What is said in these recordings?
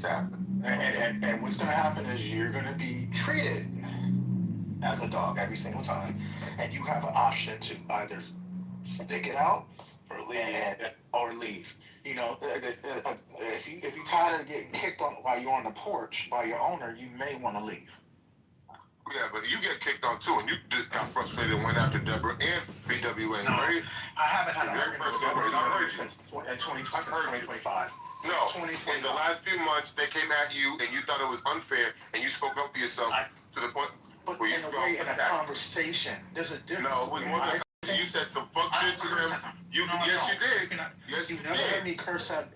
needs to happen. And what's going to happen is you're going to be treated as a dog every single time, and you have an option to either stick it out or leave. You know, if you tired of getting kicked on while you're on the porch by your owner, you may want to leave. Yeah, but you get kicked on too, and you just got frustrated and went after Deborah and BWA, no, right? I haven't had an argument with Deborah since 2025. No, in the last few months, they came at you, and you thought it was unfair, and you spoke up for yourself to the point where you felt attacked. In a conversation, there's a difference. No, it was more than you said some fuck shit to them. Yes, you did. Yes, you never heard me curse at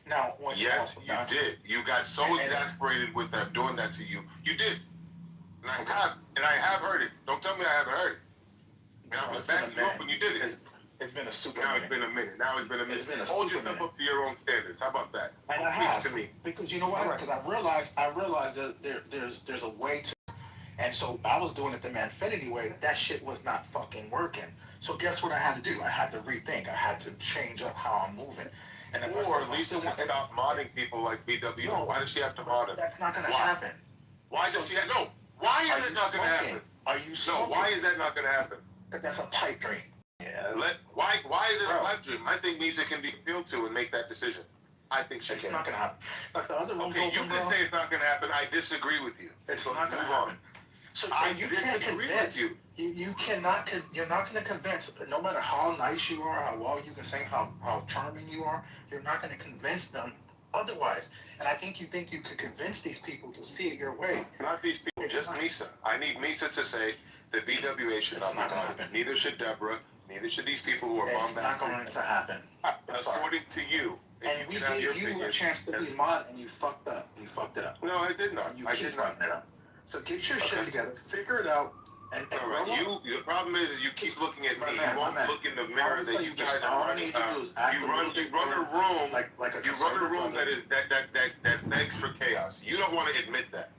now. Yes, you did. You got so exasperated with them doing that to you. You did. And I have heard it. Don't tell me I haven't heard it. And I was backing you up when you did it. It's been a super minute. Now it's been a minute. Hold yourself up to your own standards. How about that? And I have. To me. Because you know what? Because I realized there's a way to. And so I was doing it the Manfinity way. That shit was not fucking working. So guess what I had to do? I had to rethink. I had to change up how I'm moving. And if or at least stop modding people like BW. No, why does she have to mod it? That's not going to happen. Why does she have no? Why is it not going to happen? Are you smoking? No, why is that not going to happen? That's a pipe dream. Yeah. Why is it a pipe dream? I think Misa can be appealed to and make that decision. I think she can. It's not going to happen. Like the other rooms you can say it's not going to happen. I disagree with you. It's not going to happen. So you can't convince you. You're not going to convince, no matter how nice you are, how well you can sing, how charming you are, you're not going to convince them otherwise. And I think you could convince these people to see it your way. Not these people, just Misa. I need Misa to say that BWA should not happen. Neither should Deborah. Neither should these people who are bombastic. It's not going to happen. According to you. And we gave you a chance to be mod, and you fucked up. You fucked it up. No, I did not. I did not. It up. So get your shit together, figure it out, and all right. The problem is you keep looking at me. You won't look in the mirror that you guys are running. You run a room that begs for chaos. You don't want to admit that,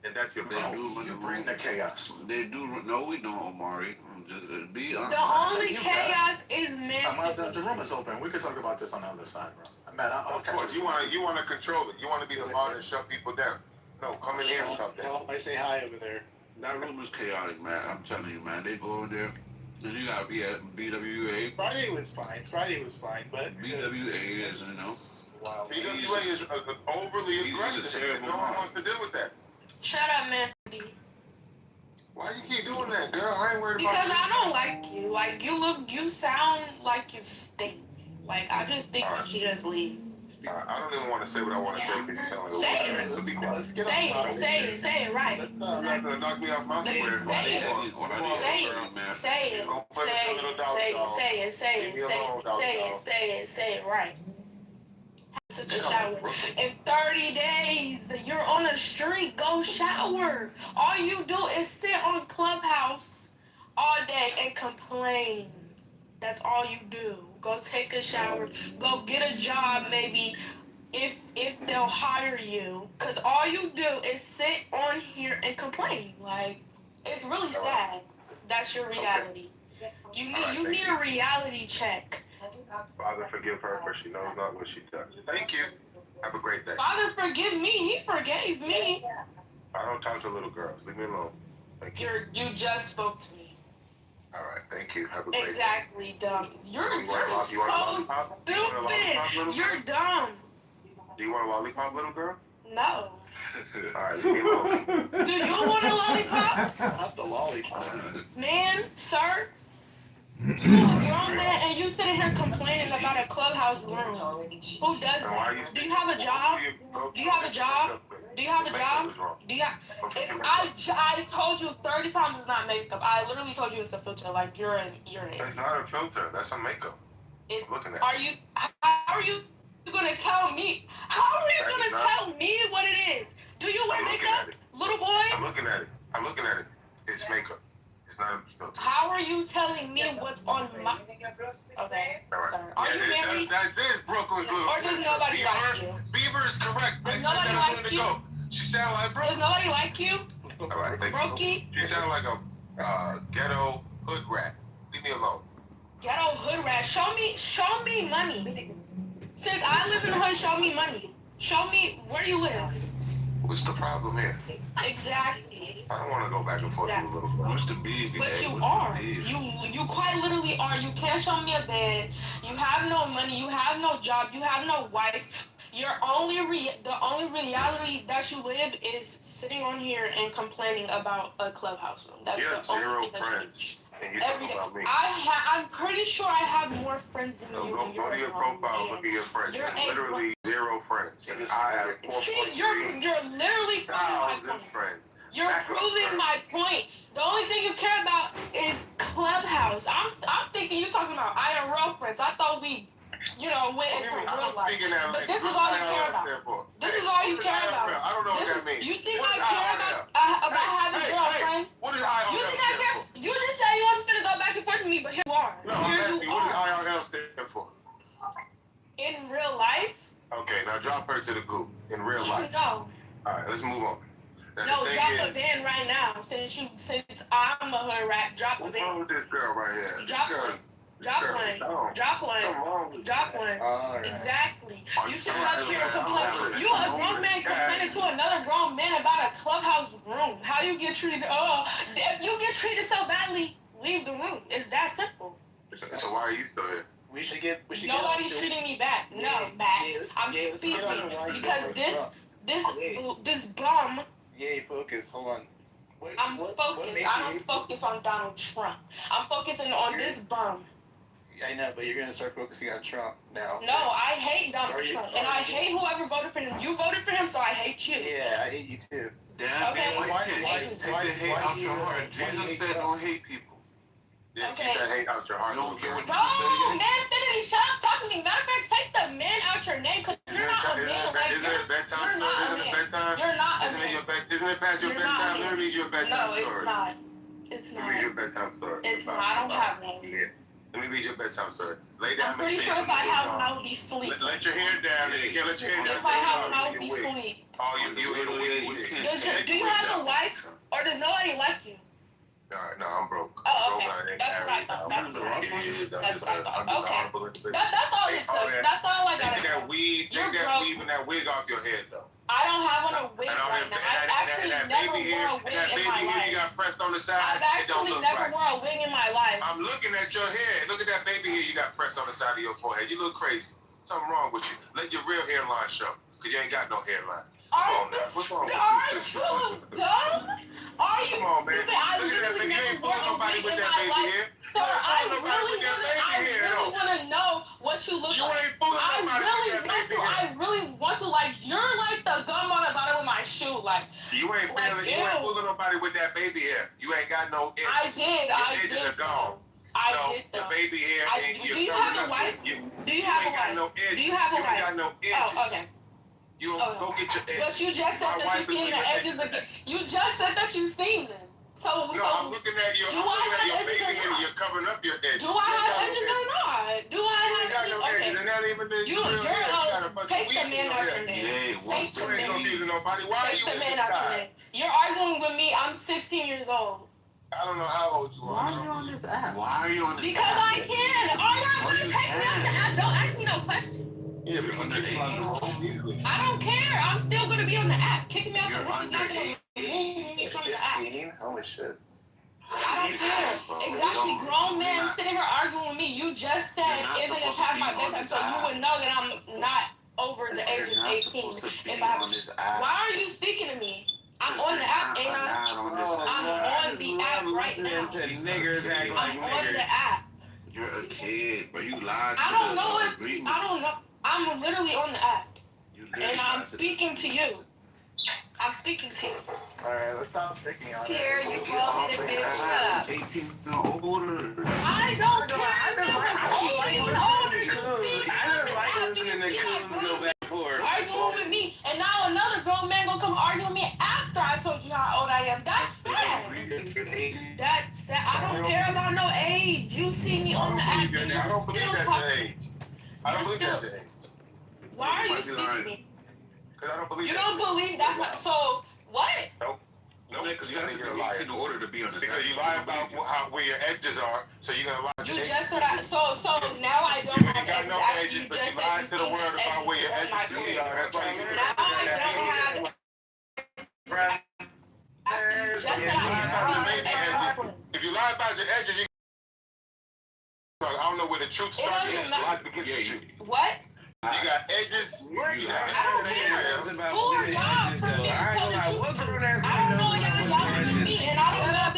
and that's your problem. You bring the chaos. They do. No, we don't, Omari. Just be honest. The only chaos is men. The room is open. We could talk about this on the other side, bro. Man, of course, you want to control it. You want to be the mod and shut people down. No, come in here and talk that. I say hi over there. That room is chaotic, man. I'm telling you, man. They go in there, and you gotta be at BWA. Friday was fine, but BWA is, you know. Wow. BWA is overly aggressive. No one wants to deal with that. Shut up, man. Why you keep doing that, girl? I ain't worried about you. Because I don't like you. Like, you sound like you stink. Like, I just think you should just leave. I don't even want to say what I want to say because you sound like say it. Say it right. You're not going to knock me off my square. Say it right. I took a shower. In 30 days, you're on a streak. Go shower. All you do is sit on Clubhouse all day and complain. That's all you do. Go take a shower. Go get a job, maybe, if they'll hire you. Because all you do is sit on here and complain. Like, it's really sad. That's your reality. You need a reality check. Father, forgive her, for she knows not what she does. Thank you. Have a great day. Father, forgive me. He forgave me. I don't talk to little girls. Leave me alone. Thank you. You just spoke to me. All right, thank you. Have a great day. Exactly, dumb. You're so stupid. You're dumb. Do you want a lollipop, little girl? No. All right, leave me alone. Do you want a lollipop? Not the lollipop. Man, sir. You a grown man and you sitting here complaining about a Clubhouse room. Who does that? Do you have a job? Do you have a job? Do you have a job? I told you 30 times it's not makeup. I literally told you it's a filter. Like you're in. It's not a filter. That's a makeup. I'm looking at. How are you gonna tell me? How are you gonna tell me what it is? Do you wear makeup, little boy? I'm looking at it. It's makeup. It's not a filter. How are you telling me what's on my... Okay, sorry. Are you married? That is Brooklyn's little... Or does nobody like you? Beaver is correct. Does nobody like you? She sound like Brooklyn. Does nobody like you? All right, thank you. She sound like a ghetto hood rat. Leave me alone. Ghetto hood rat. Show me money. Since I live in the hood, show me money. Show me where do you live? What's the problem here? Exactly. I don't want to go back and forth with a little bro. What's the beef? But Hey, you what's are. the beef? You quite literally are. You can't show me a bed. You have no money. You have no job. You have no wife. The only reality that you live is sitting on here and complaining about a clubhouse room. That's You have the only zero thing that you do. friends, and you Every talking day. about me. I'm pretty sure I have more friends than So you. go to your profile, look at your friends. You You're have literally zero friends. And I have See, you're 4.3 literally proving my thousand point. friends. You're proving my point. The only thing you care about is Clubhouse. I'm thinking you're talking about IRL friends. I thought we, went into real life. But this is all you care about. This is all you care about. I don't know what that means. You think What I is care about having girlfriends? What is IRL? You think I care? You just said you wasn't gonna go back and forth with me, but here you are. No, I'm Here asking you you, what are. does IRL stand for? In real life? Okay, now drop her to the goop. In real life. No. Alright, let's move on. Now, No, the thing drop is, a ban right now. Since I'm a hood rat, drop a what's wrong ban. with this girl right here? Drop This girl- one. Drop this girl one. is dumb. Drop one. Something wrong with Drop one. Alright. Exactly. Are You you sitting sorry? up here I don't have complaining. a You a grown man complaining to another grown man about a clubhouse room. How you get treated? If you get treated so badly, leave the room. It's that simple. So why are you still here? We should get. Nobody's treating me bad. No, Max. I'm speaking because this bum. Yay, focus. Hold on. I'm focused. I don't focus on Donald Trump. I'm focusing on this bum. I know, but you're gonna start focusing on Trump now. No, I hate Donald Trump, and I hate whoever voted for him. You voted for him, so I hate you. Yeah, I hate you too. Damn, Okay. man, Why- take why- the hate why out do your you- heart. why do you Jesus hate said Trump? don't hate people. Yeah, Okay. keep that hate out your heart. You don't care what Bro, you say. Manfinity, shut up talking to me. Matter of fact, take the man out your name, because you're not a man. Like, Isn't it bedtime you're story? not a Isn't it man. bedtime? You're not a Isn't man. it past your You're not bedtime? a Let me read you a bedtime No, story. it's not. It's Let me read you a not. bedtime story. It's not. I don't have one. Yeah. Let me read you a bedtime story. Lay down. I'm pretty sure if I had one, I would be asleep. Let your hair down. And you can't let your hair down. If I had one, I would be asleep. Oh, you in a wig. Do you have a wife, or does nobody like you? No, I'm broke. Oh, Broke, okay. I ain't That's what I married. thought. I'm That's just what I a- thought. I'm just That's what I I'm thought. just a honorable individual. That's all it took. That's all I gotta Take know. that weave, You're take that broke. weave and that wig off your head, though. I don't have on a wig And all right that- now. I and actually that never baby hair, wore a and wig that in baby my hair you life. got pressed on the side, I've it don't actually look never right. wore a wig in my life. I'm looking at your head. Look at that baby hair you got pressed on the side of your forehead. You look crazy. Something wrong with you. Let your real hairline show, because you ain't got no hairline. Come on now. What's wrong with you? Are you dumb? Are you Come on, man. stupid? I Look at that literally baby. You never ain't wore fooling a nobody wig with in that my baby life. hair. Sir, You I ain't fooling nobody really with that baby hair, want to know what you look You like. ain't fooling I nobody really with that want baby to. hair. I really want to. Like, you're like the gum on the bottom of my shoe. Like, You ain't Like, fooling nobody with that baby hair. You ain't got no edges. I did. Your I edges did. are gone. I No, did the though. baby hair. Do you have a wife? Do you have a ain't got wife? no edges. Do you have a You ain't wife? got no edges. Oh, okay. You don't Okay. go get your edges. But you just said My that you wife is seen the looking at edges you. again. You just said that you seen them. No, I'm looking at your, do I have edges baby or hair. not? You're covering up your edges. Do I have edges or not? Do I You ain't have got edges? no edges, Okay. and not even the You're real hair. You got a bunch of take weave the in man your out hair. your name. Yeah, what's Take the the You ain't man. confusing nobody. Why are Take you the in man this out your side? name. You're arguing with me. I'm 16 years old. I don't know how old you are. Why are you on this app? Why are you on this Because app? I can. All y'all Why gonna you take me out the app. Don't ask me no question. Yeah, but you kick me out the room easily. I don't care. I'm still gonna be on the app. Kicking me out the You're room is not under gonna remove me from the app. 15? Holy shit. I don't care. Exactly. Grown men sitting here arguing with me. You just said isn't it past my bedtime, so you would know that I'm not over the age of 18. If I, why are you speaking to me? I'm on the app, ain't I? I'm on the app right now. Niggers act like I'm on the app. You're a kid, but you lied to I don't the know if agreement. I don't know. I'm literally on the app, You literally and I'm lied to the speaking to you. I'm speaking to you. Alright, let's stop picking on Here, it. you called me a bitch. Shut up. 18 and older. I don't care. I don't like listening to coons go back and forth. Arguing with me, and now another grown man gonna come argue with me after I told you how old I am. That's sad. That's sad. I don't care about no age. You see me on the app, and I you're don't believe still that's talking. your age. I don't believe that's your age. Why are you speaking to me? Because I don't believe You that's don't your age. believe that's my. So what? No, Because you have to be 18 in order to be on this Because app. you lie about where your edges are, so you're gonna lie to You age. just said I. So now I don't You have ain't got edges no after that you edges, but just you said lied you to the seen world the about where your edges on my edges really foot. are. That's why you Now I don't have. Just If you lie about your baby edges, if you lie about your edges, I don't know where the truth starts. doesn't matter. What? You got edges. You got I don't care. Who are y'all for me to tell the truth to? I don't know y'all. Y'all look at me, and I don't know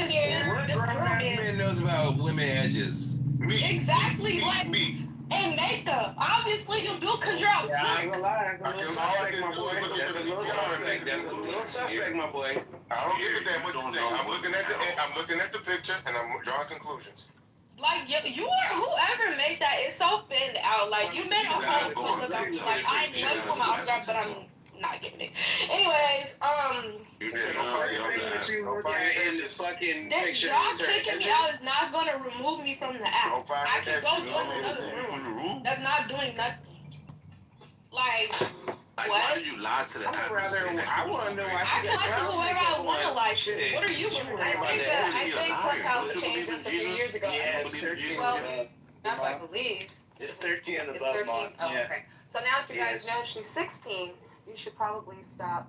this girl man knows about women edges. me. exactly like Me. in makeup. Obviously you do, cause you're a Yeah, I punk. ain't gonna lie, that's a little suspect, my boy. That's a little suspect. That's a little suspect, my boy. I don't give a damn what you think. I'm looking at the picture and I'm drawing conclusions. Like you or whoever made that is so thinned out. Like you made a whole clip about me. Like I love you for my autograph, but I'm not giving it. Anyways, this y'all kicking me out is not gonna remove me from the app. I can go to another room. That's not doing nothing. Like Why what? did you lie to the app? I want to know why I can lie to whoever I want to lie to. What are you gonna I lie? think Clubhouse changed this a few years ago. Yeah, it's 13. Well, not I believe. It's 13 and It's above 13. month. Oh, Yeah. okay. So now that you guys Yes. know she's 16, you should probably stop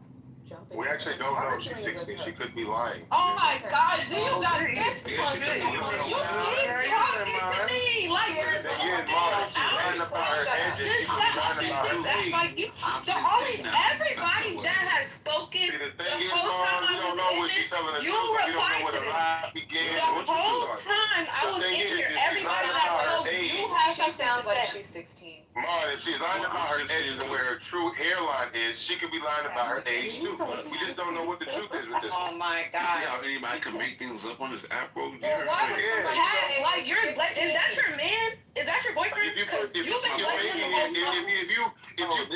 jumping. We actually don't know if she's 16. She could be lying. Oh my gosh, do you got this fucked up? You keep talking to me like Here's you're Again, Mom, if she's lying about her edges, just she's shut up lying and about sit her back age. like you. The only everybody that has spoken See, the thing the is, whole time Mom, I we don't was know in what she's this, telling the you truth. We don't know replied where to the them. lie began. The What you whole doing? time I was in here, everybody that spoke, you have She something sounds to like say. she's 16. Mom, if she's lying about her edges and where her true hairline is, she could be lying about her age too. We just don't know what the truth is with this Oh one. my You see God. how anybody can make things up on this app, bro? Well, why would somebody Pat, say like you're, is 16? that your man? Is that your boyfriend? If you Because put, if you've been your blaming baby him the hair, whole time. if you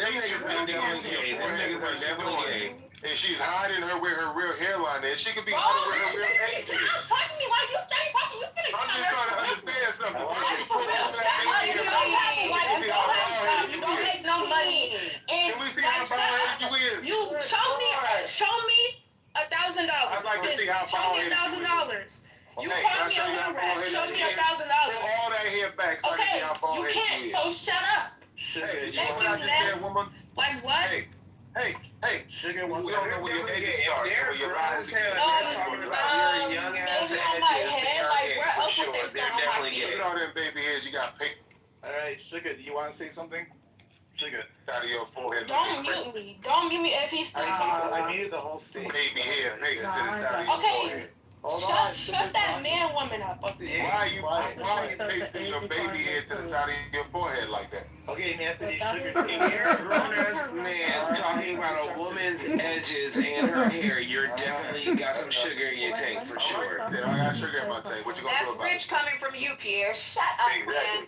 place your baby hair to your forehead, what she's doing, and she's hiding her where her real hairline is, she could be Bro, hiding where her real literally, age shut is. up, talk to me like you steady talking. You finna I'm just trying to understand something. Why Like you for put real, all shut that up. baby You hair don't back? have a wife, you don't have a job, you don't make no money. And Can we see like, how shut bald-headed up. you is? You show me $1,000. I'd like to see how Show me bald-headed you $1,000. You Hey, call can I me show a you how hood rat. bald-headed Show me you is? $1,000. Pull all that hair back so I can see Okay, how you bald-headed can't. you is. So shut up. Hey, you Thank know what you, I just said, next. woman? Like what? Hey, Sugar we wants don't know where your edges start, where your lines begin. Maybe on my head. Like where else would they start on my Look feet? at all them baby hairs you got picked Alright, Sugar, do you want to say something? Sugar. out of your forehead. Don't mute me. Don't mute me if he's still talking. I muted the whole stage. Baby hair pasted to the side of your Okay. forehead. Shut that man woman up. Okay? Why are you pasting your baby hair to the side of your forehead like that? Okay, Anthony, Sugar's If you're a grown-ass man talking about a woman's edges and her hair, you're definitely got some sugar in your tank for sure. Then I got sugar in my tank. What you gonna do That's about it? rich coming from you, Pierre. Shut up, man.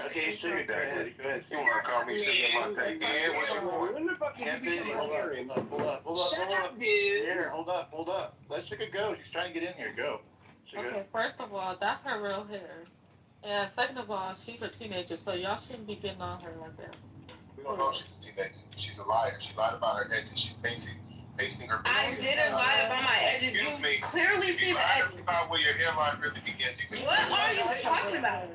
Okay, Sugar, go ahead. You wanna call me sugar in my tank? Yeah, what's your point? When the fuck did you Anthony, become a hold hairy? up. Shut up, dude. Here, hold up. Let Sugar go. She's trying to get in here. Go. Sugar. Okay, first of all, that's her real hair. And second of all, she's a teenager, so y'all shouldn't be getting on her like that. We don't know if she's a teenager. She's a liar. She lied about her edges. She's pasting her baby I hair. didn't lie about my edges. You Excuse me. clearly If see you the lied edges. about where your hairline really begins, you can. What are you talking about?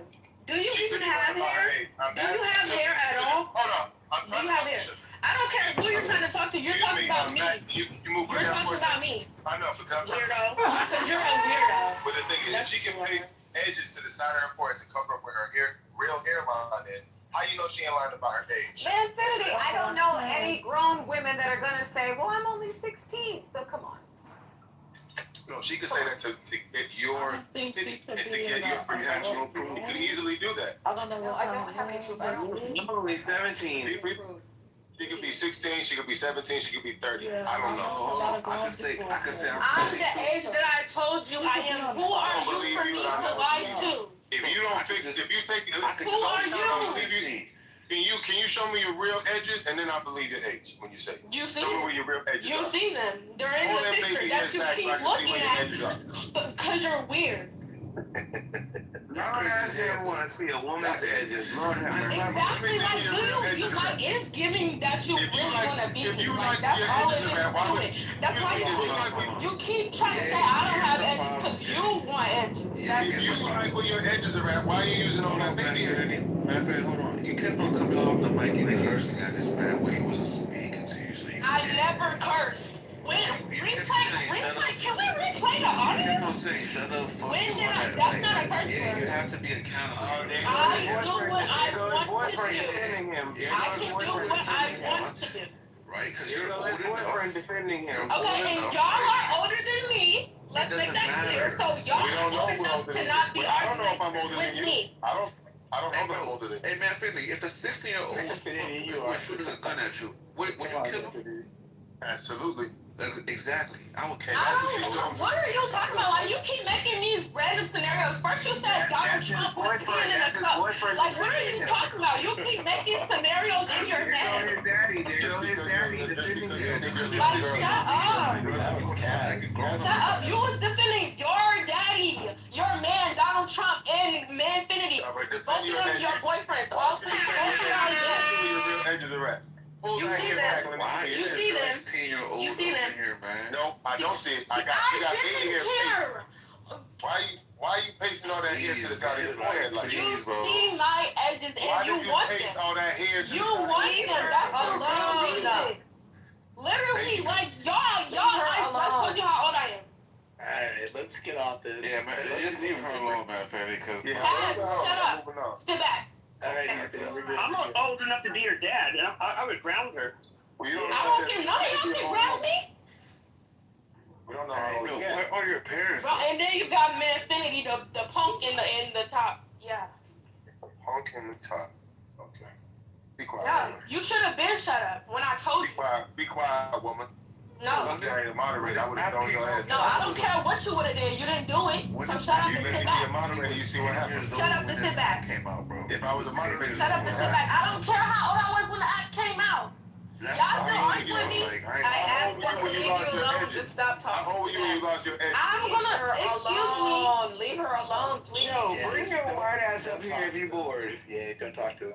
Do you She even could be have lying about her hair? age. I'm Do you have hair at all? Hold on. I'm Do trying you to have talk hair? to you. I don't care who you're trying to talk to. You're talking about me. You move You're around talking for a about second. me, I know, because I'm trying weirdo. Because you're a weirdo. But the thing is, if she can paste edges to the side of her forehead to cover up where her real hairline is, how you know she ain't lying about her age? Infinity, I don't know any grown women that are gonna say, well, I'm only 16, so come on. No, she could say that to get your think she opinion could and to be get in your that. professional proof. You could easily do that. I don't know No, what I don't have any proof. I don't I'm only 17. She could be 16, she could be 17, she could be 30. Yeah, I don't know. Hold on. I can say I'm the age that I told you I am. Who are you for me to lie to? If you don't fix, if you take, Who are you? Can you show me your real edges and then I believe your age when you say it. You see Show me them. where your real edges You are. see them. They're in Pull the that picture baby that hairs you back so I keep can see looking where your at edges are. because you're weird. Y'all ass didn't want to see a woman's edges. Lord have mercy. Exactly, like, do you like, it's giving that you If you really like- want to be if you me. like Like, that's your all it edges is around, why to would- it. That's why you keep trying to say I don't have edges because you want edges. If you like where your edges are at, why are you using all that baby hair? Matter of fact, hold on. You kept on coming Mike, you were cursing at this man when he wasn't speaking to you, so you I can't. never cursed. When replay, can we replay the You audio? just don't say shut up, fuck When you, did all I? that. That's Like, not a curse yeah, you word. have to be accountable. I do what I want to boyfriend do. defending him. I can do what I want to do. Right? Because You're you're the old boyfriend enough. defending him. Okay, and y'all are older than me. Let's make that clear. So y'all We don't are old know enough to not be I don't know if I'm older arguing than with you. me. I don't know if I'm older than you. Hey, man, Finley, if a 16-year-old was shooting a gun at you, would you kill him? Absolutely. Exactly. I would kill I him. don't. What are you talking about? Like you keep making these random scenarios. First you said Donald Trump was peeing in a cup. Like what are you talking about? You keep making scenarios in your head. His daddy. There goes his daddy defending him. Like shut up. Shut Shut up. You was defending your daddy, your man Donald Trump, and Manfinity. Both of them your boyfriends. All three. Both of y'all dead. Edges are at. You see them. You see them. You see them. Here, man. No, I don't see it. You got I 80 didn't hair. hear. Why are you pasting all that hair to the side of your forehead like You that? see my edges Why and you did you want paste them. all that hair to You the side of want your them. forehead? That's the real reason. Literally, like y'all, I just told you how old I am. Alright, let's get off this. Yeah, man, just leave her alone, man, Fanny, because... Pass, shut up. Sit back. Alright, I'm not old enough to be her dad. I would ground her. We don't know I don't that care. she's None of y'all 50 can years grab old. me. We don't know how old Yo, she is. where are your parents? Bro, and then you got Manfinity, the punk in the top. Yeah. Punk in the top. Okay. Be quiet. Yeah. You should have been shut up when I told Be you. quiet. Be quiet, woman. No. I'm trying to moderate. I would have thrown your ass. No, I don't care what you would have did. You didn't do it. So shut up You and let sit me be a back. moderator, you see what happens. Shut up and sit back. Came out, bro. If I was a moderator, Shut up and sit back. I don't care how old I was when the act came out. Y'all still arguing with me? I asked them to leave you alone. Just stop How talking old to you when you them. lost your edge? I'm gonna, excuse me. Leave her alone, please. Yo, bring your white ass up here if you're bored. Yeah, don't talk to him.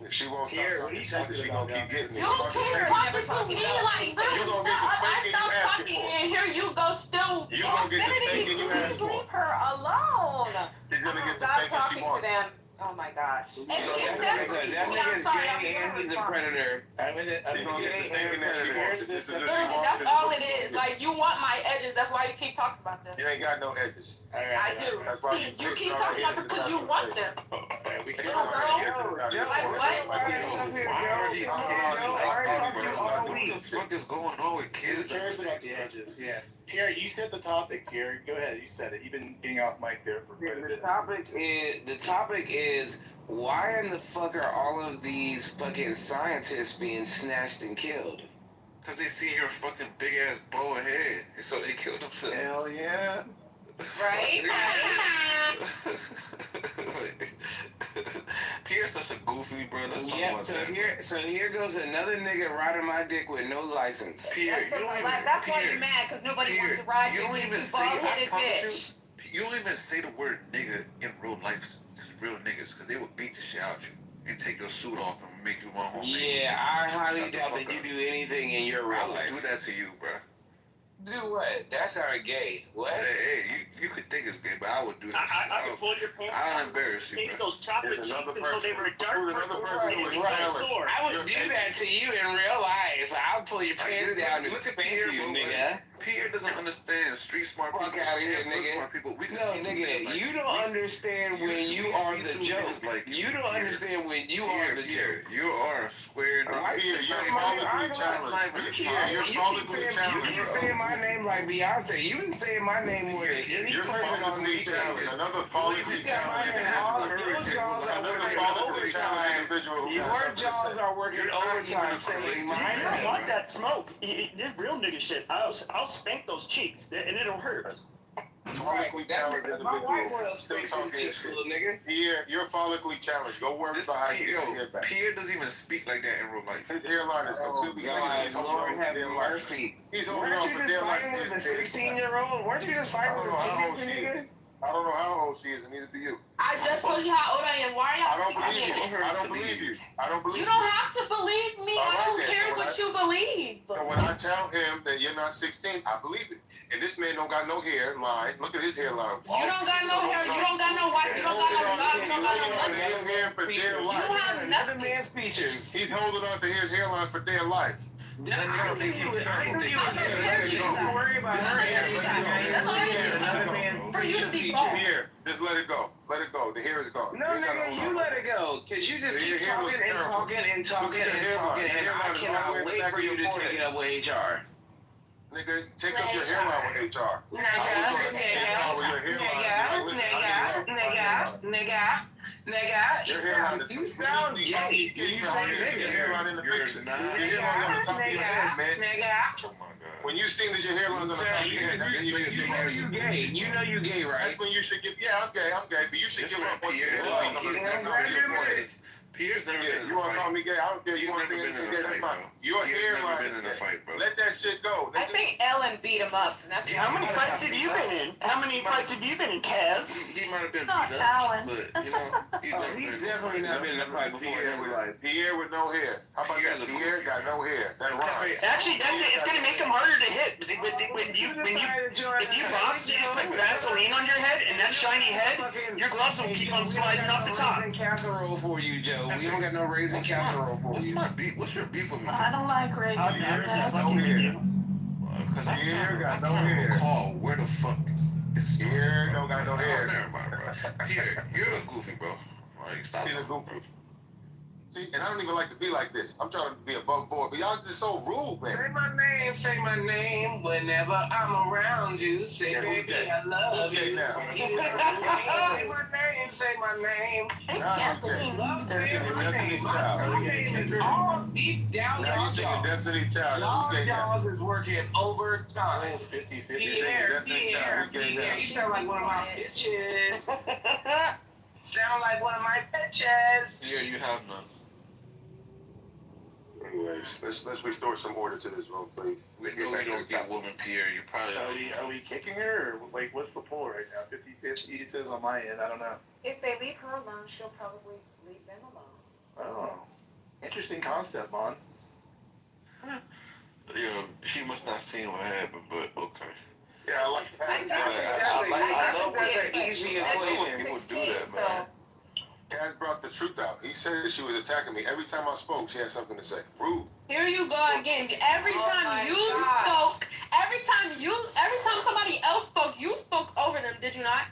She won't stop Here, talking. She gonna keep getting You it. keep talking to me like literally You gonna shut get the up. I spanking stopped you asked talking for. and here you go still. You gonna get the spanking you asked Please for. leave her alone. She's gonna get the Stop spanking she talking to wants. them. Oh my gosh. And he said something to That me. I'm nigga's sorry. gay and he's a predator. I'm She's gonna gonna get the get spanking that she wants. This is what she Literally, wants. that's all it is. Like you want my edges. That's why you keep talking about them. You ain't got no edges. I do. See, you keep talking about them because you want them. We Little Little girl. Like what? Why are these kids like this, bro? Like, what the fuck is going on with Who kids? cares about the edges? Yeah. Pierre, you said the topic, Pierre. Go ahead, you said it. You've been getting off mic there for quite a bit. The topic is why in the fuck are all of these fucking scientists being snatched and killed? Because they see your fucking big ass bow head, and so they killed themselves. Hell yeah. Right? Pierre's such a goofy, bro. Let's talk Yeah, about so that. here goes another nigga riding my dick with no license. Pierre, That's why you're mad, because nobody wants to ride you, you bald-headed bitch. You don't even say the word nigga in real life to real niggas, because they would beat the shit out you and take your suit off and make you one home. Yeah, I highly doubt that you do anything in your I real would life. do that to you, bro. Do what? That's our gay. What? Hey, you could think it's gay, but I would do that. I could pull your pants I'll out, embarrass you, take bro. those chocolate There's cheeks another until they person. were dark There's purple another person and who is right silent. floor. I would do that to you in real life. I'll pull your pants down and Look at spank Pierre, you, bro. nigga. Pierre doesn't understand street smart Fuck people. outta here, Real nigga. Smart people. We can No, see nigga, like, you don't understand when you are the joke. Like, You don't understand when you are the joke. You are a square Why nigga. you You're say publicly my challenged. You You're keep publicly saying, you keep challenged. saying my name like Beyonce. You been saying my name more than any You're person on publicly this challenged. stage. Another publicly You got my challenged name all individual. your jaws are Another working publicly challenged overtime. individual who Your has something to jaws say. are working overtime saying my I don't name. want that smoke. This real nigga shit. I'll spank those cheeks, and it'll hurt. Follically challenged My white boy individual. will Still speak for the talking chips, shit. little nigga. Pierre, you're follically challenged. Go worry This about how you get your hair back. Pierre doesn't even speak like that in real life. His hairline is completely God, Lord have mercy. He's holding Weren't on you for just dear life. fighting with a 16-year-old? Weren't you just fighting with a teenager, nigga? I don't know how old she is, and neither do you. I just told you how old I am. Why are I y'all don't believe speaking? you. I don't believe you. I don't believe You don't have to believe me. All I right, don't then. care So what you believe. So when I tell him that you're not 16, I believe it. And this man don't got no hairline. Look at his hairline. You don't got no hair. You don't got no wife. You don't got no job. You don't got no money. His hair for dear You life. have Another nothing. man's features. He's holding on to his hairline for dear life. I knew you would. I knew you would. Don't worry about her. That's all you do. Another man's For you to facial be features. bald. Here, just let it go. Let it go. The hair is gone. No, nigga, you let it go. Because you just Your keep hair talking looks and terrible. talking and talking Look at and your talking, hairline. and Your I hairline is all the way cannot in the wait back for of you your to take forehead. it up with HR. Nigga, take up your hairline with HR. Nigga, you sound gay. You say nigga. Your hairline in the picture. Your hairline on the top of your head, man. Oh my God. When you see that your hairline's on the top of your head, that's when you should You give know up. you gay. You know you gay, right? That's when you should give. Yeah, I'm gay, but you should This give man up once your Pierre, hairline's on he's the never top of your been in forehead. a Pierre's never Yeah, been in you a want to call fight. me gay? I don't care. He's You want never to been think in gay? a That's fight, fine. bro. Your He has never hairline been in a is gay. fight, bro. Let that shit go. I think Ellen beat him up, and that's How many fights have you been in? How many fights have you been in, Kaz? He might have been Not beat up, Alan. but you know, he's never been He's in a definitely fight. not been in a fight before in his life. Pierre with no hair. How about Pierre's that? a Pierre goofy, got no hair. That rhymes. Actually, that's it. It's gonna make him harder to hit. See, when you if you box, you just put Vaseline on your head and that shiny head, your gloves will keep on sliding off the top. Raisin casserole for you, Joe. We don't got no raisin casserole for What's you. my beef? What's your beef with me? I don't like Ray. I'm just No fucking with hair. you. Because I'm Pierre trying, got I'm no trying to hair. recall where the fuck is Pierre don't got no hair. Never mind, bro. Pierre, you're a goofy, bro. Like, stop. He's a goofy. See, and I don't even like to be like this. I'm trying to be above board, but y'all just so rude, man. Say my name whenever I'm around you. Say, Yeah, who's baby, that? I love Who's that you. now? Say my name. Now who's that? Love saying my name. Destiny's My Child. name is all deep down Now you y'all singing jaws. Destiny's Child. Y'all Who's gay now? jaws is working overtime. 50-50. You singing Pierre, Destiny's Child. Who's gay now? you sound like one of my bitches. Sound like one of my bitches. Pierre, you have none. Anyways, let's restore some order to this room, please. We know we don't get woman, Pierre. You probably Are we kicking her, or like what's the poll right now? 50-50 it says on my end. I don't know. If they leave her alone, she'll probably leave them alone. Oh, interesting concept, Mon. you know, she must not seen what happened, but okay. Yeah, I like I that. love that it, but easy she said she equation. was People do 16, that, so man. Kaz brought the truth out. He said she was attacking me. Every time I spoke, she had something to say. Rude. Here you go again. Every Oh time my you gosh. spoke, every time somebody else spoke, you spoke over them. Did you not?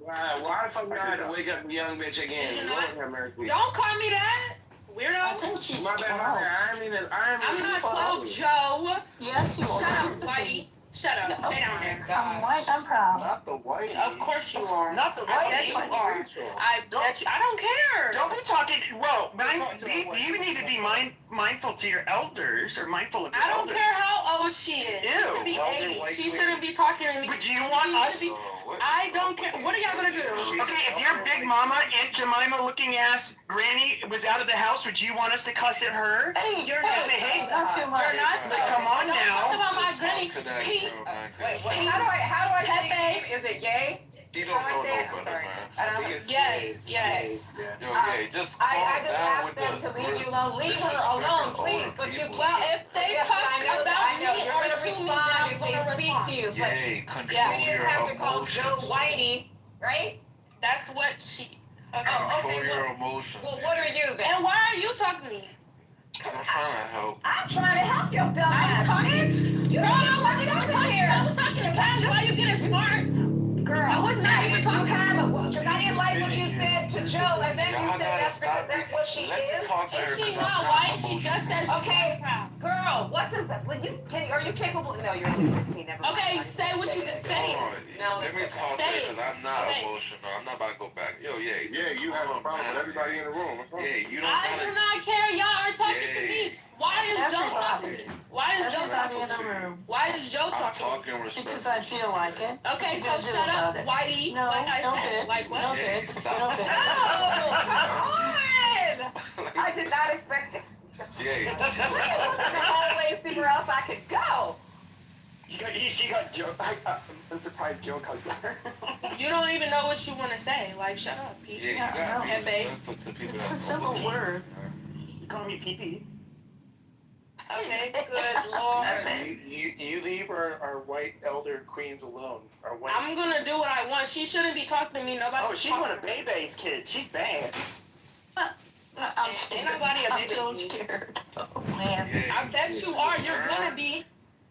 Why the fuck do I have to wake up the young bitch again? Did you Lord not? have mercy. Don't call me that, I weirdo. think she's My bad, my 12. bad. I'm not 12, Joe. Yes, you Shut are. up, Whitey. Shut up. Stay down there. I'm white, I'm proud. Not the white. Of course you are. Not the I bet white. you are. I bet you. I don't care. Don't be talking. Well, you need to be mindful to your elders, or mindful of your I don't elders. care how old she is. She Ew. could be Elder 80. white She lady. shouldn't be talking to me. But do you want us? I don't care. What are y'all gonna do? Okay, if your big mama, Aunt Jemima looking ass granny was out of the house, would you want us to cuss at her? Hey, You're hey, not. say, hey, not too much. You're not. Come on Don't now. talk about my granny. Pete. wait, how do I say Pepe. your name? Is it Yay? You How don't do I know say it? no I'm better, sorry. man. I don't know. Yes. Yes. Yo, yeah, just I calm just down asked with them the to leave word. you alone. Leave her alone, please. But you, Well, if they Yes, talk I know, about I know. me You're or gonna to me, then respond I'm if they gonna speak respond. to you. But Yay, control you didn't your have to call emotions. Joe Whitey, right? That's what she. Okay. Oh, Control okay, your well- emotions. Well, what are you then? And why are you talking to me? I'm trying to help. I'm trying to help your dumb I'm ass, talking. bitch. You Girl, don't I wasn't even talking here. I was talking to Cash. Why you getting smart? Girl, I was not even talking. You have it. Because I didn't like what you said to Joe, and then you Y'all said gotta that's because stop that's what she Let me is. talk to her Is she 'cause I'm not white? She emotional. just said she's Okay. proud. Girl, what does that? Are you capable? No, you're only 16. Never mind. Okay, say what you can say. Hold on. No, Let me that's talk to okay. her because I'm not Say it. emotional. I'm not about to go back. Yo, yeah. Yeah, you have a problem with everybody in the room. What's wrong? Yeah, you don't I do gotta. not care. Y'all are talking to me. Why is Joe talking? Everybody. Why is Joe Everybody talking? in the room. Why is Joe I'm talking? talking respectfully. Because I feel like it. Okay, What so you gonna do shut up, about it? Whitey. No, like I no said. bitch. Like what? No Yeah, bitch. stop. No bitch. Oh, come on! I did not expect it. Yeah. I was looking the whole way to see where else I could go. She got Joe. I'm surprised Joe comes there. You don't even know what you want to say. Like, shut up, Pete. Yeah, you gotta And be babe. respectful to people It's a that civil word. You call me PP? Okay, good lord. You leave our white elder queens alone. Our white. I'm gonna do what I want. She shouldn't be talking to me. Nobody. Oh, she's one of Bebe's kids. She's bad. I'm scared. Ain't nobody a I'm baby. so scared. Oh, man. Yeah, I bet you are. You're gonna be.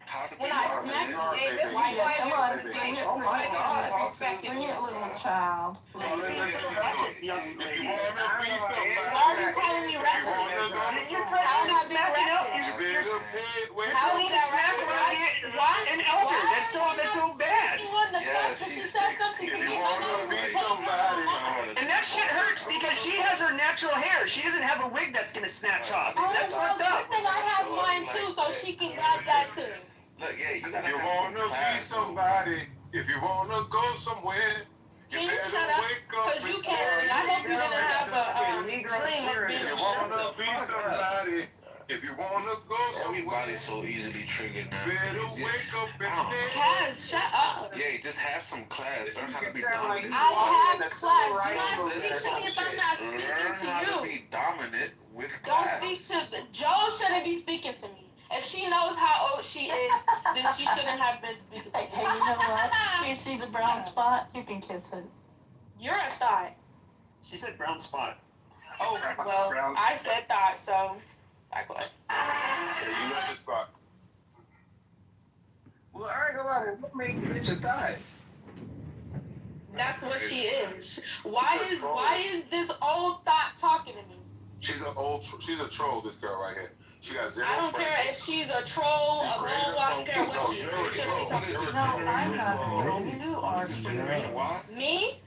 How to be When I honest. smack you. Hey, this is Why? why Come you're on. doing Oh my God. disrespecting Bring you. it, little child. That's a ratchet, young If you lady. wanna be somebody, Why are you calling me if you ratchet? wanna go You're somewhere, trying to smack it up. you better pay way How Don't is even that smack ratchet? her Why? an elder. That's so bad. On the Yeah, fact that she said something If to you me. wanna be somebody, And that shit hurts because she has her natural hair. She doesn't have a wig that's gonna snatch off. That's fucked Good up. thing I have mine too, so she can grab that too. Look, yeah, you if gotta you have wanna some be class, somebody, if you wanna go somewhere, Can you better shut up? wake up Cause you and can't sing. I hope you didn't have a dream of if being you a wanna stripper. be somebody, if you wanna go somewhere, everybody's so easily triggered now. better wake up I don't know. and Kaz, shut up. Yeah, just have some class. Learn how to be dominant. I have class. Do not speak to me if I'm not Learn speaking how to to you. be dominant with Don't class. speak to Joe. Shouldn't be speaking to me. If she knows how old she is, then she shouldn't have been speaking to Hey, me. hey, you know what? You see the brown spot? You can kiss it. You're a thought. She said brown spot. Oh, well, I said thought, so like what? yeah, you know the spot. Well, I ain't gonna lie. What made you bitch a thought? That's what she is. Why is this old thought talking to me? She's she's a troll, this girl right here. She got zero I don't care friends. if she's a troll, a bull, I don't care what she is. She shouldn't be talking to me. No, I'm not a troll. You are. Generation Y? Me?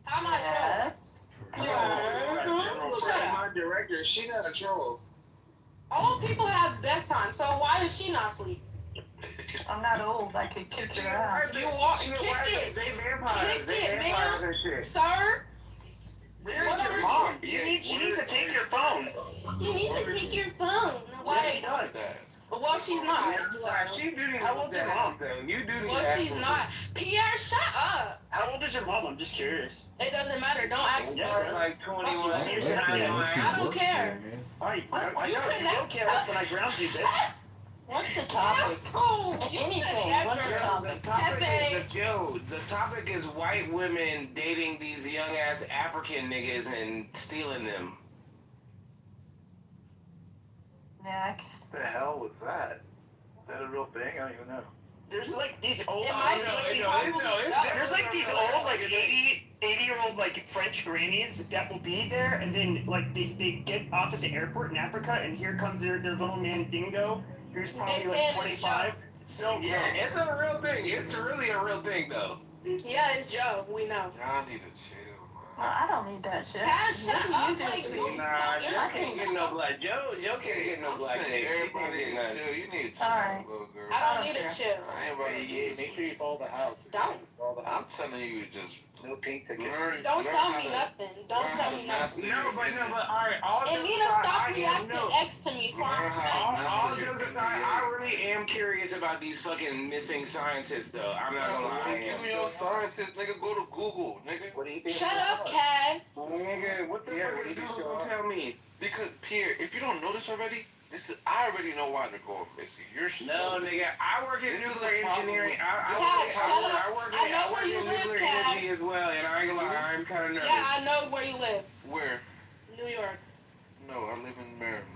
How am I a troll? Yes. Shut up. My director, she not a troll. Old people have bedtime, so why is she not asleep? I'm not old. I could kick your ass. You are. She a Kick white- it. They vampires. Kick They it, vampires ma'am. and shit. Sir, Where's your mom? She needs to take your phone. you need to take your phone. Yes, she Why? does. Well, she's not. Yeah, So. she do these How old's your mom? things, though. You do these Well, she's assholes. not. Pierre, shut up. How old is your mom? I'm just curious. It doesn't matter. Don't ask me. Yes, She's like 21. You're saying I don't care. Alright, I know. You You can will care when I ground you, bitch. What's the topic? Oh, Anything. What's the topic? The topic is white women dating these young ass African niggas and stealing them. Next. What the hell was that? Is that a real thing? I don't even know. There's like these old. It might be. There's like these old, like 80-year-old like French grannies that will be there, and then like they get off at the airport in Africa, and here comes their little man Dingo, who's probably like 25. It's so Yeah, gross. it's a real thing. It's really a real thing, though. Yeah, it's Joe. We know. Y'all need to chill, Well, I don't need that shit. Cash, shut What do up. you do, Like, sweetie? Nah, Joe I can't can't get no black. Joe can't get no black man. dick. He can't Everybody get need nothing. to chill. You need to chill, Alright. little girl. I don't need a chill. I ain't about to do this. Make sure you follow the house. Don't. Follow the I'm house. telling you, just No pink ticket. learn. Don't learn tell how me to- nothing. Don't learn tell how to me nothing. master But all right, all And jokes Nina, aside, stop I am reacting X to me before I Learn smack how- you. all jokes aside, I really am curious about these fucking missing scientists, though. I'm not gonna lie. I Give am. me your scientist, nigga. Go to Google, nigga. What do you think? Shut up, Cass. Nigga, what the Yeah, fuck what is do you Google think gonna so? tell me? Because Pierre, if you don't know this already, I already know why they're going missing. You're No, stupid. nigga, I work in This is nuclear the problem engineering. with- Cass, shut up. I work I know where you in live, nuclear Cass. energy as well, and I ain't gonna lie, I'm kind of nervous. Yeah, I know where you live. Where? New York. No, I live in Maryland.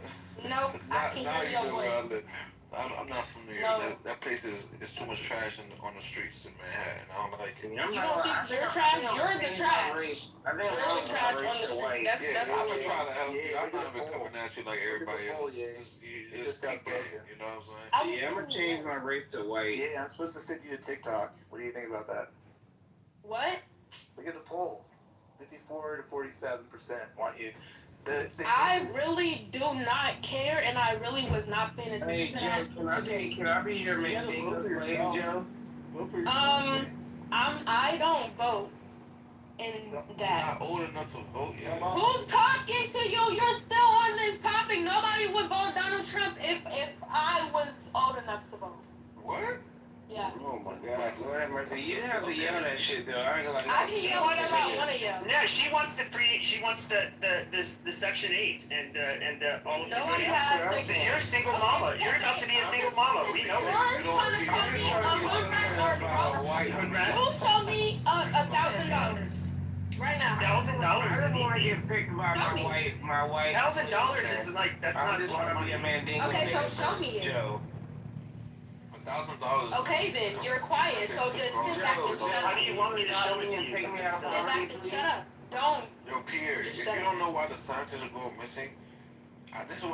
Nope, I can now hear you your know where I voice. live. I'm not from New York. No. That place is too much trash on the streets in Manhattan. I don't like it. I'm You not don't gonna lie, think I you're I'm trash? gonna You're the change my trash. race. I think You're I'm the gonna trash race on the to streets. white. That's Yeah, I'm what trying to help you. Yeah, I'm look not at the even poll. coming at you like Look at the everybody poll, else. yeah. You It just just got keep going, broken. you know what I'm saying? I was Yeah, I'm gonna change my race to white. Yeah, I'm supposed to send you to TikTok. What do you think about that? What? Look at the poll. 54 to 47% want you. I really do not care, and I really was not paying Hey, attention to Joe, that today. can I be your You gotta mandingo vote for slave, yourself. Joe? Vote for yourself. I don't vote in You're that. not old enough to vote yet. Come on. Who's talking to you? You're still on this topic. Nobody would vote Donald Trump if I was old enough to vote. What? Oh my God, Lord have mercy. You didn't have to yell that shit though. I ain't gonna lie. I can yell whatever I want to yell. Yeah, she wants the Section 8 and all of the Nobody goodies. has Section 8. You're a single mama. You're about to be a single mama. We know it. You're trying to call me a hood rat or Hood rat. you show me $1,000 right now. $1,000 I is just want to easy. get picked by my wife. My wife. $1,000 is like that's I not just a lot want of to be money. a mandingo. Okay, so show me it. Joe. $1,000. Okay, then you're quiet, so just sit back and shut How up. do you want me to show it to you? Take me out Sit back and shut up. Don't. Yo, Pierre, Just if shut you up. don't know why the scientists are going missing, this is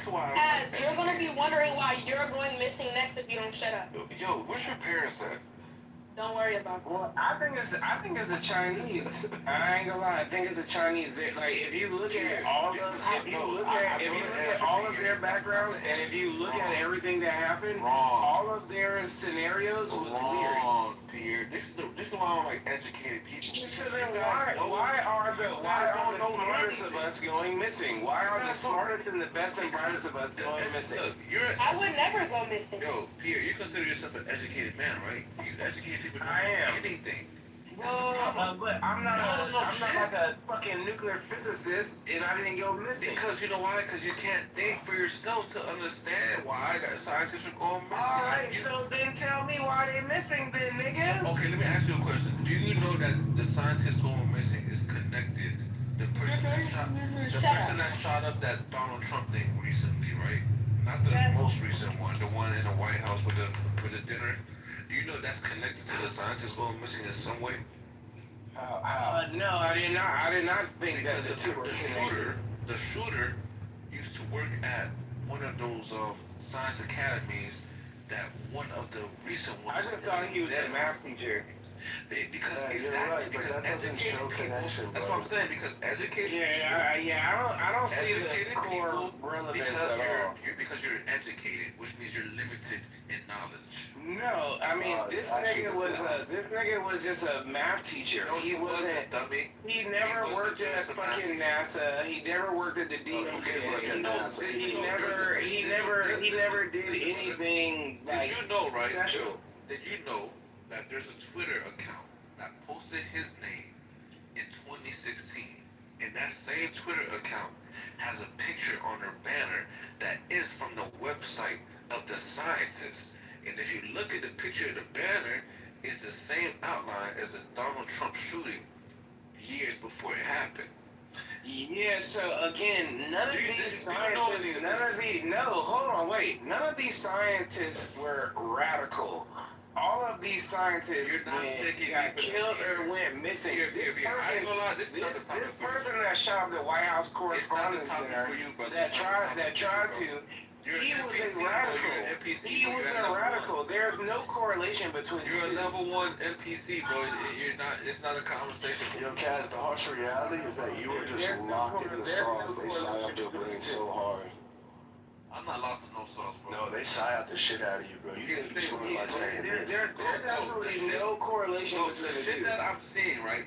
why. As you're gonna be wondering why you're going missing next if you don't shut up. Yo, where's your parents at? Don't worry about that. Well, I think it's a Chinese. I ain't gonna lie. I think it's a Chinese. Like if you look at all of all of their backgrounds and if you look at everything that happened, all of their scenarios was weird. Pierre. This is why I don't like educated people. So then why are the smartest of us going missing? Why are the smartest and the best and brightest of us going missing? Look, I would never go missing. Yo, Pierre, you consider yourself an educated man, right? You educate people I am. anything. Well, but I'm not like a fucking nuclear physicist, and I didn't go missing. Because you know why? Because you can't think for yourself to understand why that scientists are going missing. Alright, so then tell me why they missing then, nigga. Okay, let me ask you a question. Do you know that the scientist going missing is connected? The person that shot up that Donald Trump thing recently, right? Not the most recent one, the one in the White House with the dinner. Do you know that's connected to the scientists going missing in some way? How? No, I did not think that Because the shooter used to work at one of those science academies that one of the recent ones. I just thought he was a math teacher. Because you're right, but that doesn't show connection. That's what I'm saying. Because educated I don't see the core people, relevance because at all. because you're educated, which means you're limited in knowledge. No, I mean this nigga was just a math teacher. No, He wasn't. Dummy. He never worked at fucking NASA. He never worked at the DOJ. He never did anything like Did you know, right? special. Did you know that there's a Twitter account that posted his name in 2016, and that same Twitter account has a picture on their banner that is from the website of the scientists. And if you look at the picture of the banner, it's the same outline as the Donald Trump shooting years before it happened. Yeah, so again, none of these scientists, none of these scientists were radical. All of these scientists got killed or went missing. This person that shot the White House Correspondents' Dinner that tried to, he was a radical. He was a radical. There's no correlation between the two. You're a level 1 NPC, bro. You're not. It's not a conversation. Yo, Kaz, the harsh reality is that you were just locked in the sauce. They psyoped your brain so hard. I'm not lost in no sauce, bro. No, they psyoped the shit out of you, bro. You think you're swimming by saying this. There's absolutely no correlation between the shit two. that I'm seeing, right?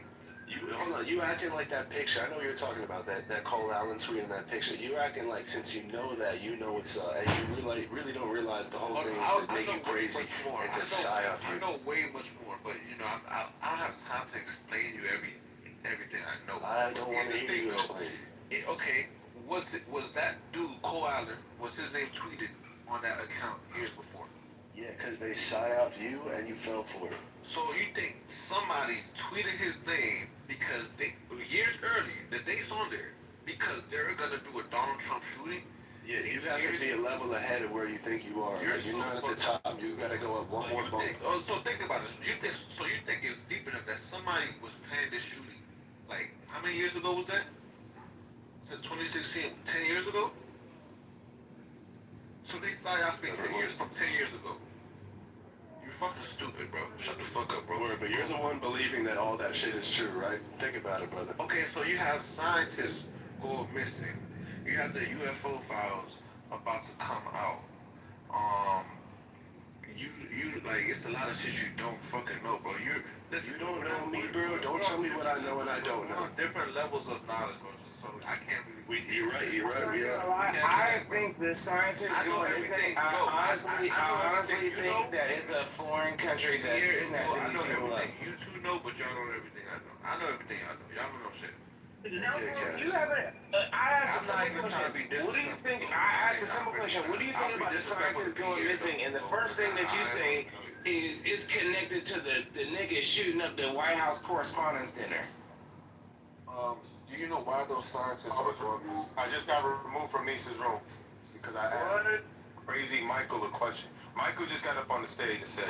Hold on, you acting like that picture. I know what you're talking about, that Cole Allen tweet in that picture. You're acting like since you know that, you know it's, and you really don't realize the whole thing is to make you crazy and to psyop you. I know way much more, but you know, I don't have time to explain you everything I know. I don't want to hear you explain. Okay, was that dude, Cole Allen, was his name tweeted on that account years before? Yeah, because they psyoped you and you fell for it. So you think somebody tweeted his name because years earlier, the date's on there, because they're gonna do a Donald Trump shooting? Yeah, you have to be a level ahead of where you think you are. You're not at the top. You gotta go up one more bump. So think about this. You think it's deep enough that somebody was planning this shooting? Like, how many years ago was that? Since 2016, 10 years ago? So they psyoped me 10 years from 10 years ago. You're fucking stupid, bro. Shut the fuck up, bro. But you're the one believing that all that shit is true, right? Think about it, brother. Okay, so you have scientists go missing. You have the UFO files about to come out. You like, it's a lot of shit you don't fucking know, bro. You don't know me, bro. Don't tell me what I know and I don't know. Different levels of knowledge, bro. So I can't really. You're right. I think the scientists going missing? I honestly think that it's a foreign country that's snatching these people up. You two know, but y'all don't know everything I know. I know everything I know. Y'all don't know shit. No, you haven't. I asked a simple question. What do you think? I asked a simple question. What do you think about the scientists going missing? And the first thing that you say is it's connected to the niggas shooting up the White House Correspondents' Dinner. Do you know why those scientists are drug users? I just got removed from Misa's room because I asked crazy Michael a question. Michael just got up on the stage and said,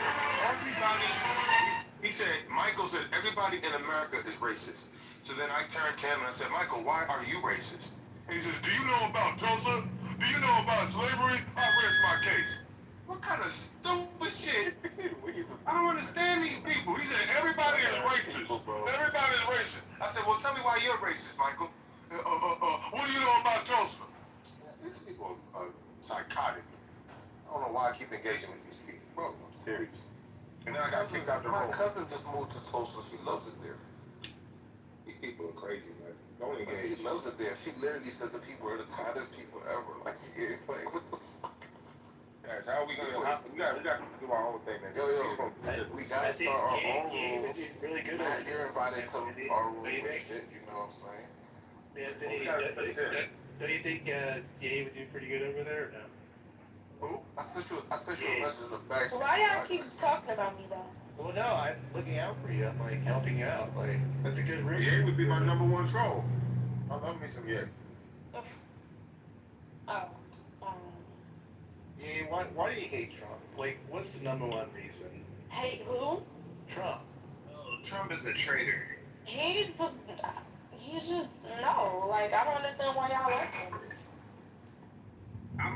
Michael said, everybody in America is racist. So then I turned to him and I said, Michael, why are you racist? And he says, do you know about Tulsa? Do you know about slavery? I rest my case. What kind of stupid shit? I don't understand these people. He said, everybody is racist. Everybody is racist. I said, well, tell me why you're racist, Michael. What do you know about Tulsa? These people are psychotic. I don't know why I keep engaging with these people. Bro, I'm serious. And then I got kicked out the room. My cousin just moved to Tulsa. She loves it there. These people are crazy, man. Don't engage. She loves it there. She literally says the people are the kindest people ever. Like, yeah, like what the fuck? Guys, how are we gonna? We got to do our own thing, man. Yo, we gotta start our own rules. Really good. Matt, you're invited to our rules and shit. You know what I'm saying? Anthony, don't you think Ye would do pretty good over there or no? Who? I sent you a message in the back. Why y'all keep talking about me though? Well, no, I'm looking out for you. I'm like helping you out. Like that's a good room. Ye would be my number one troll. I love me some Ye. Oh. Yeah, why do you hate Trump? Like, what's the number one reason? Hate who? Trump. Oh, Trump is a traitor. He's just no. Like I don't understand why y'all like him.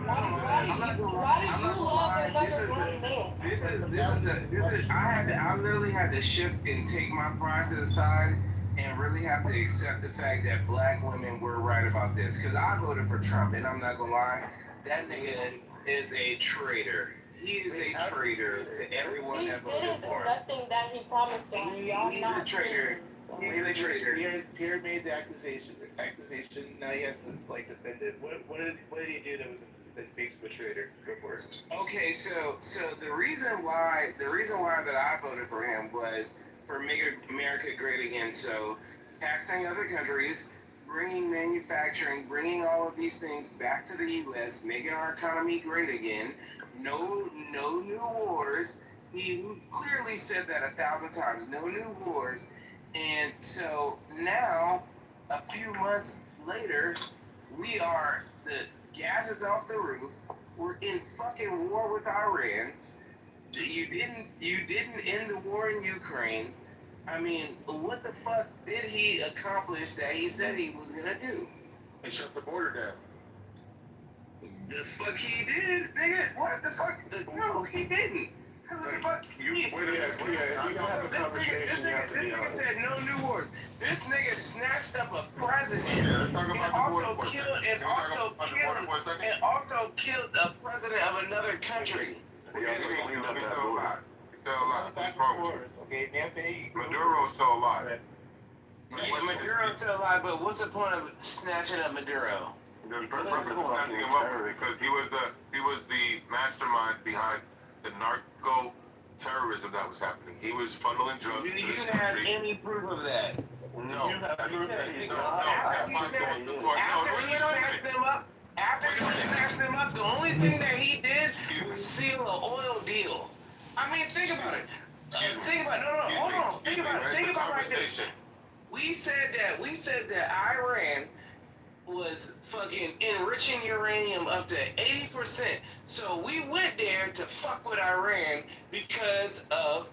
Why do you love another grown man? I literally had to shift and take my pride to the side and really have to accept the fact that black women were right about this. Because I voted for Trump, and I'm not gonna lie, that nigga is a traitor. He is a traitor to everyone He that voted didn't do for him. nothing that he promised to. Y'all He's not a traitor. He's a traitor. Pierre made the accusation. Now he has to like defend it. What did he do that makes him a traitor? Go for it. Okay, so the reason why that I voted for him was for making America great again. So taxing other countries, bringing manufacturing, bringing all of these things back to the U.S., making our economy great again. No new wars. He clearly said that 1,000 times. No new wars. And so now, a few months later, the gas is off the roof. We're in fucking war with Iran. You didn't end the war in Ukraine. I mean, what the fuck did he accomplish that he said he was gonna do? And shut the border down. The fuck he did, nigga? What the fuck? No, he didn't. What the fuck? If you're gonna have a conversation, you have to be honest. This nigga said no new wars. This nigga snatched up a president Let's talk about the border for a second. and also killed a president of another country. He also cleaned up that border. He's still alive. What's wrong with you? Okay, Anthony. Maduro's still alive. Maduro's still alive, but what's the point of snatching up Maduro? The purpose of snatching him up was because he was the mastermind behind the narco terrorism that was happening. He was funneling drugs Do to you this have country. any proof of that? No. After he snatched them up, the only thing that he did was seal an oil deal. I mean, think about it. Hold on. Think about it like this. We said that Iran was fucking enriching uranium up to 80%. So we went there to fuck with Iran because of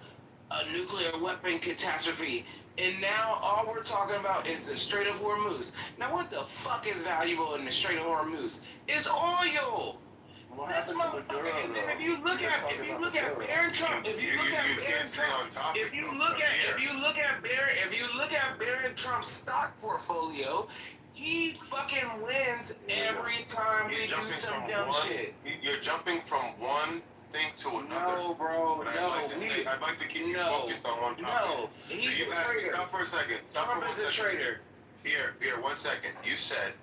a nuclear weapon catastrophe. And now all we're talking about is the Strait of Hormuz. Now what the fuck is valuable in the Strait of Hormuz? It's oil. That's motherfucker. And then if you look at Barron Trump, if you look at Barron Trump's stock portfolio, he fucking wins every time we do some dumb shit. You're jumping from one thing to another. No, bro, But no. I'd like to keep you focused on one topic. No, he's You a asked me, traitor. stop for a second. Trump is a traitor. Here, 1 second. You said,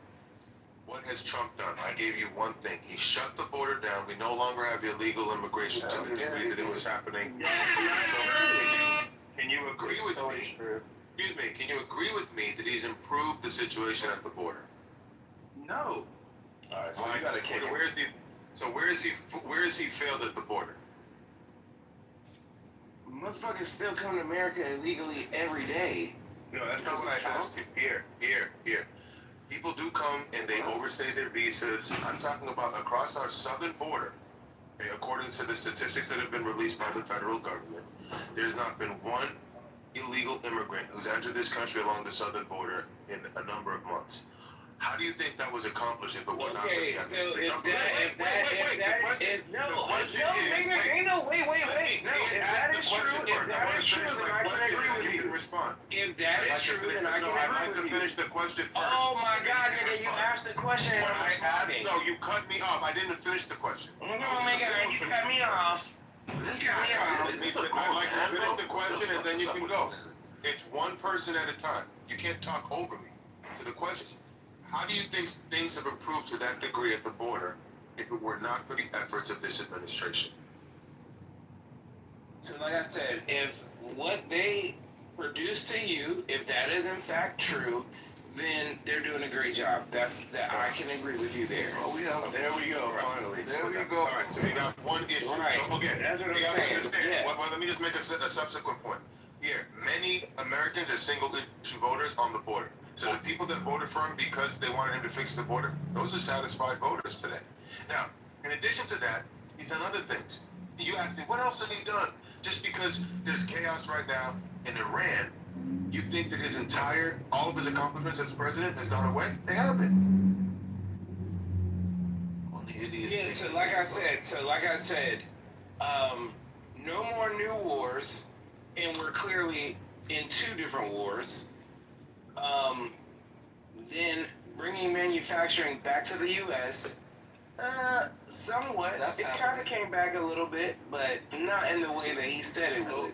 What has Trump done? I gave you one thing. He shut the border down. We no longer have illegal immigration to the degree that it was happening. That's not true. Can you agree with me? Excuse me. Can you agree with me that he's improved the situation at the border? No. All right, so you got to kick him. Where is he failed at the border? Motherfuckers still come to America illegally every day. No, that's not what I asked you. Here. People do come and they overstay their visas. I'm talking about across our southern border. Okay, according to the statistics that have been released by the federal government, there's not been one illegal immigrant who's entered this country along the southern border in a number of months. How do you think that was accomplished if it were not for the efforts of the government? If that is true, then I can agree with you. Respond. If that is true, then I can I'd like agree to with finish you. the question first. Oh my God, nigga, you asked the question and I'm responding. No, you cut me off. I didn't finish the question. Oh my God, you cut me off. I'd like to finish the question and then you can go. It's one person at a time. You can't talk over me. To the question, how do you think things have improved to that degree at the border if it were not for the efforts of this administration? So like I said, if what they produce to you, if that is in fact true, then they're doing a great job. That I can agree with you there. Oh, there we go, finally. There we go. All right, so we got one issue. Right. So, okay, That's what I'm you gotta saying. understand. Yeah. Well, let me just make a subsequent point. Here, many Americans are single-issue voters on the border. So the people that voted for him because they wanted him to fix the border, those are satisfied voters today. Now, in addition to that, he's done other things. You asked me, what else has he done? Just because there's chaos right now in Iran, you think that all of his accomplishments as president has gone away? They haven't. Yeah, so like I said, no more new wars, and we're clearly in two different wars. Then bringing manufacturing back to the U.S., somewhat. It kind of came back a little bit, but not in the way that he said it would.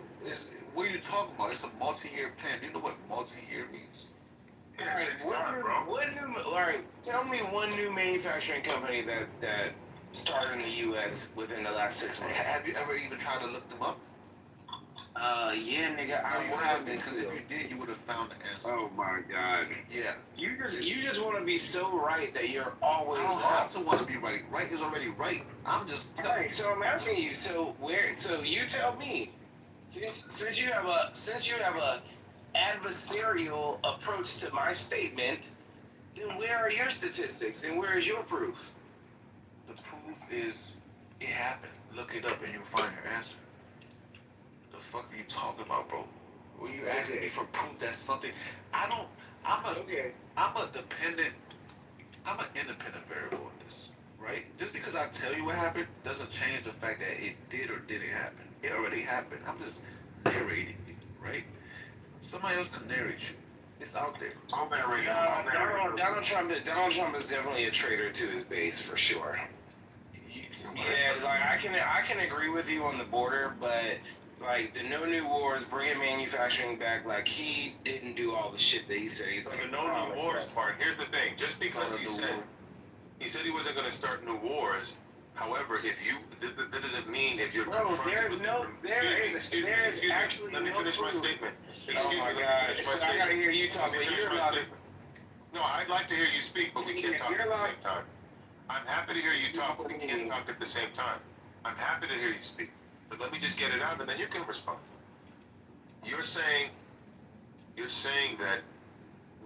What are you talking about? It's a multi-year plan. Do you know what multi-year means? Tell me one new manufacturing company that started in the U.S. within the last 6 months. Have you ever even tried to look them up? Yeah, nigga, You haven't, because if you did, you would have found the answer. Oh my God. Yeah. You just want to be so right that you're always I don't wrong. have to want to be right. Right is already right. I'm just. Alright, so I'm asking you. So you tell me, since you have a adversarial approach to my statement, then where are your statistics and where is your proof? The proof is it happened. Look it up and you'll find your answer. The fuck are you talking about, bro? Were you asking me for proof that something? I'm an independent variable in this, right? Just because I tell you what happened doesn't change the fact that it did or didn't happen. It already happened. I'm just narrating it, right? Somebody else can narrate you. It's out there. Donald Trump is definitely a traitor to his base for sure. Yeah, like I can agree with you on the border, but like the no new wars, bringing manufacturing back, like he didn't do all the shit that he said he's Like going the to no new wars part. Here's the thing. Just because he said he wasn't going to start new wars. However, that doesn't mean if you're confronted with let me finish my statement. Oh my God! So I gotta hear you talk, but you're allowed to. No, I'd like to hear you speak, but we can't talk at the same time. I'm happy to hear you talk, but we can't talk at the same time. I'm happy to hear you speak, but let me just get it out, and then you can respond. You're saying that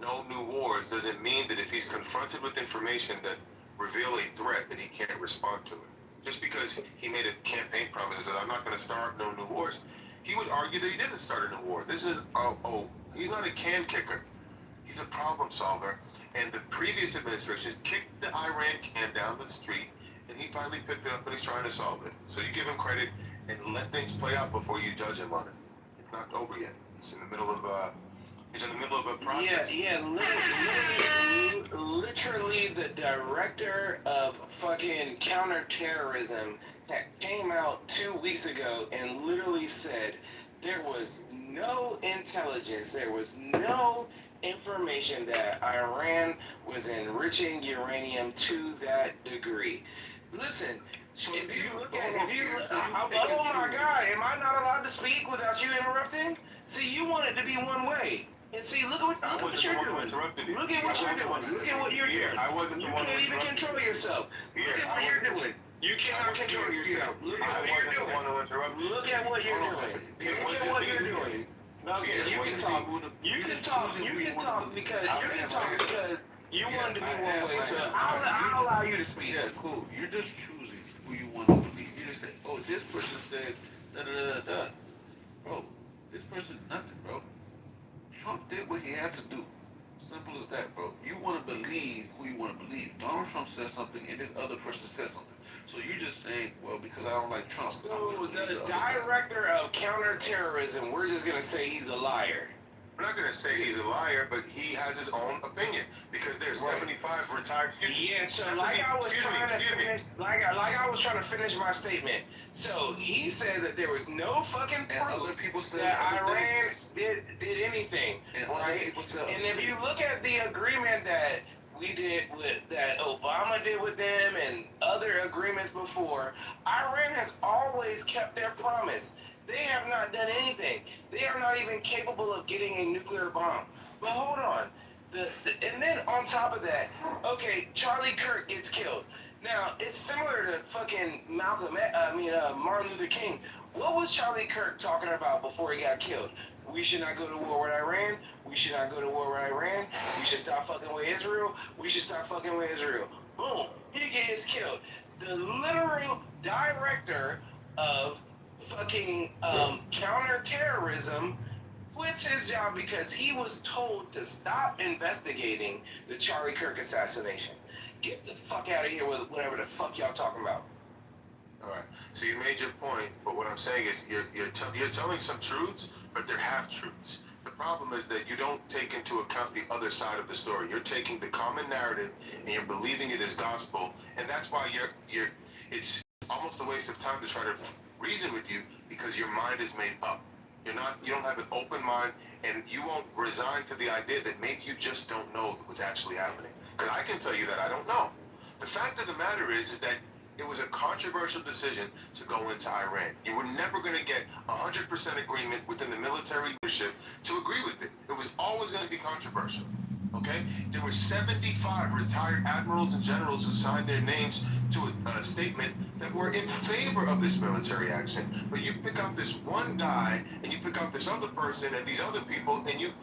no new wars doesn't mean that if he's confronted with information that reveal a threat that he can't respond to it. Just because he made a campaign promise that I'm not going to start no new wars, he would argue that he didn't start a new war. This is he's not a can kicker. He's a problem solver. And the previous administrations kicked the Iran can down the street, and he finally picked it up and he's trying to solve it. So you give him credit and let things play out before you judge him on it. It's not over yet. It's in the middle of a process. Yeah, literally the director of fucking counterterrorism that came out 2 weeks ago and literally said there was no intelligence, there was no information that Iran was enriching uranium to that degree. Listen, So if you look at, hold on, if you, Pierce, so you oh pick and my choose. God, am I not allowed to speak without you interrupting? See, you want it to be one way. And see, look at what you're doing. Look at what you're doing. Look at what you're doing. I wasn't You the one who can't even interrupted control you. yourself. Look at what you're doing. You cannot control yourself. Look at what you're doing. Look at what you're doing. Look at what you're doing. Okay, you can talk. You can talk. You can talk because you wanted to be one way. So I'll allow you to speak. Yeah, cool. You're just choosing who you want to believe. You just say, oh, this person said da da da da. Bro, this person's nothing, bro. Trump did what he had to do. Simple as that, bro. You want to believe who you want to believe. Donald Trump said something, and this other person said something. So you just saying, well, because I don't like Trump. So the director of counterterrorism, we're just gonna say he's a liar. I'm not gonna say he's a liar, but he has his own opinion because there's 75 retired. Yeah, so like I was trying to finish my statement. So he said that there was no fucking proof that Iran did anything, right? And if you look at the agreement that we did with that Obama did with them and other agreements before, Iran has always kept their promise. They have not done anything. They are not even capable of getting a nuclear bomb. But hold on. And then on top of that, okay, Charlie Kirk gets killed. Now, it's similar to fucking Martin Luther King. What was Charlie Kirk talking about before he got killed? We should not go to war with Iran. We should not go to war with Iran. We should stop fucking with Israel. We should stop fucking with Israel. Boom. He gets killed. The literal director of fucking counterterrorism quits his job because he was told to stop investigating the Charlie Kirk assassination. Get the fuck out of here with whatever the fuck y'all talking about. All right. So you made your point, but what I'm saying is you're telling some truths, but they're half truths. The problem is that you don't take into account the other side of the story. You're taking the common narrative and you're believing it as gospel, and that's why it's almost a waste of time to try to reason with you because your mind is made up. You don't have an open mind, and you won't resign to the idea that maybe you just don't know what's actually happening. Because I can tell you that I don't know. The fact of the matter is that it was a controversial decision to go into Iran. You were never going to get 100% agreement within the military leadership to agree with it. It was always going to be controversial. Okay? There were 75 retired admirals and generals who signed their names to a statement that were in favor of this military action. But you pick out this one guy, and you pick out this other person and these other people, and you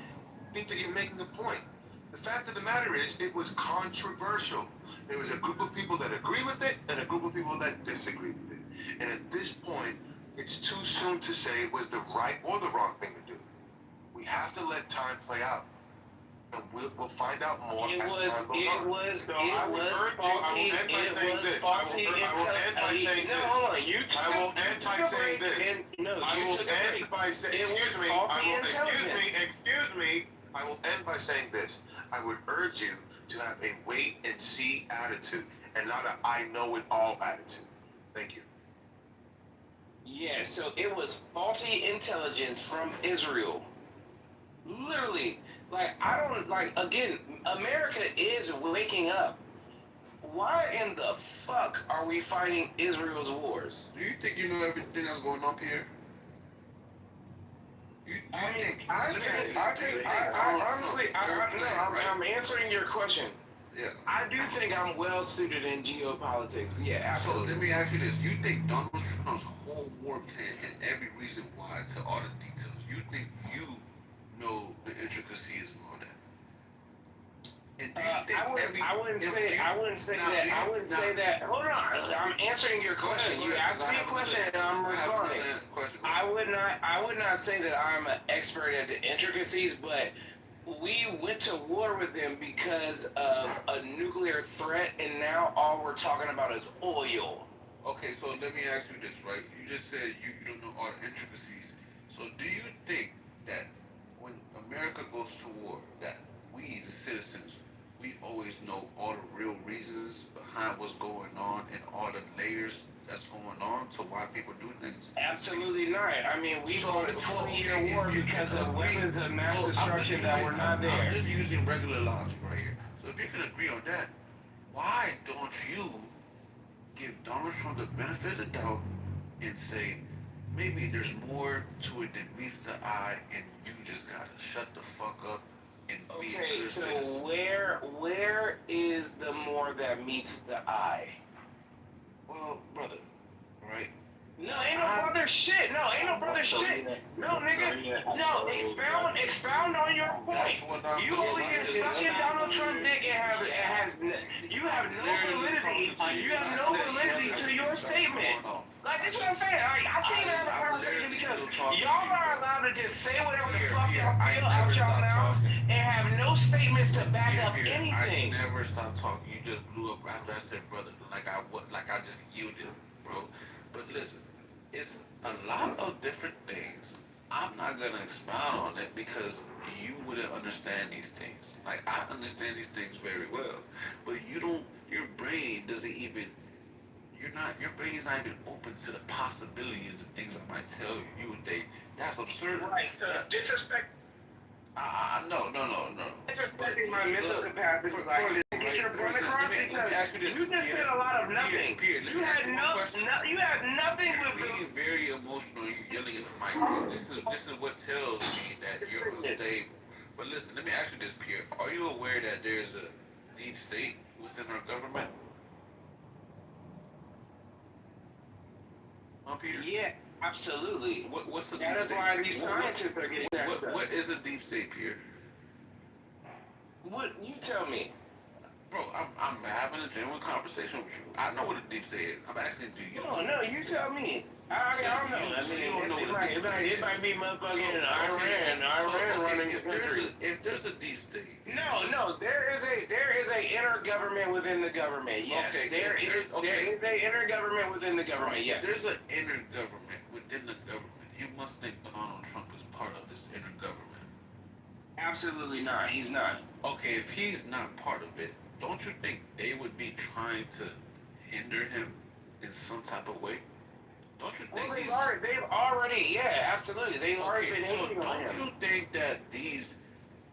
think that you're making a point. The fact of the matter is, it was controversial. There was a group of people that agree with it and a group of people that disagree with it. And at this point, it's too soon to say it was the right or the wrong thing to do. We have to let time play out. And we'll find out more as time goes on. It was faulty. I will end by saying this. Hold on. You took I will end by saying this. I will end by saying, excuse me. I will end by saying this. I would urge you to have a wait and see attitude and not a I know it all attitude. Thank you. Yeah, so it was faulty intelligence from Israel. Literally. Again, America is waking up. Why in the fuck are we fighting Israel's wars? Do you think you know everything that's going on here? I'm answering your question. Yeah. I do think I'm well suited in geopolitics. Yeah, absolutely. So let me ask you this. You think Donald Trump's whole war plan and every reason why to all the details, you think you know the intricacies of all that? And do you think I wouldn't say that. Hold on. I'm answering your question. You asked me a question and I'm responding. I would not say that I'm an expert at the intricacies, but we went to war with them because of a nuclear threat, and now all we're talking about is oil. Okay, so let me ask you this, right? You just said you don't know all the intricacies. So do you think that when America goes to war, that we, the citizens, we always know all the real reasons behind what's going on and all the layers that's going on to why people do things? Absolutely not. I mean, we go on a 20-year war If you because can of agree, weapons of mass well, destruction that were not I'm there. just using regular logic right here. So if you can agree on that, why don't you give Donald Trump the benefit of the doubt and say, maybe there's more to it than meets the eye, and you just gotta shut the fuck up and be a Okay, good so citizen? where is the more that meets the eye? Well, brother, right? No, ain't no brother shit. No, ain't no brother shit. No, nigga. No, expound on your point. You over here sucking Donald Trump dick and you have no validity. You have no validity to your statement. Like, that's what I'm saying. I can't even have a conversation because y'all are allowed to just say whatever the fuck y'all feel out y'all mouths and have no statements to back up anything. I never stopped talking. You just blew up after I said, brother, like I just yielded, bro. But listen, it's a lot of different things. I'm not gonna expound on it because you wouldn't understand these things. Like I understand these things very well, but you don't. Your brain doesn't even. Your brain's not even open to the possibilities of things I might tell you. You would think that's absurd. Right, disrespect. No. Disrespecting my mental capacity, like, to get your point across, because you just said a lot of nothing. You had nothing with being very emotional. You're yelling at the mic, bro. This is what tells me that you're unstable. But listen, let me ask you this, Pierre. Are you aware that there's a deep state within our government? Peter? Yeah, absolutely. What's the that deep is state? why these scientists are getting that stuff. What is the deep state, Pierre? What you tell me? Bro, I'm having a genuine conversation with you. I know what a deep state is. I'm asking you. No, you tell me. I don't know. I mean, it might be motherfucking Iran running the country. If there's a deep state. No, there is a intergovernment within the government. Yes, there is a intergovernment within the government. Yes, there's an intergovernment within the government. You must think Donald Trump is part of this intergovernment. Absolutely not. He's not. Okay, if he's not part of it, don't you think they would be trying to hinder him in some type of way? Don't you think they've already, yeah, absolutely. They've already been hating on him. Don't you think that these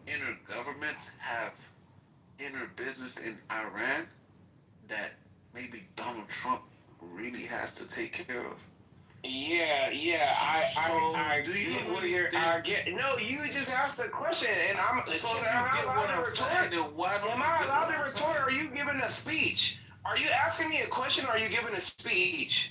intergovernments have inner business in Iran that maybe Donald Trump really has to take care of? Yeah. No, you just asked the question, and am I allowed to retort? Am I allowed to retort? Or are you giving a speech? Are you asking me a question? Or are you giving a speech?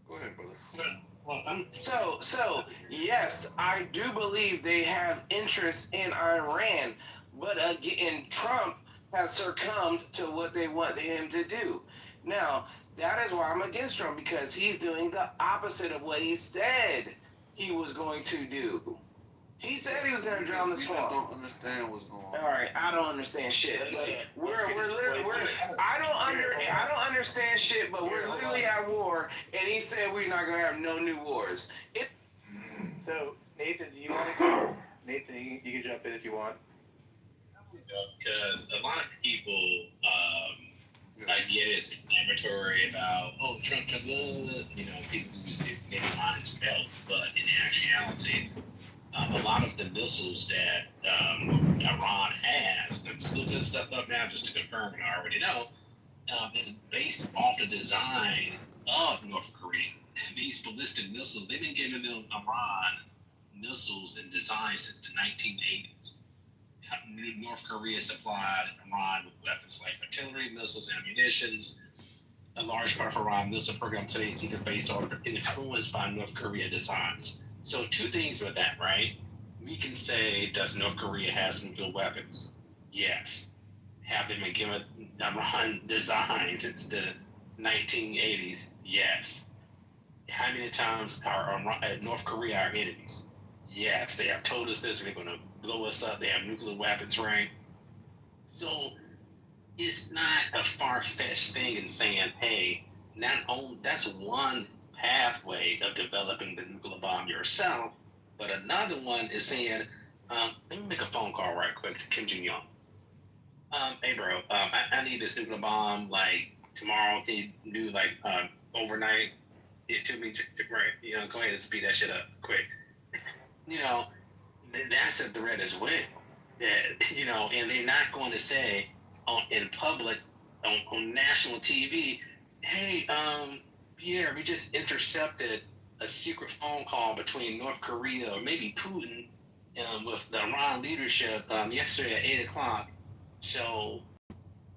Go ahead, brother. So yes, I do believe they have interest in Iran, but again, Trump has succumbed to what they want him to do. Now, that is why I'm against Trump, because he's doing the opposite of what he said he was going to do. He said he was going to drown the swamp. I don't understand what's going on. All right, I don't understand shit. I don't understand shit, but we're literally at war, and he said we're not going to have no new wars. So, Nathan, do you want to go? Nathan, you can jump in if you want. Because a lot of people, get it's inflammatory about, Trump, people who say their minds melt, but in actuality, a lot of the missiles that Iran has, I'm just looking stuff up now just to confirm what I already know, is based off the design of North Korea. These ballistic missiles, they've been giving them Iran missiles and design since the 1980s. North Korea supplied Iran with weapons like artillery, missiles, and ammunitions. A large part of Iran missile program today is either based or influenced by North Korea designs. So two things with that, right? We can say, does North Korea have nuclear weapons? Yes. Have they been given Iran designs since the 1980s? Yes. How many times are North Korea our enemies? Yes, they have told us this. They're going to blow us up. They have nuclear weapons, right? So it's not a far-fetched thing in saying, hey, not only that's one pathway of developing the nuclear bomb yourself, but another one is saying, let me make a phone call right quick to Kim Jong-un. Hey bro, I need this nuclear bomb like tomorrow. Can you do like overnight? It took me to right. Go ahead and speed that shit up quick. That's a threat as well. And they're not going to say in public on national TV, hey, Pierre, we just intercepted a secret phone call between North Korea or maybe Putin with the Iran leadership yesterday at 8 o'clock. So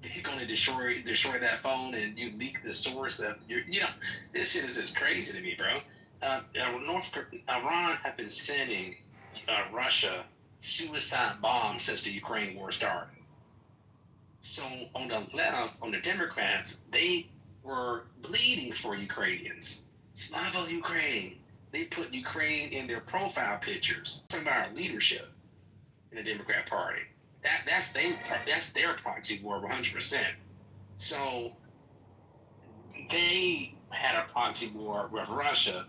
they're going to destroy that phone, and you leak the source of this shit is just crazy to me, bro. Iran have been sending Russia suicide bombs since the Ukraine war started. So on the left, on the Democrats, they were bleeding for Ukrainians. Slava Ukraine. They put Ukraine in their profile pictures. Talking about our leadership in the Democrat Party. That's their proxy war 100%. So they had a proxy war with Russia,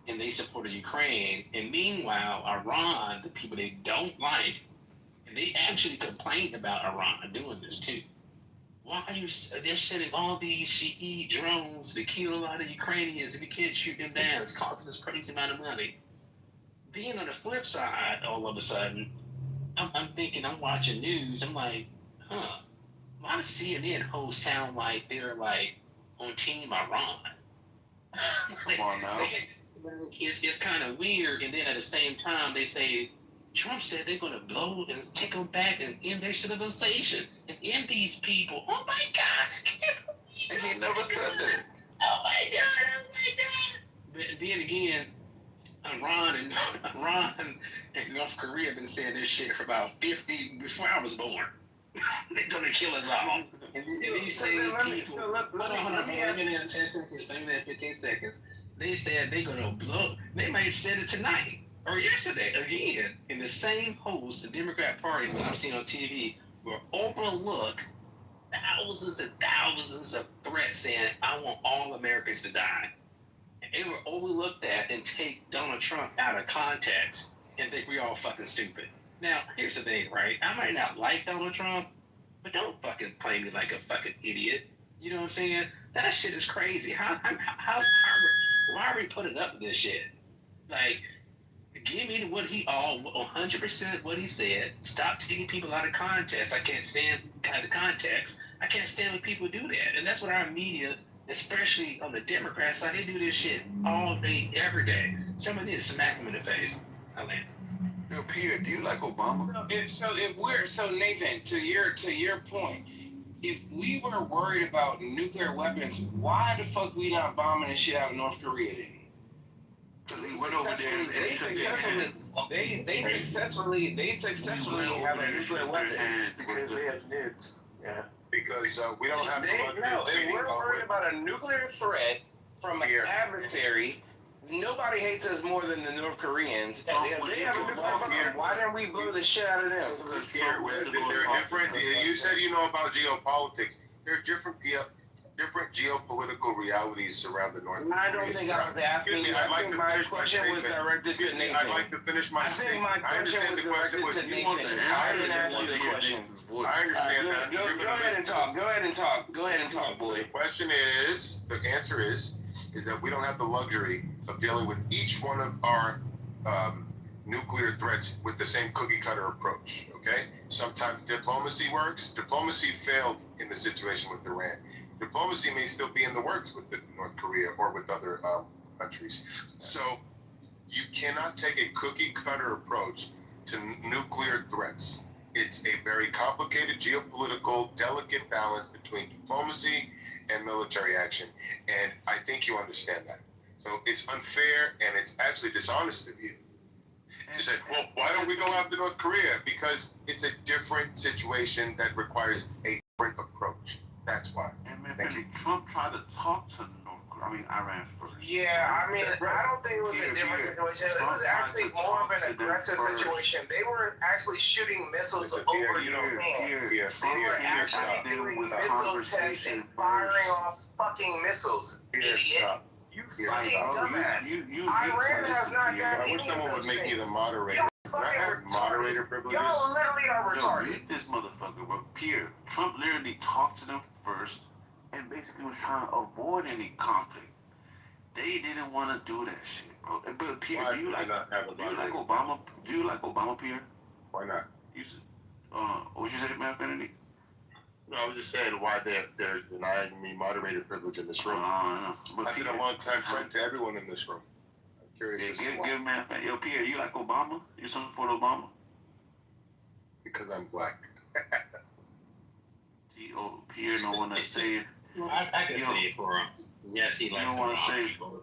and they supported Ukraine. And meanwhile, Iran, the people they don't like, and they actually complained about Iran doing this too. Why are they're sending all these Shiite drones to kill a lot of Ukrainians, and we can't shoot them down? It's costing us crazy amount of money. Being on the flip side, all of a sudden, I'm thinking, I'm watching news, I'm like, why does CNN hosts sound like they're like on Team Iran? Come on now. It's kind of weird, and then at the same time they say Trump said they're going to blow and take them back and end their civilization and end these people. Oh my God! And he never said that. Oh my God! But then again, Iran and North Korea have been saying this shit for about 50 before I was born. They're gonna kill us all. And these same people. Hold on, let me in 10 seconds. Let me in 15 seconds. They said they're gonna blow. They might have said it tonight or yesterday again. In the same host, the Democrat Party, what I'm seeing on TV, will overlook thousands and thousands of threats saying, "I want all Americans to die." And they will overlook that and take Donald Trump out of context and think we're all fucking stupid. Now, here's the thing, right? I might not like Donald Trump, but don't fucking play me like a fucking idiot. You know what I'm saying? That shit is crazy. Why are we putting up with this shit? Like, give me what 100% what he said. Stop taking people out of context. I can't stand kind of context. I can't stand when people do that. And that's what our media, especially on the Democrat side, they do this shit all day, every day. Somebody need to smack them in the face. I land. Yo, Pierre, do you like Obama? So Nathan, to your point, if we were worried about nuclear weapons, why the fuck we not bombing the shit out of North Korea then? Because he went over there and took their hands. They successfully have a nuclear weapon. Because they have nukes. Yeah. Because we don't have If we're worried about a nuclear threat from an adversary, nobody hates us more than the North Koreans. And they have a nuclear weapon. Why didn't we blow the shit out of them? They're different. You said you know about geopolitics. There are different geopolitical realities surround the North. I don't think I was asking you. I think my question was directed to Nathan. I'd like to finish my statement. I understand the question was you want to I didn't ask you the question. I understand that. Go ahead and talk. Go ahead and talk, boy. The answer is that we don't have the luxury of dealing with each one of our nuclear threats with the same cookie cutter approach. Okay? Sometimes diplomacy works. Diplomacy failed in the situation with Iran. Diplomacy may still be in the works with North Korea or with other countries. So you cannot take a cookie cutter approach to nuclear threats. It's a very complicated geopolitical, delicate balance between diplomacy and military action. And I think you understand that. So it's unfair and it's actually dishonest of you to say, well, why don't we go after North Korea? Because it's a different situation that requires a different approach. That's why. Thank you. Trump tried to talk to Iran first. Yeah, I don't think it was a different situation. It was actually more of an aggressive situation. They were actually shooting missiles over Iran. They were actually doing missile tests and firing off fucking missiles. Idiot. You fucking dumbass. Iran has not got any of those things. I wish someone would make me the moderator. have moderator privileges? Y'all literally are Yo, retarded. read this motherfucker, bro. Pierre, Trump literally talked to them first and basically was trying to avoid any conflict. They didn't want to do that shit, bro. But Pierre, Why do you like moderator? Obama? Do you like Obama, Pierre? Why not? You said, what you say, man, Kennedy? No, I was just saying why they're denying me moderator privilege in this room. I know. I've been a long-time friend to everyone in this room. I'm curious as to why. Give man, yo, Pierre, you like Obama? You support Obama? Because I'm black. Pierre, no one to say it. I can say it for him. Yes, he likes don't wanna say- people.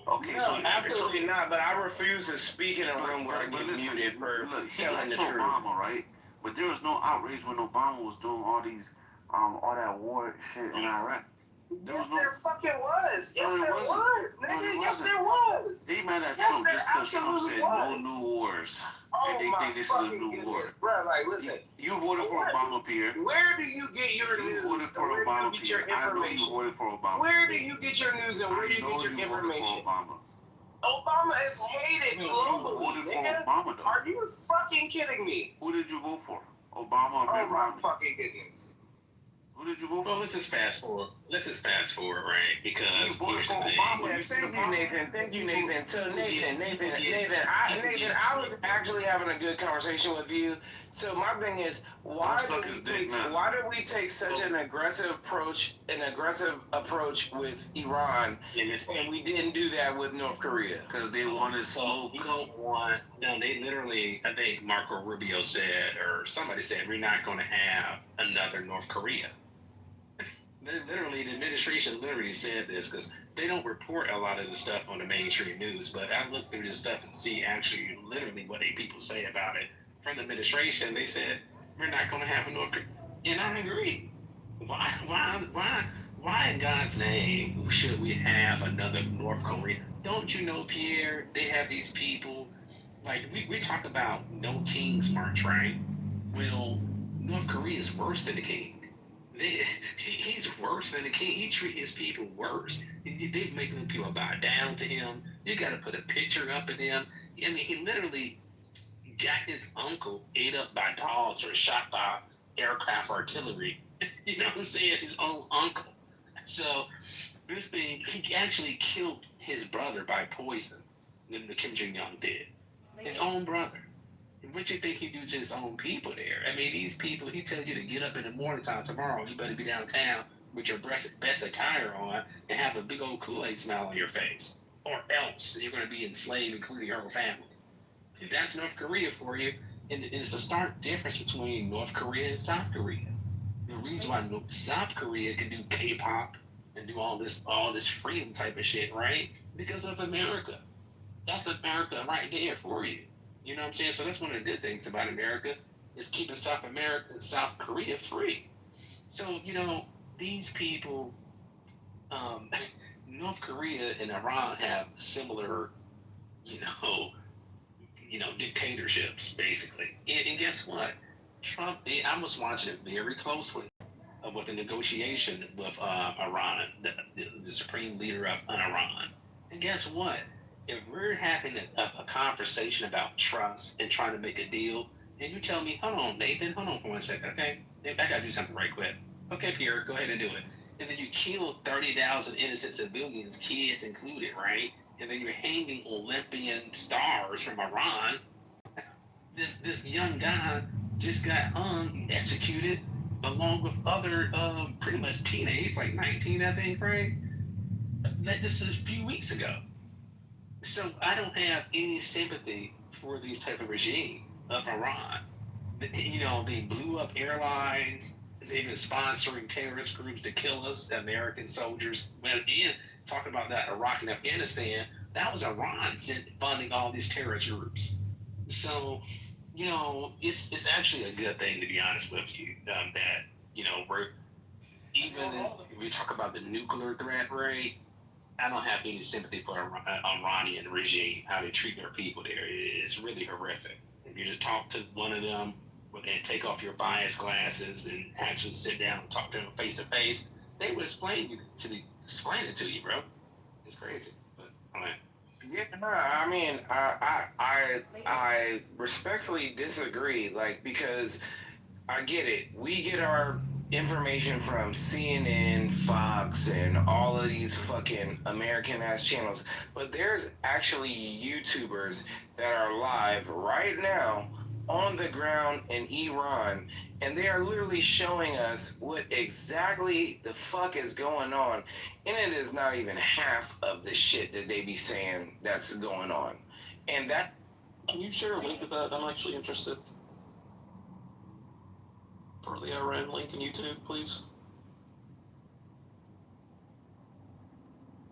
Okay, No, so absolutely not. But I refuse to speak in a room where I get muted for he telling likes the truth. Obama, right? But there was no outrage when Obama was doing all these, all that war shit in Iraq. Yes, there fucking was. Yes, No, it there wasn't. was, No, nigga. it Yes, wasn't. there was. They mad at Yes, Trump there just because Trump absolutely said was. no new wars. Oh And they my think this is a fucking new war. goodness, bro. Like, listen. You voted for Obama, Pierre. Where do you get your You news? voted And for where do Obama, you get your Pierre. I know you information? voted for Obama. Where do you get your news and where do you I know get your you voted for information? Obama. Obama is hated You globally, voted for nigga. Obama, though. Are you fucking kidding me? Who did you vote for? Obama or Oh Mitt my Romney? fucking goodness. Who did you vote for? Well, let's just fast forward. Right? Because You voted here's for the thing. Obama. Yeah, You see thank the you, problem? Nathan. Thank you, Nathan. So Nathan, Nathan, I was actually having a good conversation with you. So my thing is, why do we take such an aggressive approach with Iran, and we didn't do that with North Korea? Because they wanted smoke. You don't want. No, they literally. I think Marco Rubio said, or somebody said, we're not going to have another North Korea. Literally, the administration literally said this because they don't report a lot of the stuff on the mainstream news. But I look through this stuff and see actually literally what they people say about it from the administration. They said we're not going to have a North Korea, and I agree. Why in God's name should we have another North Korea? Don't you know, Pierre? They have these people like we talk about no King's March, right? Well, North Korea is worse than the king. He's worse than the king. He treats his people worse. They're making people bow down to him. You got to put a picture up of him. I mean, he literally got his uncle ate up by dogs or shot by aircraft artillery. You know what I'm saying? His own uncle. So this thing, he actually killed his brother by poison. Than the Kim Jong-un did. His own brother. And what you think he do to his own people there? I mean, these people, he tell you to get up in the morning time tomorrow. You better be downtown with your best attire on and have a big old Kool-Aid smile on your face. Or else you're going to be enslaved, including your whole family. And that's North Korea for you. And it's a stark difference between North Korea and South Korea. The reason why South Korea can do K-pop and do all this freedom type of shit, right? Because of America. That's America right there for you. You know what I'm saying? So that's one of the good things about America is keeping South Korea free. So, you know, these people, North Korea and Iran have similar, you know, dictatorships, basically. And guess what? Trump, I was watching it very closely with the negotiation with Iran, the supreme leader of Iran. And guess what? If we're having a conversation about trust and trying to make a deal, and you tell me, hold on, Nathan, hold on for 1 second, okay? I gotta do something right quick. Okay, Pierre, go ahead and do it. And then you kill 30,000 innocent civilians, kids included, right? And then you're hanging Olympian stars from Iran. This young guy just got hung, executed, along with other pretty much teenagers, like 19, I think, right? That just a few weeks ago. So I don't have any sympathy for these type of regime of Iran. You know, they blew up airlines. They've been sponsoring terrorist groups to kill us, American soldiers. When again, talking about that Iraq and Afghanistan, that was Iran funding all these terrorist groups. So, you know, it's actually a good thing, to be honest with you, that, you know, we talk about the nuclear threat, right? I don't have any sympathy for Iranian regime, how they treat their people there. It's really horrific. If you just talk to one of them and take off your bias glasses and actually sit down and talk to them face to face, they would explain it to you, bro. It's crazy. But, all right. Yeah, no, I mean, I respectfully disagree. Like, because I get it. We get our information from CNN, Fox, and all of these fucking American ass channels. But there's actually YouTubers that are live right now on the ground in Iran, and they are literally showing us what exactly the fuck is going on. And it is not even half of the shit that they be saying that's going on. And that. Can you share a link of that? I'm actually interested. For the Iran link in YouTube, please.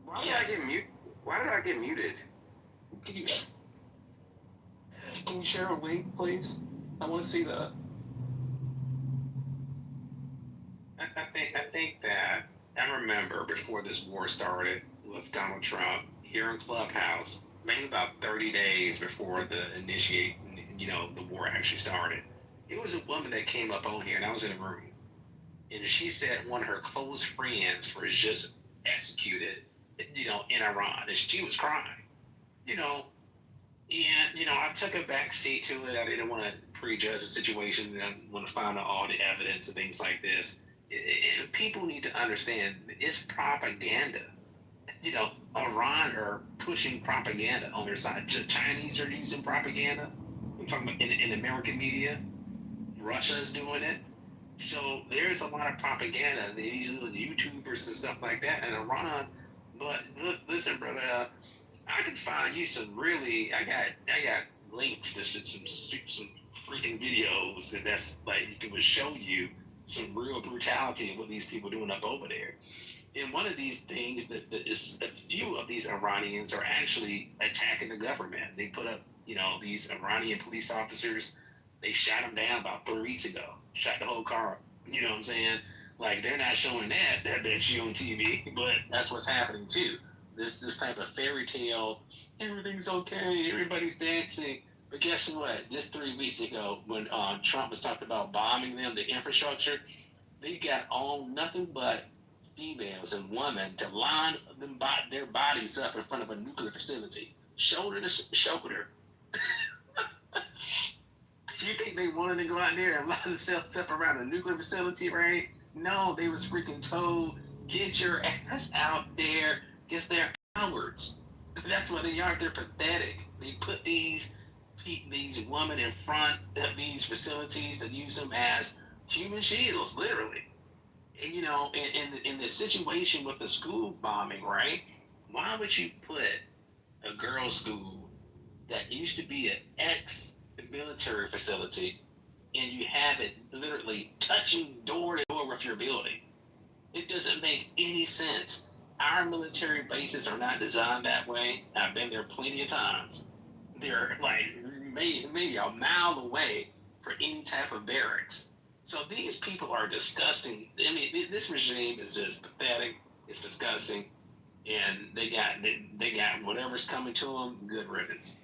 Why did I get muted? Why did I get muted? Can you share a link, please? I want to see that. I think that I remember before this war started with Donald Trump here in Clubhouse, maybe about 30 days before the war actually started. It was a woman that came up on here, and I was in a room, and she said one of her close friends was just executed, in Iran, and she was crying, you know, and I took a back seat to it. I didn't want to prejudge the situation. I want to find out all the evidence and things like this. People need to understand it's propaganda. Iran are pushing propaganda on their side. The Chinese are using propaganda. I'm talking about in American media. Russia is doing it. So there's a lot of propaganda. These little YouTubers and stuff like that in Iran. But listen, brother, I can find you some really. I got links to some freaking videos, and that's like it would show you some real brutality of what these people are doing up over there. And one of these things that is a few of these Iranians are actually attacking the government. They put up, these Iranian police officers. They shot them down about 3 weeks ago. Shot the whole car up. You know what I'm saying? Like they're not showing that bet you on TV, but that's what's happening too. This type of fairy tale, everything's okay, everybody's dancing. But guess what? Just 3 weeks ago, when Trump was talking about bombing them, the infrastructure, they got all nothing but females and women to line their bodies up in front of a nuclear facility, shoulder to shoulder. Do you think they wanted to go out there and line themselves up around a nuclear facility, right? No, they was freaking told, get your ass out there, because they're cowards. That's what they are. They're pathetic. They put these women in front of these facilities that use them as human shields, literally. And in the situation with the school bombing, right? Why would you put a girls' school that used to be an ex-military facility, and you have it literally touching door to door with your building? It doesn't make any sense. Our military bases are not designed that way. I've been there plenty of times. They're like maybe a mile away for any type of barracks. So these people are disgusting. I mean, this regime is just pathetic. It's disgusting, and they got whatever's coming to them. Good riddance.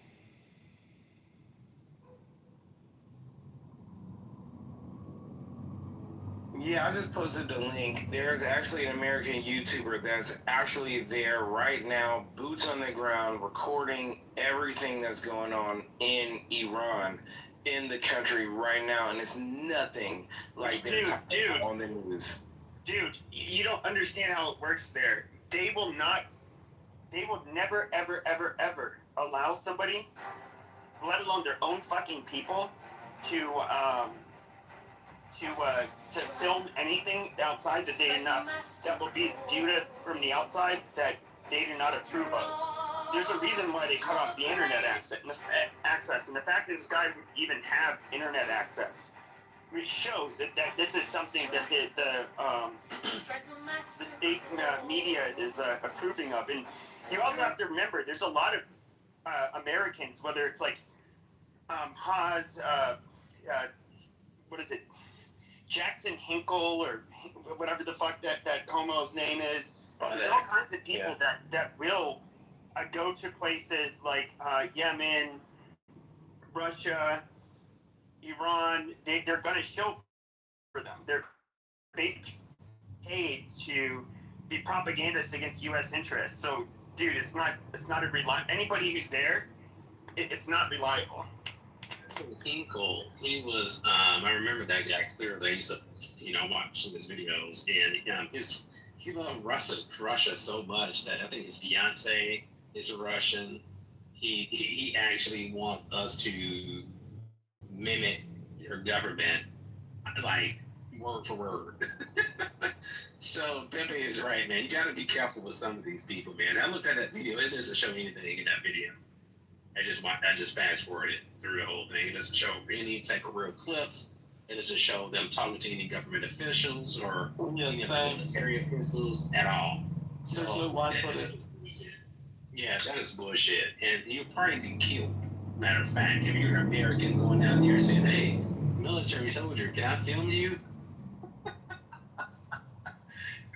Yeah, I just posted the link. There's actually an American YouTuber that's actually there right now, boots on the ground, recording everything that's going on in Iran, in the country right now, and it's nothing like they're talking on the news. Dude, you don't understand how it works there. They will never, ever, ever, ever allow somebody, let alone their own fucking people, to film anything outside that will be viewed from the outside that they do not approve of. There's a reason why they cut off the internet access, and the fact that this guy would even have internet access, it shows that this is something that the state media is approving of. And you also have to remember, there's a lot of Americans, whether it's like Haas, what is it, Jackson Hinkle, or whatever the fuck that homo's name is. There's all kinds of people that will go to places like Yemen, Russia, Iran. They're going to show for them. They're basically paid to be propagandists against U.S. interests. So dude, it's not a reliable. Anybody who's there, it's not reliable. So Hinkle, he was, I remember that guy clearly. I used to, watch some of his videos, and he loved Russia so much that I think his fiance is Russian. He actually wants us to mimic their government, like word for word. So Pepe is right, man. You got to be careful with some of these people, man. I looked at that video. It doesn't show anything in that video. I just fast forwarded through the whole thing. It doesn't show any type of real clips. It doesn't show them talking to any government officials or military officials at all. So There's no live footage. Yeah, that is bullshit. And you'll probably be killed. Matter of fact, if you're an American going down there saying, "Hey, military soldier, can I film you?"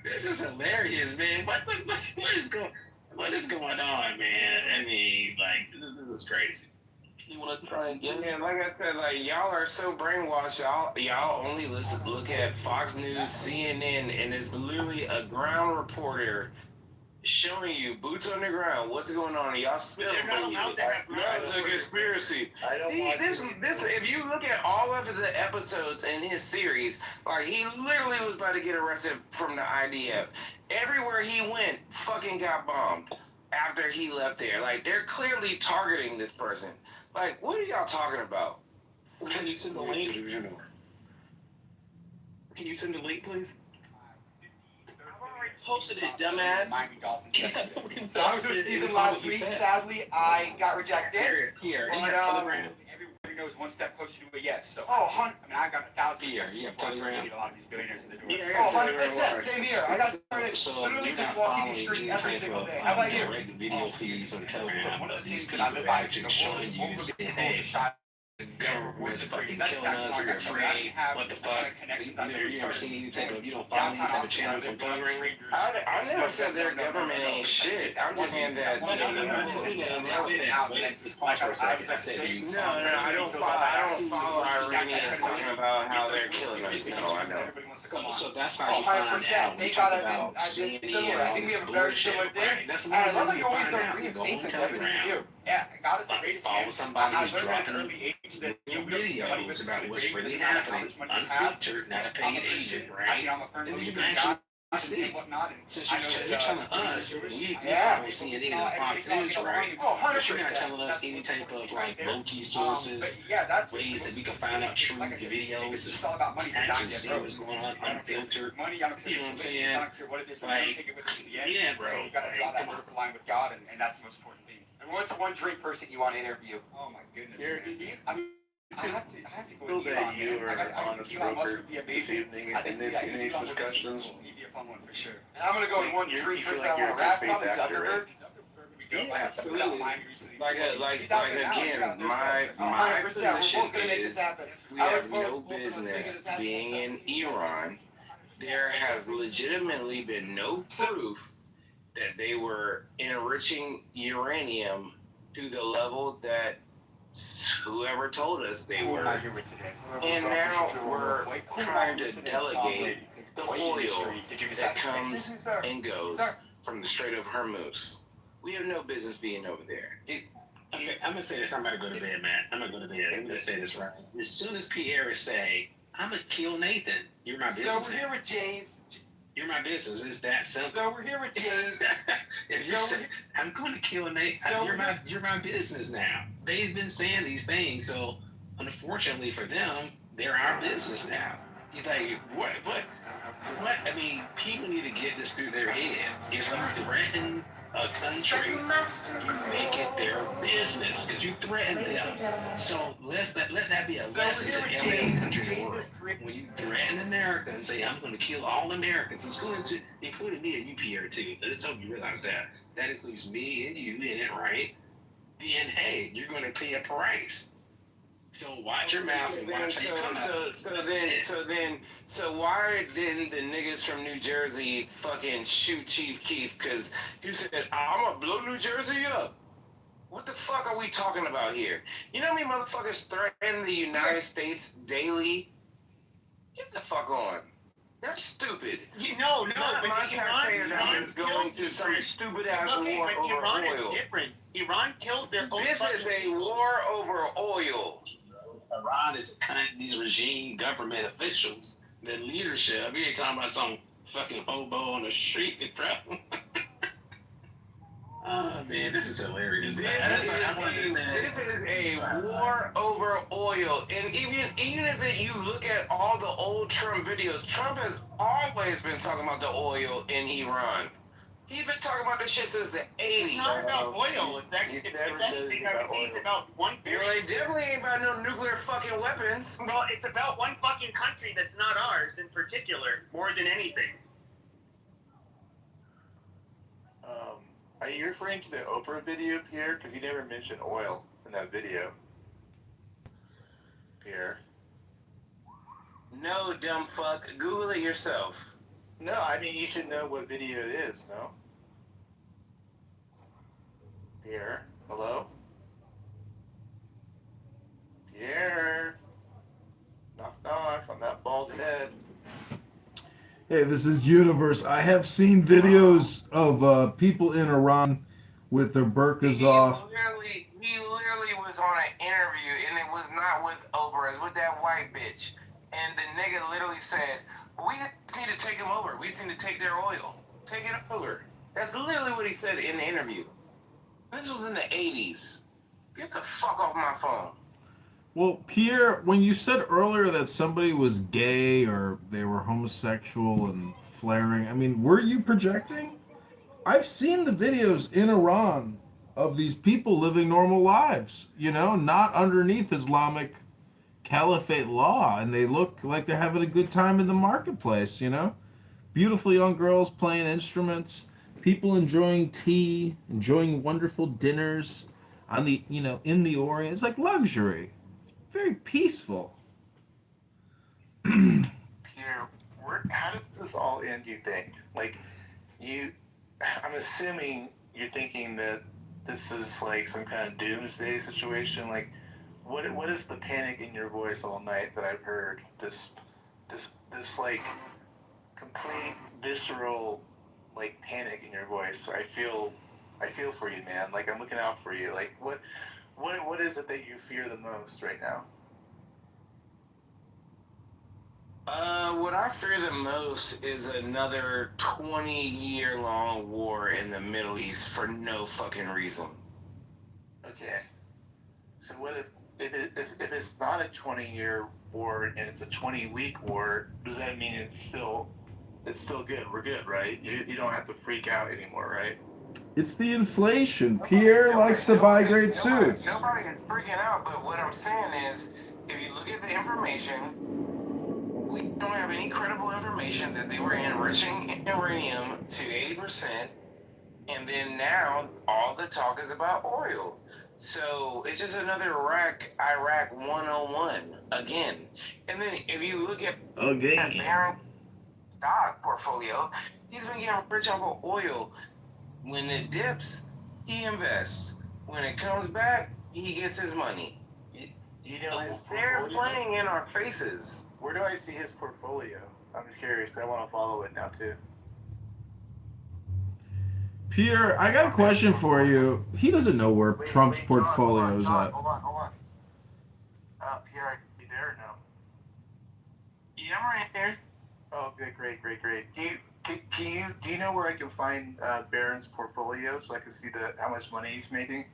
This is hilarious, man. What is going on, man? I mean, like, this is crazy. You want to try again? Yeah, like I said, like y'all are so brainwashed. Y'all only look at Fox News, CNN, and it's literally a ground reporter showing you boots on the ground what's going on. And y'all still believe it. No, it's a conspiracy. This. If you look at all of the episodes in his series, like he literally was about to get arrested from the IDF. Everywhere he went, fucking got bombed after he left there. Like they're clearly targeting this person. Like, what are y'all talking about? Can you send the link? Can you send the link, please? Posted it, dumbass. Miami Dolphins. So I was with Steven last week. Sadly, I got rejected. Here, But, you have Telegram. everybody knows one step closer to a yes. So, Oh, I mean, I got 1,000 Here, rejections you have before I started Telegram. meeting a lot of these billionaires in the door. Yeah, I Oh, got 100%. Same here. I got started So literally you're just not walking following the streets any every type single of day. How about you? direct video feeds on Telegram. One of the These things people that I live are by is actually the showing you and saying, hey, the government's fucking killing us, we're afraid, what the fuck? You never seen any type of, you don't follow any type of channels on Telegram? I never said their government ain't shit. I'm just saying that. No, I didn't say that. But it's pause for a second. I said, No, I don't follow Iranians talking about how they're killing us. No, I don't. So that's how you find out. They You got talk it. about I think CNN and I all think we this have a very bullshit. similar thing. Right? That's And I love another how way you to always find out. agree You with go on faith in everything you Telegram. do. Yeah, God is the greatest Follow man. somebody who's I learned at dropping an early age that videos about what's really happening, unfiltered, not a paid agent, right? And then you can actually see it. Since you're telling us, we probably seeing it on Fox News, right? But you're not telling us any type of like low-key sources, ways that we can find out true videos, actually see what's going on unfiltered. You know what I'm saying? Like, yeah, bro. So you got to draw that vertical line with God, and that's the most important thing. And what's one drink person you want to interview? Oh my goodness. I mean, I have to go with Elon, you man. are honest Elon Musk broker would be this amazing. evening I think in these discussions. He'd be a fun one for sure. And I'm gonna go with one You drink feel person like I you're want a to rap. good Probably faith actor, Zuckerberg. Yeah, absolutely. Like He's out there now. again, my 100%. We're position both gonna make this is happen. we have no business being in Iran. There has legitimately been no proof that they were enriching uranium to the level that whoever told us they were. And now we're trying to delegate the oil that comes and goes from the Strait of Hormuz. We have no business being over there. Okay, I'm gonna say this. I'm gonna go to bed, man. I'm gonna go to bed. Let me just say this right. As soon as Pierre say, "I'm gonna kill Nathan," you're my business. So we're here with James. You're my business. It's that simple. So we're here with James. If you're saying, "I'm going to kill Nathan," you're my business now. They've been saying these things, so unfortunately for them, they're our business now. You like what? I mean, people need to get this through their head. If you threaten a country, you make it their business because you threaten them. So let that be a lesson to every country in the world. When you threaten America and say, "I'm going to kill all Americans," including me and you, Pierre, too. Let's hope you realize that. That includes me and you in it, right? And hey, you're going to pay a price. So watch your mouth and watch how you come out. So why didn't the niggas from New Jersey fucking shoot Chief Keef? Because he said, "I'm gonna blow New Jersey up." What the fuck are we talking about here? You know how many motherfuckers threaten the United States daily? Get the fuck on. That's stupid. No, Not but my taxpayer dollars going to kills some stupid ass okay, war but over Iran oil. is different. Iran kills their own. This is a war over oil. Iran is these regime government officials, the leadership. We ain't talking about some fucking hobo on the street, bro. Oh man, this is hilarious. This is a war over oil, and even if you look at all the old Trump videos, Trump has always been talking about the oil in Iran. He's been talking about this shit since the 80s. It's not about oil. It's actually it's about one. Well, it definitely ain't about no nuclear fucking weapons. Well, it's about one fucking country that's not ours in particular, more than anything. Are you referring to the Oprah video, Pierre? Because you never mentioned oil in that video. Pierre. No, dumb fuck. Google it yourself. No, I mean, you should know what video it is, no? Pierre, hello? Pierre. Knock, knock on that bald head. Hey, this is Universe. I have seen videos of people in Iran with their burqas off. He literally was on an interview, and it was not with Oprah, it was with that white bitch. And the nigga literally said, we just need to take him over. We just need to take their oil. Take it over. That's literally what he said in the interview. This was in the 80s. Get the fuck off my phone. Well, Pierre, when you said earlier that somebody was gay or they were homosexual and flaring, I mean, were you projecting? I've seen the videos in Iran of these people living normal lives, you know, not underneath Islamic caliphate law, and they look like they're having a good time in the marketplace, you know? Beautiful young girls playing instruments, people enjoying tea, enjoying wonderful dinners on the, you know, in the Orient. It's like luxury. Very peaceful. Pierre, how does this all end, you think? Like, I'm assuming you're thinking that this is like some kind of doomsday situation. Like, what is the panic in your voice all night that I've heard? This like complete visceral like panic in your voice. I feel for you, man. Like, I'm looking out for you. Like, what is it that you fear the most right now? What I fear the most is another 20-year-long war in the Middle East for no fucking reason. Okay. So what if it's not a 20-year war and it's a 20-week war? Does that mean it's still good? We're good, right? You don't have to freak out anymore, right? It's the inflation. Pierre likes to buy great suits. Nobody is freaking out, but what I'm saying is, if you look at the information, we don't have any credible information that they were enriching uranium to 80%, and then now all the talk is about oil. So it's just another Iraq 101 again. And then if you look at Barron's stock portfolio, he's been getting rich off of oil. When it dips, he invests. When it comes back, he gets his money. You know his They're portfolio? playing in our faces. Where do I see his portfolio? I'm just curious. I want to follow it now too. Pierre, I got a question for you. He doesn't know where Trump's portfolio is at. Hold on. Pierre, I can be there or no? Yeah, I'm right there. Oh, good, great. Do you know where I can find Barron's portfolio so I can see how much money he's making?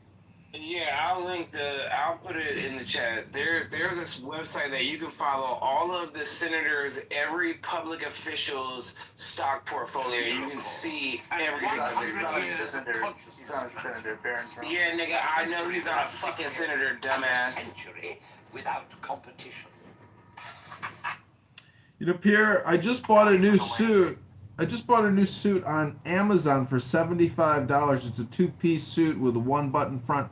Yeah, I'll put it in the chat. There's this website that you can follow all of the senators, every public official's stock portfolio. You can see everything. He's not a senator, Barron Trump. Yeah, nigga, I know he's not a fucking senator, dumbass. Century without competition. You know, Pierre, I just bought a new suit. On Amazon for $75. It's a two-piece suit with a one-button front,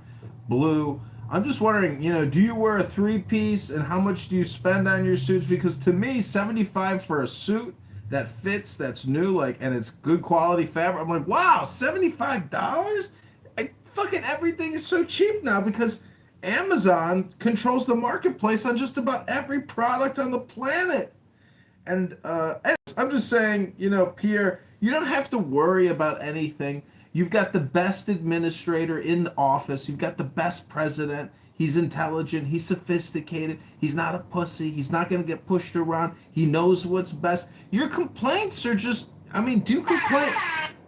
blue. I'm just wondering, you know, do you wear a three-piece, and how much do you spend on your suits? Because to me, $75 for a suit that fits, that's new, like, and it's good quality fabric. I'm like, wow, $75? Fucking everything is so cheap now because Amazon controls the marketplace on just about every product on the planet. And I'm just saying, you know, Pierre, you don't have to worry about anything. You've got the best administrator in the office. You've got the best president. He's intelligent. He's sophisticated. He's not a pussy. He's not going to get pushed around. He knows what's best. Your complaints are just, I mean, do you complain?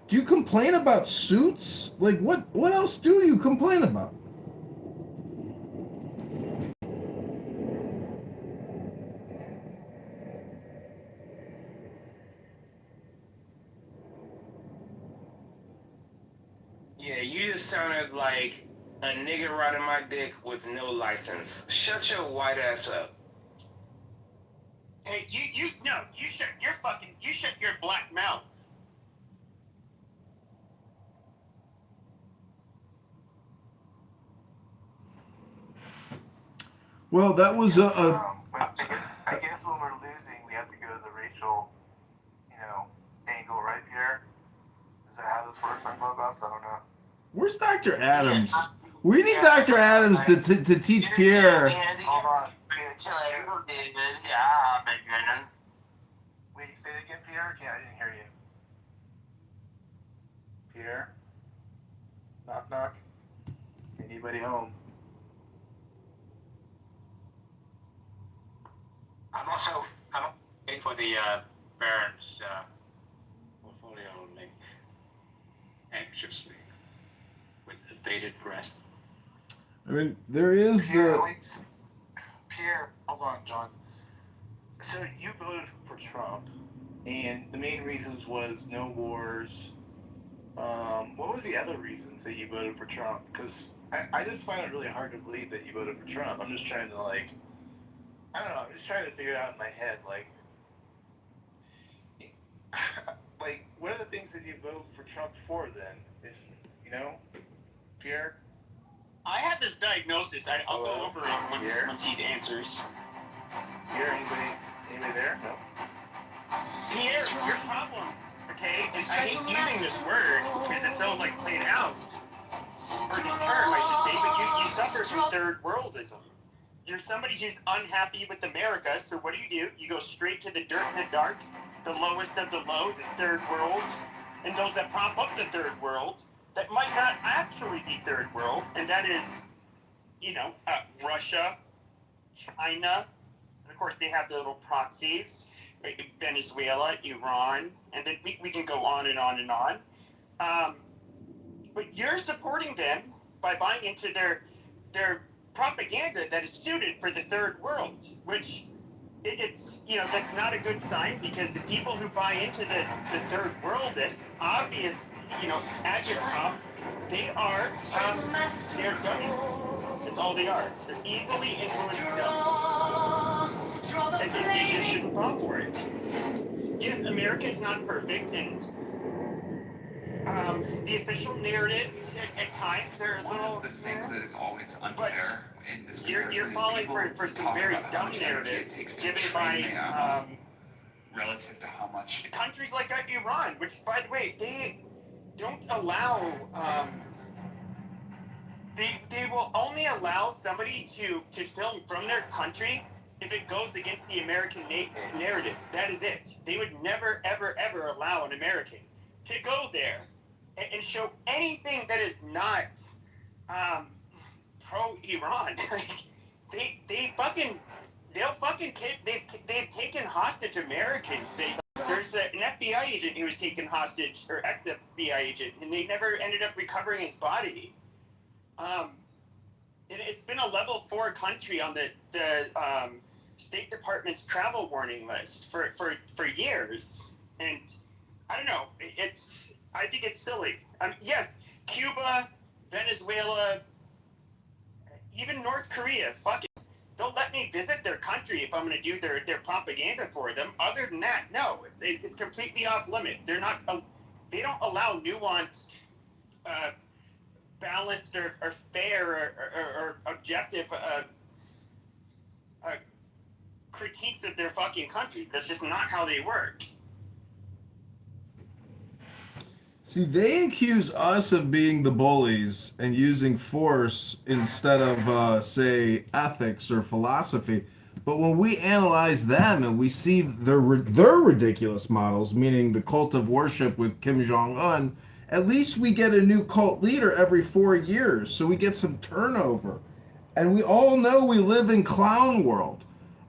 Do you complain about suits? Like, what else do you complain about? Yeah, you just sounded like a nigga riding my dick with no license. Shut your white ass up. Hey, you shut your black mouth. Well, that was I guess when we're losing, we have to go to the racial, angle, right, Pierre? Is that how this works on Clubhouse? I don't know. Where's Dr. Adams? We need Dr. Adams to teach Pierre. Hold on. Wait, say it again, Pierre? Yeah, I didn't hear you. Pierre? Knock, knock. Anybody home? I'm waiting for the Barron's portfolio link anxiously with bated breath. I mean, there is the. Pierre, hold on, John. So you voted for Trump, and the main reasons was no wars. What was the other reasons that you voted for Trump? Because I just find it really hard to believe that you voted for Trump. I'm just trying to I don't know. I'm just trying to figure it out in my head, what are the things that you vote for Trump for then? If Pierre. I have this diagnosis. I'll go over it once he answers. Pierre, anybody there? No. Pierre, your problem, okay? And I hate using this word because it's so played out, or this term, I should say. But you suffer from third worldism. You're somebody who's unhappy with America, so what do? You go straight to the dirt and the dark, the lowest of the low, the third world, and those that prop up the third world that might not actually be third world, and that is, Russia, China, and of course they have the little proxies, like Venezuela, Iran, and then we can go on and on and on. But you're supporting them by buying into their propaganda that is suited for the third world, which it's that's not a good sign, because the people who buy into the third world, this obvious agitprop, they are they're dummies. That's all they are. They're easily influenced dummies, and they just shouldn't fall for it. Yes, America is not perfect, and the official narratives at times are a little. One of the things that is always unfair in this you're falling for some very dumb narratives given by relative to how much countries like Iran, which, by the way, they don't allow. They will only allow somebody to film from their country if it goes against the American narrative. That is it. They would never, ever, ever allow an American to go there and show anything that is not pro-Iran. They've taken hostage Americans. There's an FBI agent who was taken hostage, or ex-FBI agent, and they never ended up recovering his body. It's been a level 4 country on the State Department's travel warning list for years, and I don't know. I think it's silly. Yes, Cuba, Venezuela, even North Korea. Fuck it. They'll let me visit their country if I'm going to do their propaganda for them. Other than that, no. It's completely off limits. They don't allow nuanced, balanced, or fair or objective critiques of their fucking country. That's just not how they work. See, they accuse us of being the bullies and using force instead of, say, ethics or philosophy. But when we analyze them and we see their ridiculous models, meaning the cult of worship with Kim Jong Un, at least we get a new cult leader every 4 years, so we get some turnover. And we all know we live in clown world.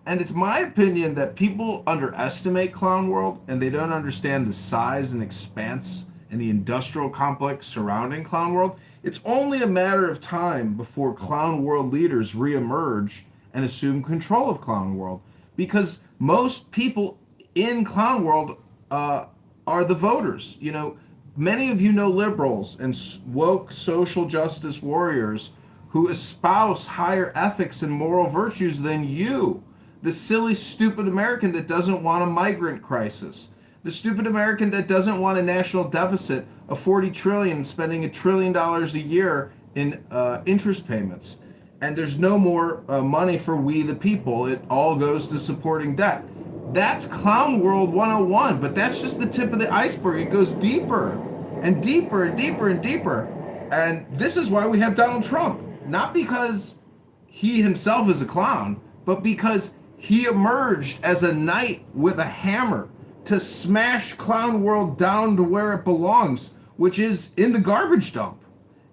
And it's my opinion that people underestimate clown world and they don't understand the size and expanse and the industrial complex surrounding clown world. It's only a matter of time before clown world leaders reemerge and assume control of clown world, because most people in clown world are the voters. You know, many of you know liberals and woke social justice warriors who espouse higher ethics and moral virtues than you. The silly, stupid American that doesn't want a migrant crisis. The stupid American that doesn't want a national deficit of 40 trillion, spending $1 trillion a year in interest payments. And there's no more money for we the people. It all goes to supporting debt. That's Clown World 101, but that's just the tip of the iceberg. It goes deeper and deeper and deeper and deeper. And this is why we have Donald Trump. Not because he himself is a clown, but because he emerged as a knight with a hammer to smash Clown World down to where it belongs, which is in the garbage dump.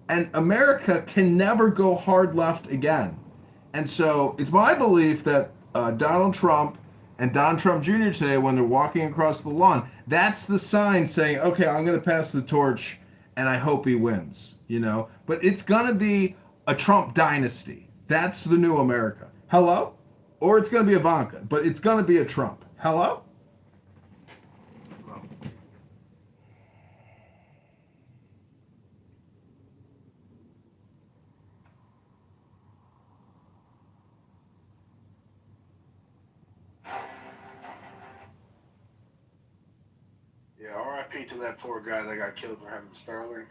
And America can never go hard left again. And so it's my belief that Donald Trump and Don Trump Jr. today, when they're walking across the lawn, that's the sign saying, okay, I'm going to pass the torch and I hope he wins, you know? But it's going to be a Trump dynasty. That's the new America. Hello? Or it's going to be Ivanka, but it's going to be a Trump. Hello? Yeah, RIP to that poor guy that got killed for having Starlink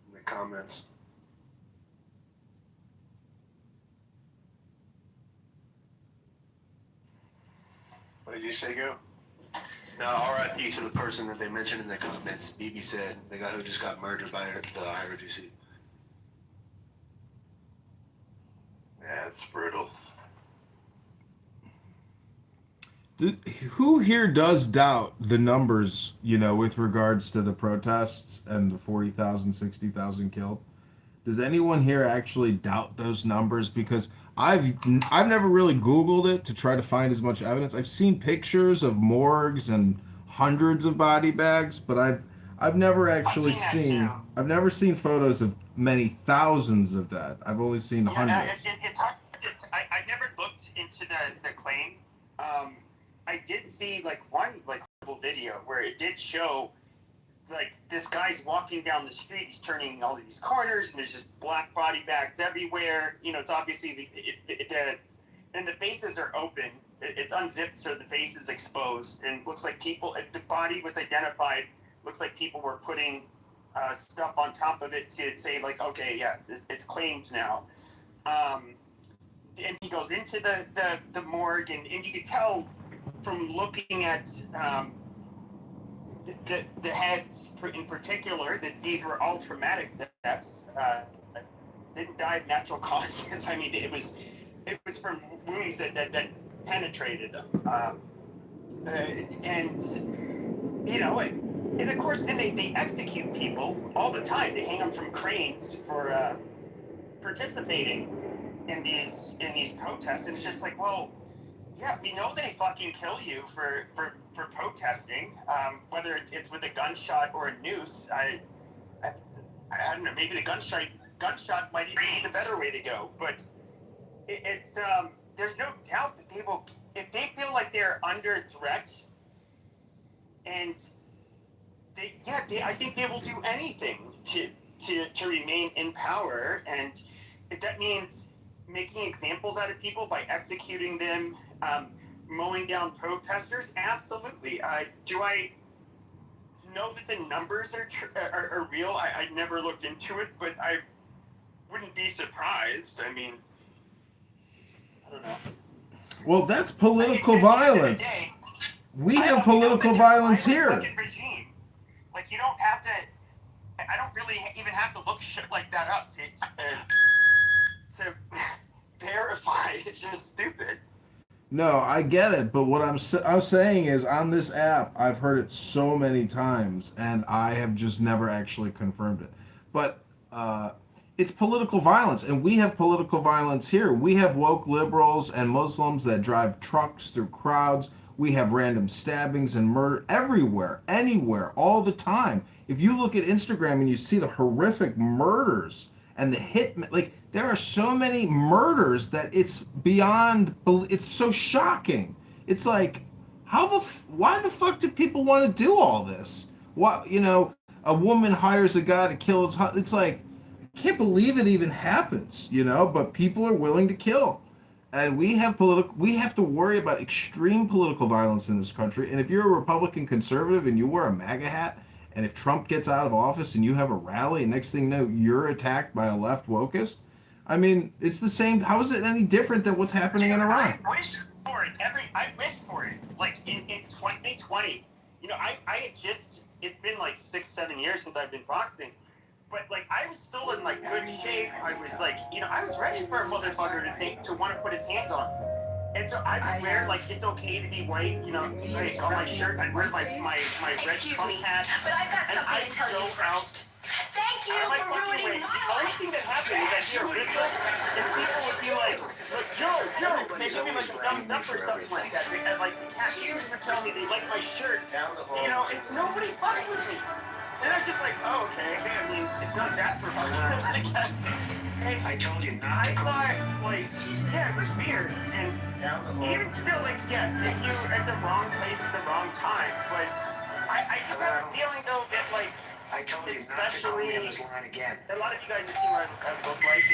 in the comments. What did you say, Go? No, RIP to the person that they mentioned in the comments. BB said, the guy who just got murdered by the IRGC. Yeah, it's brutal. Who here does doubt the numbers, you know, with regards to the protests and the 40,000, 60,000 killed? Does anyone here actually doubt those numbers? Because I've never really Googled it to try to find as much evidence. I've seen pictures of morgues and hundreds of body bags, but I've never actually seen I've never seen photos of many thousands of dead. I've only seen hundreds. It's hard. I never looked into the claims. I did see like one like horrible video where it did show like this guy's walking down the street, he's turning all these corners, and there's just black body bags everywhere. You know, it's obviously and the faces are open. It's unzipped, so the face is exposed, and it looks like people. The body was identified. Looks like people were putting stuff on top of it to say like, okay, yeah, it's claimed now. And he goes into the morgue, and you could tell from looking at the heads in particular that these were all traumatic deaths. Didn't die of natural causes. I mean, it was from wounds that penetrated them. And you know, and of course, and they execute people all the time. They hang them from cranes for participating in these protests. And it's just like, well, yeah, we know they fucking kill you for protesting, whether it's with a gunshot or a noose. I don't know. Maybe the gunshot might even be the better way to go. But it's there's no doubt that they will, if they feel like they're under threat, and I think they will do anything to remain in power. And if that means making examples out of people by executing them, mowing down protesters, absolutely. Do I know that the numbers are real? I never looked into it, but I wouldn't be surprised. I mean, I don't know. Well, that's political violence. We have political violence here. Regime. Like, you don't have to. I don't really even have to look shit like that up to verify. It's just stupid. No, I get it, but what I'm saying is on this app, I've heard it so many times, and I have just never actually confirmed it. But uh, it's political violence, and we have political violence here. We have woke liberals and Muslims that drive trucks through crowds. We have random stabbings and murder everywhere, anywhere, all the time. If you look at Instagram and you see the horrific murders and the hit, like there are so many murders that it's beyond, it's so shocking. It's like, why the fuck do people want to do all this? What, a woman hires a guy to kill his husband. It's like, I can't believe it even happens, but people are willing to kill. And we have to worry about extreme political violence in this country. And if you're a Republican conservative and you wear a MAGA hat, and if Trump gets out of office and you have a rally, and next thing you know, you're attacked by a left wokist, I mean, it's the same. How is it any different than what's happening in Iran? I wish for it. I wish for it. Like in 2020, I had just, it's been like 6-7 years since I've been boxing. But like I was still in like good shape. I was like, I was ready for a motherfucker to want to put his hands on me. And so I would wear like it's okay to be white, like on my shirt. I'd wear my red Trump hat. But I've got something to tell you first. Thank you for ruining my The only thing that happened is I'd hear a whistle, and people would be like, yo, and they give me like a thumbs up or something like that. And like cashiers would tell me they like my shirt, and nobody fucked with me. And I was just like, oh, okay. I mean, it's not that provocative, I guess. And I told you not. I thought, like, yeah, it was weird. And even still, like, yes, if you're at the wrong place at the wrong time. But I just have a feeling, though, that, like, I told you especially, not to call me on this line again. A lot of you guys have seen my book, like,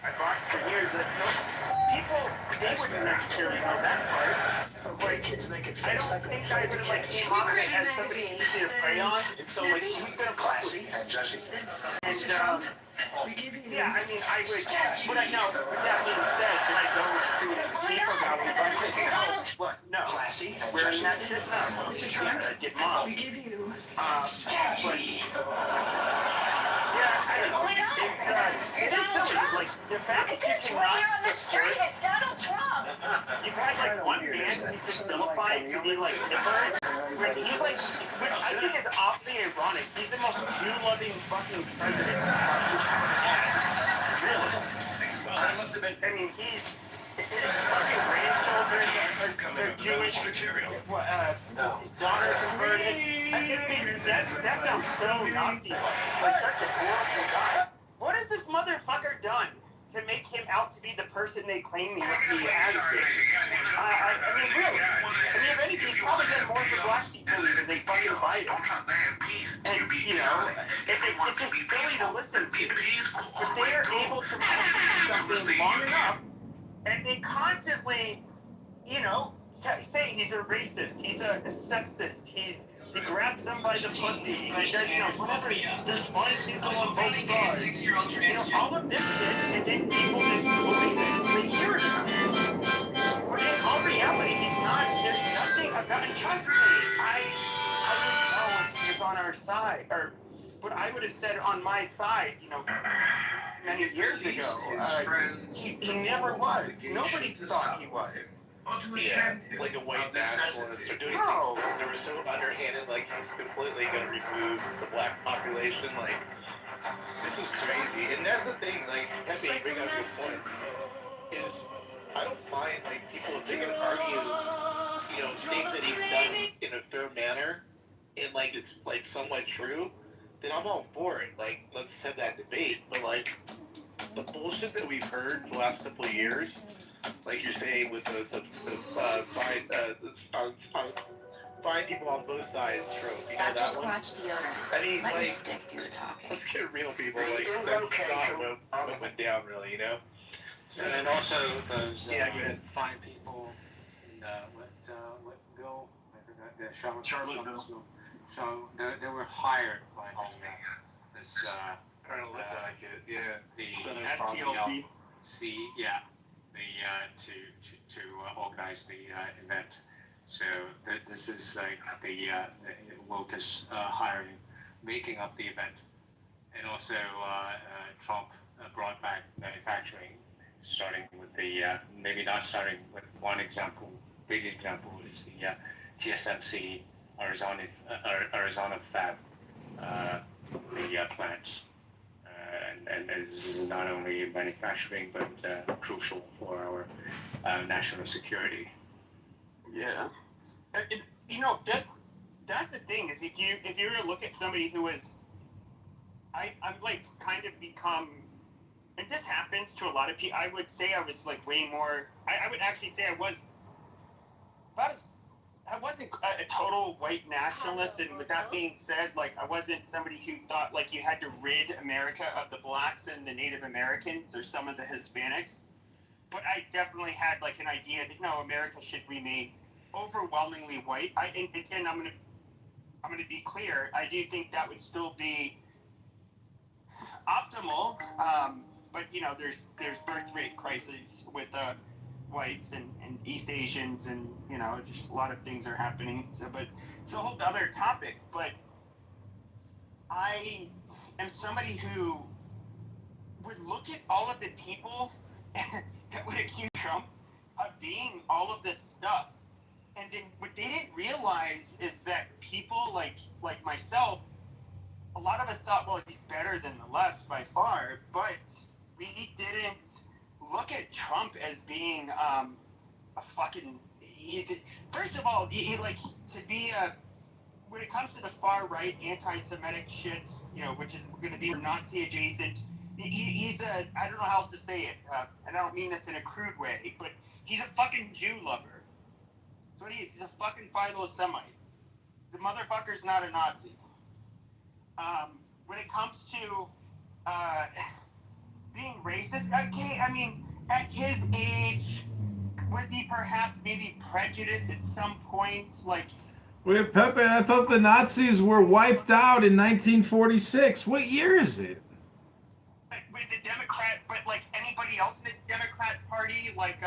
I boxed for years. That people, they wouldn't necessarily know that part. Like, I don't think I would have like came off it as somebody easy to prey on. So like, who's gonna classy and Jesse? And yeah, I mean, I would. But I know. With that being said, when I go to the chief about it, I'm thinking, oh, what? No, wearing that shit? No, yeah, get mobbed. But yeah, it is silly. Like the fact that you cannot support. It's Donald Trump. You've had like one man who's been vilified to be like Hitler, when he's like, which I think is awfully ironic. He's the most Jew-loving fucking president Russia's ever had. Really. I mean, his fucking grandchildren are Jewish. His daughter converted. I mean, that sounds so Nazi. Like such a horrible guy. What has this motherfucker done to make him out to be the person they claim he has been? I mean, really. I mean, if anything, he's probably done more for black people than they fucking Biden. And, it's just silly to listen to. But they are able to do something long enough, and they constantly, say he's a racist, he's a sexist, he grabs them by the pussy, and does, whatever. There's fine people on both sides. All of this shit, and then people just believe it. They hear it. But in all reality, he's not, there's nothing about, and trust me, I wouldn't know if he was on our side, but I would have said on my side, many years ago. He never was. Nobody thought he was. Like a white nationalist or doing things that were so underhanded, like he's completely going to remove the black population. Like, this is crazy. And that's the thing, like, Pepe, you bring up a good point, is I don't mind, like, people, if they can argue, things that he's done in a fair manner, and, like, it's, like, somewhat true, then I'm all for it. Like, let's have that debate. But, like, the bullshit that we've heard the last couple of years, like you're saying with the find people on both sides trope, that one? I mean, like, Stick to the talking. let's get real, people. Like, that's not what went down, really, So, And then also those yeah, go ahead. fine people in what bill? I forgot the Charlottesville. So they were hired by this Kind of look like it, yeah. the STLC. yeah, to organize the event. So this is like the Locust hiring, making up the event, and also Trump brought back manufacturing starting with the maybe not starting with one example. Big example is the TSMC Arizona fab, the plants. And this is not only manufacturing, but crucial for our national security. Yeah. That's the thing, is if you were to look at somebody who is, I'm like kind of become, and this happens to a lot of people. I would say I was like way more. I would actually say I wasn't a total white nationalist, and with that being said, like I wasn't somebody who thought like you had to rid America of the blacks and the Native Americans or some of the Hispanics. But I definitely had like an idea that no, America should remain overwhelmingly white. And I'm gonna be clear. I do think that would still be optimal. But there's birth rate crises with whites and East Asians, and just a lot of things are happening. So, but it's a whole other topic. But I am somebody who would look at all of the people that would accuse Trump of being all of this stuff, and then what they didn't realize is that people like myself, a lot of us thought, well, he's better than the left by far, but we didn't look at Trump as being a fucking. First of all, he like to be a. When it comes to the far right anti-Semitic shit, which is going to be Nazi adjacent. He's a. I don't know how else to say it, and I don't mean this in a crude way, but he's a fucking Jew lover. That's what he is. He's a fucking Philo-Semite. The motherfucker's not a Nazi. When it comes to being racist, okay, I mean, at his age, was he perhaps maybe prejudiced at some points? Like, wait, Pepe, I thought the Nazis were wiped out in 1946. What year is it? With the Democrat, but like anybody else in the Democrat Party, like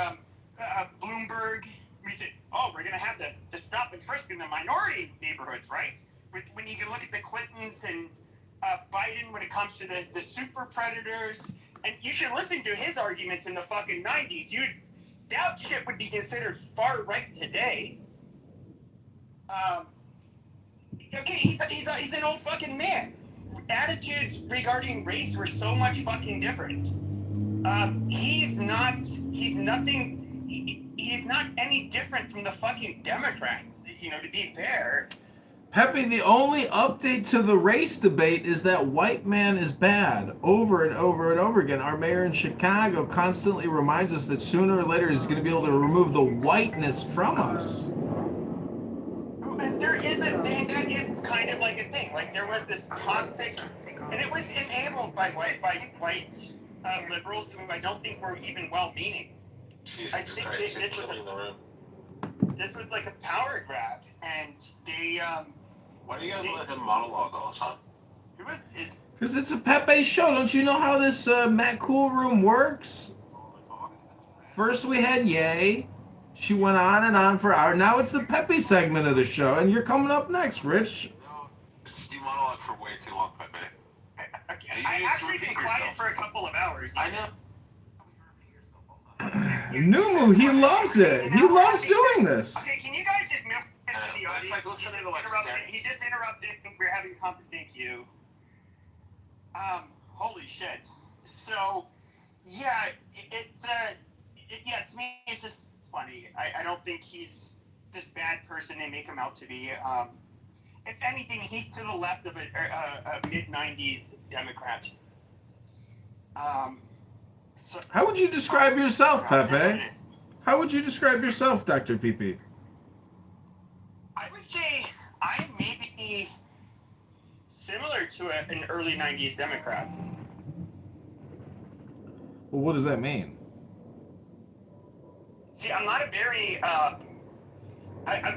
Bloomberg, we said, oh, we're gonna have the stop and frisk in the minority neighborhoods, right? When you can look at the Clintons and Biden when it comes to the super predators, and you should listen to his arguments in the fucking 90s. That shit would be considered far right today. Okay, he's an old fucking man. Attitudes regarding race were so much fucking different. He's not any different from the fucking Democrats, to be fair. Pepe, the only update to the race debate is that white man is bad over and over and over again. Our mayor in Chicago constantly reminds us that sooner or later he's going to be able to remove the whiteness from us. And there is a thing that is kind of like a thing. Like there was this toxic, and it was enabled by white liberals who I don't think were even well-meaning. Jesus I think Christ, this was killing the room. This was like a power grab, and they. Why do you guys let him monologue all the time? Because it's a Pepe show. Don't you know how this Matt Cool Room works? First we had Ye. She went on and on for hours. Now it's the Pepe segment of the show, and you're coming up next, Rich. You monologue for way too long, Pepe. I actually been quiet for a couple of hours. I know. Numu, he loves it. He loves doing this. Okay, can you guys just move into the audience? It's like listening to like He just interrupted. We're having thank you. Holy shit. So, yeah, to me, it's just funny. I don't think he's this bad person they make him out to be. If anything, he's to the left of a mid-90s Democrat. How would you describe yourself, Pepe? How would you describe yourself, Dr. PP? I would say I may be similar to an early 90s Democrat. Well, what does that mean? See, I'm not a very,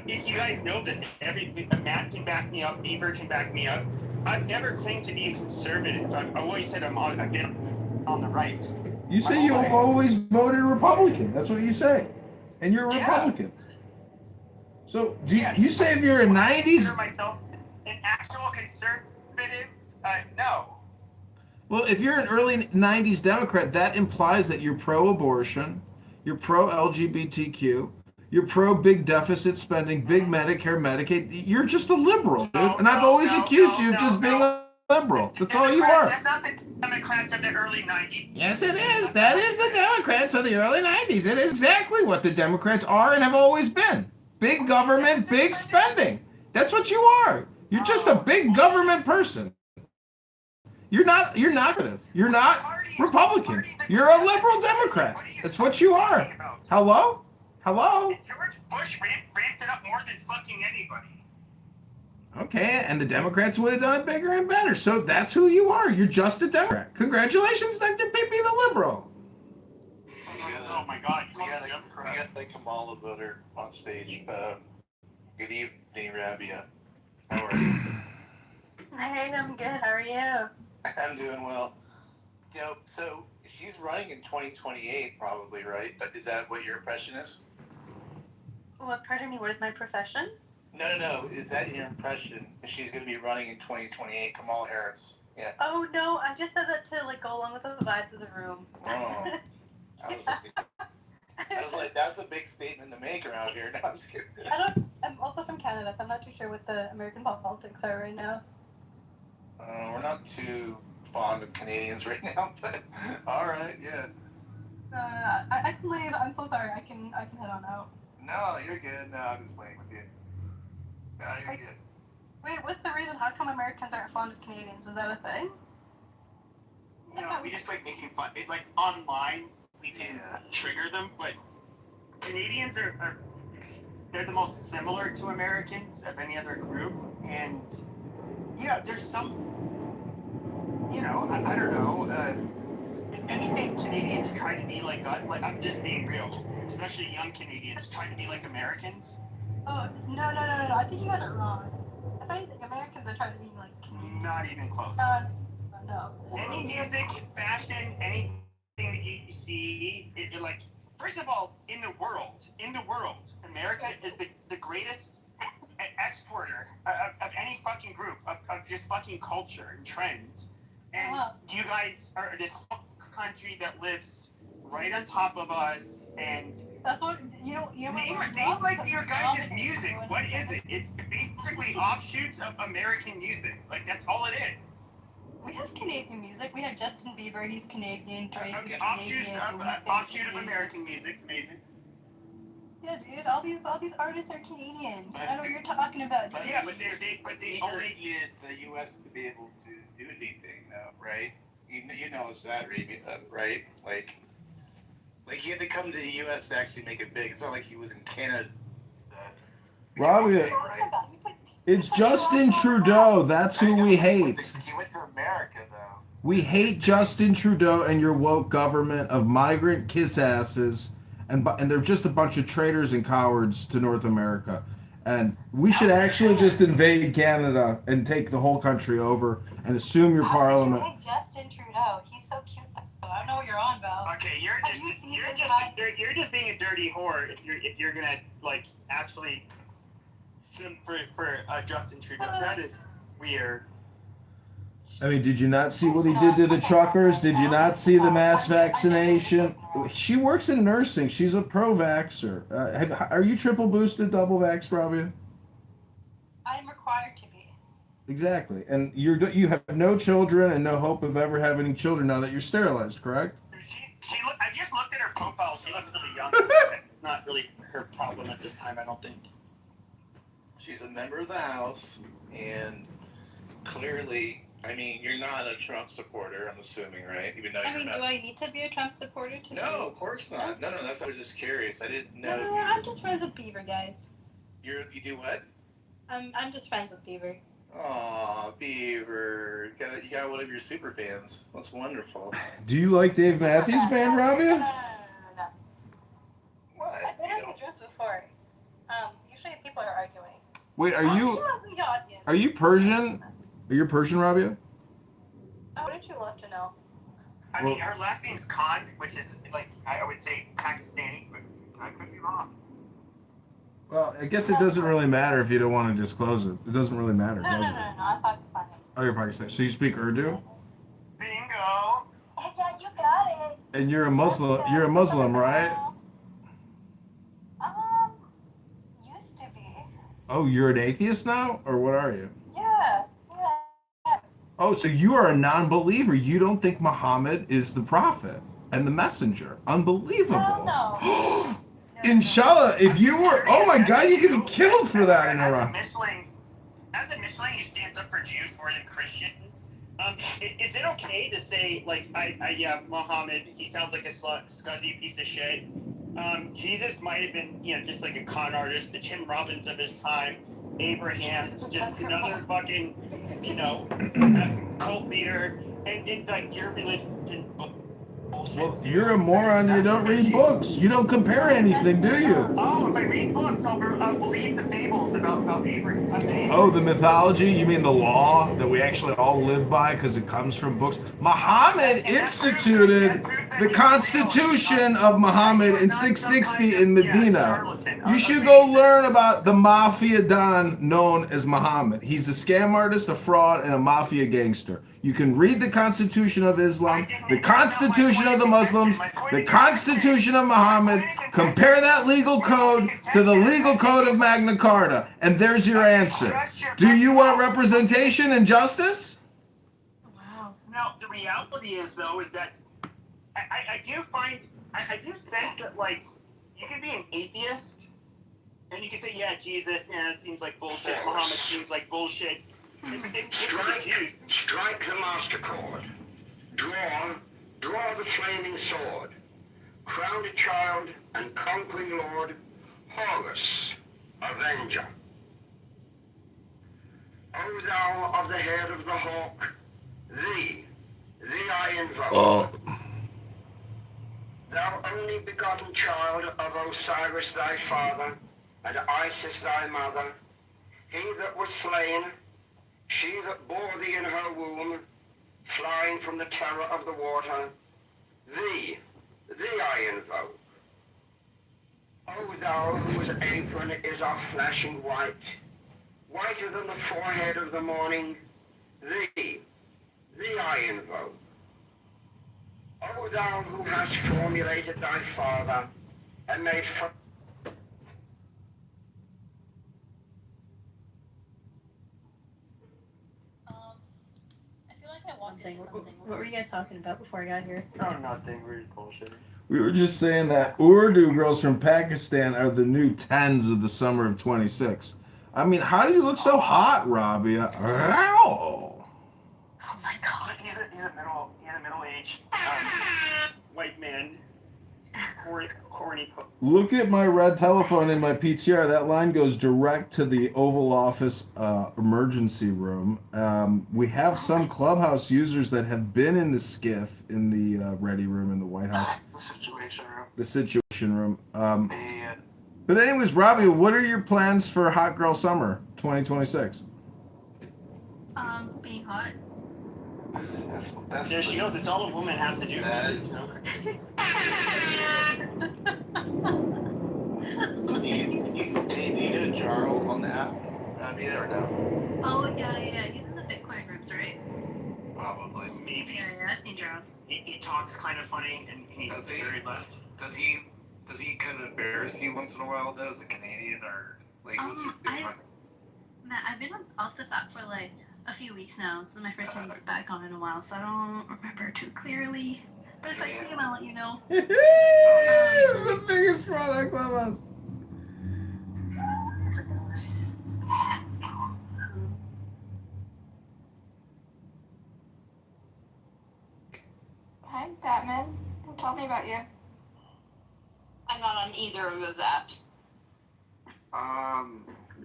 if you guys know this, Matt can back me up, Beaver can back me up. I've never claimed to be a conservative. I've always said I've been on the right. You say you've always voted Republican. That's what you say. And you're a Republican. So, you say if you're a 90s... myself an actual conservative? No. Well, if you're an early 90s Democrat, that implies that you're pro-abortion, you're pro-LGBTQ, you're pro-big deficit spending, big Medicare, Medicaid. You're just a liberal, dude. And I've always accused you of just being a liberal. That's all you are. That's not the Democrats of the early 90s. Yes, it is. That is the Democrats of the early 90s. It is exactly what the Democrats are and have always been. Big government, big spending. That's what you are. You're just a big government person. You're not You're not Republican. You're a liberal Democrat. That's what you are. Hello? Hello? George Bush ramped it up more than fucking anybody. Okay, and the Democrats would have done it bigger and better. So that's who you are. You're just a Democrat. Congratulations, Dr. Pippi the liberal. Oh my God. We got the Kamala voter on stage. Good evening, Rabia. How are you? Hey, I'm good. How are you? I'm doing well. You know, so she's running in 2028 probably, right? Is that what your impression is? What, pardon me, what is my profession? No. Is that your impression? She's going to be running in 2028, Kamala Harris. Yeah. Oh, no, I just said that to, like, go along with the vibes of the room. Oh. I was like, that's a big statement to make around here. No, I'm just kidding. I'm also from Canada, so I'm not too sure what the American politics are right now. We're not too fond of Canadians right now, but all right, yeah. I can leave. I'm so sorry. I can head on out. No, you're good. No, I'm just playing with you. No, you're good. Wait, what's the reason? How come Americans aren't fond of Canadians? Is that a thing? You know, we just like making fun. Like online, we can trigger them, but Canadians are they're the most similar to Americans of any other group, and yeah, there's some, you know, I don't know. If anything, Canadians try to be like I'm just being real, especially young Canadians try to be like Americans. Oh, no. I think you got it wrong. If anything, Americans are trying to be like Canadians. Not even close. No. Any music, fashion, anything that you see, it like, first of all, in the world, America is the greatest exporter of any fucking group, of just fucking culture and trends. And you guys are this country that lives right on top of us, and that's what name like your guys' music. What is it? It's basically offshoots of American music. Like, that's all it is. We have Canadian music. We have Justin Bieber. He's Canadian. Drake is Canadian. Offshoot of American music. Amazing. Yeah, dude. All these artists are Canadian. I know what you're talking about. Dude. Yeah, but they only need the U.S. to be able to do anything, though, right? You know that, right? Like he had to come to the U.S. to actually make it big. It's not like he was in Canada. Robbie, it's Justin Trudeau. That's who we hate. He went to America, though. We hate Justin Trudeau and your woke government of migrant kiss asses, and they're just a bunch of traitors and cowards to North America. And we should actually just invade Canada and take the whole country over and assume your parliament. I hate Justin Trudeau. He's so cute. I don't know what you're on about. Okay, you're just being a dirty whore if you're gonna like actually sim for Justin Trudeau. That is weird. I mean, did you not see what he did to the truckers? Did you not see the mass vaccination? She works in nursing. She's a pro-vaxxer. Are you triple boosted, double vaxxed, Robbie? I'm required to be. Exactly. And you have no children and no hope of ever having children now that you're sterilized, correct? I just looked at her profile. She looks really young. It's not really her problem at this time, I don't think. She's a member of the House, and clearly, I mean, you're not a Trump supporter, I'm assuming, right? Even though do I need to be a Trump supporter to No, of course not. No, that's I was just curious. I didn't know. No, I'm just friends with Beaver, guys. You do what? I'm just friends with Beaver. Aw, Beaver. You got one of your super fans. That's wonderful. Do you like Dave Matthews Band, Robbie? No. What? I've been in these rooms before. Usually people are arguing. Wait, are you Persian? Are you Persian, Rabia? Oh, what did you love to know? I mean, her last name's Khan, which is like I would say Pakistani, but I could be wrong. Well, I guess it doesn't really matter if you don't want to disclose it. It doesn't really matter, does it? No, I'm Pakistani. Oh, you're Pakistani. So you speak Urdu? Bingo! go. Hey, yeah, you got it. And you're a Muslim. You're a Muslim, right? Used to be. Oh, you're an atheist now, or what are you? Yeah. Oh, so you are a non-believer. You don't think Muhammad is the prophet and the messenger. Unbelievable. No. Inshallah, if you were, oh my God, you could be killed for that in Iran. As a Michelin, he stands up for Jews more than Christians. Is it okay to say, like, yeah, Muhammad, he sounds like a scuzzy piece of shit. Jesus might have been, just like a con artist, the Tim Robbins of his time. Abraham, just another fucking, cult leader, and like your religion's bullshit. Well, you're a moron. You don't read books. You don't compare anything, do you? Oh, if I read books, I'll believe the fables about Avery. Oh, the mythology? You mean the law that we actually all live by because it comes from books? Muhammad instituted the Constitution of Muhammad in 660 in Medina. You should go learn about the mafia don known as Muhammad. He's a scam artist, a fraud, and a mafia gangster. You can read the Constitution of Islam, the Constitution of the Muslims, the Constitution of Muhammad, compare that legal code to the legal code of Magna Carta, and there's your answer. Do you want representation and justice? Wow. Now, the reality is, though, is that I do sense that, like, you can be an atheist, and you can say, yeah, Jesus, seems like bullshit, Muhammad seems like bullshit. Strike the master chord. Draw the flaming sword. Crowned child and conquering lord, Horus, avenger. O thou of the head of the hawk, thee I invoke. Oh. Thou only begotten child of Osiris thy father, and Isis thy mother, he that was slain, she that bore thee in her womb, flying from the terror of the water, thee I invoke. O thou whose apron is of flashing white, whiter than the forehead of the morning, thee I invoke. O thou who hast formulated thy father, and made What were you guys talking about before I got here? Oh, nothing. We're just bullshitting. We were just saying that Urdu girls from Pakistan are the new 10s of the summer of 26. I mean, how do you look so hot, Rabia? Oh my God. He's a middle-aged white man. Corny. Look at my red telephone in my PTR. That line goes direct to the Oval Office emergency room. We have some Clubhouse users that have been in the skiff in the ready room in the White House. The Situation Room. But anyways, Robbie, what are your plans for Hot Girl Summer 2026? Being hot. There she goes. It's all a woman has to do. Do you need a Jarl on the app? Or no? Oh, yeah. He's in the Bitcoin rooms, right? Probably. Maybe. Yeah, I've seen Jarl. He talks kind of funny, and he's very left. Does he kind of embarrass you once in a while, though, as a Canadian, or like what's your Matt, I've been off this app for like a few weeks now. This is my first time back on in a while, so I don't remember too clearly. But if I see him, I'll let you know. The biggest fraud on Clubhouse. Hi, Batman. Tell me about you. I'm not on either of those apps.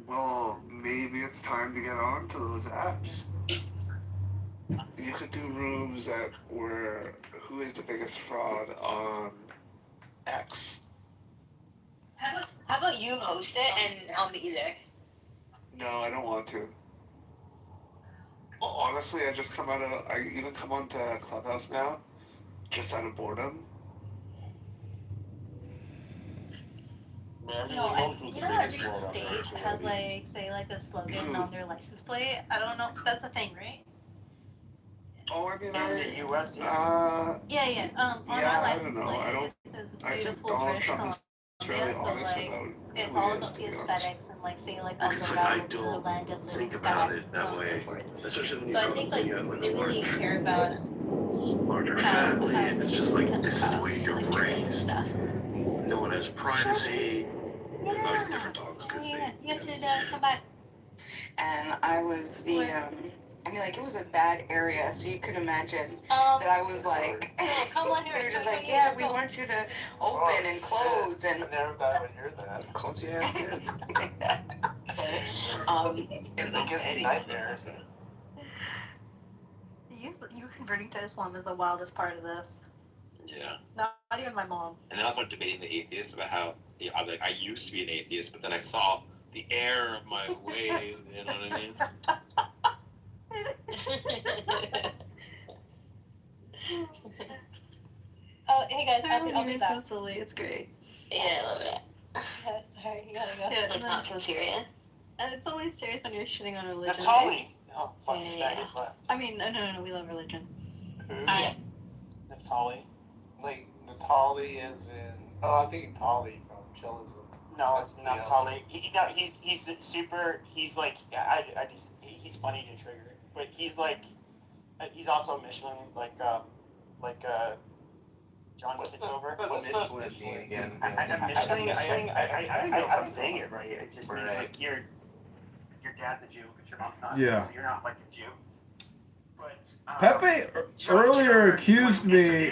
Well, maybe it's time to get on to those apps. You could do rooms that were who is the biggest fraud on X. How about you host it and I'll be there? No, I don't want to. Honestly, I even come onto Clubhouse now, just out of boredom. You know, every state has like, say, like a slogan on their license plate. I don't know. That's a thing, right? Oh, I mean, in the U.S. Yeah. On our I license don't know. plate, I don't. it says I think beautiful Donald British Trump is Columbia, really so honest like about it's who all he is, about to the be honest. aesthetics and like saying like Because like I the don't land of living think about stars it and so that on and so way, forth. especially when So I you think when like you have like they a really care about larger how family, and it's just like comes this is the across way to you're like tourists and raised. stuff. No one has privacy. Yeah. Obviously different dogs because they. You should come back. And I was I mean, like, it was a bad area, so you could imagine Um, that I was like, come on here. they were just like, yeah, we want you to open and close and. I never thought I would hear that. Clumsy ass kids. It's like it's nightmares. You converting to Islam is the wildest part of this. Yeah. Not even my mom. And then I'll start debating the atheists about how I used to be an atheist, but then I saw the error of my ways. You know what I mean? Oh, hey guys, I'll be back. So silly, it's great. Yeah, I love it. Sorry, you gotta go. Yeah, it's not so serious. And it's only serious when you're shitting on religion. Naftali. Oh, fuck, Yeah. faggot left. I mean, no, we love religion. Yeah. Naftali. Like, Natali is in. Oh, I think Tali from Chillism. No, it's Naftali. He's super. He's like, he's funny to trigger, but he's like, he's also a Michelin, like John Kitover. What's Michelin mean again? I'm Michelin. I don't know if I'm saying it right. It just means like your dad's a Jew, but your mom's not. Yeah. So you're not like a Jew. But Pepe earlier accused me.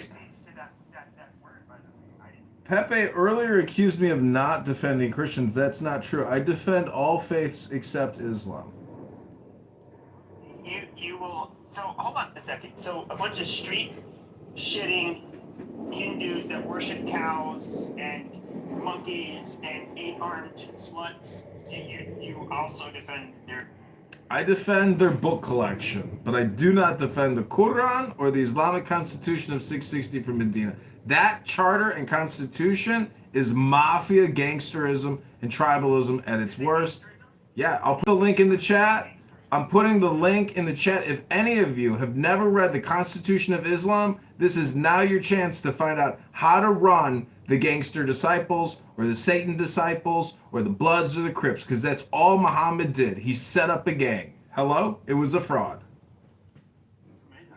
Pepe earlier accused me of not defending Christians. That's not true. I defend all faiths except Islam. You will. So hold on a second. So a bunch of street shitting Hindus that worship cows and monkeys and 8-armed sluts. You also defend their. I defend their book collection, but I do not defend the Quran or the Islamic Constitution of 660 from Medina. That charter and constitution is mafia, gangsterism, and tribalism at its worst. Yeah, I'll put the link in the chat. I'm putting the link in the chat. If any of you have never read the Constitution of Islam, this is now your chance to find out how to run the gangster disciples or the Satan disciples or the Bloods or the Crips, because that's all Muhammad did. He set up a gang. Hello? It was a fraud. Amazing.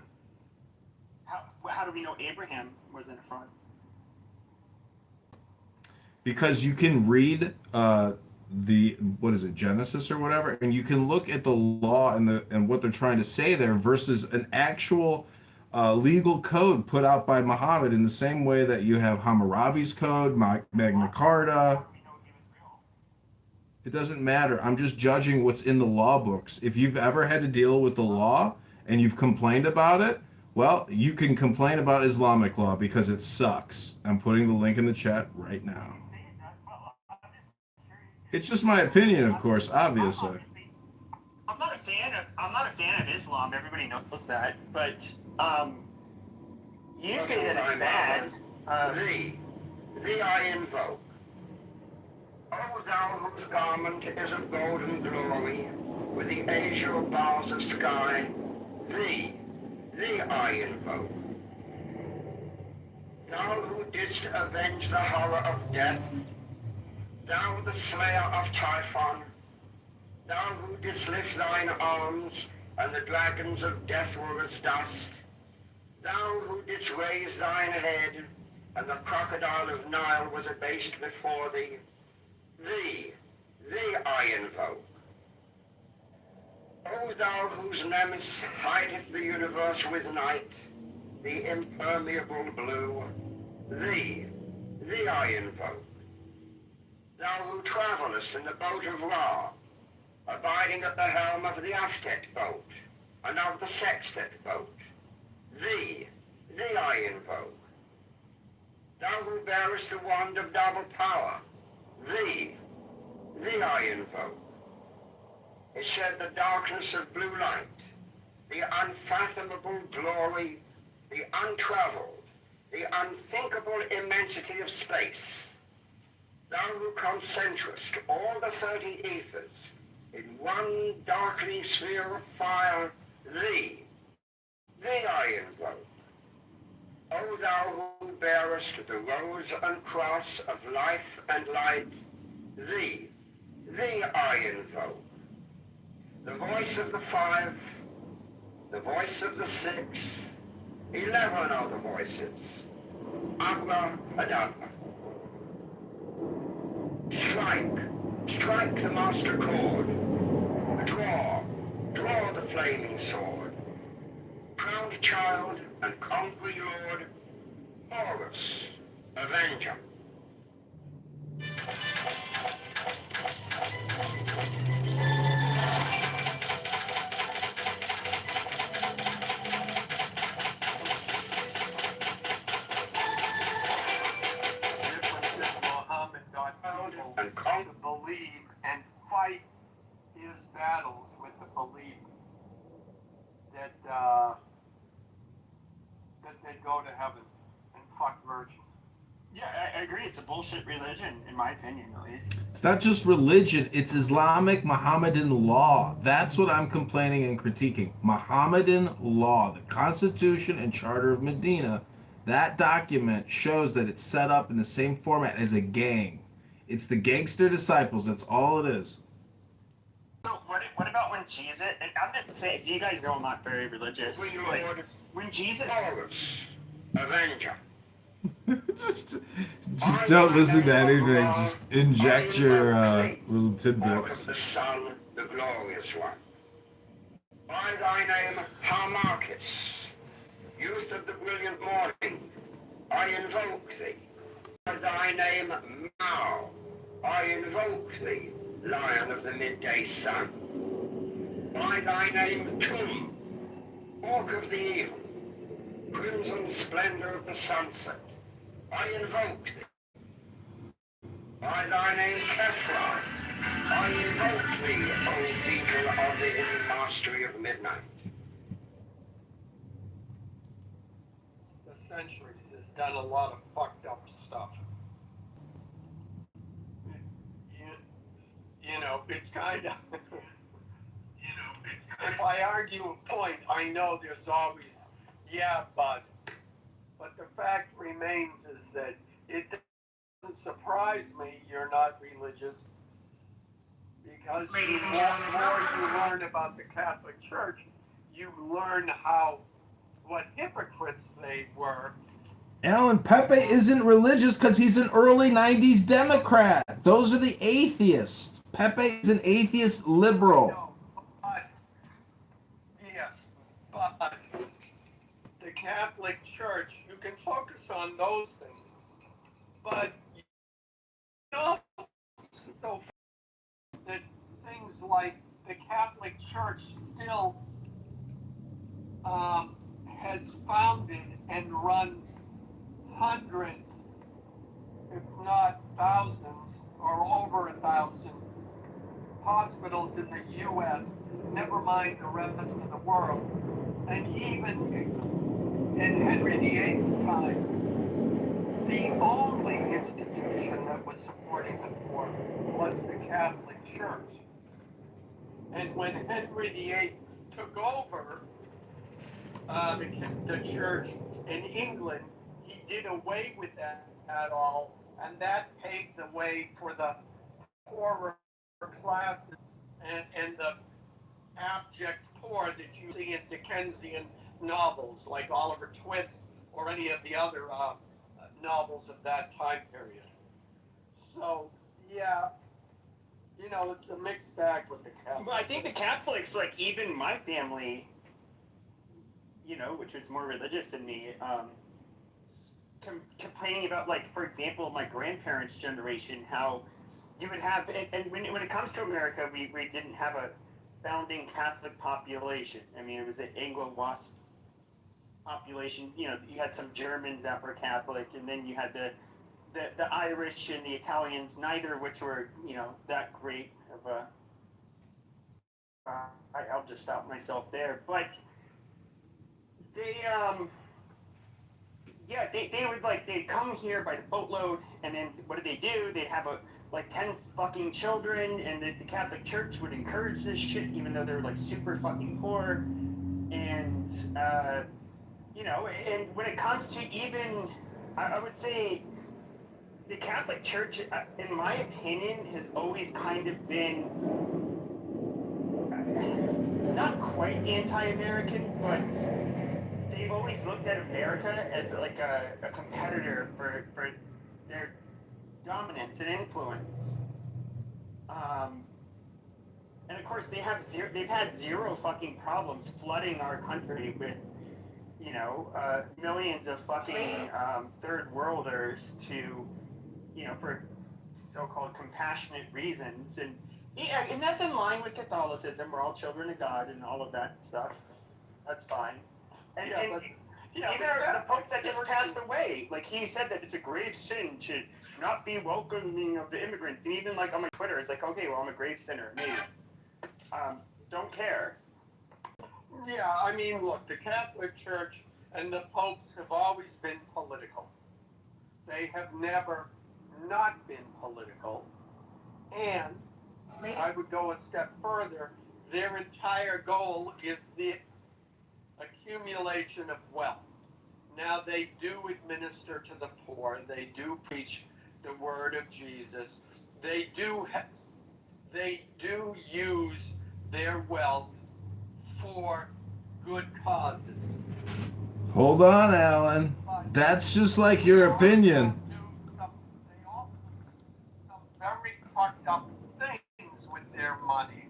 How do we know Abraham wasn't a fraud? Because you can read Genesis or whatever, and you can look at the law and what they're trying to say there versus an actual legal code put out by Muhammad, in the same way that you have Hammurabi's code, Magna Carta. It doesn't matter. I'm just judging what's in the law books. If you've ever had to deal with the law and you've complained about it, well, you can complain about Islamic law because it sucks. I'm putting the link in the chat right now. It's just my opinion, of course, obviously. I'm not a fan of Islam. Everybody knows that, but you say that it's bad. Thee I invoke. O thou whose garment is of golden glory, with the azure bars of sky, thee I invoke. Thou who didst avenge the horror of death, thou the slayer of Typhon, thou who didst lift thine arms, and the dragons of death were as dust, thou who didst raise thine head, and the crocodile of Nile was abased before thee, thee I invoke. O thou whose nemesis hideth the universe with night, the impermeable blue, thee I invoke. Thou who travellest in the boat of Ra, abiding at the helm of the Aftet boat, and of the Sextet boat, thee I invoke. Thou who bearest the wand of double power, thee I invoke. It shed the darkness of blue light, the unfathomable glory, the untravelled, the unthinkable immensity of space. Thou who concentrest all the 30 ethers in one darkening sphere of fire, thee thee I invoke. O thou who bearest the rose and cross of life and light, thee I invoke. The voice of the 5, the voice of the 6, 11 are the voices. Abba and Abba. Strike the master chord. Draw the flaming sword. Proud child and conquering lord, Horus, avenger. Muhammad got people to believe and fight his battles with the belief that that they'd go to heaven and fuck virgins. Yeah, I agree. It's a bullshit religion, in my opinion, at least. It's not just religion, it's Islamic Mohammedan law. That's what I'm complaining and critiquing. Mohammedan law, the Constitution and Charter of Medina, that document shows that it's set up in the same format as a gang. It's the gangster disciples, that's all it is. So what about when Jesus, and I'm not saying, you guys know I'm not very religious, like, when Jesus... Horus, avenger. just don't listen to anything. Just inject your little tidbits. The Son, the glorious one. By thy name, Harmarchus, youth of the brilliant morning, I invoke thee. By thy name, Mao, I invoke thee, lion of the midday sun. By thy name, Tum, hawk of the even, crimson splendor of the sunset, I invoke thee. By thy name, Kefra, I invoke thee, O beetle of the hidden mastery of midnight. The centuries has done a lot of fucked up stuff. You know, it's kind of... If I argue a point, I know there's always, yeah, but the fact remains is that it doesn't surprise me you're not religious, because the more you learn about the Catholic Church, you learn what hypocrites they were. Alan, Pepe isn't religious because he's an early 90s Democrat. Those are the atheists. Pepe is an atheist liberal. But the Catholic Church, you can focus on those things, but you also that things like the Catholic Church still has founded and runs hundreds, if not thousands, or over 1,000 hospitals in the U.S., never mind the rest of the world. And even in Henry VIII's time, the only institution that was supporting the poor was the Catholic Church. And when Henry VIII took over the church in England, he did away with that at all, and that paved the way for the poorer classes and the abject poor that you see in Dickensian novels like Oliver Twist or any of the other novels of that time period. So, yeah, you know, it's a mixed bag with the Catholics. Well, I think the Catholics, like, even my family, you know, which was more religious than me, complaining about, like, for example, my grandparents' generation, how you would have, and when it comes to America, we didn't have a founding Catholic population. I mean, it was an Anglo-Wasp population. You know, you had some Germans that were Catholic, and then you had the Irish and the Italians, neither of which were, you know, that great of a... I'll just stop myself there. But they, yeah, they would, like, they'd come here by the boatload, and then what did they do? They'd have, 10 fucking children, and the Catholic Church would encourage this shit, even though they were, like, super fucking poor. And, you know, and when it comes to even, I would say, the Catholic Church, in my opinion, has always kind of been not quite anti-American, but they've always looked at America as like a competitor for their dominance and influence. And of course, they've had zero fucking problems flooding our country with, you know, millions of fucking third worlders to, you know, for so-called compassionate reasons. And yeah, and that's in line with Catholicism. We're all children of God and all of that stuff. That's fine. And, Yeah, and but- even the Pope that just passed away, like he said that it's a grave sin to not be welcoming of the immigrants. And even like on my Twitter, it's like, okay, well, I'm a grave sinner. Me. Don't care. Yeah, I mean, look, the Catholic Church and the popes have always been political. They have never not been political. And I would go a step further. Their entire goal is the accumulation of wealth. Now, they do administer to the poor. They do preach the word of Jesus. They do use their wealth for good causes. Hold on, Alan. That's just like your opinion. They also do some very fucked up things with their money.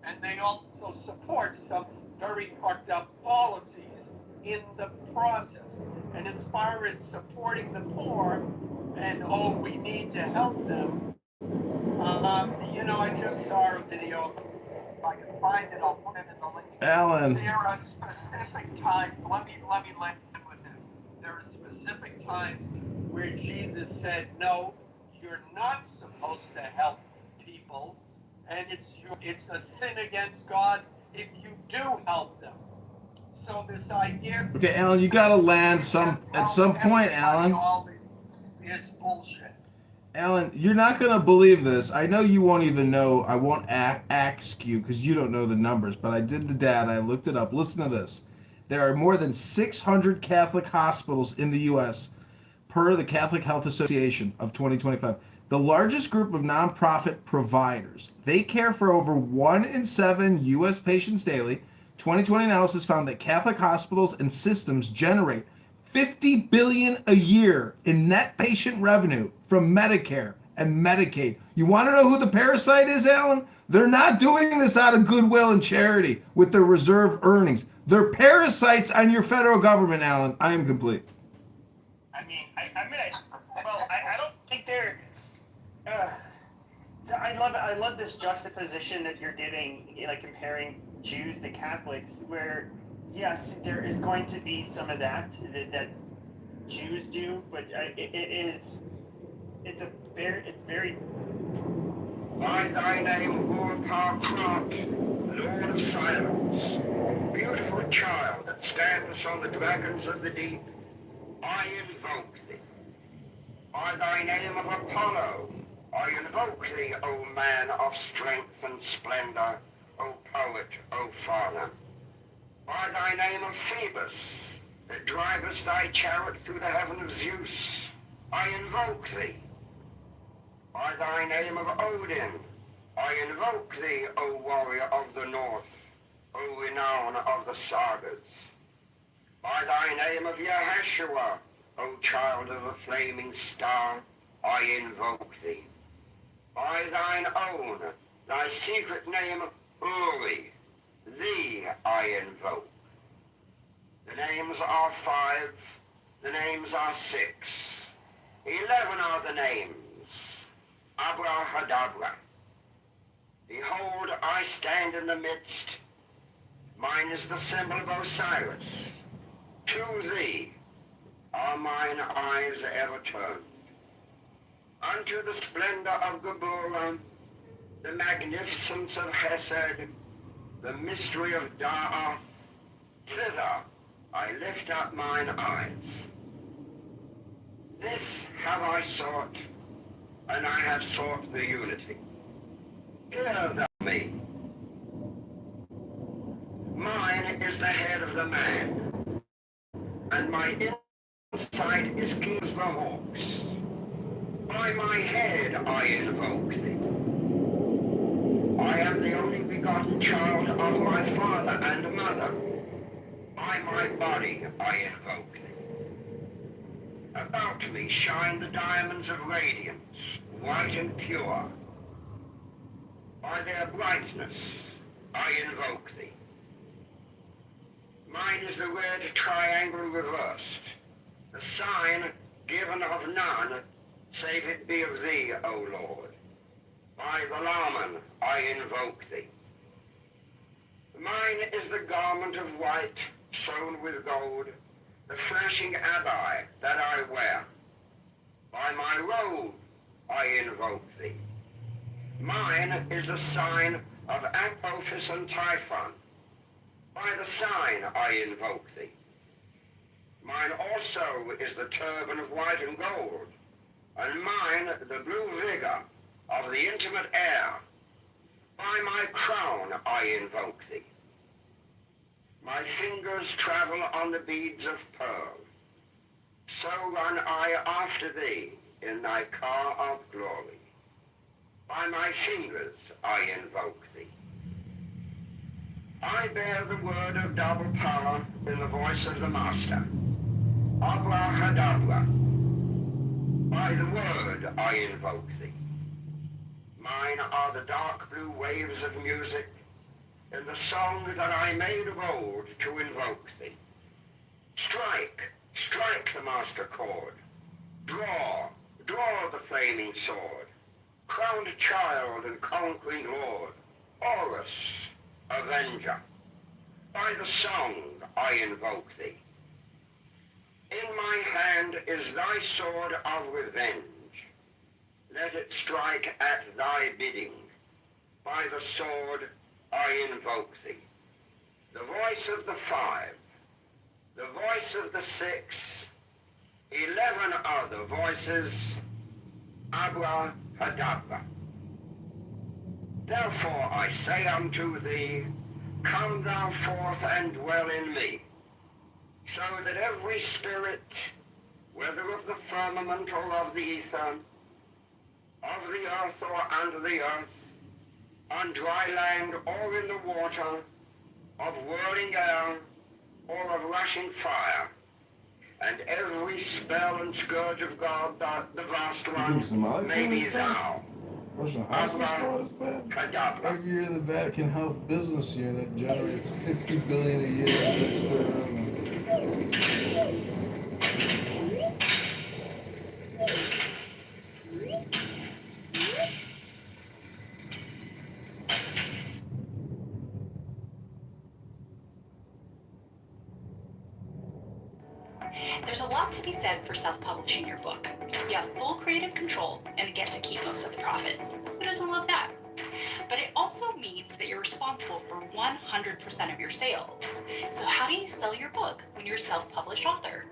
And they also support some very fucked up policies in the process. And as far as supporting the poor, and we need to help them, you know, I just saw a video. If I can find it, I'll put it in the link. Alan. There are specific times. Let me land with this. There are specific times where Jesus said, "No, you're not supposed to help people, and it's a sin against God if you do help them." So this idea. Okay, Alan, you gotta land at some point, Alan. Is bullshit. Alan, you're not gonna believe this. I know you won't even know. I won't ask you because you don't know the numbers. But I did the data. I looked it up. Listen to this. There are more than 600 Catholic hospitals in the U.S. per the Catholic Health Association of 2025. The largest group of nonprofit providers. They care for over 1 in 7 U.S. patients daily. 2020 analysis found that Catholic hospitals and systems generate $50 billion a year in net patient revenue from Medicare and Medicaid. You want to know who the parasite is, Alan? They're not doing this out of goodwill and charity with their reserve earnings. They're parasites on your federal government, Alan. I am complete. I mean, I don't think they're. So I love this juxtaposition that you're giving, like comparing Jews to Catholics, where yes, there is going to be some of that Jews do, but it's very. By thy name, Lord Parkrot, Lord of Silence, beautiful child that stands on the dragons of the deep, I invoke thee. By thy name of Apollo, I invoke thee, O man of strength and splendor, O poet, O father. By thy name of Phoebus, that drivest thy chariot through the heaven of Zeus, I invoke thee. By thy name of Odin, I invoke thee, O warrior of the north, O renown of the sagas. By thy name of Yahshua, O child of a flaming star, I invoke thee. By thine own, thy secret name, Uri, thee I invoke. The names are 5, the names are 6, 11 are the names. Abrahadabra. Behold, I stand in the midst. Mine is the symbol of Osiris. To thee are mine eyes ever turned. Unto the splendor of Gabura, the magnificence of Chesed, the mystery of Da'ath, thither I lift up mine eyes. This have I sought, and I have sought the unity. Hear thou me. Mine is the head of the man, and my inside is keen as the hawks. By my head I invoke thee. I am the only begotten child of my father and mother. By my body I invoke thee. About me shine the diamonds of radiance, white and pure. By their brightness I invoke thee. Mine is the red triangle reversed, the sign given of none, save it be of thee, O Lord. By the Laman I invoke thee. Mine is the garment of white, sewn with gold, the flashing abbai that I wear. By my robe I invoke thee. Mine is the sign of Apophis and Typhon. By the sign I invoke thee. Mine also is the turban of white and gold, and mine the blue vigor of the intimate air. By my crown I invoke thee. My fingers travel on the beads of pearl. So run I after thee in thy car of glory. By my fingers I invoke thee. I bear the word of double power in the voice of the Master. Abracadabra. By the word I invoke thee. Mine are the dark blue waves of music in the song that I made of old to invoke thee. Strike, strike the master chord. Draw, draw the flaming sword. Crowned child and conquering lord. Horus, avenger. By the song I invoke thee. In my hand is thy sword of revenge. Let it strike at thy bidding. By the sword I invoke thee. The voice of the 5, the voice of the 6, 11 other voices, Abracadabra. Therefore I say unto thee, come thou forth and dwell in me, so that every spirit, whether of the firmament or of the ether, of the earth or under the earth, on dry land or in the water, of whirling air or of rushing fire, and every spell and scourge of God, the vast one, may be thou. Russian hospice fraud is bad. Every year, the Vatican Health Business Unit generates $50 billion a year in taxpayer revenue. There's a lot to be said for self-publishing your book. You have full creative control and get to keep most of the profits. Who doesn't love that? But it also means that you're responsible for 100% of your sales. So how do you sell your book when you're a self-published author?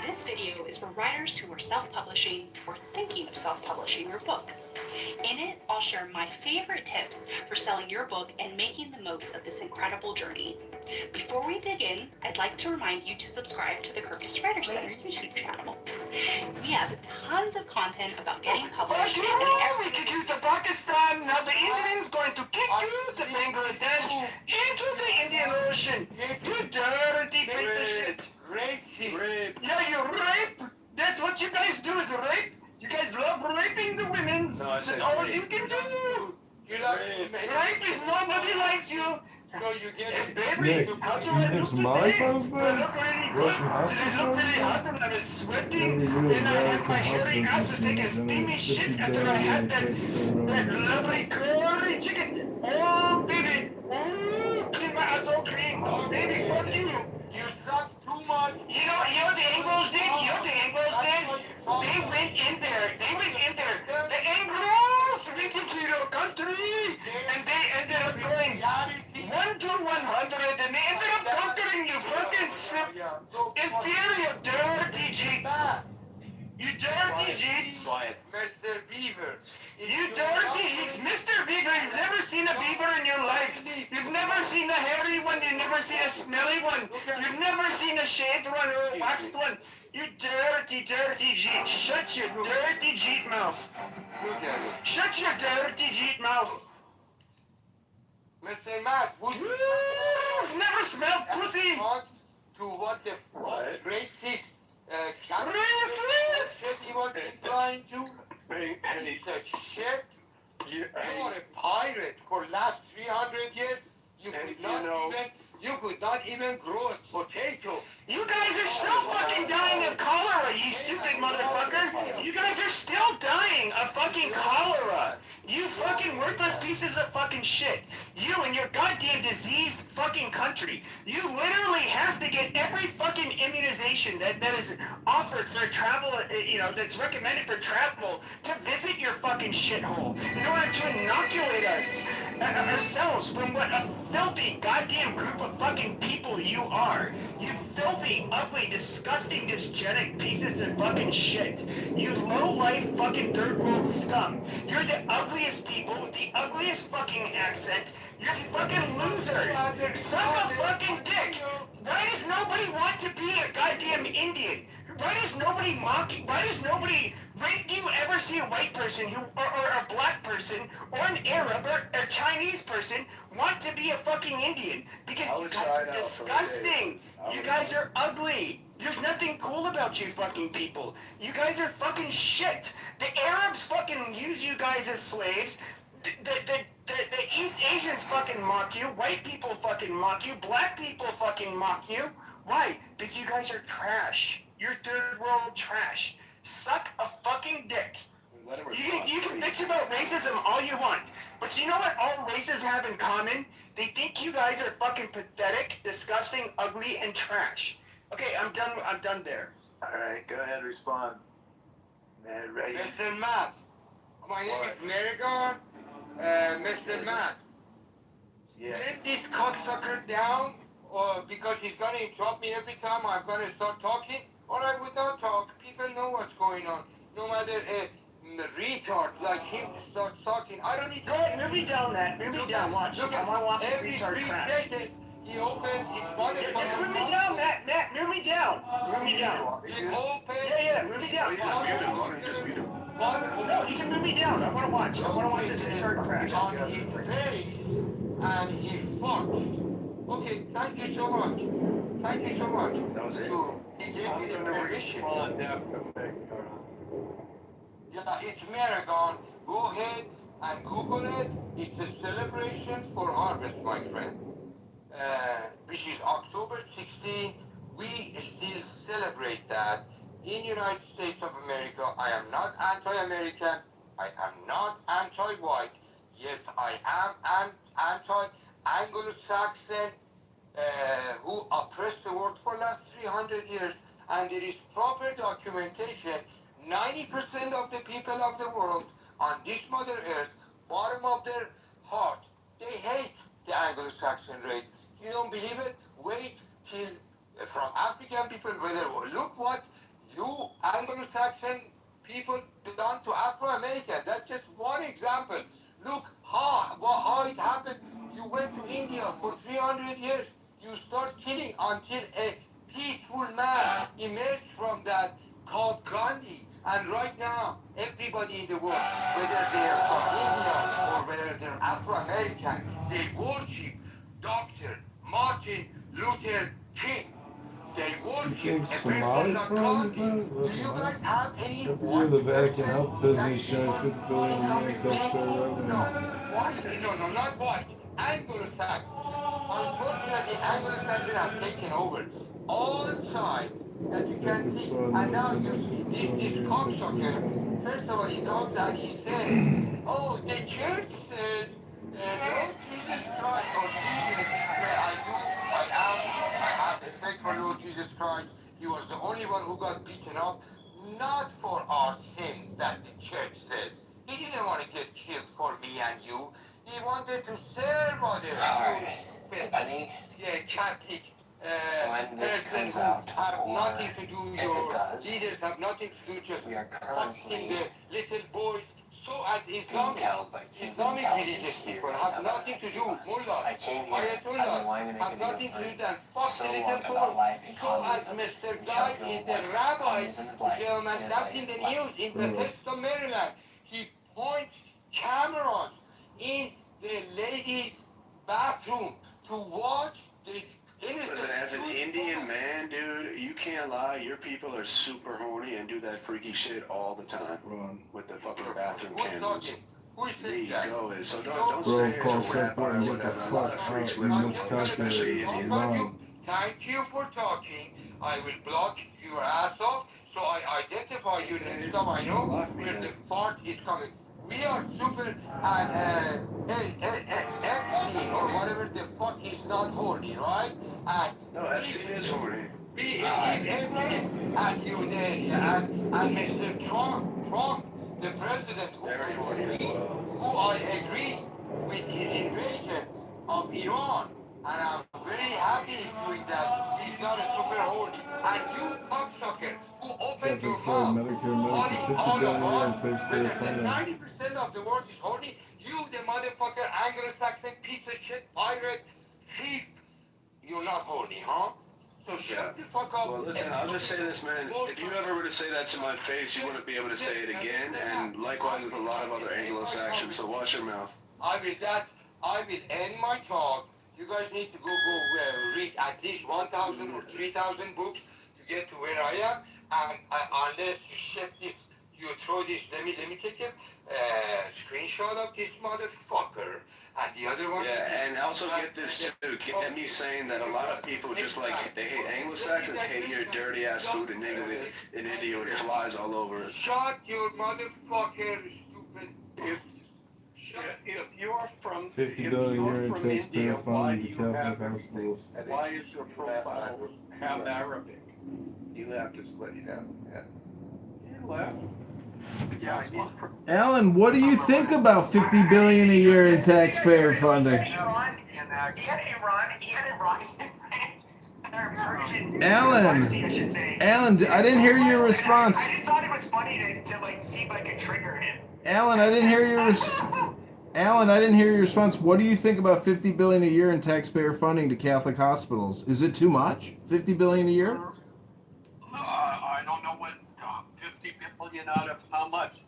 This video is for writers who are self-publishing or thinking of self-publishing your book. In it, I'll share my favorite tips for selling your book and making the most of this incredible journey. Before we dig in, I'd like to remind you to subscribe to the Kirkus Writer Center YouTube channel. We have tons of content about getting published. We kick you to Pakistan, now the Indians going to kick you to Bangladesh into the Indian Ocean. You dirty piece of shit. Rape. Yeah, you rape. That's what you guys do is rape. You guys love raping the women. No, that's all rape. You can do. You love rape is nobody likes you. So you get it. Baby, how do I look today? I look really good. Did I look really hot when I was sweating? And I had my hairy ass was taking a steamy shit after I had that lovely curry chicken. Oh, baby. Oh, clean my asshole clean. Oh, baby, fuck you. You suck too much. You know what the Anglos did? They went in there. The Anglos went into your country, and they ended up going 1 to 100, and they ended up conquering you fucking inferior, dirty jigs. dirty jeets. Mr. Beaver. You dirty jeets. Mr. Beaver, you've never seen a beaver in your life. You've never seen a hairy one. You've never seen a smelly one. You've never seen a shaved one or a waxed one. You dirty jeet. Shut your dirty jeet mouth. Shut your dirty jeet mouth. Mr. Matt, would you never smelled pussy? To what the racist candidate said he was implying to? He said, shit, you are a pirate for last 300 years. You could not even grow a potato. You guys are still fucking dying of cholera, you stupid motherfucker. You guys are still dying of fucking cholera. You fucking worthless pieces of fucking shit. You and your goddamn diseased fucking country. You literally have to get every fucking immunization that is offered for travel, that's recommended for travel to visit your fucking shithole in order to inoculate us, ourselves from what a filthy goddamn group of fucking people you are. You filthy, ugly, disgusting, dysgenic pieces of fucking shit. You low-life fucking third world scum. You're the ugliest people with the ugliest fucking accent. You're fucking losers. Suck a fucking dick. Why does nobody want to be a goddamn Indian? Why does nobody mock you? Why does nobody... When do you ever see a white person or a black person or an Arab or a Chinese person want to be a fucking Indian? Because you guys are disgusting. You guys are ugly. There's nothing cool about you fucking people. You guys are fucking shit. The Arabs fucking use you guys as slaves. The East Asians fucking mock you. White people fucking mock you. Black people fucking mock you. Why? Because you guys are trash. You're third world trash. Suck a fucking dick. You can bitch about racism all you want, but you know what all races have in common? They think you guys are fucking pathetic, disgusting, ugly, and trash. Okay, I'm done there. Alright, go ahead, respond. Mr. Matt, my name is Marigon. Mr. Matt, send this cocksucker down, because he's gonna interrupt me every time I'm gonna start talking, or I would not talk. People know what's going on. No matter a retard like him starts talking, I don't need to... Go ahead, move me down that. Move me down, watch. I wanna watch this retard crash. He opens his motherfucker... Just move me down, Matt, move me down. Move me down. He opens... Yeah, move me down. Just mute him. No, he can move me down. I wanna watch this retard crash. On his face, and he fucks. Okay, thank you so much. Thank you so much. That was it? He gave me the permission. Yeah, it's Marathon. Go ahead and Google it. It's a celebration for harvest, my friend. Which is October 16. We still celebrate that in United States of America. I am not anti-American. I am not anti-white. Yes, I am anti-Anglo-Saxon who oppressed the world for the last 300 years. And there is proper documentation. 90% of the people of the world on this Mother Earth, bottom of their heart, they hate the Anglo-Saxon race. You don't believe it? Wait till from African people, look what you Anglo-Saxon people done to Afro-American. That's just one example. Look how it happened. You went to India for 300 years. You start killing until a peaceful man emerged from that called Gandhi. And right now, everybody in the world, whether they are from India or whether they're Afro-American, they worship Dr. Martin Luther King. They worship a person like Gandhi. Do you guys have any You're the Vatican Health Business showing $50 billion in taxpayer revenue. No, not white. Anglo-Saxon. Unfortunately, Anglo-Saxon have taken over all sides that you can see. And now you see this cocksucker. First of all, he comes and he says, oh, the church says, Lord Jesus Christ, or Jesus, I have respect for Lord Jesus Christ. He was the only one who got beaten up, not for our sins that the church says. He didn't want to get killed for me and you. He wanted to serve others. Yeah, Catholic when this comes out, or if it does, leaders have nothing to do just we are touching currently the little boys. So as being Islamic held by Cuban Islamic religious intelligence here people in have Havana, nothing to do, Cuba. mullahs, I came here, I've been ayatollahs, wanting to make a have video nothing to do for than fuck so the long little about boys. life and So as communism. Mr. We Guy shall is know the what rabbi, communism is like. gentleman, It is that's like in the life. news in Bethesda, Maryland. He points cameras in the ladies' bathroom to watch the innocent. Listen, as an Indian man, dude, you can't lie. Your people are super horny and do that freaky shit all the time with the fucking bathroom cameras. There you go. So don't say it's a rabbi or whatever. A lot of freaks live in the world, especially Indians. Thank you for talking. I will block your ass off so I identify you next time I know where the fart is coming. We are super and Epstein or whatever the fuck is not horny, right? And no, Epstein is horny. He Epstein and you and Mr. Trump, the president who I agree with his invasion of Iran. And I'm very happy he's doing that. He's not a super horny. And you cocksucker who opened your mouth, all of us, whether the 90% of the world is horny, you the motherfucker Anglo-Saxon piece of shit, pirate, thief, you're not horny, huh? So shut the fuck up. Well, listen, I'll just say this, man. If you ever were to say that to my face, you wouldn't be able to say it again. And likewise with a lot of other Anglo-Saxons, so watch your mouth. I will end my talk. You guys need to go read at least 1,000 or 3,000 books to get to where I am. And unless you shut this, you throw this. Let me take a screenshot of this motherfucker. And the other one. Yeah, and also get this too. Get me saying that a lot of people just like they hate Anglo-Saxons, hate your dirty ass food in India with flies all over it. Shut your motherfucker, stupid. If you're from 50 billion euro from taxpayer India, why funding do to you Catholic have hospitals. why is your profile have Arabic? He left, just to let you know. Yeah. He left. Yeah, he's Alan, what do you think about 50 billion a year in taxpayer funding? Alan, I didn't hear your response. I just thought it was funny to like see if I could trigger him. Alan, I didn't hear your response. What do you think about 50 billion a year in taxpayer funding to Catholic hospitals? Is it too much? 50 billion a year? I don't know what 50 billion out of how much.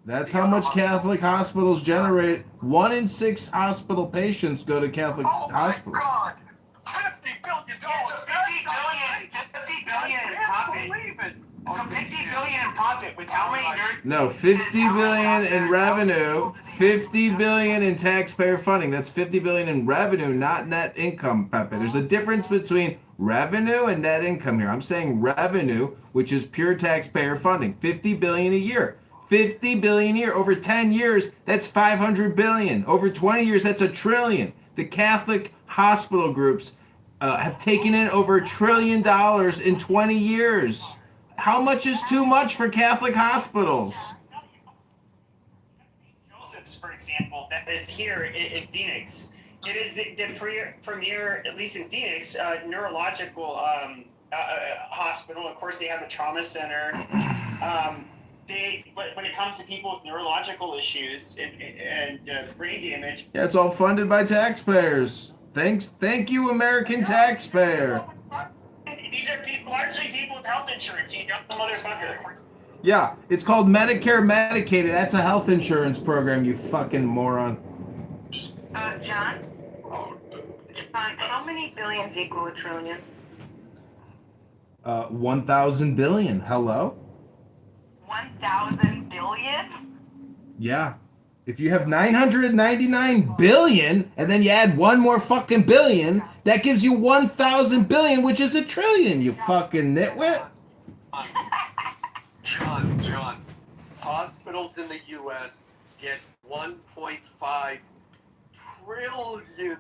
That's how much Catholic hospitals generate. 1 in 6 hospital patients go to Catholic hospitals. God, $50 billion. Yeah, so 50 billion in profit. So 50 billion in profit with how many nurses? No, 50 billion in revenue, 50 billion in taxpayer funding. That's 50 billion in revenue, not net income, Pepe. There's a difference between revenue and net income here. I'm saying revenue, which is pure taxpayer funding. 50 billion a year. 50 billion a year. Over 10 years, that's 500 billion. Over 20 years, that's $1 trillion. The Catholic hospital groups have taken in over $1 trillion in 20 years. How much is too much for Catholic hospitals? Joseph's, for example, that is here in Phoenix. It is the premier, at least in Phoenix, neurological hospital. Of course, they have a trauma center. When it comes to people with neurological issues and brain damage. Yeah, it's all funded by taxpayers. Thank you, American taxpayer. These are largely people with health insurance, you dumb motherfucker. Yeah, it's called Medicare Medicaid. That's a health insurance program, you fucking moron. John, how many billions equal $1 trillion? 1,000 billion. Hello? 1,000 billion? Yeah. If you have 999 billion and then you add one more fucking billion, that gives you 1,000 billion, which is $1 trillion, you fucking nitwit. John, hospitals in the U.S. get $1.5 trillion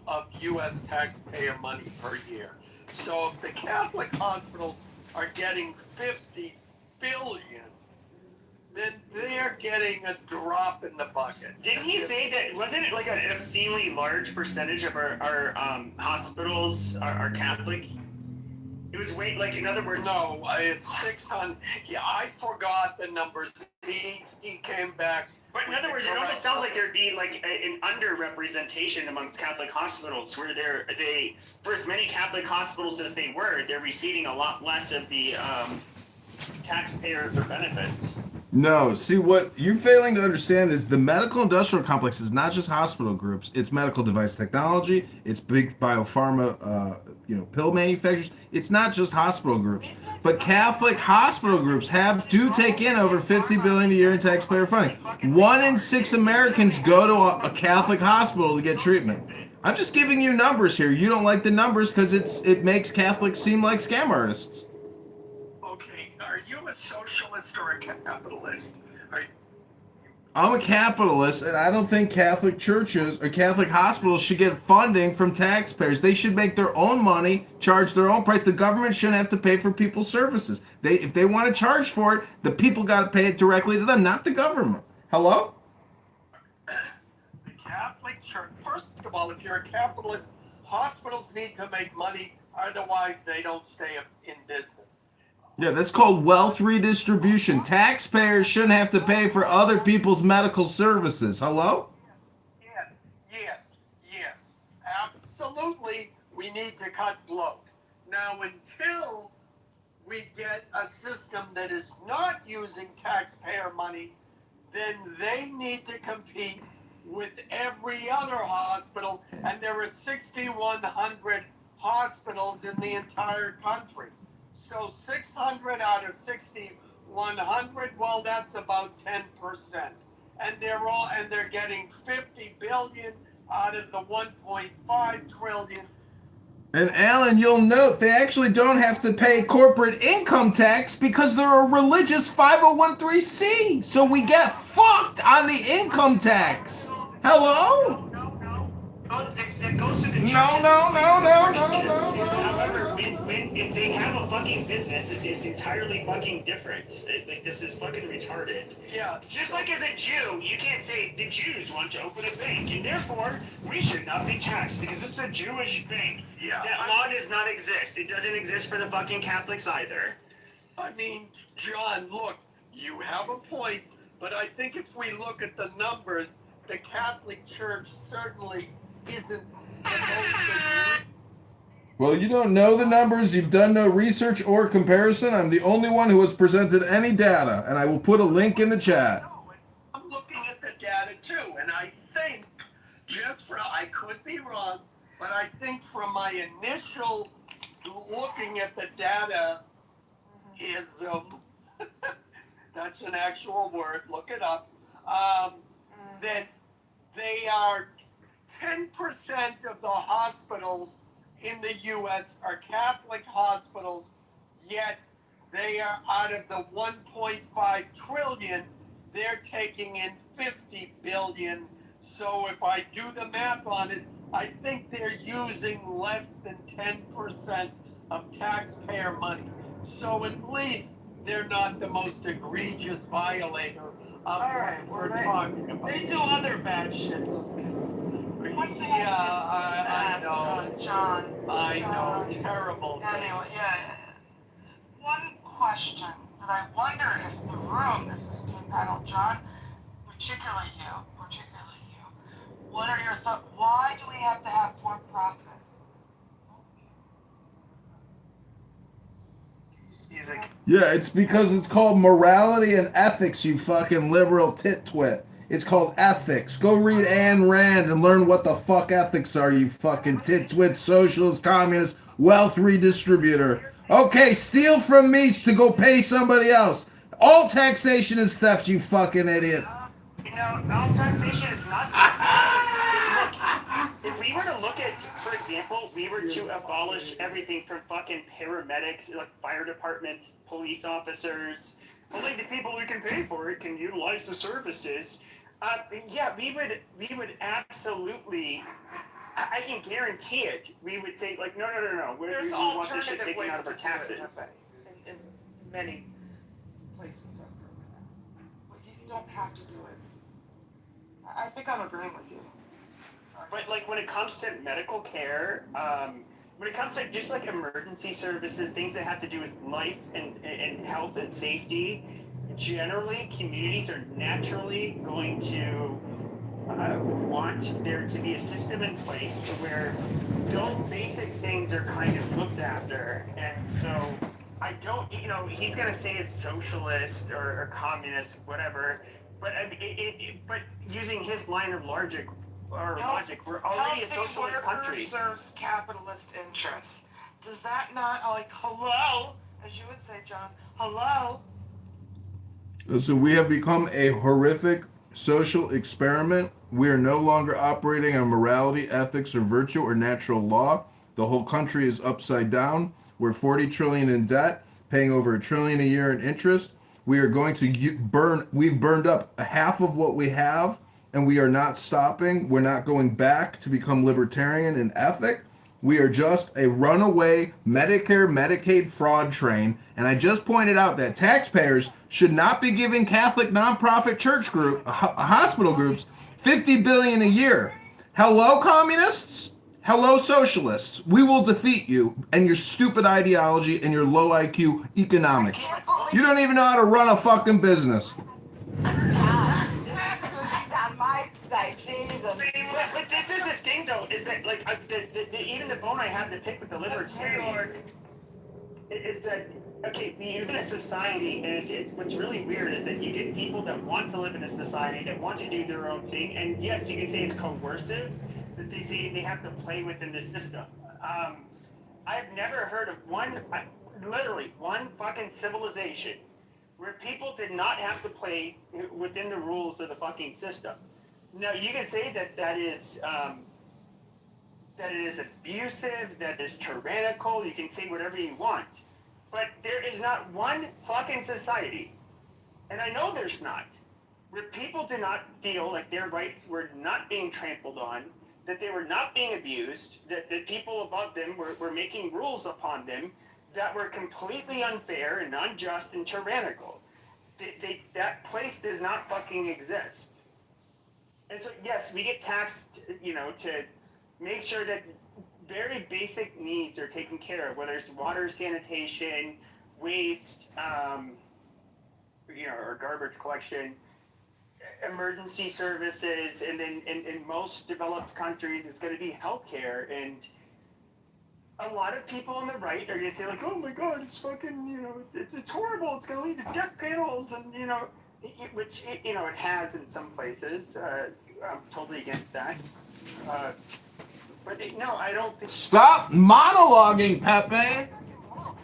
of U.S. taxpayer money per year. So if the Catholic hospitals are getting 50 billion, then they're getting a drop in the bucket. Didn't he say that, wasn't it like an obscenely large percentage of our hospitals are Catholic? It was way, like, in other words... No, it's 600. Yeah, I forgot the numbers. He came back. But in other words, it almost sounds like there'd be like an underrepresentation amongst Catholic hospitals, where they for as many Catholic hospitals as they were, they're receiving a lot less of the taxpayer benefits. No, see, what you're failing to understand is the medical industrial complex is not just hospital groups. It's medical device technology. It's big biopharma, pill manufacturers. It's not just hospital groups. But Catholic hospital groups do take in over $50 billion a year in taxpayer funding. 1 in 6 Americans go to a Catholic hospital to get treatment. I'm just giving you numbers here. You don't like the numbers because it makes Catholics seem like scam artists. Okay, are you a socialist or a capitalist? I'm a capitalist, and I don't think Catholic churches or Catholic hospitals should get funding from taxpayers. They should make their own money, charge their own price. The government shouldn't have to pay for people's services. If they want to charge for it, the people got to pay it directly to them, not the government. Hello? The Catholic Church, first of all, if you're a capitalist, hospitals need to make money, otherwise they don't stay in business. Yeah, that's called wealth redistribution. Taxpayers shouldn't have to pay for other people's medical services. Hello? Yes. Absolutely, we need to cut bloat. Now, until we get a system that is not using taxpayer money, then they need to compete with every other hospital, and there are 6,100 hospitals in the entire country. So 600 out of 6,100, well, that's about 10%. And they're getting 50 billion out of the 1.5 trillion. And Alan, you'll note they actually don't have to pay corporate income tax because they're a religious 501(c)(3). So we get fucked on the income tax. Hello? That goes to the churches. No. However, if they have a fucking business, it's entirely fucking different. This is fucking retarded. Yeah. Just like as a Jew, you can't say the Jews want to open a bank, and therefore we should not be taxed because it's a Jewish bank. Yeah. That law does not exist. It doesn't exist for the fucking Catholics either. I mean, John, look, you have a point, but I think if we look at the numbers, the Catholic Church certainly isn't the most. Well, you don't know the numbers, you've done no research or comparison. I'm the only one who has presented any data, and I will put a link in the chat. I'm looking at the data too, and I think, I could be wrong, but I think from my initial looking at the data is, that's an actual word, look it up, that they are 10% of the hospitals in the U.S. are Catholic hospitals, yet they are out of the 1.5 trillion, they're taking in 50 billion. So if I do the math on it, I think they're using less than 10% of taxpayer money. So at least they're not the most egregious violator of what we're talking about. They do other bad shit. I know. John. I know. Terrible. Anyway, yeah. One question that I wonder if the room, this is team panel, John, particularly you, what are your thoughts? Why do we have to have for-profit? Yeah, it's because it's called morality and ethics, you fucking liberal tit-twit. It's called ethics. Go read Ayn Rand and learn what the fuck ethics are, you fucking tit-twit, socialist, communist, wealth redistributor. Okay, steal from me to go pay somebody else. All taxation is theft, you fucking idiot. All taxation is not if we were to look at, for example, we were to abolish everything from fucking paramedics, like fire departments, police officers, only the people who can pay for it can utilize the services. Yeah, we would absolutely, I can guarantee it, we would say, like, no, we want this shit taken out of our taxes. In many places. don't have to do it. I think I'm agreeing with you. Sorry. But like when it comes to medical care, when it comes to just like emergency services, things that have to do with life and health and safety, generally communities are naturally going to want there to be a system in place where those basic things are kind of looked after. And so I don't, he's going to say it's socialist or communist, whatever, but but using his line of logic, we're already a socialist country. Serves capitalist interests. Does that not, like, hello, as you would say, John, hello? Listen, we have become a horrific social experiment. We are no longer operating on morality, ethics, or virtue, or natural law. The whole country is upside down. We're 40 trillion in debt, paying over $1 trillion a year in interest. We are going to we've burned up half of what we have, and we are not stopping. We're not going back to become libertarian and ethic. We are just a runaway Medicare, Medicaid fraud train. And I just pointed out that taxpayers should not be giving Catholic nonprofit church hospital groups $50 billion a year. Hello, communists? Hello, socialists. We will defeat you and your stupid ideology and your low IQ economics. You don't even know how to run a fucking business. But this is the thing, though, is that like even the bone I have to pick with the libertarians is that okay, we live in a society, and it's what's really weird is that you get people that want to live in a society that want to do their own thing, and yes, you can say it's coercive, that they say they have to play within the system. I've never heard of literally one fucking civilization where people did not have to play within the rules of the fucking system. Now, you can say that it is abusive, that is tyrannical, you can say whatever you want. But there is not one fucking society, and I know there's not, where people did not feel like their rights were not being trampled on, that they were not being abused, that the people above them were making rules upon them that were completely unfair and unjust and tyrannical. That place does not fucking exist. And so, yes, we get taxed, to make sure that very basic needs are taken care of, whether it's water, sanitation, waste, or garbage collection, emergency services, and then in most developed countries, it's going to be healthcare. And a lot of people on the right are going to say, like, oh my God, it's fucking, it's horrible. It's going to lead to death panels, and, which, it has in some places. I'm totally against that. But no, I don't think... Stop monologuing, Pepe!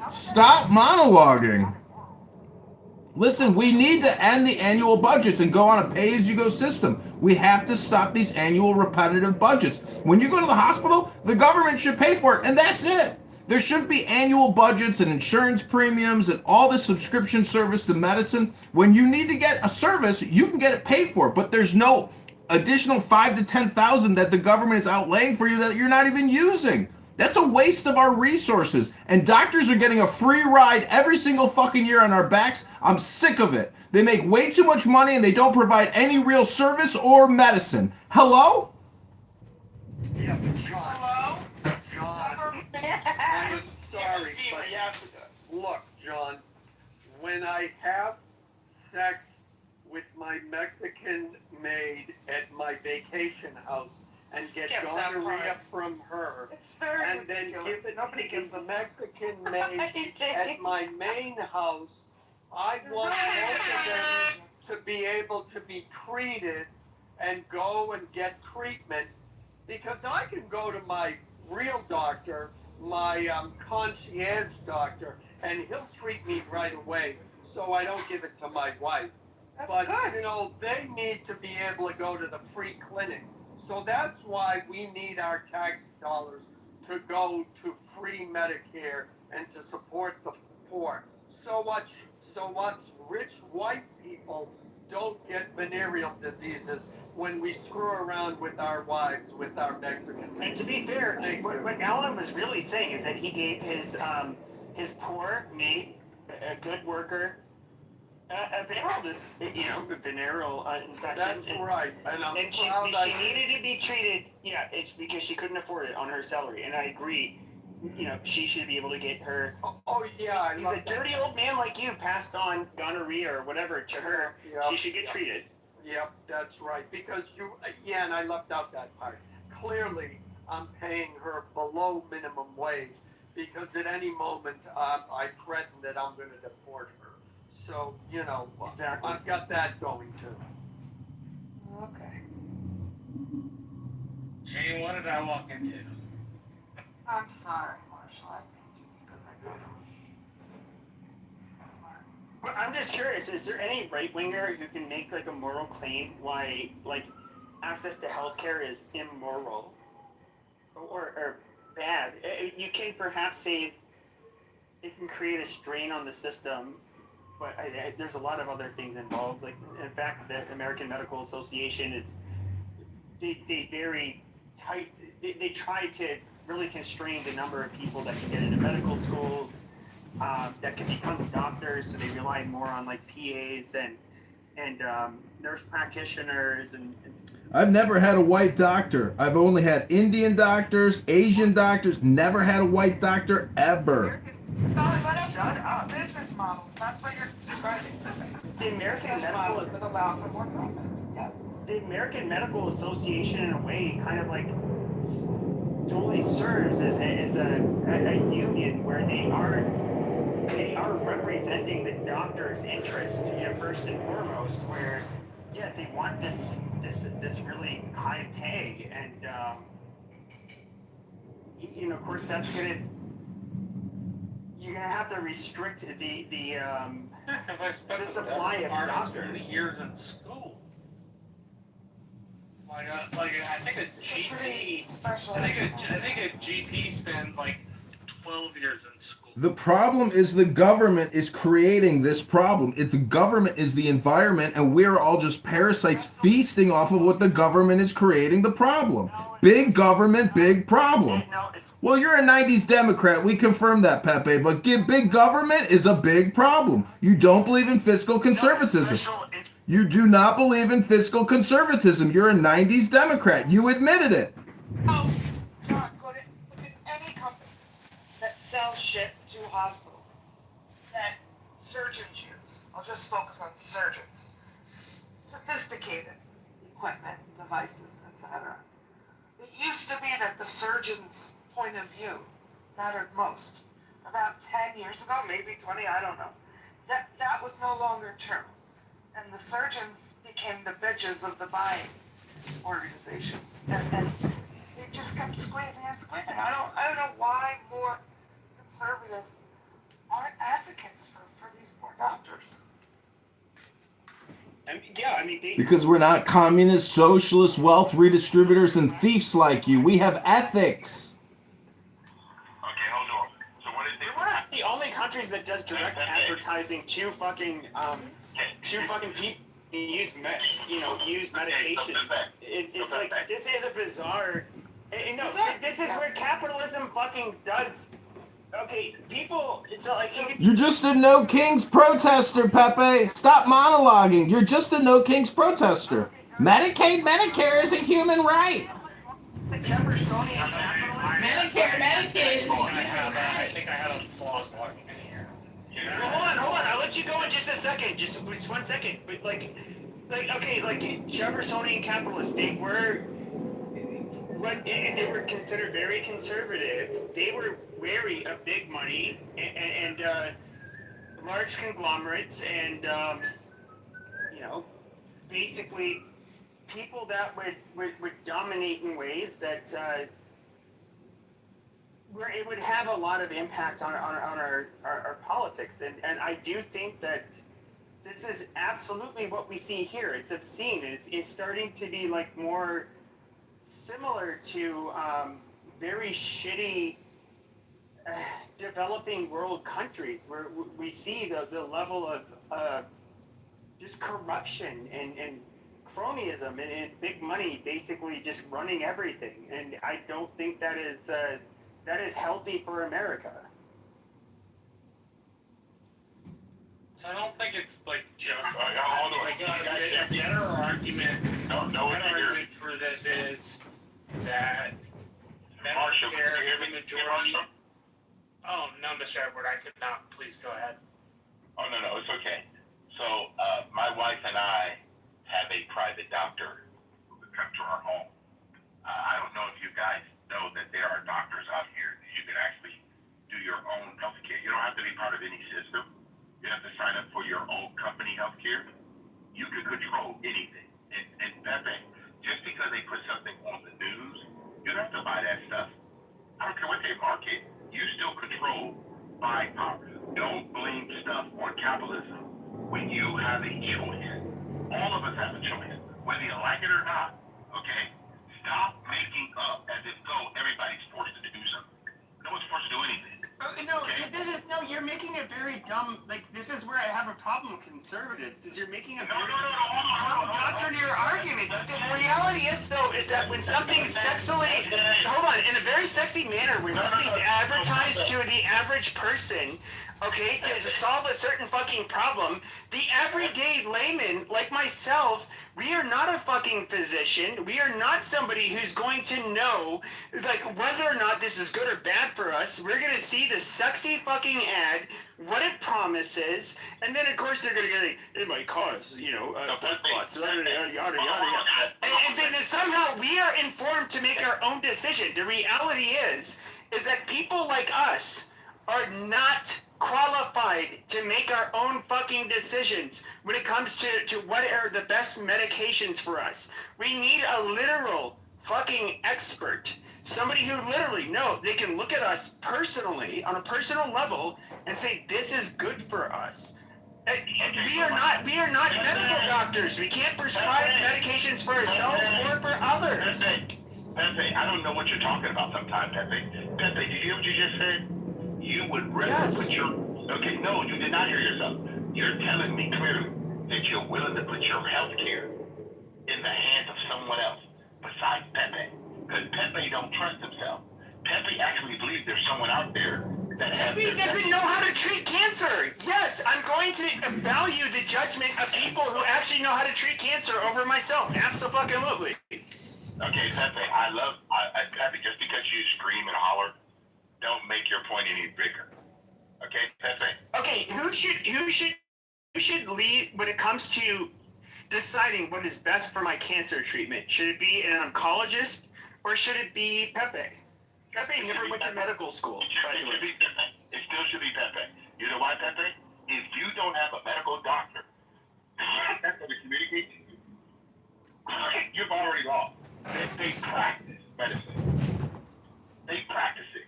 Stop monologuing! Listen, we need to end the annual budgets and go on a pay-as-you-go system. We have to stop these annual repetitive budgets. When you go to the hospital, the government should pay for it, and that's it. There shouldn't be annual budgets and insurance premiums and all this subscription service to medicine. When you need to get a service, you can get it paid for, but there's no additional $5,000 to $10,000 that the government is outlaying for you that you're not even using. That's a waste of our resources. And doctors are getting a free ride every single fucking year on our backs. I'm sick of it. They make way too much money and they don't provide any real service or medicine. Hello? Yeah, but John, I'm sorry, but look, John, when I have sex with my Mexican maid at my vacation house and get gonorrhea from her, and then give it to the Mexican maid at my main house, I want both of them to be able to be treated and go and get treatment, because I can go to my real doctor, my concierge doctor, and he'll treat me right away, so I don't give it to my wife. But, they need to be able to go to the free clinic. So that's why we need our tax dollars to go to free Medicare and to support the poor. So us rich white people don't get venereal diseases when we screw around with our wives, with our Mexican. And to be fair, what Alan was really saying is that he gave his poor maid, a good worker, a venereal, venereal infection. That's right. And she needed to be treated. Yeah, it's because she couldn't afford it on her salary. And I agree. She should be able to get her. Oh yeah, he's a dirty old man like you passed on gonorrhea or whatever to her. Yep, she should get treated. Yep, that's right. Because and I left out that part. Clearly, I'm paying her below minimum wage because at any moment I threaten that I'm going to deport her. So, exactly. I've got that going too. Okay. Shane, what did I walk into? I'm sorry, Marshall. I picked you because I thought it was smart. But I'm just curious, is there any right-winger who can make like a moral claim why like access to healthcare is immoral or bad? You can perhaps say it can create a strain on the system, but there's a lot of other things involved. Like, in fact, the American Medical Association is they very tight. They try to really constrain the number of people that can get into medical schools, that can become doctors. So they rely more on like PAs and nurse practitioners and I've never had a white doctor. I've only had Indian doctors, Asian doctors. Never had a white doctor ever. Shut up. Business model. That's what you're describing. The American Medical would allow for more profit. Yes. The American Medical Association, in a way, kind of like totally serves as a union where they are representing the doctor's interest, first and foremost. Where, yeah, they want this really high pay, and of course that's you're gonna have to restrict the supply of doctors. Years in school. Like I think a GP. I think a GP spends like 12 years in school. The problem is the government is creating this problem. The government is the environment, and we're all just parasites feasting off of what the government is creating the problem. Big government, big problem. Well, you're a 90s Democrat. We confirmed that, Pepe. But big government is a big problem. You don't believe in fiscal conservatism. You do not believe in fiscal conservatism. You're a 90s Democrat. You admitted it. Oh, John, look at any company that sells shit to hospitals that surgeons use. I'll just focus on surgeons. Sophisticated equipment, devices, etc. It used to be that the surgeon's point of view mattered most. About 10 years ago, maybe 20, I don't know. That was no longer true. And the surgeons became the bitches of the buying organizations. And they just kept squeezing and squeezing. I don't know why more conservatives aren't advocates for these poor doctors. Because we're not communist, socialist, wealth redistributors, and thieves like you. We have ethics. We're not the only countries that does direct advertising to fucking people use medication. It's like this is a bizarre. This is where capitalism fucking does. Okay, people. So like You're just a No Kings protester, Pepe. Stop monologuing. You're just a No Kings protester. Medicare is a human right. Jeffersonian capitalism. Medicaid is a human I think I have a clause blocking in here. Hold on. I'll let you go in just a second. Just 1 second. But like Jeffersonian capitalists, they were considered very conservative. They were wary of big money and large conglomerates and basically people that would dominate in ways that where it would have a lot of impact on our politics. And I do think that this is absolutely what we see here. It's obscene. It's starting to be like more similar to very shitty developing world countries where we see the level of just corruption and cronyism and big money basically just running everything. And I don't think that is healthy for America. So I don't think it's like just. Hold on. The other argument. Argument for this is that Medicare is the majority. Oh no, Mr. Edward, I could not. Please go ahead. Oh no, it's okay. So my wife and I have a private doctor who would come to our home. I don't know if you guys know that there are doctors out here that you can actually do your own health care. You don't have to be part of any system. You have to sign up for your own company health care. You can control anything. And Pepe, just because they put something on the news, you don't have to buy that stuff. I don't care what they market. You still control buying power. Don't blame stuff on capitalism when you have a choice. All of us have a choice, whether you like it or not. Okay? Stop making up as if everybody's forced to do something. No one's forced to do anything. You're making a very dumb, this is where I have a problem with conservatives, is you're making a very dumb doctrinaire argument. The reality is that when something's in a very sexy manner, when something's advertised to the average person, okay, to solve a certain fucking problem, the everyday layman, like myself, we are not a fucking physician. We are not somebody who's going to know, whether or not this is good or bad for us. We're going to see the sexy fucking ad, what it promises, and then, of course, they're going to get, it might cause, blood clots, yada, yada, yada, yada. And then somehow we are informed to make our own decision. The reality is that people like us are not qualified to make our own fucking decisions when it comes to what are the best medications for us. We need a literal fucking expert. Somebody who literally they can look at us personally, on a personal level, and say, this is good for us. We are not medical doctors. We can't prescribe medications for ourselves or for others. Pepe, I don't know what you're talking about sometimes, Pepe. Pepe, did you hear what you just said? You would rather put your... Okay, no, you did not hear yourself. You're telling me clearly that you're willing to put your health care in the hands of someone else besides Pepe. Because Pepe don't trust himself. Pepe actually believes there's someone out there that has... Pepe doesn't know how to treat cancer. Yes, I'm going to value the judgment of people who actually know how to treat cancer over myself. Absolutely. Okay, Pepe, Pepe, just because you scream and holler, don't make your point any bigger. Okay, Pepe? Okay, who should lead when it comes to deciding what is best for my cancer treatment? Should it be an oncologist or should it be Pepe? Pepe never went to medical school. It still should be Pepe. You know why, Pepe? If you don't have a medical doctor that's going to communicate to you, you've already lost. They practice medicine. They practice it.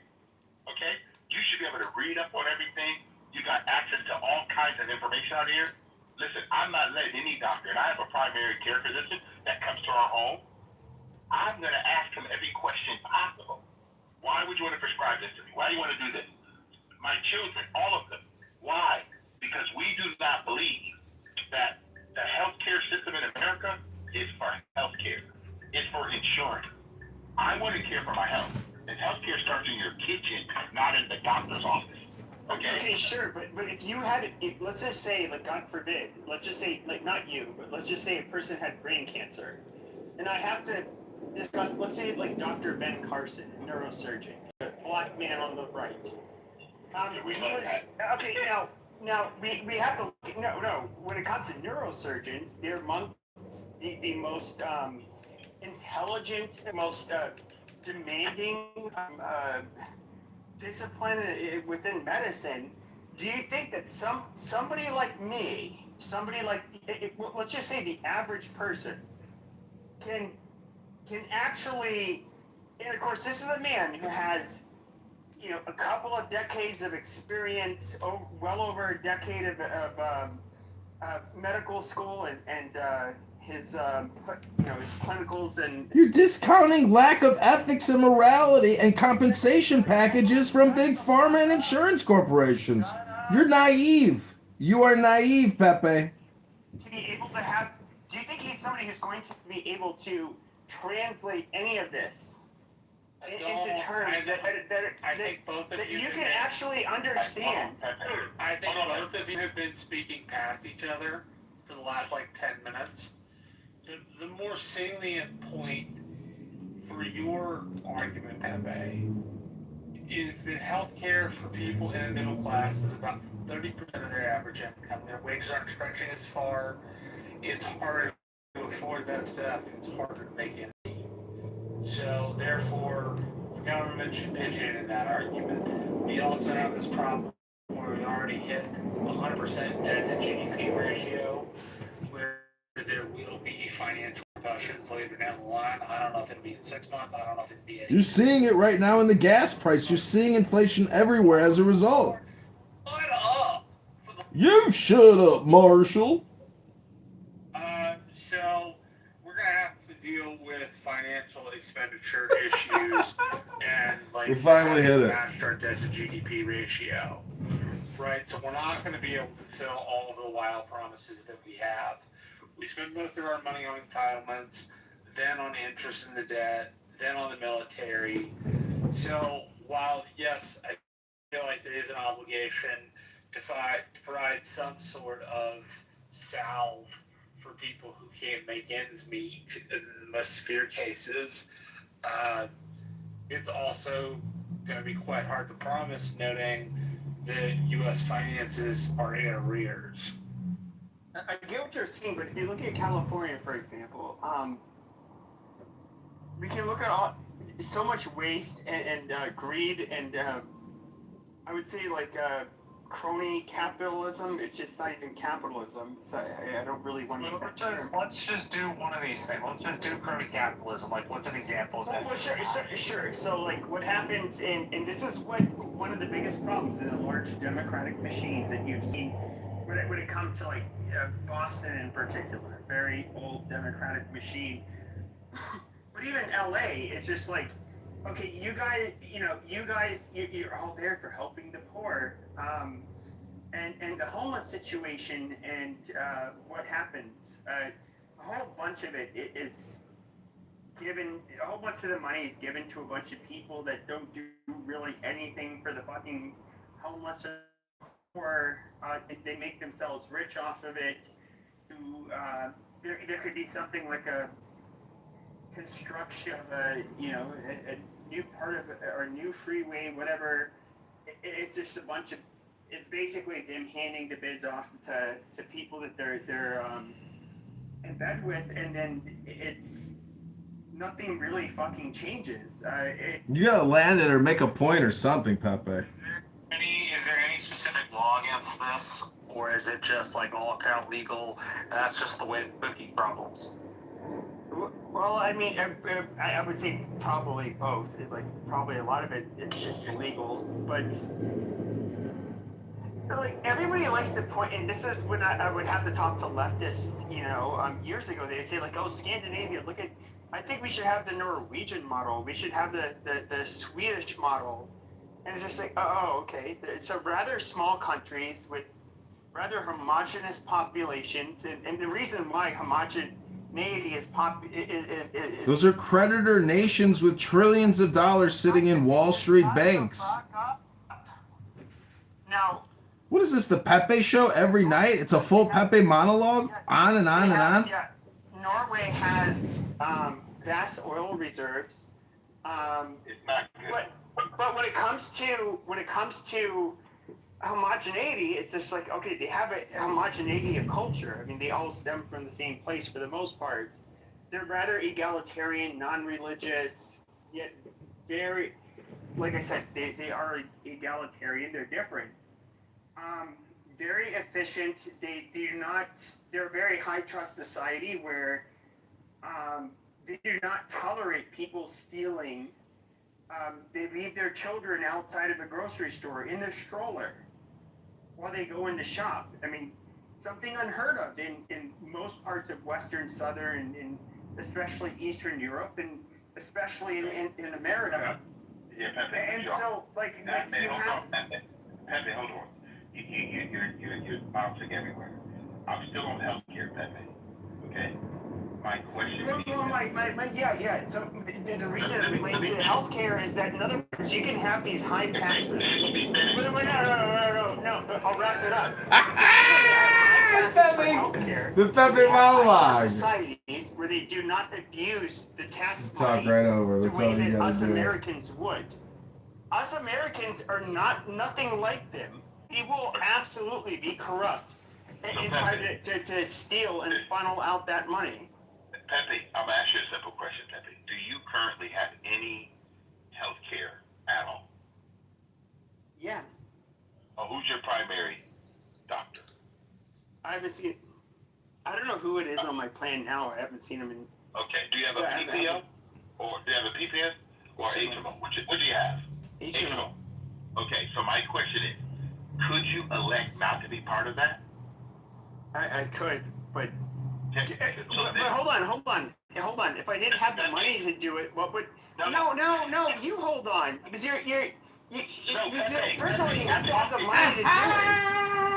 Okay? You should be able to read up on everything. You got access to all kinds of information out here. Listen, I'm not letting any doctor, and I have a primary care physician that comes to our home. I'm going to ask him every question possible. Why would you want to prescribe this to me? Why do you want to do this? My children, all of them. Why? Because we do not believe that the healthcare system in America is for healthcare. It's for insurance. I want to care for my health. And healthcare starts in your kitchen, not in the doctor's office. Okay, sure, but if you had, let's just say, God forbid, let's just say, not you, but let's just say a person had brain cancer, and I have to discuss, let's say, Dr. Ben Carson, a neurosurgeon, a black man on the right. Now, we have to, when it comes to neurosurgeons, they're among the most intelligent, most demanding discipline within medicine. Do you think that somebody like me, let's just say the average person, can actually, and of course this is a man who has, a couple of decades of experience, well over a decade of medical school and his clinicals and... You're discounting lack of ethics and morality and compensation packages from big pharma and insurance corporations. You're naive. You are naive, Pepe. To be able to have... Do you think he's somebody who's going to be able to translate any of this into terms that I think both of that you you have can been- actually understand. I think both of you have been speaking past each other for the last like 10 minutes. The more salient point for your argument, Pepe, is that healthcare for people in the middle class is about 30% of their average income. Their wages aren't stretching as far. It's harder to afford that stuff. It's harder to make it. So therefore, the government should pitch in that argument. We also have this problem where we already hit 100% debt to GDP ratio, where there will be financial repercussions later down the line. I don't know if it'll be in 6 months. I don't know if it'll be 8 You're seeing it right now in the gas price. You're seeing inflation everywhere as a result. Shut up! You shut up, Marshall. So we're gonna have to deal with financial expenditure issues and like We finally hit it. matched our debt to GDP ratio, right? So we're not gonna be able to fill all of the wild promises that we have. We spend most of our money on entitlements, then on interest in the debt, then on the military. So while yes, I feel like there is an obligation to provide some sort of salve for people who can't make ends meet in the most severe cases, it's also going to be quite hard to promise, noting that U.S. finances are in arrears. I get what you're saying, but if you look at California, for example, we can look at so much waste and greed and I would say like crony capitalism. It's just not even capitalism. So I don't really want to. Let's just do one of these things. Let's just do crony capitalism. Like, what's an example of that? Well, sure. So, like, what happens, and this is what one of the biggest problems in the large democratic machines that you've seen when it comes to like Boston in particular, very old democratic machine. But even LA, it's just like, okay, you guys, you're all there for helping the poor. And the homeless situation and what happens, a whole bunch of it is given, a whole bunch of the money is given to a bunch of people that don't do really anything for the fucking homeless or they make themselves rich off of it. There could be something like a construction of a new part of it, or a new freeway, whatever. It's just a bunch of, it's basically them handing the bids off to people that they're in bed with, and then it's nothing really fucking changes. You gotta land it or make a point or something, Pepe. Is there any specific law against this, or is it just like all kind of legal? And that's just the way the cookie crumbles. Well, I mean, I would say probably both. Like, probably a lot of it it's illegal, but like everybody likes to point, and this is when I would have to talk to leftists, years ago. They'd say like, "Oh, Scandinavia, look at. I think we should have the Norwegian model. We should have the Swedish model." And it's just like, oh, okay. So rather small countries with rather homogenous populations, and the reason why homogeneity is Those are creditor nations with trillions of dollars sitting in Wall Street banks. Now, what is this, the Pepe show every night? It's a full Pepe monologue? On and on and on? Yeah. Norway has vast oil reserves. It's not good. But when it comes to homogeneity, it's just like, okay, they have a homogeneity of culture. I mean, they all stem from the same place for the most part. They're rather egalitarian, non-religious, yet very, like I said, they are egalitarian. They're different. Very efficient. They're a very high trust society where they do not tolerate people stealing. They leave their children outside of a grocery store in their stroller while they go in to shop. I mean, something unheard of in most parts of Western, Southern, and especially Eastern Europe, and especially in America. Yeah, Pepe, and so, like you have... Pepe, hold on. You're bouncing everywhere. I'm still on healthcare, Pepe. Okay? my question. Yeah. So the reason it relates to healthcare is that, in other words, you can have these high taxes. No. I'll wrap it up. The reason we have high taxes for healthcare The is Pepe they have monologue. high-tax societies where they do not abuse the tax Just talk money right over. the That's way all you that gotta us do. Americans would. Us Americans are nothing like them. We will absolutely be corrupt and try to steal and funnel out that money. Pepe, I'm gonna ask you a simple question, Pepe. Do you currently have any health care at all? Yeah. Or who's your primary doctor? I haven't seen. I don't know who it is on my plan now. I haven't seen him in. Okay. Do you have a PPO? Or do you have a PPN? Or HMO? What do you have? HMO. Okay, so my question is, could you elect not to be part of that? I could, but. Okay. But hold on. If I didn't have the money to do it, what would? No. You hold on, because first of all, you have to have the money to do it.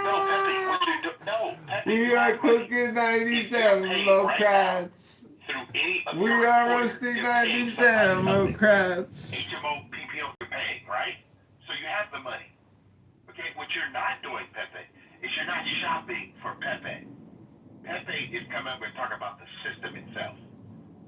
No, Pepe, what you do? No, Pepe. We are cooking 90s Democrats. We are roasting 90s Democrats. HMO, PPO, you're paying, right? So you have the money. Okay, what you're not doing, Pepe, is you're not shopping for Pepe. Pepe is coming up and talking about the system itself.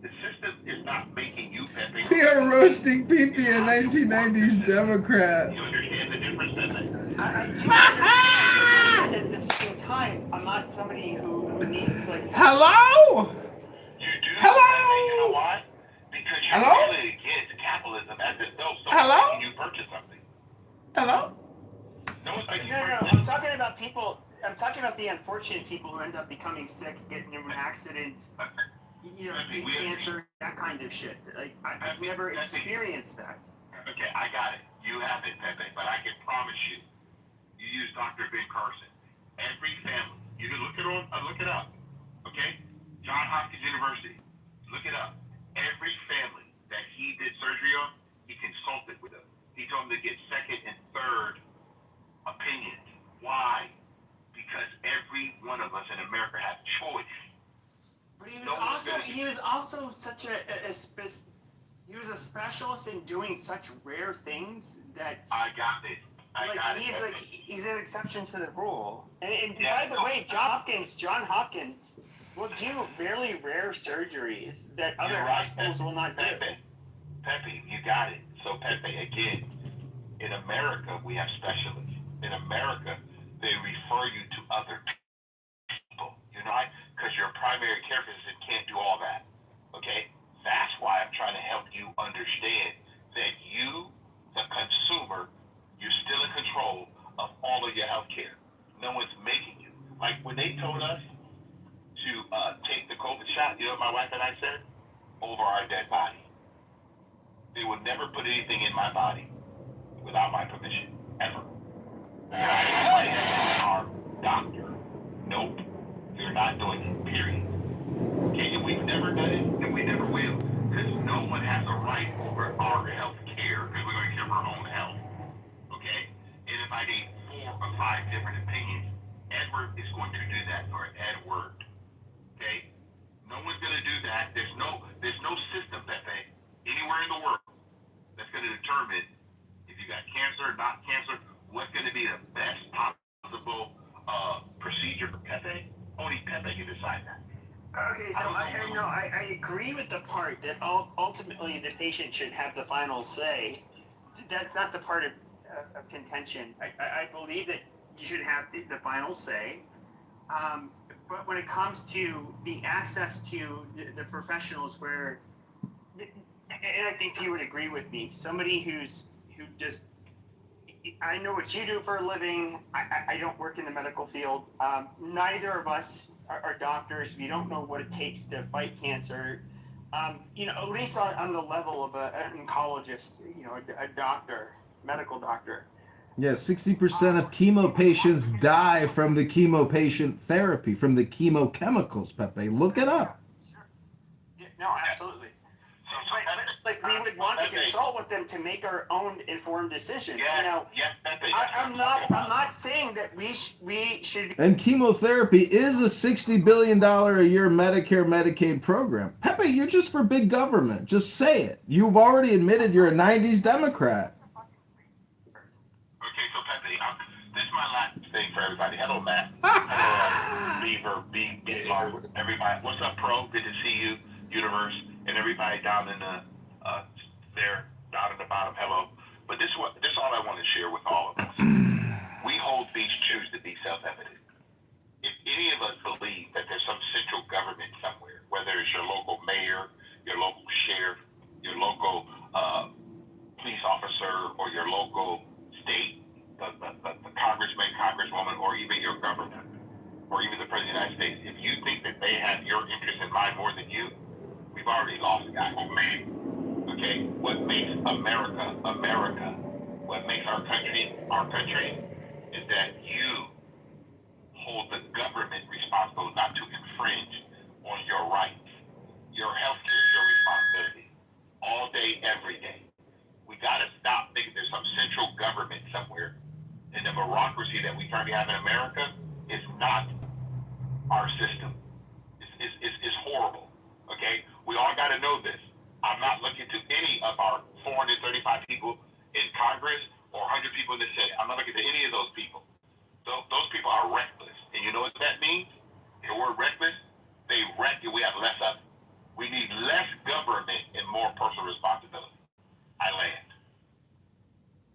The system is not making you, Pepe. We are roasting PP a 1990s Democrat. You understand the difference, Pepe? I do understand. At the same time, I'm not somebody who needs like. Hello? You do. Hello? Pepe, you know why? Because you're Hello? really against capitalism as if though Hello? making you purchase something. Hello? No one's making you No. purchase. I'm talking about people. I'm talking about the unfortunate people who end up becoming sick, getting into an accident, getting cancer, that kind of shit. Like I've never experienced that. Okay, I got it. You have it, Pepe, but I can promise you, you use Dr. Ben Carson. Every family, you can look it up. Okay? Johns Hopkins University. Look it up. Every family that he did surgery on, he consulted with them. He told them to get second and third opinions. Why? Because every one of us in America has choice. But he was also such he was a specialist in doing such rare things that. I got it. He's an exception to the rule. And by the way, John Hopkins will do really rare surgeries that other hospitals will not do. Pepe, you got it. So Pepe, again, in America we have specialists. In America, they refer you to other people. You know why? Because your primary care physician can't do all that. Okay? That's why I'm trying to help you understand that you, the consumer, you're still in control of all of your health care. No one's making you. Like when they told us to take the COVID shot, you know what my wife and I said? Over our dead body. They would never put anything in my body without my permission, ever. Our doctor. Nope. You're not doing it, period. Okay, and we've never done it, and we never will. Because no one has a right over our health care, because we're going to care for our own health. Okay? And if I need 4 or 5 different opinions, Edward is going to do that, or Edward. Okay? No one's going to do that. There's no system, Pepe, anywhere in the world that's going to determine if you got cancer or not cancer, what's going to be the best possible procedure for Pepe. Only Pepe can decide that. Okay, so I agree with the part that ultimately the patient should have the final say. That's not the part of contention. I believe that you should have the final say. But when it comes to the access to the professionals where, and I think you would agree with me, somebody who just, I know what you do for a living. I don't work in the medical field. Neither of us are doctors. We don't know what it takes to fight cancer. At least on the level of an oncologist, a doctor, medical doctor. Yeah, 60% of chemo patients die from the chemo patient therapy, from the chemochemicals, Pepe. Look it up. No, absolutely. Like we would want to consult with them to make our own informed decisions. Now, I'm not saying that we should. And chemotherapy is a $60 billion a year Medicare, Medicaid program. Pepe, you're just for big government. Just say it. You've already admitted you're a 90s Democrat. Okay, so Pepe, this is my last thing for everybody. Hello, Matt. Hello, Beaver, Mark, everybody. What's up, Pro? Good to see you, Universe, and everybody down in the there, down at the bottom. Hello. But this is all I want to share with all of us. We hold these truths to be self-evident. If any of us believe that there's some central government somewhere, whether it's your local mayor, your local sheriff, your local police officer, or your local state, the congressman, congresswoman, or even your governor, or even the president of the United States, if you think that they have your interest in mind more than you, we've already lost, guys. Oh, man. Okay? What makes America, America, what makes our country, is that you hold the government responsible not to infringe on your rights. Your health care is your responsibility. All day, every day. We got to stop thinking there's some central government somewhere. And the bureaucracy that we currently have in America is not our system. It's horrible. Okay? We all got to know this. I'm not looking to any of our 435 people in Congress or 100 people in the Senate. I'm not looking to any of those people. Those people are reckless. And you know what that means? The word reckless, they wreck it. We have less of it. We need less government and more personal responsibility. I land.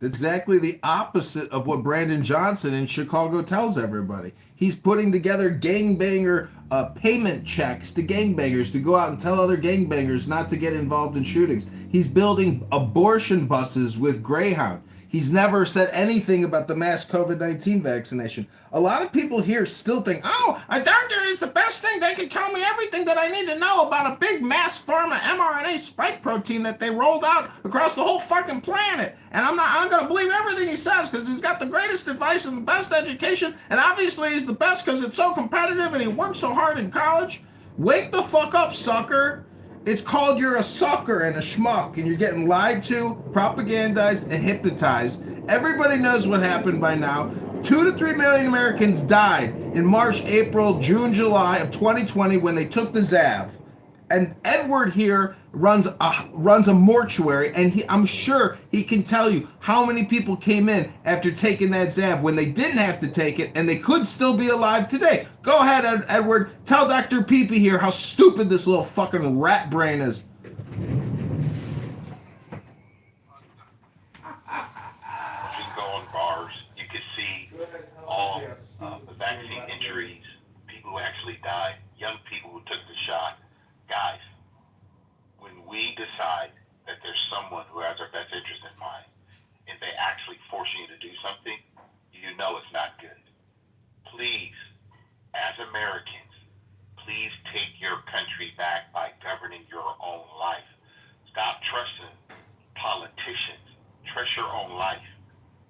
Exactly the opposite of what Brandon Johnson in Chicago tells everybody. He's putting together gangbanger payment checks to gangbangers to go out and tell other gangbangers not to get involved in shootings. He's building abortion buses with Greyhound. He's never said anything about the mass COVID-19 vaccination. A lot of people here still think, oh, a doctor is the best thing. They can tell me everything that I need to know about a big mass pharma mRNA spike protein that they rolled out across the whole fucking planet. And I'm going to believe everything he says because he's got the greatest advice and the best education. And obviously he's the best because it's so competitive and he worked so hard in college. Wake the fuck up, sucker. It's called you're a sucker and a schmuck and you're getting lied to, propagandized, and hypnotized. Everybody knows what happened by now. 2 to 3 million Americans died in March, April, June, July of 2020 when they took the Zav. And Edward here runs a mortuary, and I'm sure he can tell you how many people came in after taking that Zav when they didn't have to take it, and they could still be alive today. Go ahead, Edward. Tell Dr. Peepee here how stupid this little fucking rat brain is. You go on bars, you can see all the vaccine injuries, people who actually died, young people who took the shot. Guys, when we decide that there's someone who has our best interest in mind, and they actually force you to do something, you know it's not good. Please, as Americans, please take your country back by governing your own life. Stop trusting politicians. Trust your own life,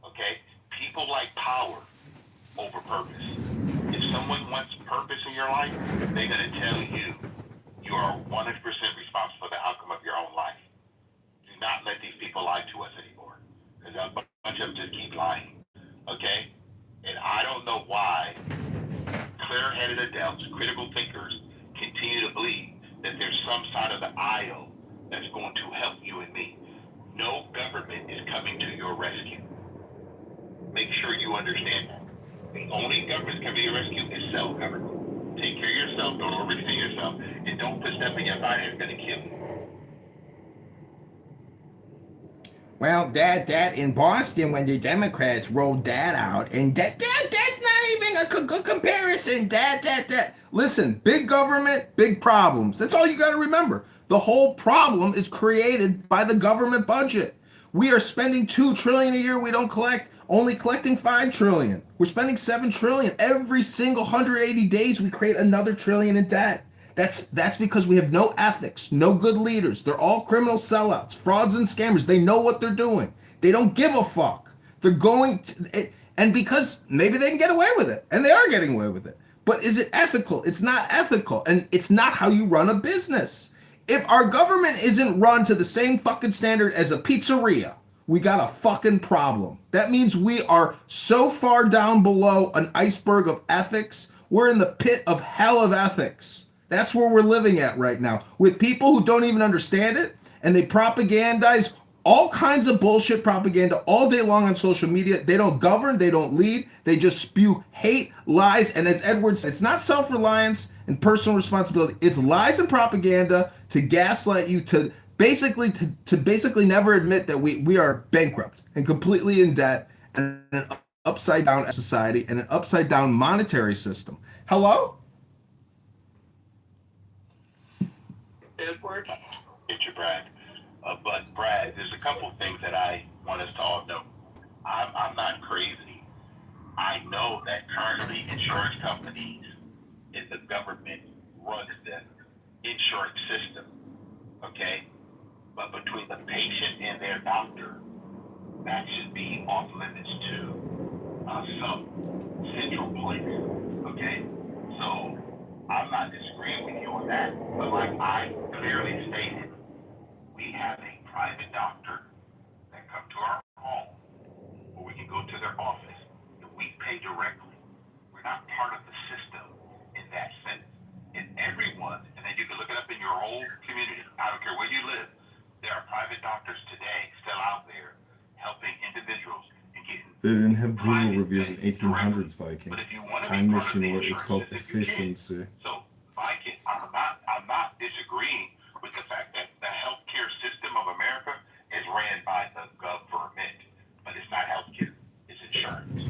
okay? People like power over purpose. If someone wants purpose in your life, they're going to tell you you are 100% responsible for the outcome of your own life. Do not let these people lie to us anymore, because a bunch of them just keep lying, okay? And I don't know why clear-headed adults, critical thinkers, continue to believe that there's some side of the aisle that's going to help you and me. No government is coming to your rescue. Make sure you understand that. The only government that's coming to your rescue is self-government. Take care of yourself, don't overextend yourself, and don't put stuff in your body that's going to kill you. Well, that in Boston when the Democrats rolled that out, and that's not even a good comparison. That. Listen, big government, big problems. That's all you got to remember. The whole problem is created by the government budget. We are spending $2 trillion a year. We don't collect. Only collecting $5 trillion. We're spending $7 trillion. Every single 180 days, we create another trillion in debt. That's because we have no ethics, no good leaders. They're all criminal sellouts, frauds and scammers. They know what they're doing. They don't give a fuck. They're going to, and because maybe they can get away with it, and they are getting away with it. But is it ethical? It's not ethical, and it's not how you run a business. If our government isn't run to the same fucking standard as a pizzeria, we got a fucking problem. That means we are so far down below an iceberg of ethics. We're in the pit of hell of ethics. That's where we're living at right now, with people who don't even understand it, and they propagandize all kinds of bullshit propaganda all day long on social media. They don't govern, they don't lead, they just spew hate, lies, and as Edward said, it's not self-reliance and personal responsibility. It's lies and propaganda to gaslight you, to basically never admit that we are bankrupt and completely in debt and an upside down society and an upside down monetary system. Hello? Edward, it's your Brad. But Brad, there's a couple of things that I want us to all know. I'm not crazy. I know that currently insurance companies and the government runs the insurance system, okay? But between the patient and their doctor, that should be off limits to some central place, okay? So I'm not disagreeing with you on that, but like I clearly stated, we have a private doctor that come to our home, or we can go to their office, and we pay directly. We're not part of the system in that sense. And everyone, and then you can look it up in your whole community, I don't care where you live, there are private doctors today still out there helping individuals and getting. They didn't have Google reviews in 1800s, Viking. Time machine, what it's called efficiency. So Viking, I'm not disagreeing with the fact that the healthcare system of America is ran by the government, but it's not healthcare, it's insurance.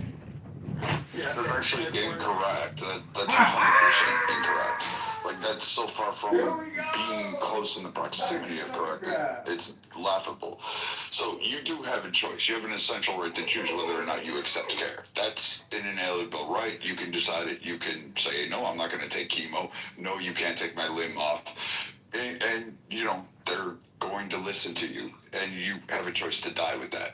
That's actually incorrect. That's 100% incorrect. Like, that's so far from being close in the proximity of correct. It's laughable. So you do have a choice. You have an essential right to choose whether or not you accept care. That's an inalienable right. You can decide it. You can say, no, I'm not going to take chemo. No, you can't take my limb off. And you know, they're going to listen to you, and you have a choice to die with that.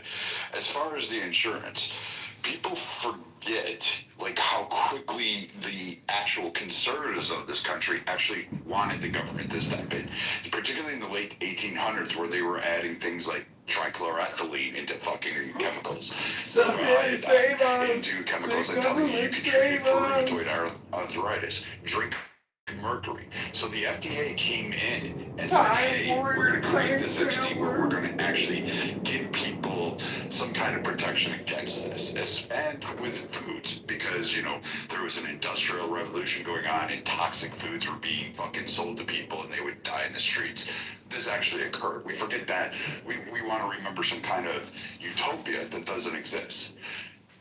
As far as the insurance, people forget like how quickly the actual conservatives of this country actually wanted the government to step in, particularly in the late 1800s, where they were adding things like trichloroethylene into fucking chemicals. Into chemicals and telling you could treat it for rheumatoid arthritis. Drink mercury. So the FDA came in and said, hey, we're going to create this entity where we're going to actually give people some kind of protection against this. And with foods, because, you know, there was an industrial revolution going on and toxic foods were being fucking sold to people and they would die in the streets. This actually occurred. We forget that. We want to remember some kind of utopia that doesn't exist.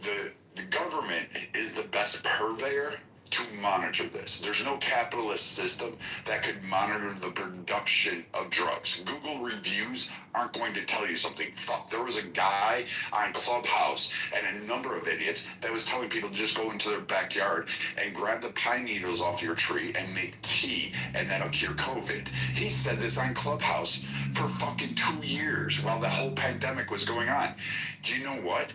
The government is the best purveyor to monitor this. There's no capitalist system that could monitor the production of drugs. Google reviews aren't going to tell you something. Fuck, there was a guy on Clubhouse and a number of idiots that was telling people to just go into their backyard and grab the pine needles off your tree and make tea and that'll cure COVID. He said this on Clubhouse for fucking 2 years while the whole pandemic was going on. Do you know what?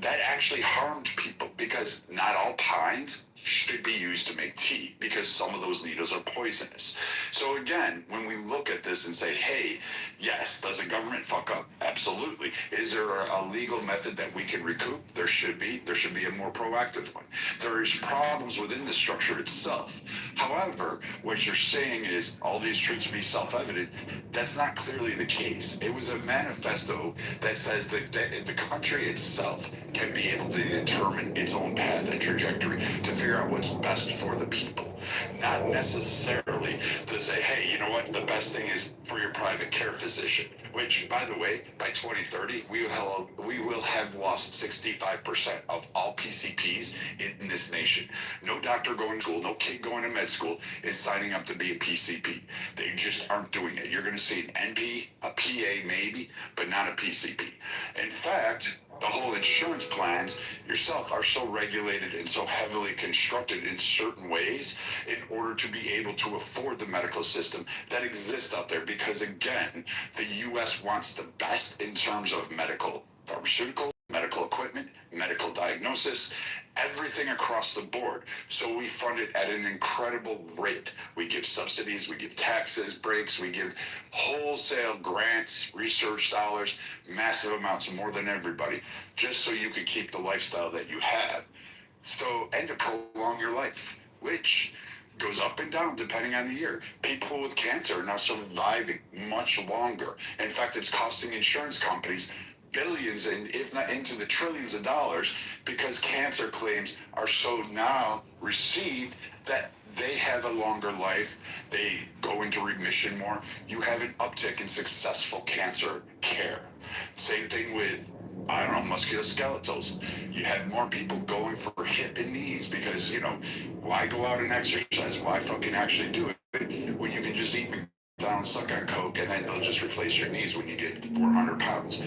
That actually harmed people because not all pines should be used to make tea because some of those needles are poisonous. So again, when we look at this and say, hey, yes, does the government fuck up? Absolutely. Is there a legal method that we can recoup? There should be. There should be a more proactive one. There is problems within the structure itself. However, what you're saying is all these truths be self-evident. That's not clearly the case. It was a manifesto that says that the country itself can be able to determine its own path and trajectory to figure out what's best for the people. Not necessarily to say, hey, you know what, the best thing is for your private care physician, which, by the way, by 2030, we will have lost 65% of all PCPs in this nation. No doctor going to school, no kid going to med school is signing up to be a PCP. They just aren't doing it. You're going to see an NP, a PA maybe, but not a PCP. In fact, the whole insurance plans yourself are so regulated and so heavily constructed in certain ways in order to be able to afford the medical system that exists out there. Because again, the U.S. wants the best in terms of medical, pharmaceutical, medical equipment, medical diagnosis, everything across the board. So we fund it at an incredible rate. We give subsidies, we give taxes, breaks, we give wholesale grants, research dollars, massive amounts, more than everybody, just so you could keep the lifestyle that you have. So, and to prolong your life, which goes up and down depending on the year. People with cancer are now surviving much longer. In fact, it's costing insurance companies billions and if not into the trillions of dollars because cancer claims are so now received that they have a longer life. They go into remission more. You have an uptick in successful cancer care. Same thing with, I don't know, musculoskeletals. You have more people going for hip and knees because, you know, why go out and exercise? Why fucking actually do it when you can just eat McDonald's, suck on Coke, and then they'll just replace your knees when you get 400 pounds.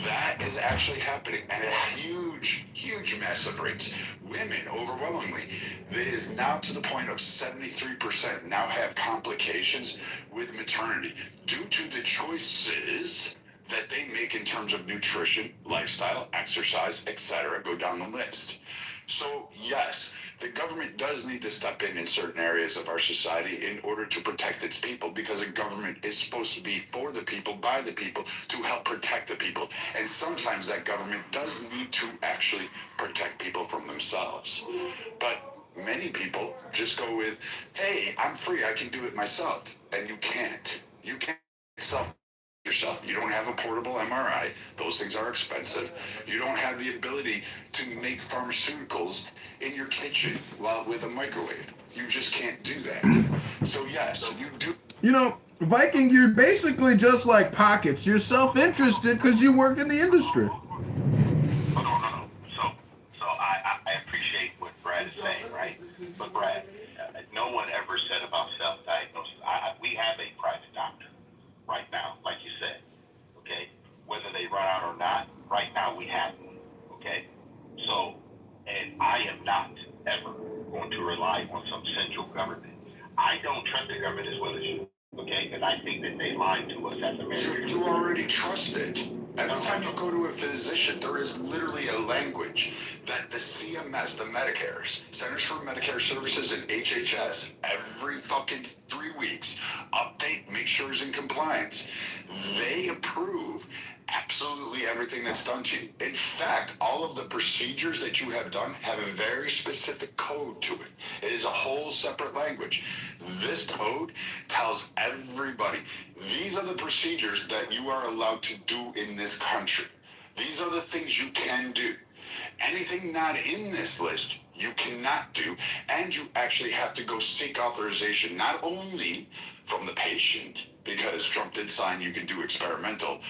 That is actually happening at a huge, huge massive rates. Women, overwhelmingly, it is now to the point of 73% now have complications with maternity due to the choices that they make in terms of nutrition, lifestyle, exercise, etc. Go down the list. So yes, the government does need to step in certain areas of our society in order to protect its people, because a government is supposed to be for the people, by the people, to help protect the people. And sometimes that government does need to actually protect people from themselves. But many people just go with, hey, I'm free, I can do it myself. And you can't. You can't yourself. You don't have a portable MRI. Those things are expensive. You don't have the ability to make pharmaceuticals in your kitchen while with a microwave. You just can't do that. So yes, you do. You know, Viking, you're basically just like Pockets. You're self-interested because you work in the industry. No. So I appreciate what Brad is saying, right? But Brad, no one ever said about self-diagnosis. We have a private doctor right now, like you said, okay? Whether they run out or not, right now we have one, okay? So, and I am not ever going to rely on some central government. I don't trust the government as well as you, okay? Because I think that they lied to us as Americans. You already trust it. Every time you go to a physician, there is literally a language that the CMS, the Medicare's, Centers for Medicare Services and HHS, every fucking 3 weeks, update, make sure it's in compliance. They approve absolutely everything that's done to you. In fact, all of the procedures that you have done have a very specific code to it. It is a whole separate language. This code tells everybody, these are the procedures that you are allowed to do in this country. These are the things you can do. Anything not in this list, you cannot do, and you actually have to go seek authorization, not only from the patient, because Trump did sign you can do experimental,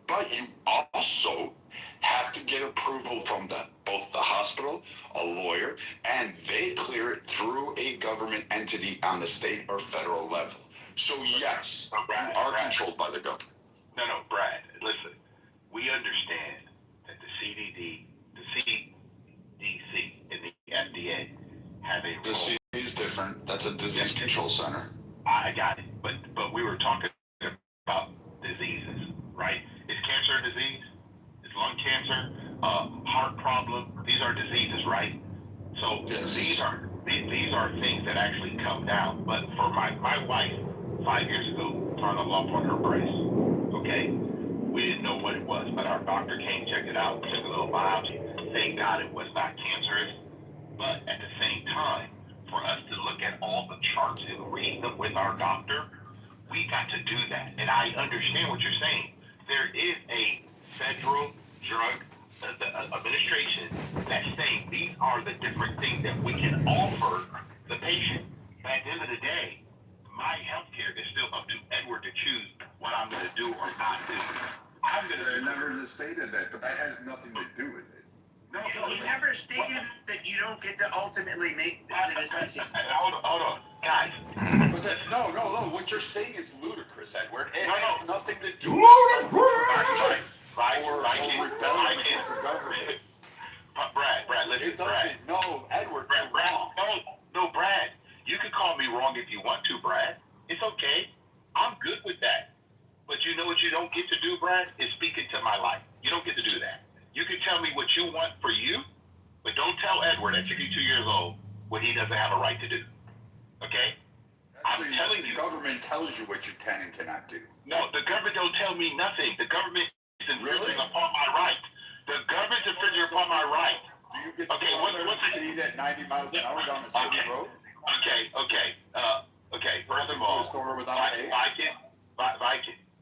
but you also have to get approval from both the hospital, a lawyer, and they clear it through a government entity on the state or federal level. So yes, Brad, you are controlled by the government. No, Brad, listen. We understand that the CDC, and the FDA have a role. The CDC is different. That's a disease control center. I got it, but we were talking about diseases, right? Is cancer a disease? Is lung cancer, heart problem? These are diseases, right? So yes. these are things that actually come down. But for my wife, 5 years ago, found a lump on her breast. Okay, we didn't know what it was, but our doctor came, checked it out, took a little biopsy. Thank God it was not cancerous. But at the same time, for us to look at all the charts and read them with our doctor, we got to do that. And I understand what you're saying. There is a federal drug administration that's saying these are the different things that we can offer the patient. But at the end of the day, my health care is still up to Edward to choose what I'm going to do or not do. I'm going to never stated that, but that has nothing to do with it. No, you never stated that you don't get to ultimately make the decision. Hold on, guys. But no. What you're saying is ludicrous, Edward. It has nothing to do Brad, listen, Brad. No, Edward, you're wrong. No, Brad. You can call me wrong if you want to, Brad. It's okay. I'm good with that. But you know what you don't get to do, Brad? Is speak into my life. You don't get to do that. You can tell me what you want for you, but don't tell Edward at 62 years old what he doesn't have a right to do. Okay? I'm telling you. The government tells you what you can and cannot do. No, the government don't tell me nothing. The government is infringing upon my right. The government's infringing upon my right. Do you get to what's speed at 90 miles an hour down a city road? Okay. First of all, Viking,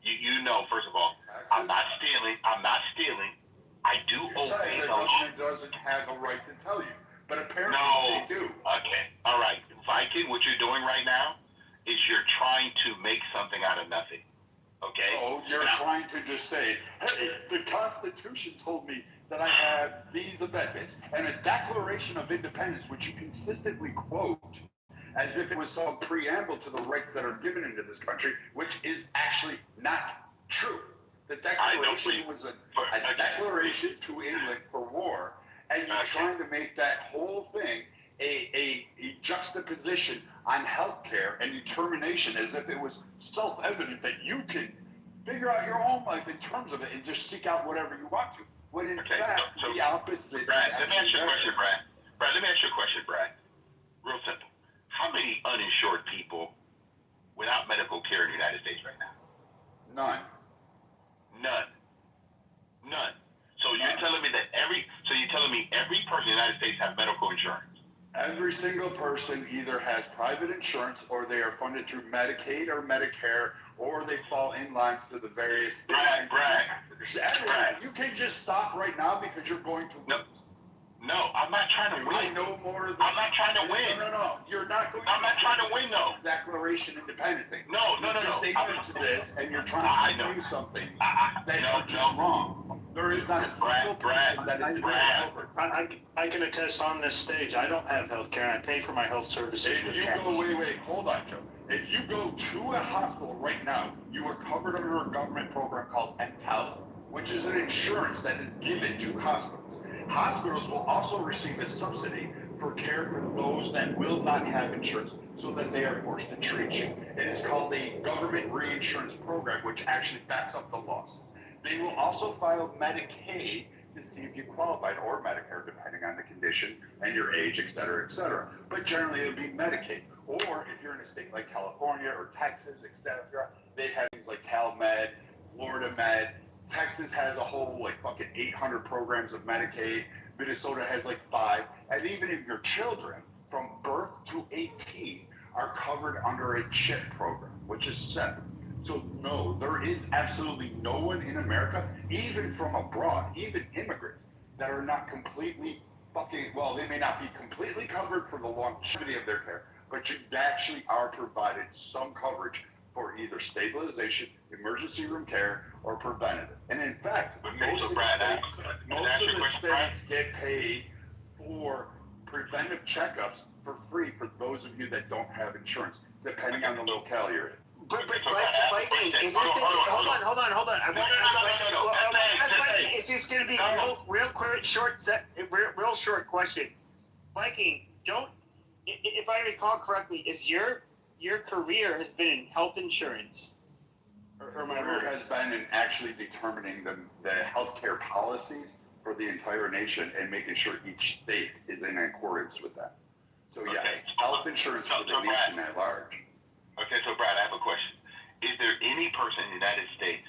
you know, first of all, I'm not stealing. I do obey the the law. government doesn't have a right to tell you, but apparently they do. Okay, all right. Viking, what you're doing right now is you're trying to make something out of nothing. Okay? So you're trying to just say, hey, the Constitution told me that I have these amendments and a Declaration of Independence, which you consistently quote as if it was some preamble to the rights that are given into this country, which is actually not true. The Declaration was a declaration to England for war, and you're trying to make that whole thing a juxtaposition on healthcare and determination as if it was self-evident that you can figure out your own life in terms of it and just seek out whatever you want to. When in fact, the opposite. Brad, let me ask you a question, Brad. Let me ask you a question, Brad. Real simple. How many uninsured people without medical care in the United States right now? None. So you're telling me that every person in the United States has medical insurance? Every single person either has private insurance or they are funded through Medicaid or Medicare, or they fall in lines to the various Brad, you can just stop right now because you're going to lose. No, I'm not trying to win. I know more than I'm not trying to win. No. You're not going I'm not trying to win, though. Declaration independent thing. No. You're just ignorant to this, and you're trying to do something that you're just wrong. There is not a single person that is over. I can attest on this stage, I don't have health care, and I pay for my health services with cash. Wait, hold on, Joe. If you go to a hospital right now, you are covered under a government program called EMTALA, which is an insurance that is given to hospitals. Hospitals will also receive a subsidy for care for those that will not have insurance, so that they are forced to treat you. It is called a government reinsurance program, which actually backs up the losses. They will also file Medicaid to see if you qualified, or Medicare, depending on the condition and your age, et cetera, et cetera. But generally, it would be Medicaid. Or if you're in a state like California or Texas, et cetera, they have things like CalMed, Florida Med. Texas has a whole fucking 800 programs of Medicaid. Minnesota has 5. And even if your children from birth to 18 are covered under a CHIP program, which is separate. So no, there is absolutely no one in America, even from abroad, even immigrants, that are not completely they may not be completely covered for the longevity of their care, but you actually are provided some coverage for either stabilization, emergency room care, or preventative. And in fact, most of the states get paid for preventive checkups for free for those of you that don't have insurance, depending on the locale you're in. Viking, is it hold on. I'm going to ask Viking. It's just going to be real short question. Viking, if I recall correctly, is your career has been in health insurance? Or my career has been in actually determining the healthcare policies for the entire nation and making sure each state is in accordance with that. So yes, health insurance for the nation at large. Okay, so Brad, I have a question. Is there any person in the United States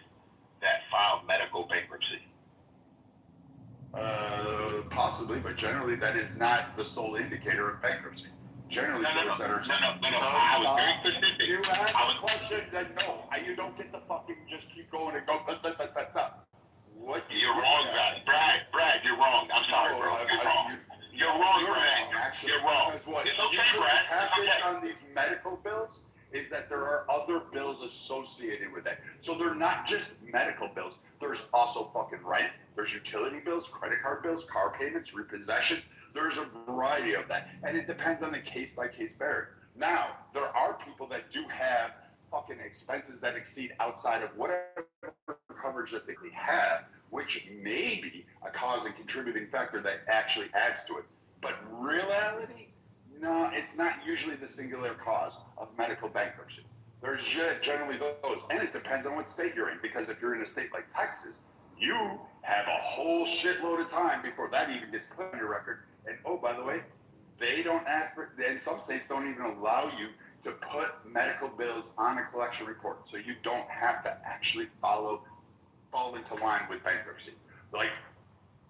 that filed medical bankruptcy? Possibly, but generally that is not the sole indicator of bankruptcy. Generally, those that are... No. I was very specific. You asked a question, then no. You don't get to fucking just keep going and go... What? You're wrong, Brad, you're wrong. I'm sorry, bro. You're wrong. You're wrong, Brad. Actually, you're wrong. Because what it's okay, Brad. happens on these medical bills is that there are other bills associated with that. So they're not just medical bills. There's also fucking rent. There's utility bills, credit card bills, car payments, repossessions. There's a variety of that. And it depends on the case-by-case basis. Now, there are people that do have fucking expenses that exceed outside of whatever coverage that they have, which may be a cause and contributing factor that actually adds to it. But reality, no, it's not usually the singular cause of medical bankruptcy. There's generally those, and it depends on what state you're in, because if you're in a state like Texas, You have a whole shitload of time before that even gets put on your record. And oh, by the way, they don't ask for, and some states don't even allow you to put medical bills on a collection report. So you don't have to actually fall into line with bankruptcy. Like,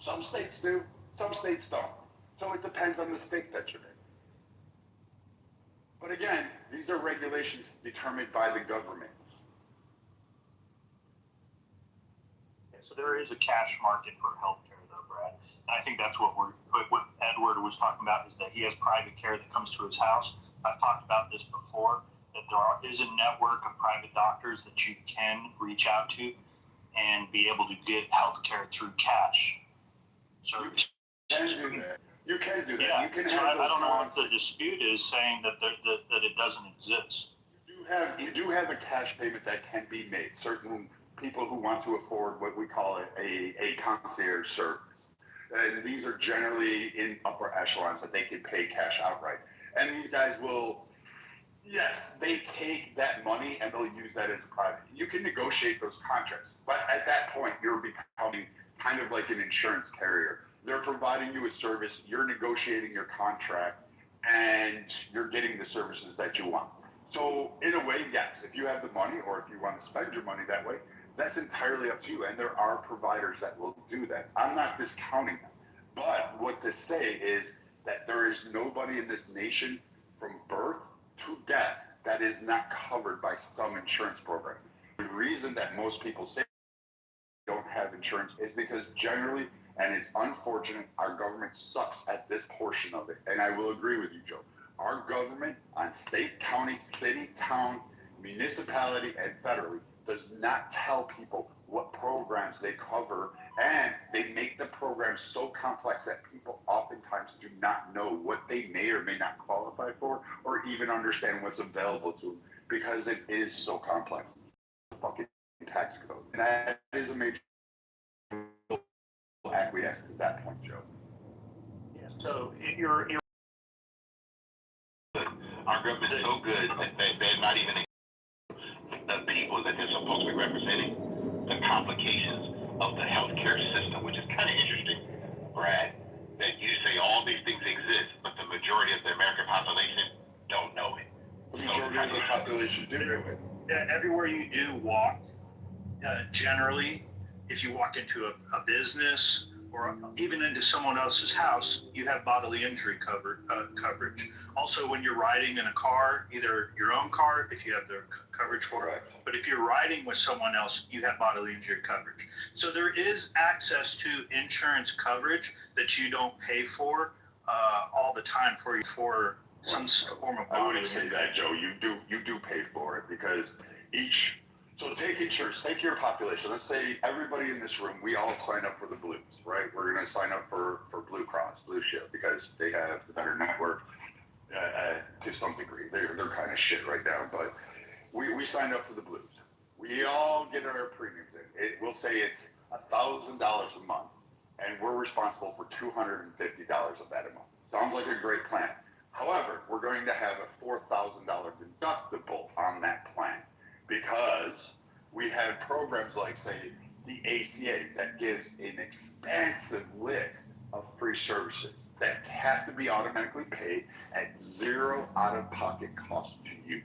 some states do, some states don't. So it depends on the state that you're in. But again, these are regulations determined by the government. So there is a cash market for healthcare, though, Brad. And I think that's what Edward was talking about, is that he has private care that comes to his house. I've talked about this before, that there is a network of private doctors that you can reach out to and be able to get healthcare through cash. So you can do that. You can do that. Yeah. You can So have I don't know what the dispute is, saying that that it doesn't exist. You do have a cash payment that can be made. Certain people who want to afford what we call a concierge service. And these are generally in upper echelons that they can pay cash outright. And these guys will, yes, they take that money and they'll use that as a private. You can negotiate those contracts, but at that point, you're becoming kind of like an insurance carrier. They're providing you a service, you're negotiating your contract, and you're getting the services that you want. So in a way, yes, if you have the money or if you want to spend your money that way, that's entirely up to you. And there are providers that will do that. I'm not discounting them. But what to say is that there is nobody in this nation from birth to death that is not covered by some insurance program. The reason that most people say they don't have insurance is because generally, and it's unfortunate, our government sucks at this portion of it. And I will agree with you, Joe. Our government on state, county, city, town, municipality, and federally does not tell people what programs they cover, and they make the programs so complex that people oftentimes do not know what they may or may not qualify for, or even understand what's available to them, because it is so complex. Fucking tax code. And that is a major acquiesce at that point, Joe. Yeah. So you're our government is so good that they're not even the people that they're supposed to be representing, the complications of the healthcare system, which is kind of interesting, Brad, that you say all these things exist, but the majority of the American population don't know it. The majority of the population do know it. Everywhere you do walk, generally, if you walk into a business or even into someone else's house, you have bodily injury coverage. Also, when you're riding in a car, either your own car, if you have the coverage for it, but if you're riding with someone else, you have bodily injury coverage. So there is access to insurance coverage that you don't pay for all the time for some form of bodily injury. I wouldn't say that, Joe. You do pay for it, because so take insurance, take your population. Let's say everybody in this room, we all sign up for the Blues, right? We're going to sign up for Blue Cross, Blue Shield, because they have the better network to some degree. They're kind of shit right now, but we signed up for the Blues. We all get our premiums in. We'll say it's $1,000 a month, and we're responsible for $250 of that a month. Sounds like a great plan. However, we're going to have a $4,000 deductible on that plan, because we have programs like, say, the ACA that gives an expansive list of free services that have to be automatically paid at zero out-of-pocket cost to you.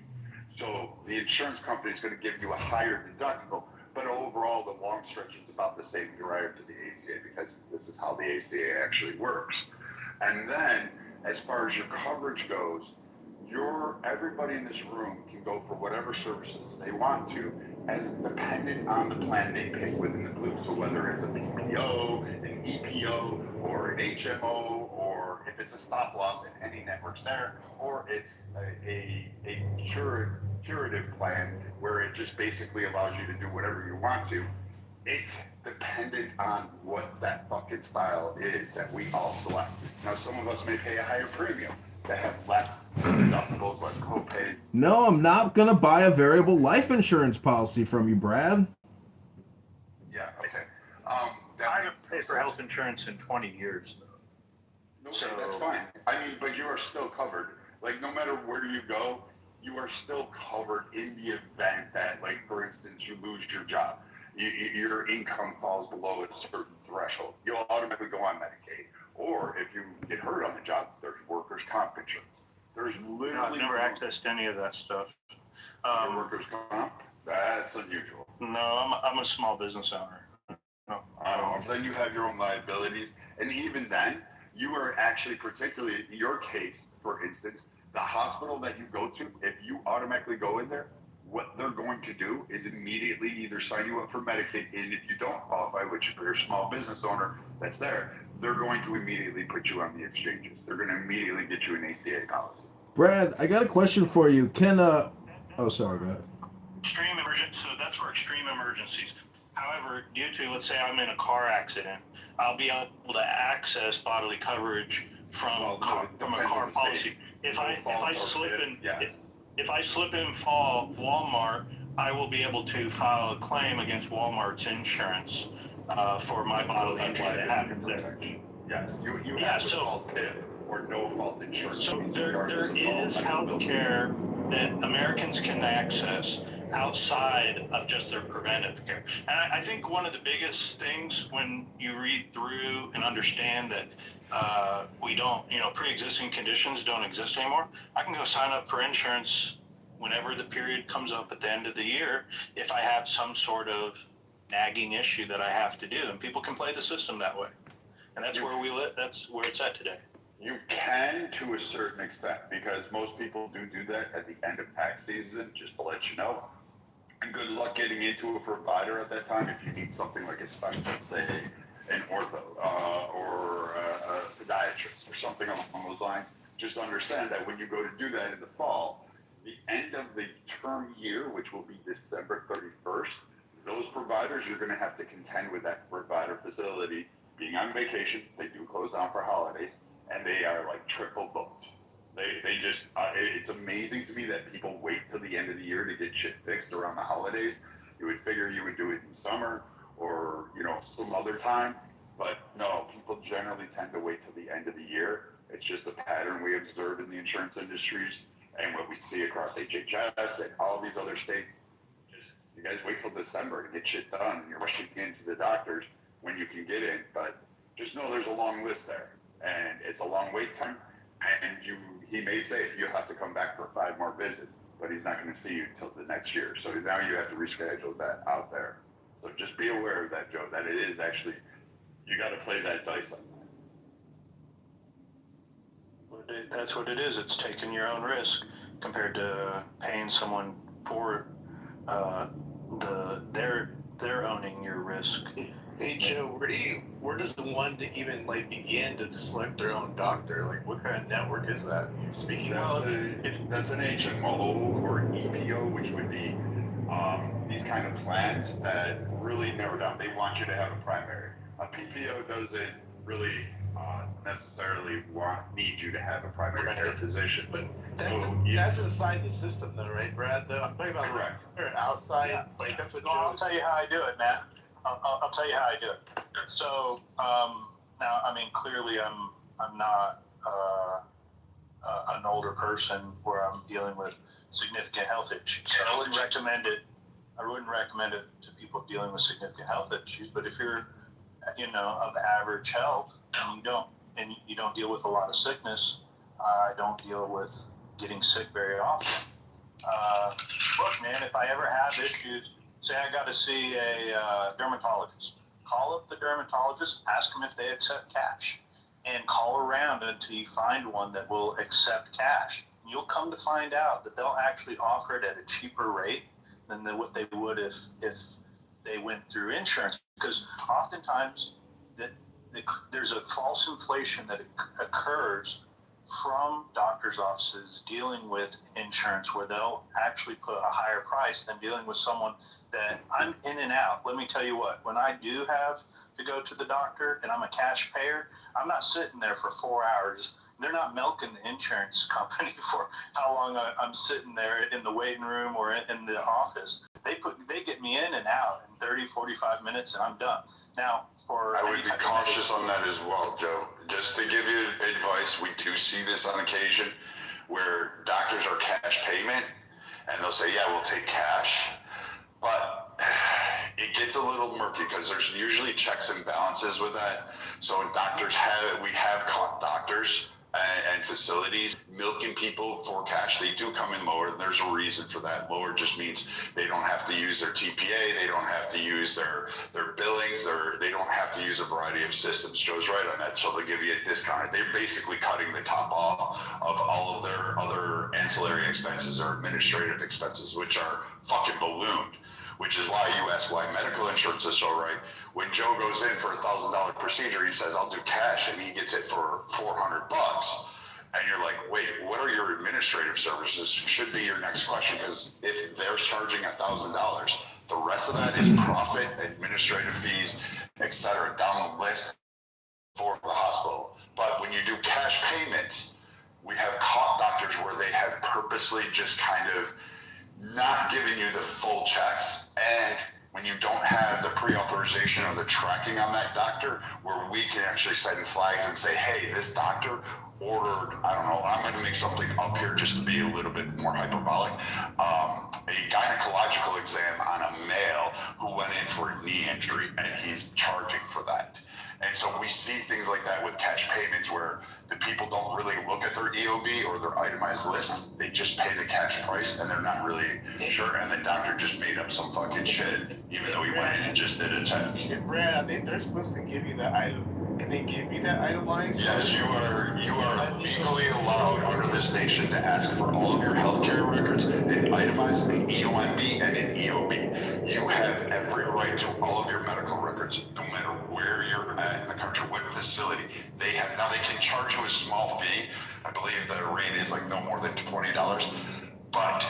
So the insurance company is going to give you a higher deductible, but overall the long stretch is about the same prior to the ACA, because this is how the ACA actually works. And then, as far as your coverage goes, everybody in this room can go for whatever services they want to, as dependent on the plan they pick within the Blue. So whether it's a PPO, an EPO, or an HMO, or if it's a stop loss in any networks there, or it's a curative plan where it just basically allows you to do whatever you want to. It's dependent on what that fucking style is that we all select. Now, some of us may pay a higher premium to have less deductibles, less copay. No, I'm not going to buy a variable life insurance policy from you, Brad. Yeah, okay. I haven't paid for health insurance in 20 years, though. Okay, that's fine. I mean, but you are still covered. Like, no matter where you go, you are still covered in the event that, like, for instance, you lose your job. your income falls below a certain threshold, you'll automatically go on Medicaid. Or if you get hurt on the job, there's workers' comp insurance. There's literally... No, I've never accessed any of that stuff. Workers' comp? That's unusual. No, I'm a small business owner. No. Then you have your own liabilities. And even then, you are actually, particularly in your case, for instance, the hospital that you go to, if you automatically go in there, what they're going to do is immediately either sign you up for Medicaid, and if you don't qualify, which if you're a small business owner that's there, they're going to immediately put you on the exchanges. They're going to immediately get you an ACA policy. Brad, I got a question for you. Can oh, sorry, go ahead. Extreme emergency. So that's for extreme emergencies. However, due to, let's say I'm in a car accident, I'll be able to access bodily coverage from a car policy. If I slip and fall Walmart, I will be able to file a claim against Walmart's insurance for my bodily injury that happens there. Yes, you have what's called PIP, or no fault insurance. So there is health care that Americans can access outside of just their preventive care. And I think one of the biggest things when you read through and understand that we don't, pre-existing conditions don't exist anymore, I can go sign up for insurance whenever the period comes up at the end of the year if I have some sort of nagging issue that I have to do. And people can play the system that way. And that's where we live. That's where it's at today. You can to a certain extent, because most people do that at the end of tax season, just to let you know. And good luck getting into a provider at that time if you need something like a specialist, say an ortho or a podiatrist or something along those lines. Just understand that when you go to do that in the fall, the end of the term year, which will be December 31st, those providers, you're going to have to contend with that provider facility being on vacation. They do close down for holidays, and they are like triple booked. They just, it's amazing to me that people wait till the end of the year to get shit fixed around the holidays. You would figure you would do it in summer or, some other time. But no, people generally tend to wait till the end of the year. It's just a pattern we observe in the insurance industries and what we see across HHS and all these other states. Just, you guys wait till December to get shit done, and you're rushing into the doctors when you can get in. But just know there's a long list there, and it's a long wait time. And he may say you have to come back for 5 more visits, but he's not going to see you until the next year. So now you have to reschedule that out there. So just be aware of that, Joe, that it is actually, you got to play that dice on that. That's what it is. It's taking your own risk compared to paying someone for they're owning your risk. Hey Joe, where does the one to even begin to select their own doctor? What kind of network is that you're speaking of? That's an HMO or an EPO, which would be these kind of plans that really narrow down. They want you to have a primary. A PPO doesn't really necessarily need you to have a primary care physician. But that's inside the system, though, right, Brad? I'm talking about outside. Yeah. That's what. I'll tell you how I do it, Matt. I'll tell you how I do it. So now, clearly, I'm not an older person where I'm dealing with significant health issues. So I wouldn't recommend it. To people dealing with significant health issues. But if you're, of average health and you don't deal with a lot of sickness, I don't deal with getting sick very often. Look, man, if I ever have issues. Say I got to see a dermatologist. Call up the dermatologist, ask them if they accept cash, and call around until you find one that will accept cash. You'll come to find out that they'll actually offer it at a cheaper rate than what they would if they went through insurance. Because oftentimes there's a false inflation that occurs from doctors' offices dealing with insurance where they'll actually put a higher price than dealing with someone that I'm in and out. Let me tell you what, when I do have to go to the doctor and I'm a cash payer, I'm not sitting there for 4 hours. They're not milking the insurance company for how long I'm sitting there in the waiting room or in the office. They get me in and out in 30, 45 minutes and I'm done. Now, I would be cautious on that as well, Joe. Just to give you advice, we do see this on occasion where doctors are cash payment and they'll say, yeah, we'll take cash. But it gets a little murky because there's usually checks and balances with that. So we have caught doctors and facilities milking people for cash. They do come in lower, and there's a reason for that. Lower just means they don't have to use their TPA, they don't have to use their billings, they don't have to use a variety of systems. Joe's right on that, so they'll give you a discount. They're basically cutting the top off of all of their other ancillary expenses or administrative expenses, which are fucking ballooned. Which is why you ask why medical insurance is so right. When Joe goes in for $1,000 procedure, he says, I'll do cash, and he gets it for $400. And you're like, wait, what are your administrative services? Should be your next question, because if they're charging $1,000, the rest of that is profit, administrative fees, etc. down the list for the hospital. But when you do cash payments, we have caught doctors where they have purposely just kind of not giving you the full checks, and when you don't have the pre-authorization or the tracking on that doctor, where we can actually send flags and say, hey, this doctor ordered, I don't know, I'm going to make something up here just to be a little bit more hyperbolic, a gynecological exam on a male who went in for a knee injury, and he's charging for that. And so we see things like that with cash payments where the people don't really look at their EOB or their itemized list. They just pay the cash price, and they're not really sure. And the doctor just made up some fucking shit, even though he went in and just did a check. Brad, I think they're supposed to give you the item. Can they give you that itemized? Yes, you are legally allowed under this nation to ask for all of your healthcare records and itemized in EOMB and in EOB. You have every right to all of your medical records, no matter where you're at in the country, what facility. They can charge you a small fee. I believe the rate is like no more than $20, but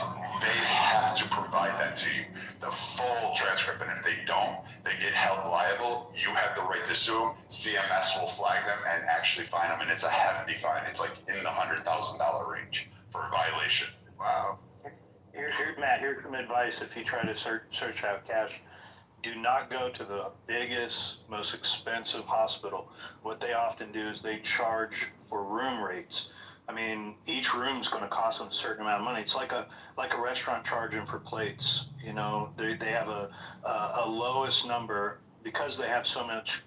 they have to provide that to you, the full transcript. And if they don't, they get held liable. You have the right to sue them. CMS will flag them and actually fine them, and it's a hefty fine. It's like in the $100,000 range for a violation. Wow. Matt, here's some advice if you try to search out cash. Do not go to the biggest, most expensive hospital. What they often do is they charge for room rates. I mean, each room's going to cost them a certain amount of money. It's like a restaurant charging for plates. You know, they have a lowest number because they have so much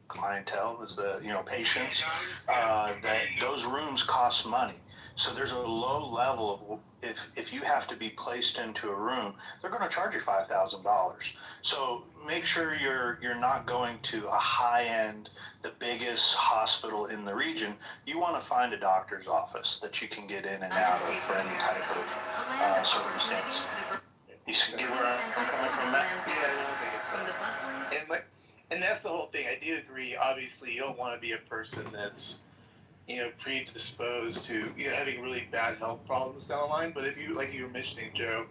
clientele, is the patients, that those rooms cost money. So there's a low level of if you have to be placed into a room, they're going to charge you $5,000. So make sure you're not going to a high end, the biggest hospital in the region. You want to find a doctor's office that you can get in and out of for any type of circumstance. You see where I'm coming from, Matt? Yeah, and that's the whole thing. I do agree. Obviously, you don't want to be a person that's predisposed to having really bad health problems down the line. But if you, like you were mentioning, Joe,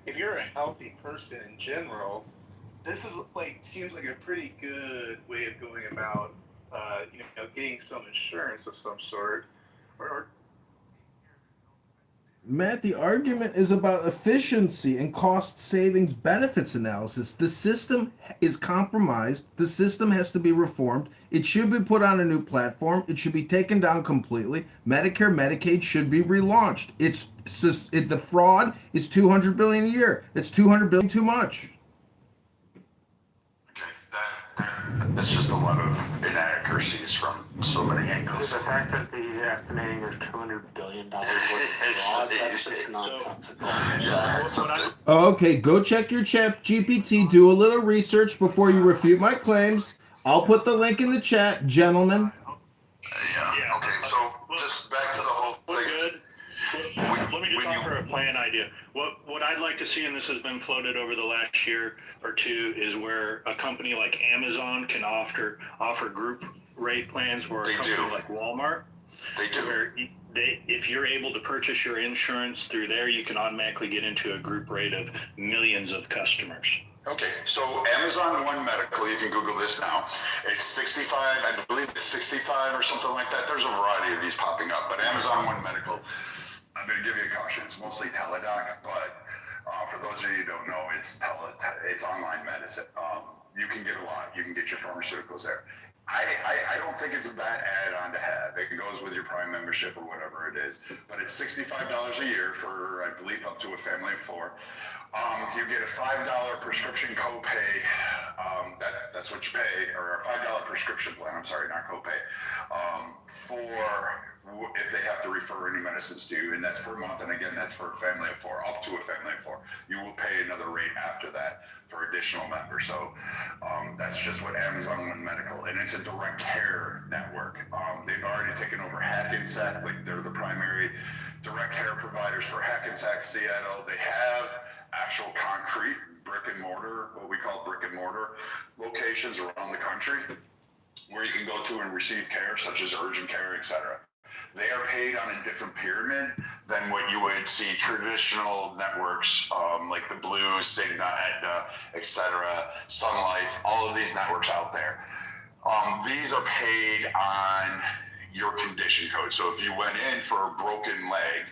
if you're a healthy person in general, this is seems like a pretty good way of going about getting some insurance of some sort, or Matt, the argument is about efficiency and cost savings benefits analysis. The system is compromised. The system has to be reformed. It should be put on a new platform. It should be taken down completely. Medicare, Medicaid should be relaunched. The fraud is $200 billion a year. It's $200 billion too much. It's just a lot of inaccuracies from so many angles. The fact that he's estimating there's $200 billion worth of fraud, that's just nonsensical. Okay, go check your chat GPT, do a little research before you refute my claims. I'll put the link in the chat, gentlemen. Yeah, okay, so just back to the whole thing. Good. Let me just offer a plan idea. What I'd like to see, and this has been floated over the last year or two, is where a company like Amazon can offer group rate plans, where a company like Walmart, where if you're able to purchase your insurance through there, you can automatically get into a group rate of millions of customers. Okay, so Amazon One Medical, you can Google this now. It's 65, I believe it's 65 or something like that. There's a variety of these popping up, but Amazon One Medical, I'm going to give you a caution. It's mostly teledoc, but for those of you who don't know, it's online medicine. You can get a lot. You can get your pharmaceuticals there. I don't think it's a bad add-on to have. It goes with your Prime membership or whatever it is. But it's $65 a year for, I believe, up to a family of 4. You get a $5 prescription copay. That's what you pay, or a $5 prescription plan. I'm sorry, not copay. For if they have to refer any medicines to you, and that's per month. And again, that's for a family of 4, up to a family of 4. You will pay another rate after that for additional members. So that's just what Amazon One Medical, and it's a direct care network. They've already taken over Hackensack, like they're the primary direct care providers for Hackensack, Seattle. They have actual concrete brick and mortar, what we call brick and mortar locations around the country where you can go to and receive care, such as urgent care, etc. They are paid on a different pyramid than what you would see traditional networks like the Blue, Cigna, Aetna, etc., Sun Life, all of these networks out there. These are paid on your condition code. So if you went in for a broken leg,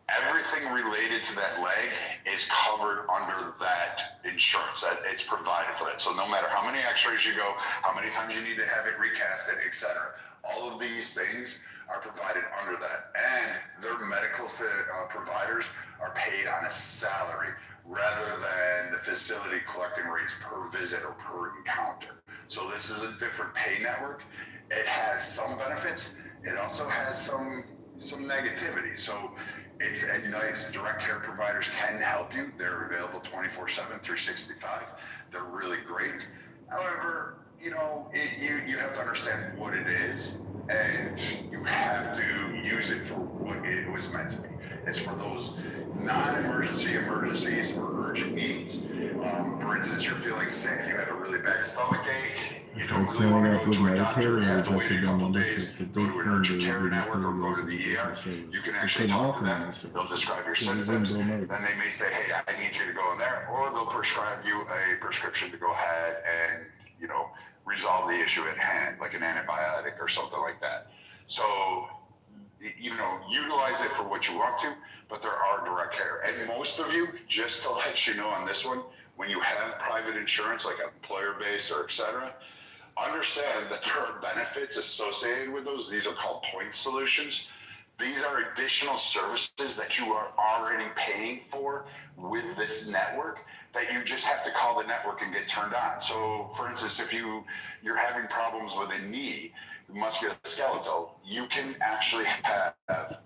everything related to that leg is covered under that insurance. It's provided for that. So no matter how many x-rays you go, how many times you need to have it recasted, etc., all of these things are provided under that. And their medical providers are paid on a salary rather than the facility collecting rates per visit or per encounter. So this is a different pay network. It has some benefits. It also has some negativity. So it's a nice direct care providers can help you. They're available 24/7, 365. They're really great. However, you know, you have to understand what it is, and you have to use it for what it was meant to be. It's for those non-emergency emergencies or urgent needs. For instance, you're feeling sick, you have a really bad stomach ache, you don't really want to go to a doctor, you have to wait a couple days, go to an urgent care network or go to the ER. You can actually talk to them, they'll describe your symptoms, then they may say, hey, I need you to go in there, or they'll prescribe you a prescription to go ahead and, you know, resolve the issue at hand, like an antibiotic or something like that. So, you know, utilize it for what you want to, but there are direct care. And most of you, just to let you know on this one, when you have private insurance, like employer-based or et cetera, understand that there are benefits associated with those. These are called point solutions. These are additional services that you are already paying for with this network that you just have to call the network and get turned on. So, for instance, if you're having problems with a knee, musculoskeletal, you can actually have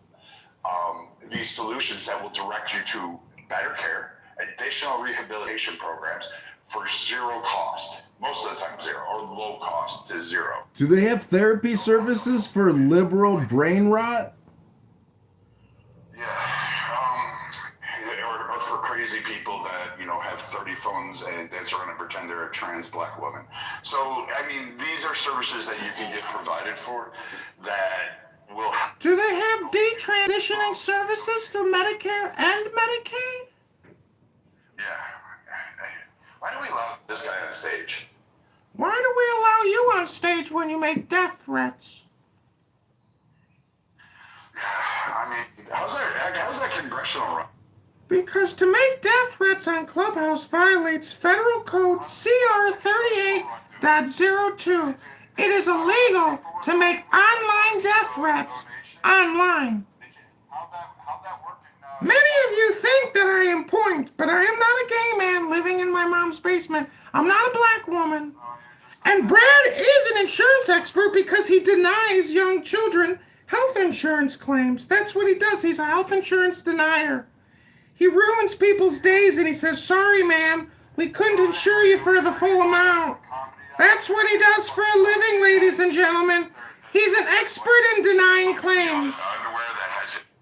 these solutions that will direct you to better care, additional rehabilitation programs for zero cost. Most of the time zero, or low cost to zero. Do they have therapy services for liberal brain rot? Or for crazy people that, you know, have 30 phones and dance around and pretend they're a trans black woman. So, I mean, these are services that you can get provided for that will... Do they have detransitioning services through Medicare and Medicaid? Yeah. Why do we allow this guy on stage? Why do we allow you on stage when you make death threats? I mean, how's that congressional run? Because to make death threats on Clubhouse violates Federal Code CR 38.02. It is illegal to make online death threats online. Many of you think that I am point, but I am not a gay man living in my mom's basement. I'm not a black woman. And Brad is an insurance expert because he denies young children health insurance claims. That's what he does. He's a health insurance denier. He ruins people's days and he says, sorry, ma'am, we couldn't insure you for the full amount. That's what he does for a living, ladies and gentlemen. He's an expert in denying claims.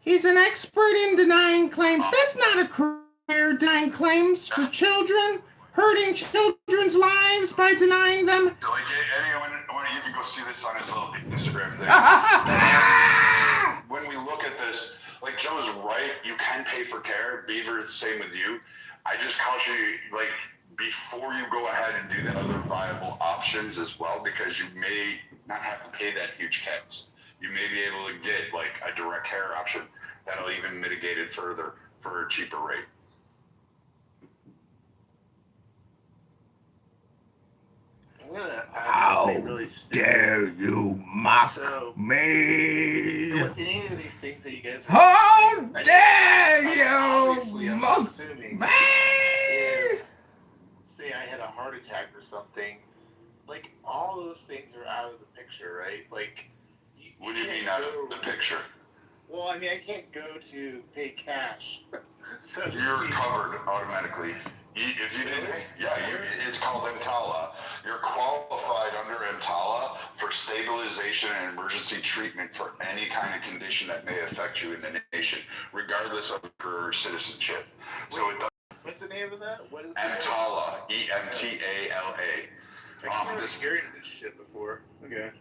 He's an expert in denying claims. That's not a career, denying claims for children, hurting children's lives by denying them. Like, anyone, you can go see this on his little Instagram thing. When we look at this, like Joe's right, you can pay for care. Beaver, same with you. I just caution you, like, before you go ahead and do the other viable options as well, because you may not have to pay that huge cost. You may be able to get like a direct care option that'll even mitigate it further for a cheaper rate. I'm gonna ask How really stupid. dare you mock So, me? with any of these things that you guys are How saying, dare obviously, you I'm mock assuming me? if, say, I had a heart attack or something, like, all those things are out of the picture, right? Like, What do you mean out of the picture? well, I mean, I can't go to pay cash. So You're covered automatically. If you didn't, it's called EMTALA. You're qualified under EMTALA for stabilization and emergency treatment for any kind of condition that may affect you in the nation, regardless of your citizenship. So it does. What's the name of that? What is EMTALA, EMTALA. I've never heard of this shit before. Okay.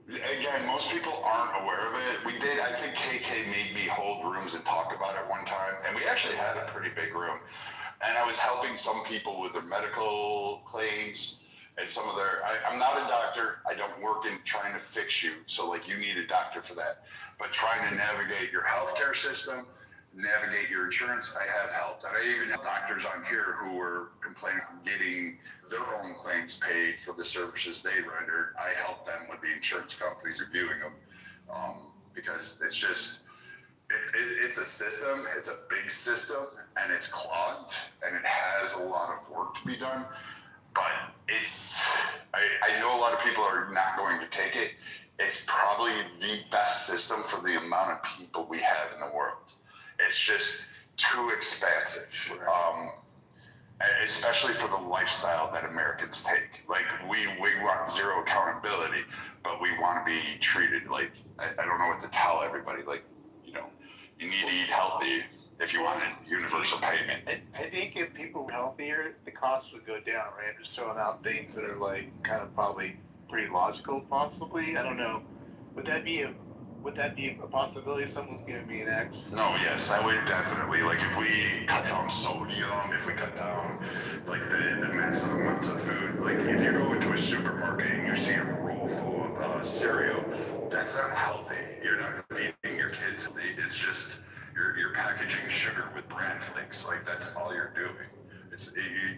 Again, most people aren't aware of it. We did, I think KK made me hold rooms and talk about it one time, and we actually had a pretty big room. And I was helping some people with their medical claims and some of their, I'm not a doctor, I don't work in trying to fix you, so like you need a doctor for that. But trying to navigate your healthcare system, navigate your insurance, I have helped. And I even have doctors on here who were complaining of getting their own claims paid for the services they rendered. I help them with the insurance companies reviewing them because it's just, it's a system, it's a big system, and it's clogged, and it has a lot of work to be done. But it's, I know a lot of people are not going to take it. It's probably the best system for the amount of people we have in the world. It's just too expansive, especially for the lifestyle that Americans take. Like, we want zero accountability, but we want to be treated like, I don't know what to tell everybody. Like, you know, you need to eat healthy if you want a universal payment. I think if people were healthier, the costs would go down, right? I'm just throwing out things that are like kind of probably pretty logical, possibly. I don't know. Would that be a possibility? Someone's giving me an X. No, yes, I would definitely. Like, if we cut down sodium, if we cut down like the massive amounts of food, like if you go into a supermarket and you see a roll full of cereal, that's not healthy. You're not feeding your kids healthy. It's just you're packaging sugar with bran flakes. Like, that's all you're doing.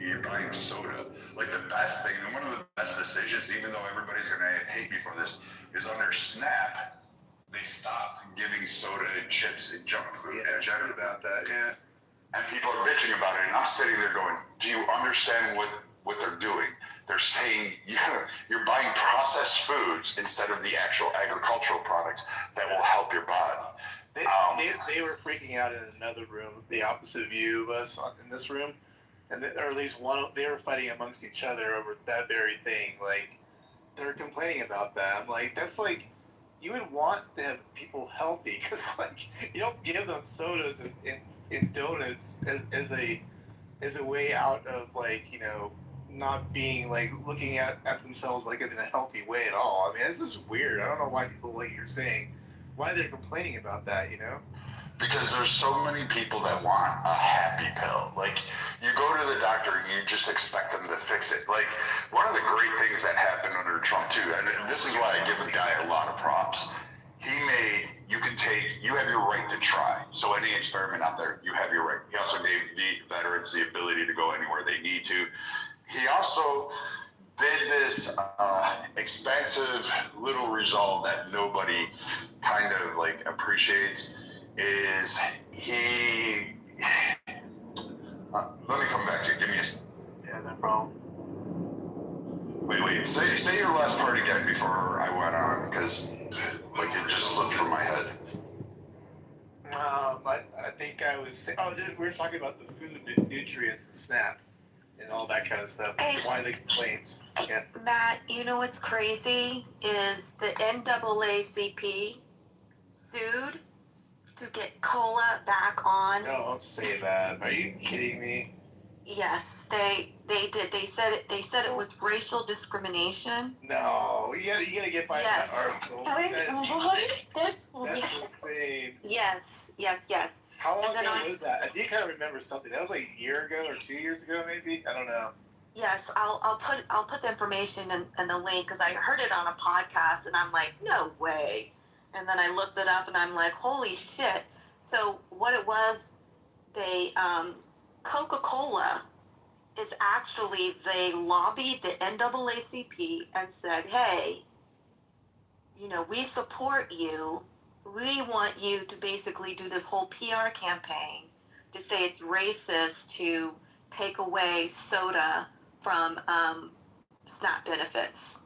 You're buying soda. Like, the best thing, and one of the best decisions, even though everybody's gonna hate me for this, is under SNAP, they stopped giving soda and chips and junk food in general. About that, yeah. And people are bitching about it, and I'm sitting there going, do you understand what they're doing? They're saying you're buying processed foods instead of the actual agricultural products that will help your body. They were freaking out in another room, the opposite view of us in this room, and or at least one. They were fighting amongst each other over that very thing. Like, they're complaining about that. I'm like, that's like, you would want to have people healthy, because like you don't give them sodas and donuts as a way out of, like, you know, not being like looking at themselves like in a healthy way at all. I mean, this is weird. I don't know why people, like you're saying, why they're complaining about that, you know? Because there's so many people that want a happy pill. Like, you go to the doctor and you just expect them to fix it. Like, one of the great things that happened under Trump too, and this is why I give the guy a lot of props. You have your right to try. So any experiment out there, you have your right. He also gave the veterans the ability to go anywhere they need to. He also did this expensive little result that nobody kind of like appreciates. Is he? Let me come back to you. Give me a. Yeah, no problem. Wait. Say your last part again before I went on, because like it just slipped from my head. I think I was. Oh, dude, we were talking about the food nutrients and SNAP and all that kind of stuff. Hey. Why the complaints? Yeah. Matt, you know what's crazy is the NAACP sued to get cola back on. No, don't say that. Are you kidding me? Yes, they did. They said it was racial discrimination. No, you gotta get by that article. That's insane. Yes. How long ago was that? I do kind of remember something. That was like a year ago or 2 years ago, maybe. I don't know. Yes, I'll put the information and the link, because I heard it on a podcast and I'm like, no way. And then I looked it up and I'm like, holy shit. So what it was, they Coca-Cola is actually they lobbied the NAACP and said, hey, you know, we support you. We want you to basically do this whole PR campaign to say it's racist to take away soda from SNAP benefits.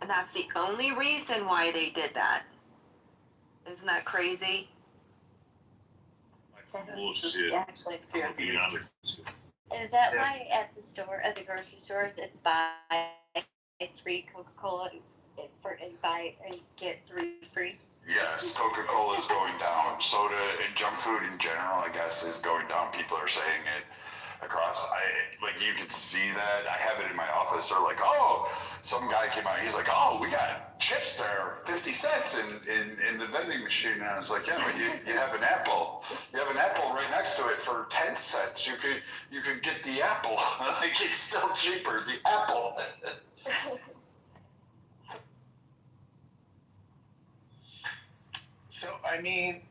And that's the only reason why they did that. Isn't that crazy? Bullshit. Actually, To be honest with you. is that why at the store, at the grocery stores, it's buy 3 Coca-Cola and buy and get 3 free? Yes, Coca-Cola is going down. Soda and junk food in general, I guess, is going down. People are saying it across. You can see that. I have it in my office. They're like, oh, some guy came out. He's like, oh, we got chips there, 50 cents in the vending machine. And I was like, yeah, but you have an apple. You have an apple right next to it for 10 cents. You could get the apple. Like, it's still cheaper, the apple. So, I mean,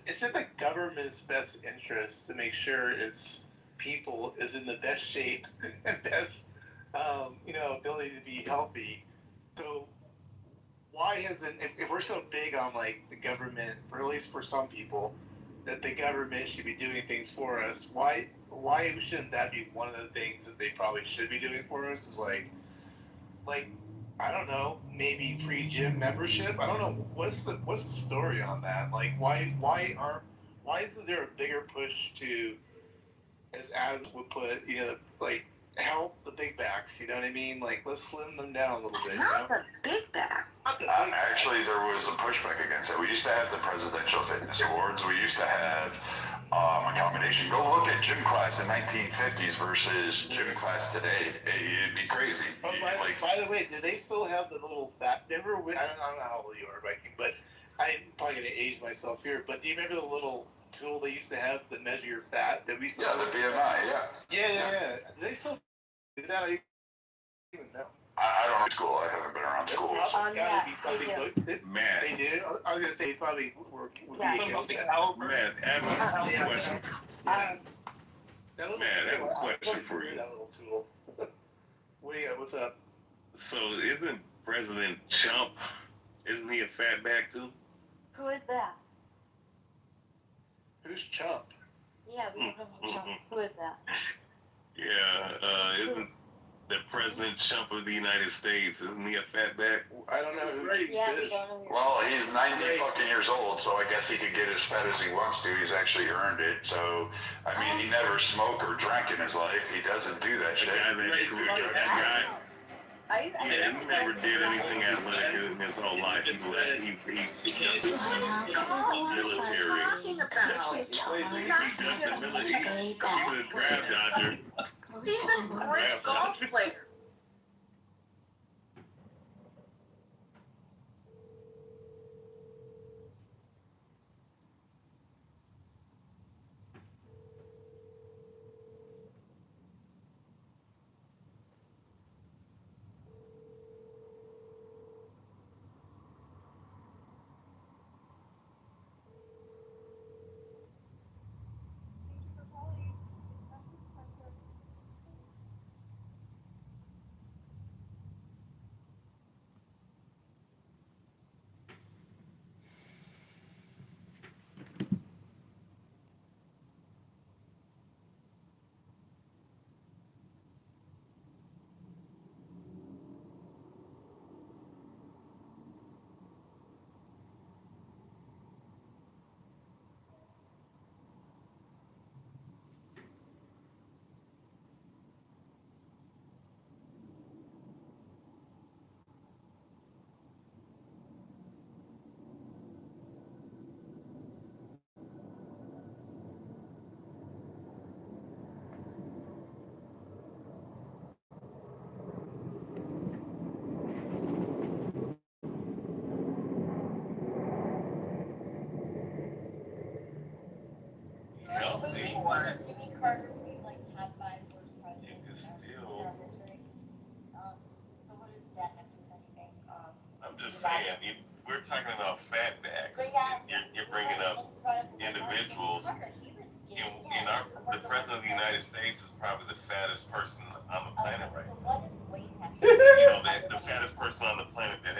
it's in the government's best interest to make sure its people is in the best shape and best, ability to be healthy. So, why hasn't, if we're so big on, like, the government, or at least for some people, that the government should be doing things for us, why shouldn't that be one of the things that they probably should be doing for us? Is like, I don't know, maybe free gym membership. I don't know what's the story on that. Like, why isn't there a bigger push to, as Adam would put, like, help the big backs? You know what I mean? Like, let's slim them down a little bit. Not the big back. Actually, there was a pushback against it. We used to have the Presidential Fitness Awards. We used to have accommodation. Go look at gym class in 1950s versus gym class today. It'd be crazy. Oh, by the way, do they still have the little fat? I don't know how old you are, Viking, but I'm probably going to age myself here. But do you remember the little tool they used to have to measure your fat? That we still the BMI, yeah. Do they still do that? I don't even know. I don't know school. I haven't been around school. Yes, they do. Man. They do? I was going to say probably would be against that. Man, Adam, I have a question. I have a question for you. That little tool. What do you got? What's up? So isn't President Trump, isn't he a fatback too? Who is that? Who's Trump? Yeah, we don't know Trump. Who is that? Yeah, isn't the President Trump of the United States, isn't he a fatback? I don't know who he is. Well, he's 90 fucking years old, so I guess he could get as fat as he wants to. He's actually earned it. So, I mean, he never smoked or drank in his life. He doesn't do that shit. He never did anything athletic in his whole life. He became military. Talking about? He's a draft dodger. He's a great golf player. Jimmy Carter would be like top 5 worst presidents in our history. So what does that have to do with anything? I'm just saying, we're talking about fatbacks. You're bringing up individuals, The president of the United States is probably the fattest person on the planet right now. The fattest person on the planet that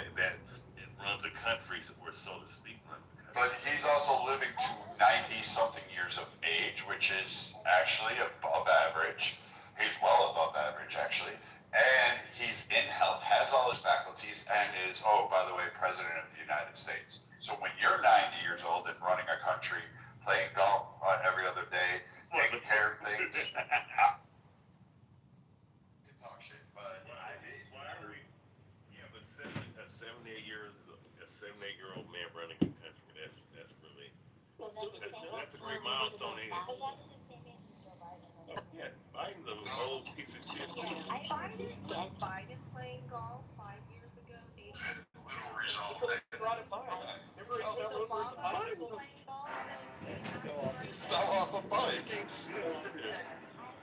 runs a country, or so to speak, runs a country. But he's also living to 90-something years of age, which is actually above average. He's well above average, actually. And he's in health, has all his faculties, and is, oh, by the way, president of the United States. So when you're 90 years old and running a country, playing golf every other day, taking care of things, you can talk shit, but why are we? Yeah, but a 78-year-old man running a country. That's really that's a great milestone. Yeah, Biden's an old piece of shit. Biden playing golf 5 years ago, 8 years ago. Brought it by. Remember he was playing golf and he fell off a bike.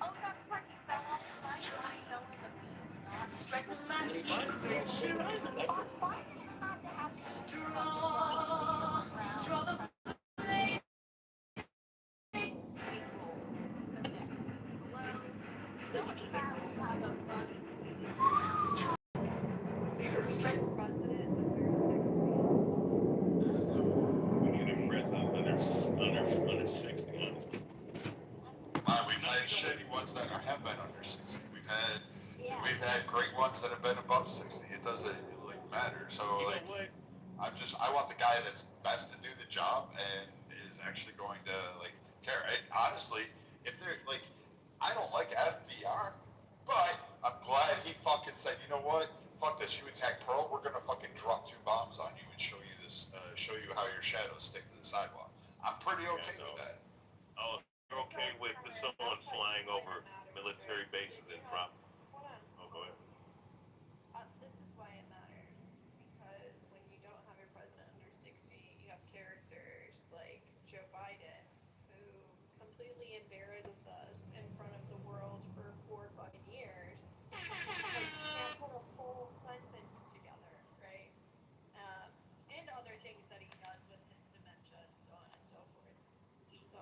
oh, that's right, he fell off his bike. He fell on the beach, not Strike the last Biden is not the happiest. draw the flame. Under 60, honestly. We've had shitty ones that have been under 60. We've had great ones that have been above 60. It doesn't really matter. So I want the guy that's best to do the job and is actually going to care. And honestly, if they're I don't like FDR, but I'm glad he fucking said, you know what? Fuck this. You attack Pearl, we're gonna fucking drop 2 bombs on you and show you this. Show you how your shadows stick to the sidewalk. I'm pretty okay with that. Oh, you're okay with someone flying over military bases and drop? Oh, go ahead. This is why it matters, because when you don't have your president under 60, you have characters like Joe Biden, who completely embarrasses us in front of the world for 4 or 5 years. Like, you can't put a full sentence together, right? And other things that he does with his dementia and so on and so forth. So,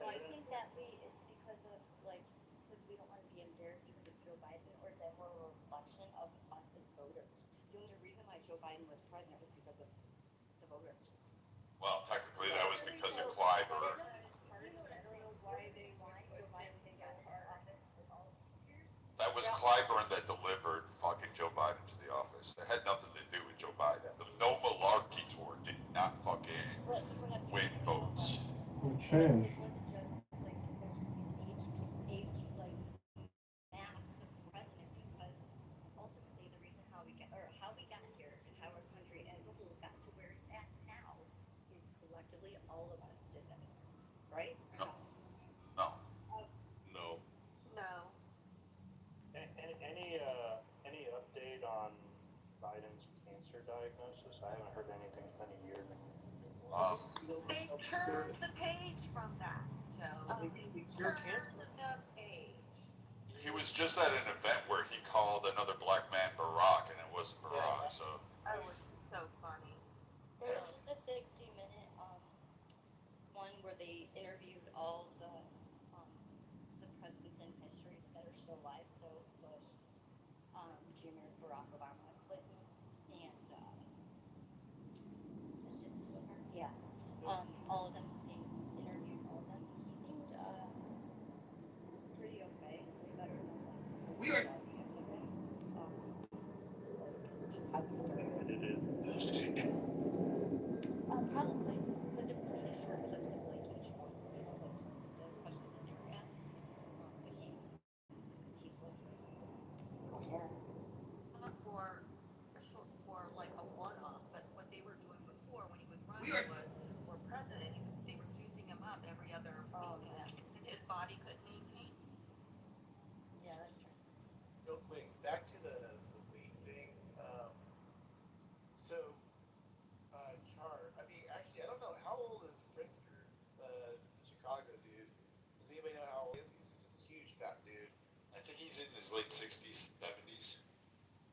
I think that it's because of because we don't want to be embarrassed because of Joe Biden, or is that more a reflection of us as voters? The only reason why Joe Biden was president was because of the voters. Well, technically that was because of Clyburn. That was Clyburn that delivered fucking Joe Biden to the office. It had nothing to do with Joe Biden. The No Malarkey tour did not fucking win votes. It changed. All of us did this, right? No. Any update on Biden's cancer diagnosis? I haven't heard anything. It's been a year. They turned the page from that, Joe. Turned the page. He was just at an event where he called another black man Barack, and it wasn't Barack. So That was so funny. There was just a 60-minute one where they interviewed all the presidents in history that are still alive. So Bush, Jr., Barack Obama, Clinton, and yeah, all of them. They interviewed all of them. He seemed pretty okay, way better than We are. Probably, because it's really short clips of each one, the questions that they were asked. Became coherent. Not for a one-off, but what they were doing before when he was running was, for president, they were juicing him up every other weekend, and his body couldn't maintain. Yeah, that's true. Real quick, back to the weed thing. Actually, I don't know, how old is Frisker, the Chicago dude? Does anybody know how old he is? He's just a huge fat dude. I think he's in his late 60s, 70s.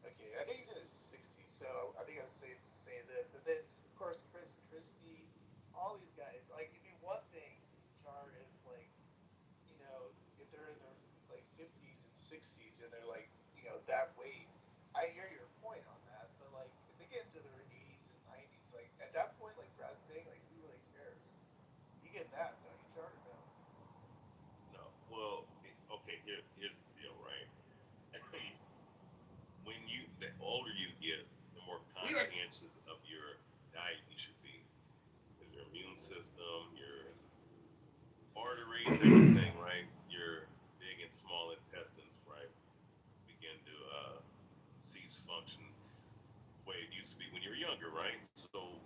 Okay, I think he's in his 60s, so I think I'm safe to say this. And then, of course, Chris Christie, all these guys. One thing Char and Flame that, don't you, Charter? No. No. Well, okay. Here's the deal, right? The older you get, the more conscientious of your diet you should be, because your immune system, your arteries, everything, right? Your big and small intestines, right, begin to cease function the way it used to be when you were younger, right? So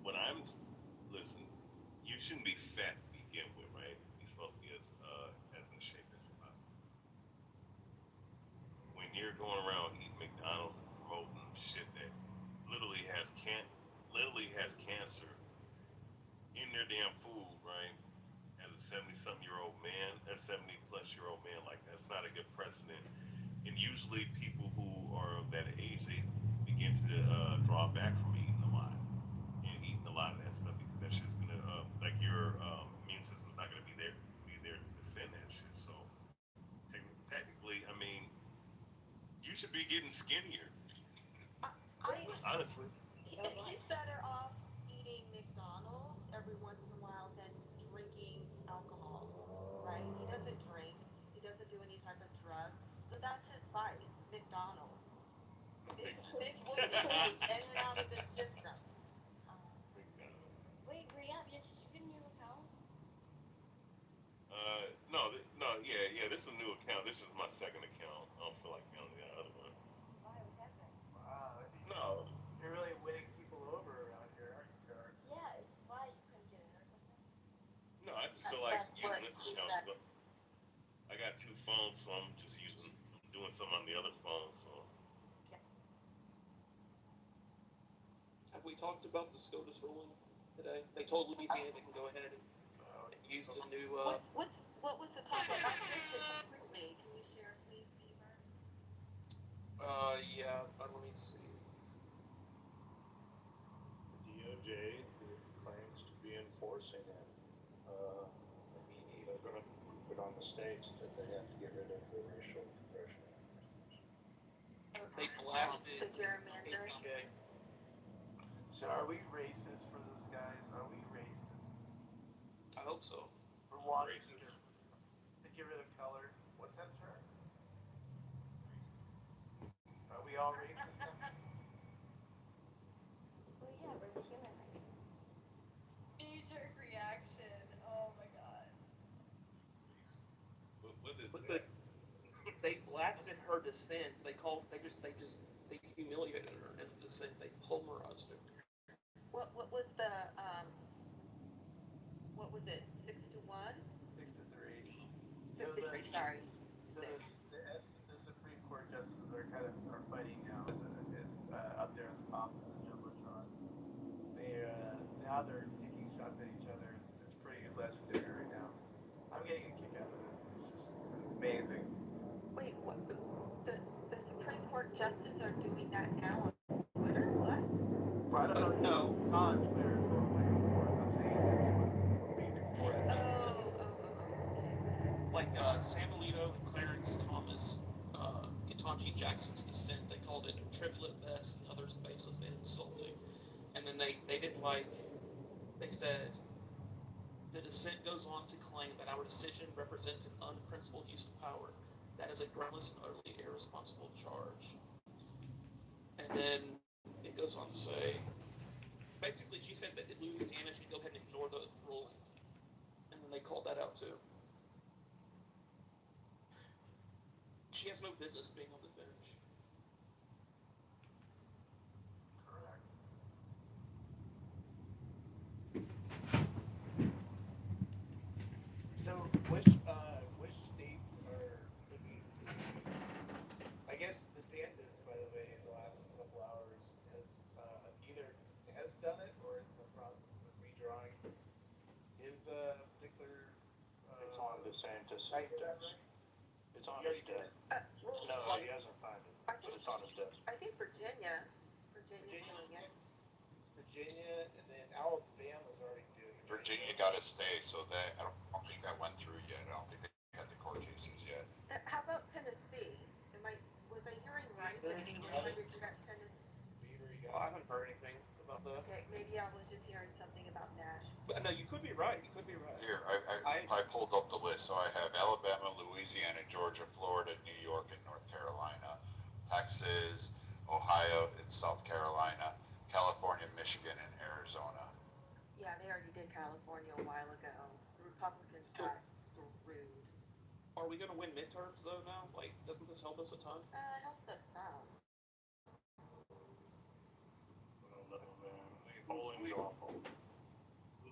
when I'm listen, you shouldn't be fat to begin with, right? You're supposed to be as in shape as you possibly. When you're going around eating McDonald's and promoting shit that literally has cancer in their damn food, right? As a 70-something-year-old man, a 70-plus-year-old man, like that's not a good precedent. And usually people who are of that age, they begin to draw back from eating a lot and eating a lot of that stuff because that shit's gonna like your immune system's not gonna be there to defend that shit. So technically, I mean, you should be getting skinnier. Honestly. He's better off eating McDonald's every once in a while than drinking alcohol, right? He doesn't drink. He doesn't do any type of drug. So that's his vice, McDonald's. It will get you in and out of the system. Wait, Rhea, did you get a new account? Yeah. This is a new account. This is my second account. I don't feel like counting that other one. Why was that then? Wow. No. You're really winning people over around here, aren't you, Charter? Yeah, it's why you couldn't get in or something. No, I just feel like That's using what this he account. said. I got two phones, so I'm doing something on the other phone. So Have we talked about the SCOTUS ruling today? They told Louisiana they can go ahead and use the new. What was the topic? I missed it completely. Can you share, please, Beaver? Yeah, let me see. DOJ claims to be enforcing it. I mean, even going to put on the states that they have to get rid of the racial congressional representation. They blasted the gerrymandering. APJ. So are we racist for this, guys? Are we racist? I hope so. For wanting to get rid of color? What's that term? Are we all racist? Well, yeah, we're the human race. Knee-jerk reaction. Oh my god. They blasted her dissent. They humiliated her in the dissent. They pulverized her. What was the what was it? 6-1? 6-3. 6-3. Sorry. The Supreme Court justices are fighting now. It's up there at the top of the jumbotron. Now they're taking shots at each other. It's pretty legendary right now. I'm getting a kick out of this. It's just amazing. Wait, what? The Supreme Court justices are doing that now on Twitter? What? I don't know. It's on Twitter, but I'm saying that's what being reported. Okay. Like Sam Alito and Clarence Thomas, Ketanji Jackson's dissent, they called it a triplet best and others baseless and insulting. And then they didn't they said, the dissent goes on to claim that our decision represents an unprincipled use of power. That is a groundless and utterly irresponsible charge. And then it goes on to say, basically she said that Louisiana should go ahead and ignore the ruling. And then they called that out too. She has no business being on the bench. Correct. So which states are looking to? I guess DeSantis, by the way, in the last couple hours has done it or is in the process of redrawing his particular. It's on DeSantis' I get that desk. right? It's on his desk. No, he hasn't found it, but it's on his desk. I think Virginia's doing it. Virginia, and then Alabama's already doing it. Virginia got a stay, so that I don't think that went through yet. I don't think they had the court cases yet. How about Tennessee? Was I hearing right that they were trying to do that Tennessee? I haven't heard anything about that. Okay, maybe I was just hearing something about Nashville. But no, you could be right. You could be right. Here, I pulled up the list. So I have Alabama, Louisiana, Georgia, Florida, New York, and North Carolina, Texas, Ohio, and South Carolina, California, Michigan, and Arizona. Yeah, they already did California a while ago. The Republicans got screwed. Are we going to win midterms though now? Like, doesn't this help us a ton? It helps us some. Polling's awful. We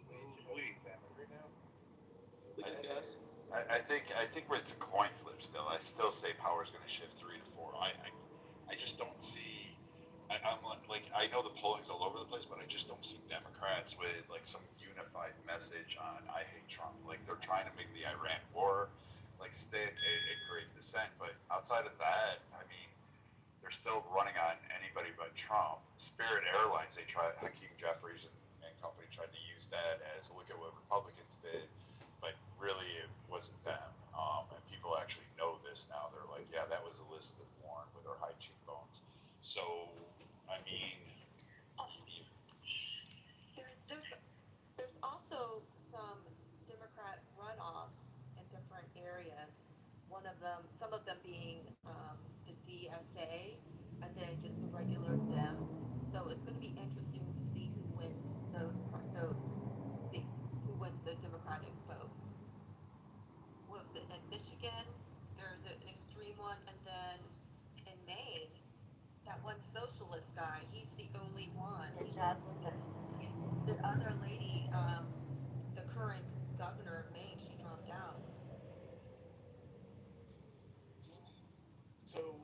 can guess. I think it's a coin flip still. I still say power's going to shift 3 to 4. I just don't see. I'm like I know the polling's all over the place, but I just don't see Democrats with like some unified message on I hate Trump. Like they're trying to make the Iran war like stick a great dissent, but outside of that, I mean, they're still running on anybody but Trump. Spirit Airlines, they tried, Hakeem Jeffries and company tried to use that as look at what Republicans did, but really it wasn't them. And people actually know this now. They're like, yeah, that was Elizabeth Warren with her high cheekbones. So, I mean, There's also some Democrat runoff in different areas. Some of them being the DSA, and then just the regular Dems. So it's going to be interesting to see who wins those seats, who wins the Democratic vote. What was it in Michigan? There's an extreme one, and then in Maine, that one socialist guy, he's the only one. The other lady, the current governor of Maine, she dropped out. So,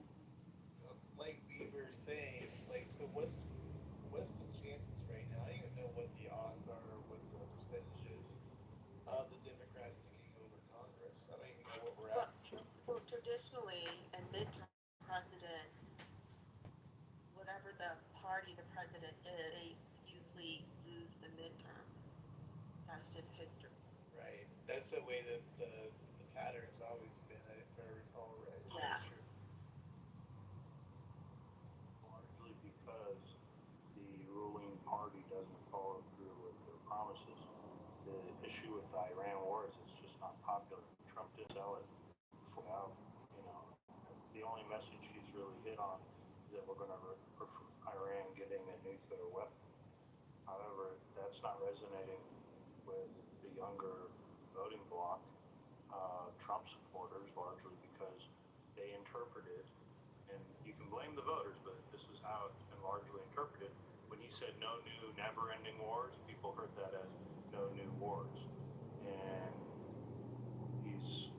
like we were saying, like, so what's the chances right now? I don't even know what the odds are, or what the percentages of the Democrats taking over Congress. I don't even know what we're at. Well, traditionally, in midterm president, whatever the party the president is, they usually lose the midterms. That's just history. Right. That's the way that the pattern's always been, if I recall right. Yeah. That's true. Largely because the ruling party doesn't follow through with their promises. The issue with the Iran war is it's just not popular. Trump did sell it for now. You know, the only message he's really hit on is that we're going to Iran getting a nuclear weapon. However, that's not resonating with the younger voting bloc, Trump supporters, largely because they interpreted, and you can blame the voters, but this is how it's been largely interpreted. When he said no new never-ending wars, people heard that as no new wars, and he's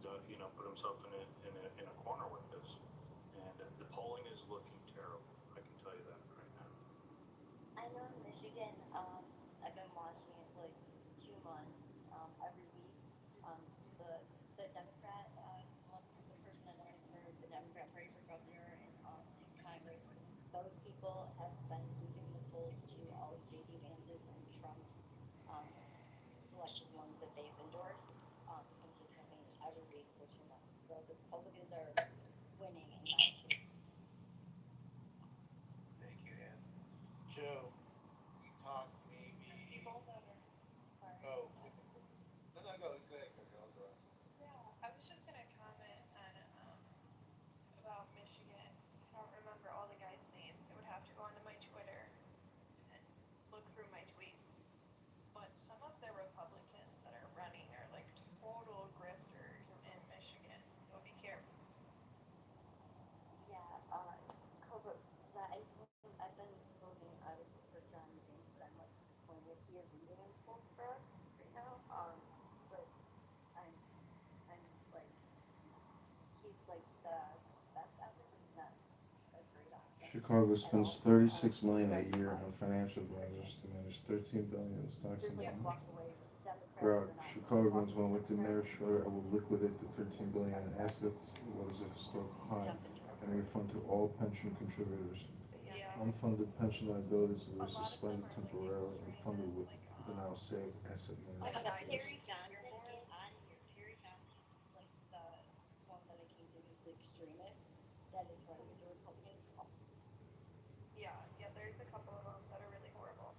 done, you know, put himself in a corner with this, and the polling is looking terrible. I can tell you that right now. I know in Michigan, I've been watching it for like 2 months, every week. The Democrat, the person that's running for the Democrat Party for governor and Congress, those people have been losing the polls to all of J.D. Vance's and Trump's selected ones that they've endorsed consistently every week for 2 months. So the Republicans are winning in that state. Thank you, Ann. Joe, we talked maybe. You both over. Sorry. Oh, no, go ahead, I'll go. Yeah, I was just gonna comment on about Michigan. I don't remember all the guys' names. I would have to go onto my Twitter and look through my tweets. But some of the Republicans that are running are like total grifters in Michigan. So be careful. Yeah, I've been voting obviously for John James, but I'm like disappointed he is leading in polls for us right now. But I'm just like he's like the best option, but he's not a great option. Chicago spends $36 million a year on financial advisors to manage $13 billion in stocks and There's like bonds. walk away. Democrats Throughout are not Chicagoans want elected mayor Schroeder will liquidate the $13 billion in assets, what is a historical high, and refund to all pension contributors. Yeah. Unfunded pension liabilities will be suspended temporarily and funded with the now saved asset management. Terry Johnson is on here. Terry Johnson, like the one that I came to, who's the extremist, that is running as a Republican. Yeah, there's a couple of them that are really horrible.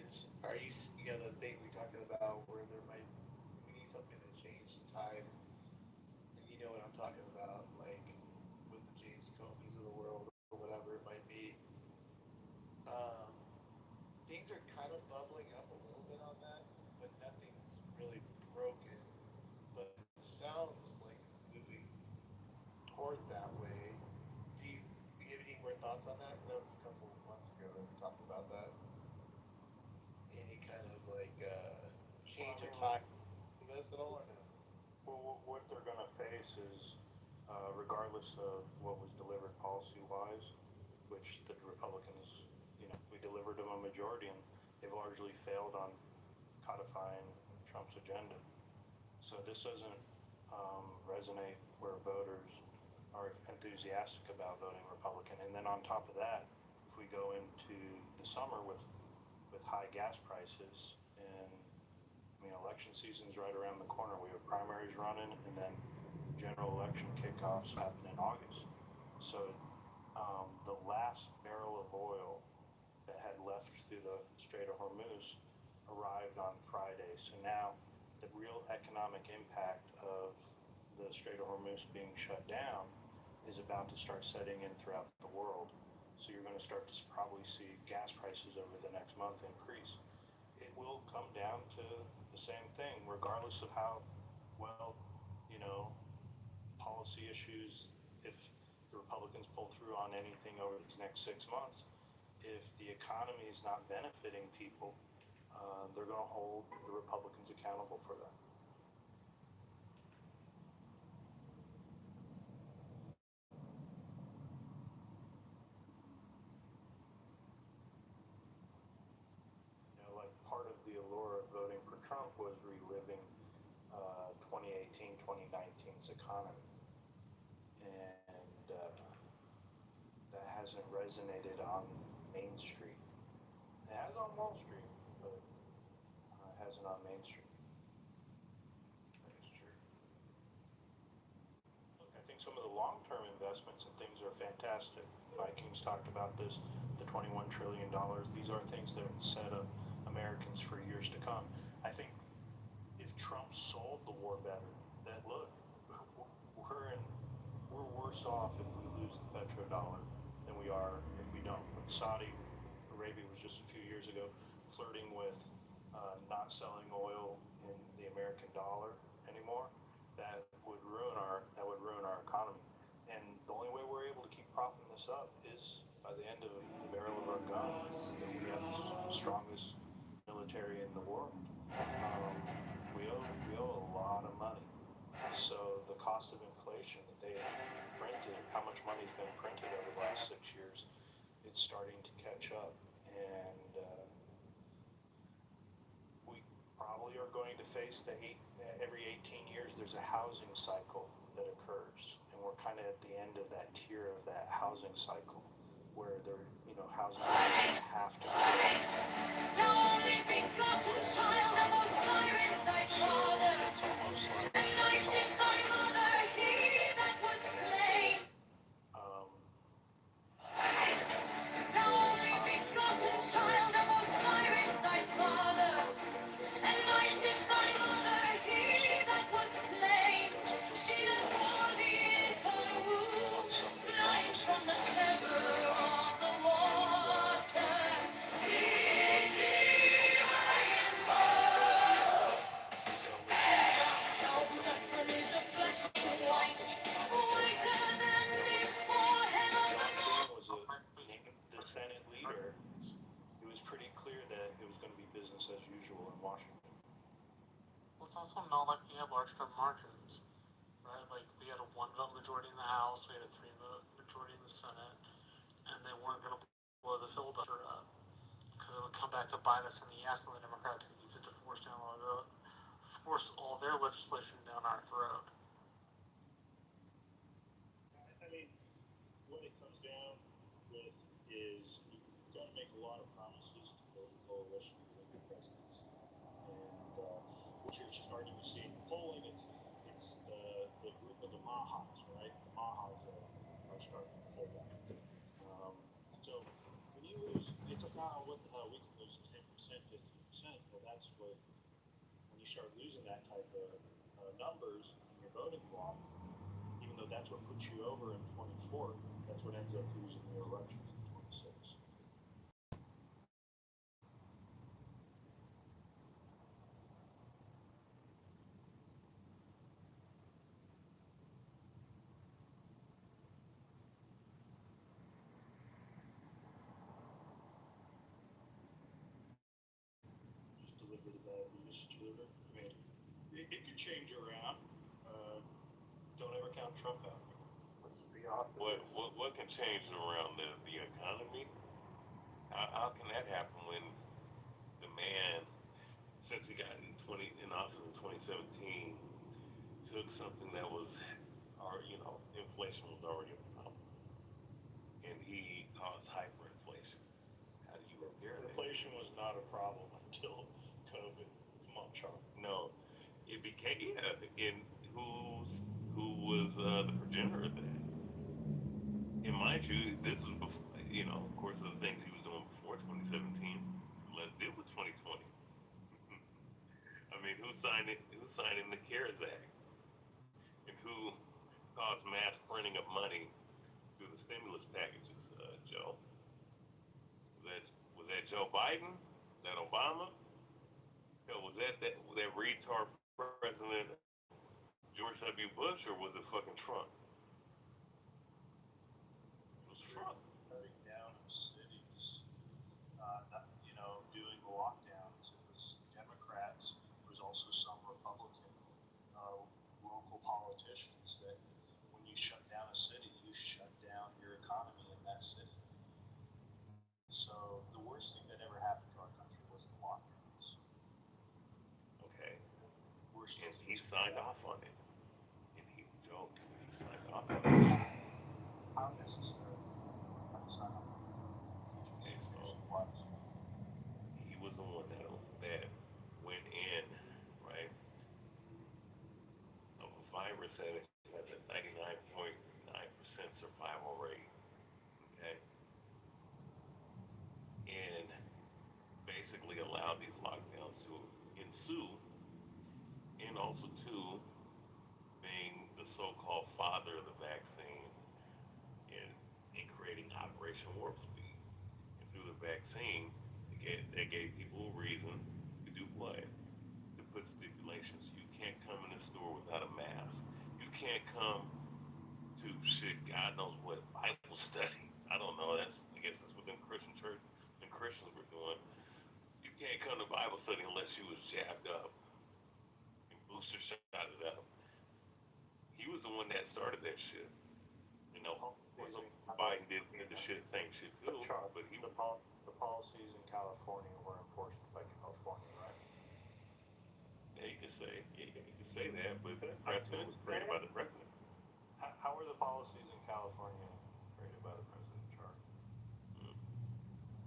is, the thing we talking about where we need something to change the tide, and you know what I'm talking about, like with the James Comeys of the world or whatever it might be. Things are kind of bubbling up a little bit on that, but nothing's really broken. But it sounds like it's moving toward that way. Do you have any more thoughts on that? That was a couple of months ago that we talked about that. Any kind of change of time to this at all or no? Well, what they're going to face is, regardless of what was delivered policy-wise, which the Republicans, we delivered them a majority, and they've largely failed on codifying Trump's agenda. So this doesn't resonate where voters are enthusiastic about voting Republican. And then on top of that, if we go into the summer with high gas prices, and election season's right around the corner. We have primaries running, and then general election kickoffs happen in August. So the last barrel of oil that had left through the Strait of Hormuz arrived on Friday. So now the real economic impact of the Strait of Hormuz being shut down is about to start setting in throughout the world. So you're going to start to probably see gas prices over the next month increase. It will come down to the same thing, regardless of how well, policy issues, if the Republicans pull through on anything over the next 6 months, if the economy is not benefiting people, they're going to hold the Republicans accountable for that. Part of the allure of voting for Trump was reliving 2018, 2019's economy. And that hasn't resonated on Main Street. It has on Wall Street, but it hasn't on Main Street. That's true. Look, I think some of the long-term investments and things are fantastic. Vikings talked about this, the $21 trillion. These are things that set up Americans for years to come. I think if Trump sold the war better, that look, we're worse off if we lose the petrodollar than we are if we don't. When Saudi Arabia was just a few years ago flirting with not selling oil in the American dollar anymore, that would ruin our economy. And the only way we're able to keep propping this up is by the end of the barrel of our gun, that we have the strongest military in the world. We owe a lot of money. So the cost of inflation that they have printed, how much money's been printed over the last 6 years, it's starting to catch up. And we probably are going to face every 18 years there's a housing cycle that occurs. And we're kind of at the end of that tier of that housing cycle where housing prices have to go up. The only begotten child of Osiris, thy father, and Isis, thy mother, he that was slain. The only begotten child of Osiris, thy father, and Isis, thy mother, he that was slain. She that bore thee in her womb, flying from the terror of the water. The Senate leader, it was pretty clear that it was going to be business as usual in Washington. Well, it's also not like we had large-term margins, right? Like, we had a 1-vote majority in the House, we had a 3-vote majority in the Senate, and they weren't going to blow the filibuster up, because it would come back to bite us in the ass, and the Democrats would use it to force all their legislation down our throat. I mean, what it comes down with is you've got to make a lot of promises to build a coalition with the presidents. And what you're starting to see in the polling, it's the group of the Mahas, right? The Mahas are starting to pull back. So when you lose, it's about what the hell, we can lose 10% just that's what, when you start losing that type of numbers in your voting block, even though that's what puts you over in 24, that's what ends up losing your elections in 26. Just deliver the bad news, deliver. I mean, it could change around. Don't ever count Trump out. Let's be optimistic. What can change around the economy? How can that happen when the man, since he got in office in 2017, took something that was, or inflation was already a problem, and he caused hyperinflation? How do you repair that? Inflation was not a problem until COVID. Come on, Charlie. No, it became, and who was the progenitor of that? And mind you, this was before, of course, the things he was doing before 2017. Let's deal with 2020. I mean, who signed it? Who signed in the CARES Act? And who caused mass printing of money through the stimulus packages? Joe? Was that Joe Biden? Was that Obama? Hell, was that retard president George W. Bush, or was it fucking Trump? It was Trump. Shutting down cities, doing lockdowns. It was Democrats. There was also some Republican local politicians that when you shut down a city, you shut down your economy in that city. So the worst thing that ever happened to our country was the lockdowns. Okay. And he signed off on it. And he signed off on it. How necessary? Okay, so he was the one that went in, right, of a virus that has a 99.9% survival rate, okay, and basically allowed these lockdowns to ensue, and also too, being the so-called father of the vaccine and creating Operation Warp Speed. And through the vaccine, they gave people a reason to do what? To put stipulations. You can't come in the store without a mask. You can't come to God knows what, Bible study. I don't know. I guess it's within Christian church and Christians were doing. You can't come to Bible study unless you was jabbed up and booster shot it up. He was the one that started that shit. Biden did the same shit too. But the policies in California were enforced by California, right? Yeah, you can say that, but the precedent was created by the president. How were the policies in California created by the president, Charlie?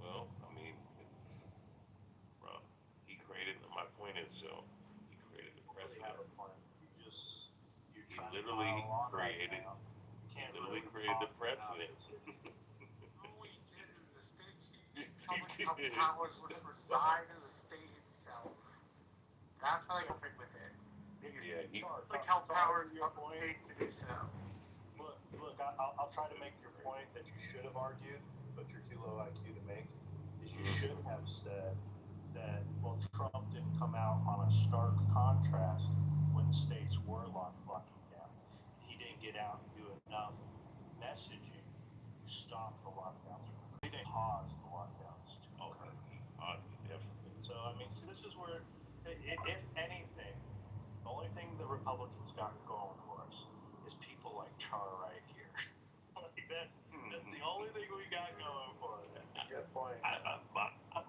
Well, I mean, he created. My point is, Joe, he created the precedent. Have a point. You're He trying literally to created. He literally created the precedent. No, he didn't. In the states, public health powers would reside in the state itself. That's how they go big with it. Public health powers are paid to do so. Look, I'll try to make your point that you should have argued, but you're too low IQ to make. Is you should have said that, well, Trump didn't come out on a stark contrast when states were locking down. He didn't get out and do enough messaging to stop the lockdowns. He didn't cause the lockdowns to occur. Definitely. So, I mean, this is where, if anything, the only thing the Republicans got going for us is people like Char right here. That's the only thing we got going for us. Good point. I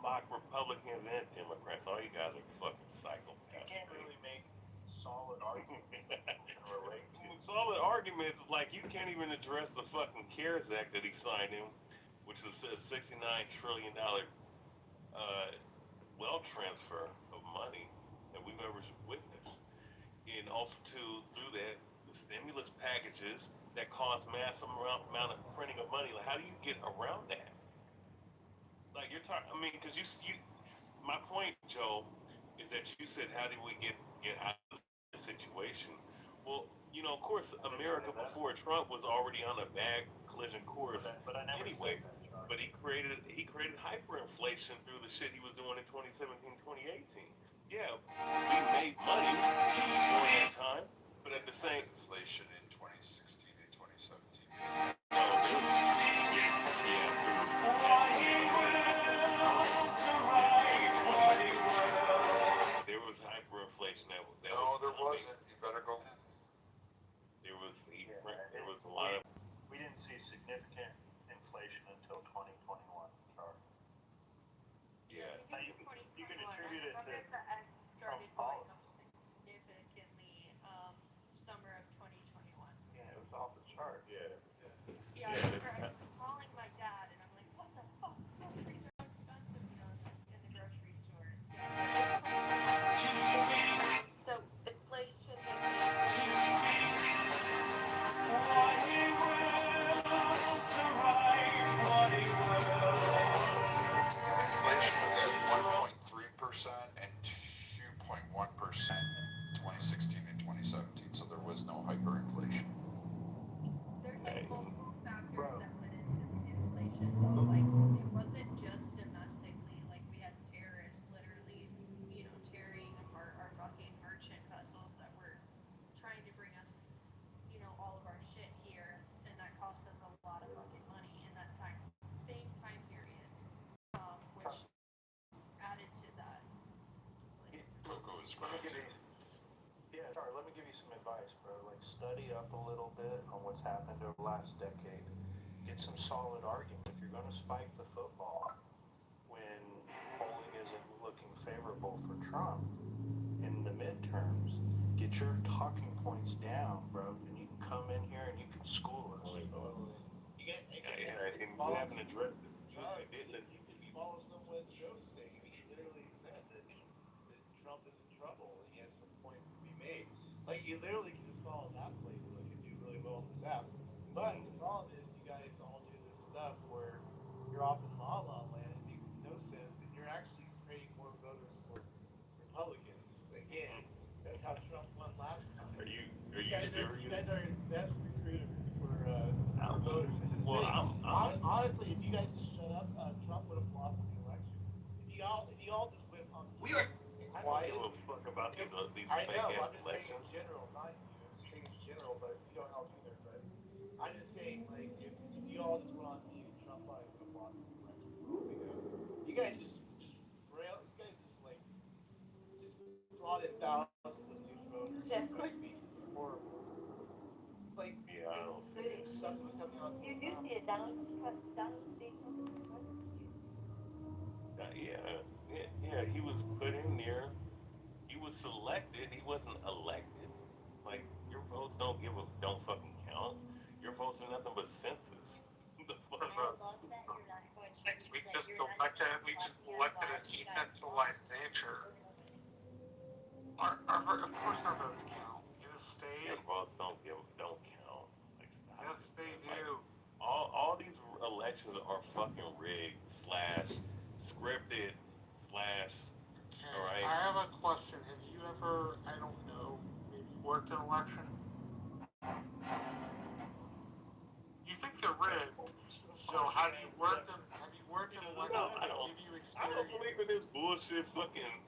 mock Republicans and Democrats. All you guys are fucking psychopaths. You can't really make solid arguments that you can relate to. Solid arguments, like you can't even address the fucking CARES Act that he signed in, which was a $69 trillion wealth transfer of money that we've ever witnessed. And also through that, the stimulus packages that cause massive amount of printing of money. Like, how do you get around that? Like, you're talking, I mean, because my point, Joe, is that you said, how did we get out of the situation? Well, of course, America before Trump was already on a bad collision course anyway. But he created hyperinflation through the shit he was doing in 2017, 2018. Yeah, we made money during that time, but at the same inflation in 2016 and 2017. There was hyperinflation that No, there wasn't. You better go. There was a lot of. We didn't see significant inflation until 2021, Charles. Yeah. You can attribute it to Trump's policy. Significantly, summer of 2021. Yeah, it was off the chart. Yeah. Yeah, I remember I was calling my dad and I'm like, what the fuck? Groceries are so expensive, in the grocery store. So inflation Inflation was at 1.3% and 2.1% in 2016 and 2017, so there was no hyperinflation. There's multiple factors that went into the inflation though. Like it wasn't just domestically, like we had terrorists literally, tearing apart our fucking merchant vessels that were trying to bring us, all of our shit here, and that cost us a lot of fucking money in that same time period, which added to that. Cocoa is Let me give you some advice, bro. Like, study up a little bit on what's happened over the last decade. Get some solid argument. If you're going to spike the football when polling isn't looking favorable for Trump in the midterms, get your talking points down, bro, and you can come in here and you can school us. And you haven't addressed it. You didn't. You can follow what Joe's saying. He literally said that Trump is in trouble and he has some points to be made. Like, you literally can just follow that playbook and do really well on this app. But the problem is you guys all do this stuff where you're off in La La Land. It makes no sense, and you're actually creating more voters for Republicans. Again, that's how Trump won last time. Are you serious? You guys are his best recruiters for voters. Well, honestly, if you guys just shut up, Trump would have lost the election. If you all just went on quiet. I don't give a fuck about these I fake know, ass I'm just saying elections. in general, not you. I'm just saying in general, but you don't help either. But I'm just saying, like, if you all just went on mute, Trump probably would have lost this election for all we know. You guys just brought in thousands of new voters. Exactly. Horrible. Like, yeah, I don't see it. Stuff was coming on. You do see it. Donald J. Trump is the president. Yeah, he was put in there. He was selected. He wasn't elected. Like, your votes don't fucking count. Your votes are nothing but census. The fuck? We just elected a decentralized nature. Of course our votes count. In a state. Your votes don't count. Like, stop. Yes, they do. All these elections are fucking rigged / scripted / Okay, alright. I have a question. Have you ever, I don't know, maybe worked an election? You think they're rigged, so have you worked an election that give you experience? I don't believe in this bullshit fucking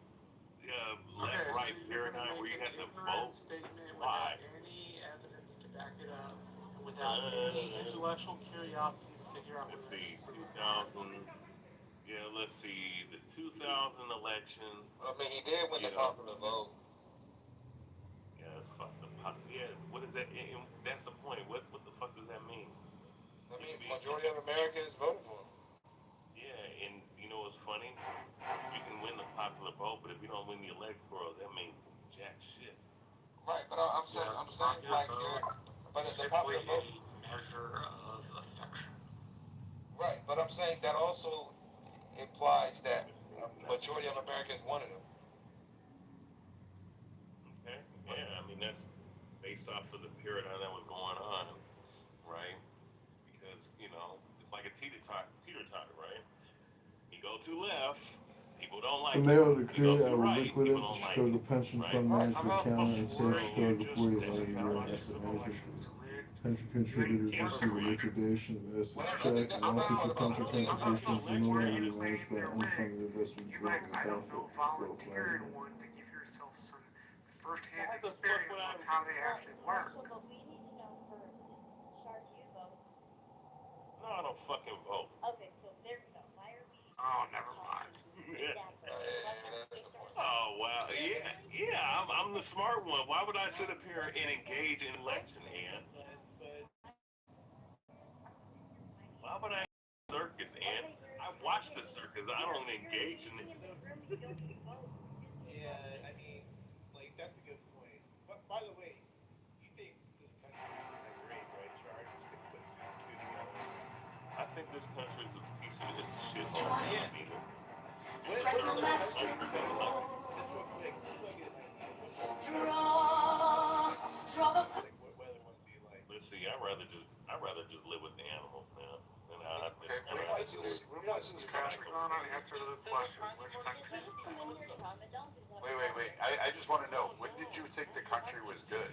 left-right paradigm where you have to vote. Statement Why? without any evidence to back it up, without any intellectual curiosity to figure out Let's what see, this is. 2000. Yeah, let's see, the 2000 election. I mean, he did win the popular vote. Yeah, fuck the yeah. What is that? And that's the point. What the fuck does that mean? That means majority of Americans voted for him. Yeah, and you know what's funny? You can win the popular vote, but if you don't win the electoral, that means jack shit. Right, but I'm saying like, but it's a popular vote. Measure of affection. Right, but I'm saying that also implies that a majority of Americans wanted him. Okay, yeah, I mean that's based off of the paradigm that was going on, right? Because it's like a teeter-totter, right? You go to left, People don't like The it. mayor You decree, go to I the will right, people liquidate the don't like Chicago it, Pension right? Fund Management I'm County and Before Save you Chicago just before you that let you a year talk asset civil management elections fee. are rigged. Pension contributors receive a liquidation of assets check, and all future pension contributions will no longer be managed by unfunded investment You group might, for the I don't benefit know, of volunteer in resident. one to give yourself some first-hand How the fuck would experience I? on how they actually work. Marshall, but we need to know first. Shark, you vote. No, I don't fucking vote. Okay, so there we go. Why are we? Oh, never mind. Exactly. Oh wow, yeah, I'm the smart one. Why would I sit up here and engage in election, Ann? Why would I circus, Ann? I watch the circus. I don't engage in it. Yeah, I mean, like that's a good point. But by the way, you think this country is great, right, Char? Just to put two together. I think this country is a piece of it's a shithole. Yeah. I mean, it's What literally other countries under though? developed. Just real quick, just so I get an idea. What other like what other ones do you like? Let's see. I'd rather just live with the animals, man. And I have to. Okay, when was this country gonna answer to the question? Which country is Wait. I just want to know, when did you think the country was good?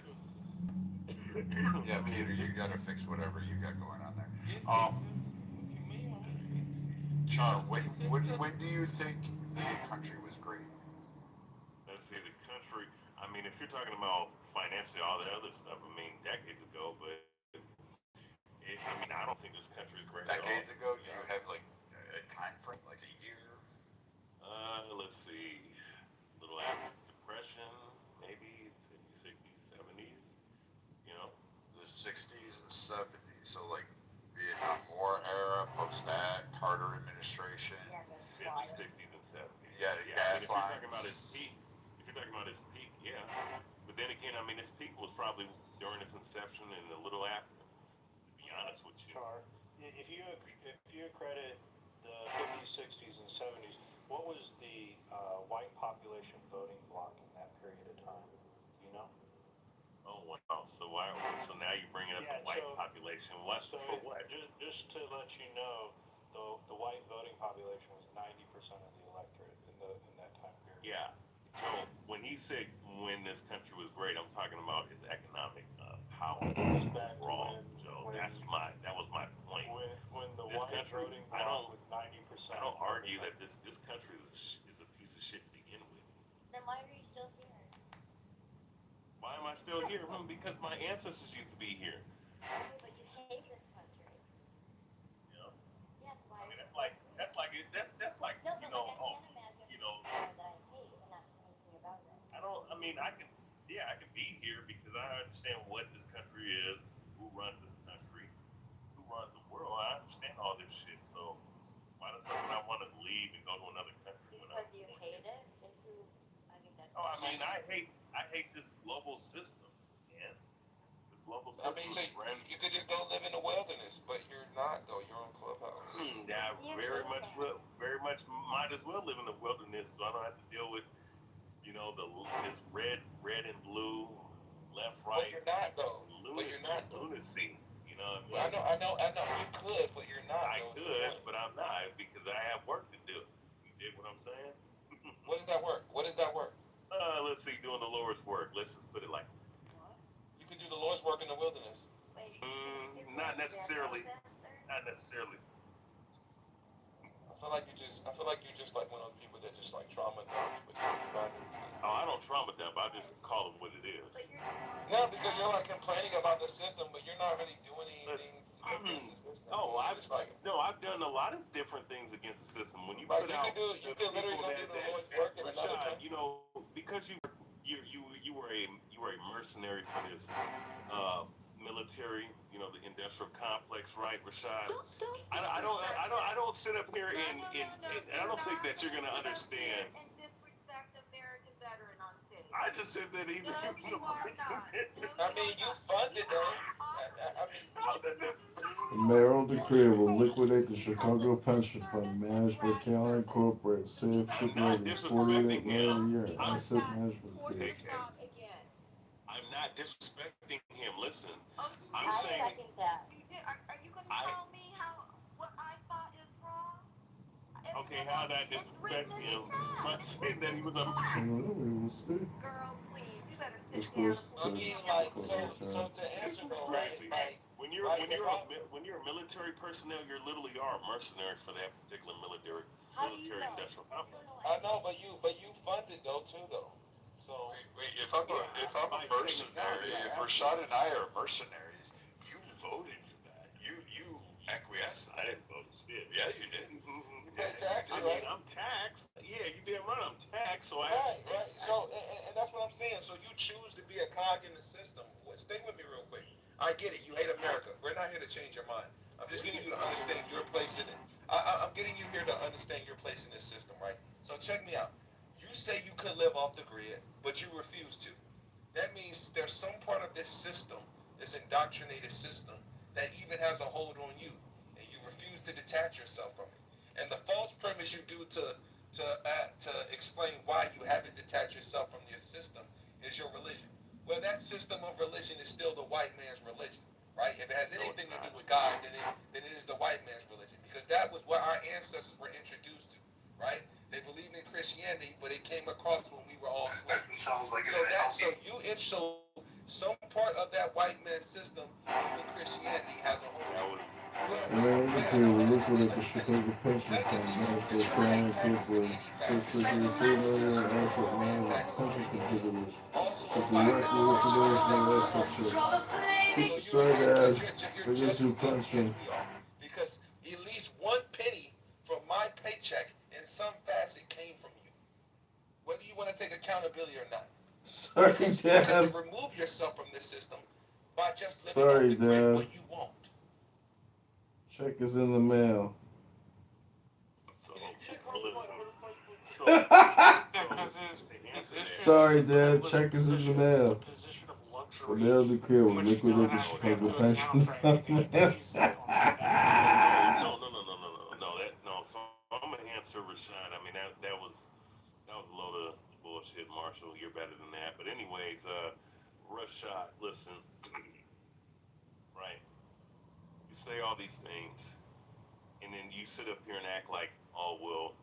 Yeah, Peter, you got to fix whatever you got going on there. Char, when do you think the country was great? Let's see, the country. I mean, if you're talking about financially, all the other stuff, I mean, decades ago, but I mean, I don't think this country is great Decades at all. ago, do you have like a time frame, like a year? Let's see, little after depression, maybe 50s, 60s, 70s. You know, The 60s and 70s, so like Vietnam War era, post that, Carter administration. 50s, 60s, and 70s. Yeah, I mean, gas if you're talking about his lines. peak, yeah. But then again, I mean, his peak was probably during its inception and a little after. To be honest with you. Char, if you credit the 50s, 60s, and 70s, what was the white population voting bloc in that period of time? Do you know? Oh wow! So now you're bringing up the white population. What for? What? Just to let you know, the white voting population was 90% of the electorate in that time period. Yeah. So when he said when this country was great, I'm talking about his economic power overall. So that was my point. When the This white country, voting bloc with 90%. I don't argue that this country is a piece of shit to begin with. Then why are you still here? Why am I still here? Because my ancestors used to be here. Okay, but you hate this country. Yeah. Yes, why? I mean, that's like No, you but know, like I can't imagine that I hate and not do anything about it. I mean, I can be here because I understand what this country is, who runs this country, who runs the world. I understand all this shit. So why the fuck would I want to leave and go to another country? Because you hate it, and who? I mean, that's. Oh, I mean, I hate this global system. Yeah. This global system. I mean, so you could just go live in the wilderness, but you're not though. You're on Clubhouse. Yeah, very much might as well live in the wilderness, so I don't have to deal with, you know, this red and blue, left, right. But you're not though. Lunacy. You know what I mean? I know. You could, but you're not. I could, but I'm not because I have work to do. You dig what I'm saying? What is that work? Let's see, doing the Lord's work. Let's just put it like. You can do the Lord's work in the wilderness. Not necessarily. Not necessarily. I feel like you're just like one of those people that just like trauma dump, but Oh, I don't trauma dump. I just call it what it is. No, because you're like complaining about the system, but you're not really doing anything against the system. I've done a lot of different things against the system. When you like put you out, could literally go do the Lord's work in another country. you know, because you were a mercenary for this military, you know, the industrial complex, right, Rashad? I don't sit up here and I don't think that you're gonna understand. And disrespect American veteran on stage. I just said that he's. No, you are not. I mean, you funded them. The mayoral decree will liquidate the Chicago Pension Fund managed by Callan Incorporated. Save Chicago $48 million a year asset management fee. I'm not disrespecting him. Listen, I'm saying. You did. Are you going to tell me what I thought is wrong? Okay, how did I disrespect him by saying that he was a Girl, please, you better This sit down goes and to put mean, your like, Kitover so Libertarian. to answer though, crazy. like, When you're right, when if you're I'm, when you're a military personnel, you literally are a mercenary for that particular military industrial complex. I know, but you funded though too though. So Wait, if I'm a mercenary, if Rashad and I are mercenaries, you voted for that. You acquiesced. I didn't vote shit. Yeah, you did. you pay taxes, I right? mean, I'm taxed. Yeah, you damn right, I'm taxed. So I. Right. So, and that's what I'm saying. So you choose to be a cog in the system. Stay with me real quick. I get it. You hate America. We're not here to change your mind. I'm just getting you to understand your place in it. I'm getting you here to understand your place in this system, right? So check me out. You say you could live off the grid, but you refuse to. That means there's some part of this system, this indoctrinated system, that even has a hold on you, and you refuse to detach yourself from it. And the false premise you do to explain why you haven't detached yourself from your system is your religion. Well, that system of religion is still the white man's religion, right? If it has anything to do with God, then it is the white man's religion, because that was what our ancestors were introduced to, right? They believed in Christianity, but it came across when we were all slaves. So some part of that white man's system, even Christianity, has a hold on it. And then we will liquidate the Chicago pension fund, Medicaid, Family Incorporated, Social Security, 3 million asset management, pension contributors, to direct liquidation of assets. Sorry, Dad. I guess your pension. Because at least one penny from my paycheck in some facet came from you, whether you want to take accountability or not. Sorry, Because Dad. you could remove yourself from this system by just living Sorry, off the grid, Dad. but you won't. Check is in the mail. Sorry, Dad. Check is in the mail. The mail decree will liquidate the Chicago pension fund. No. So I'm gonna answer Rashad. I mean, that was a load of bullshit, Marshall. You're better than that. But anyways, Rashad, listen, right? You say all these things, and then you sit up here and act like, oh well,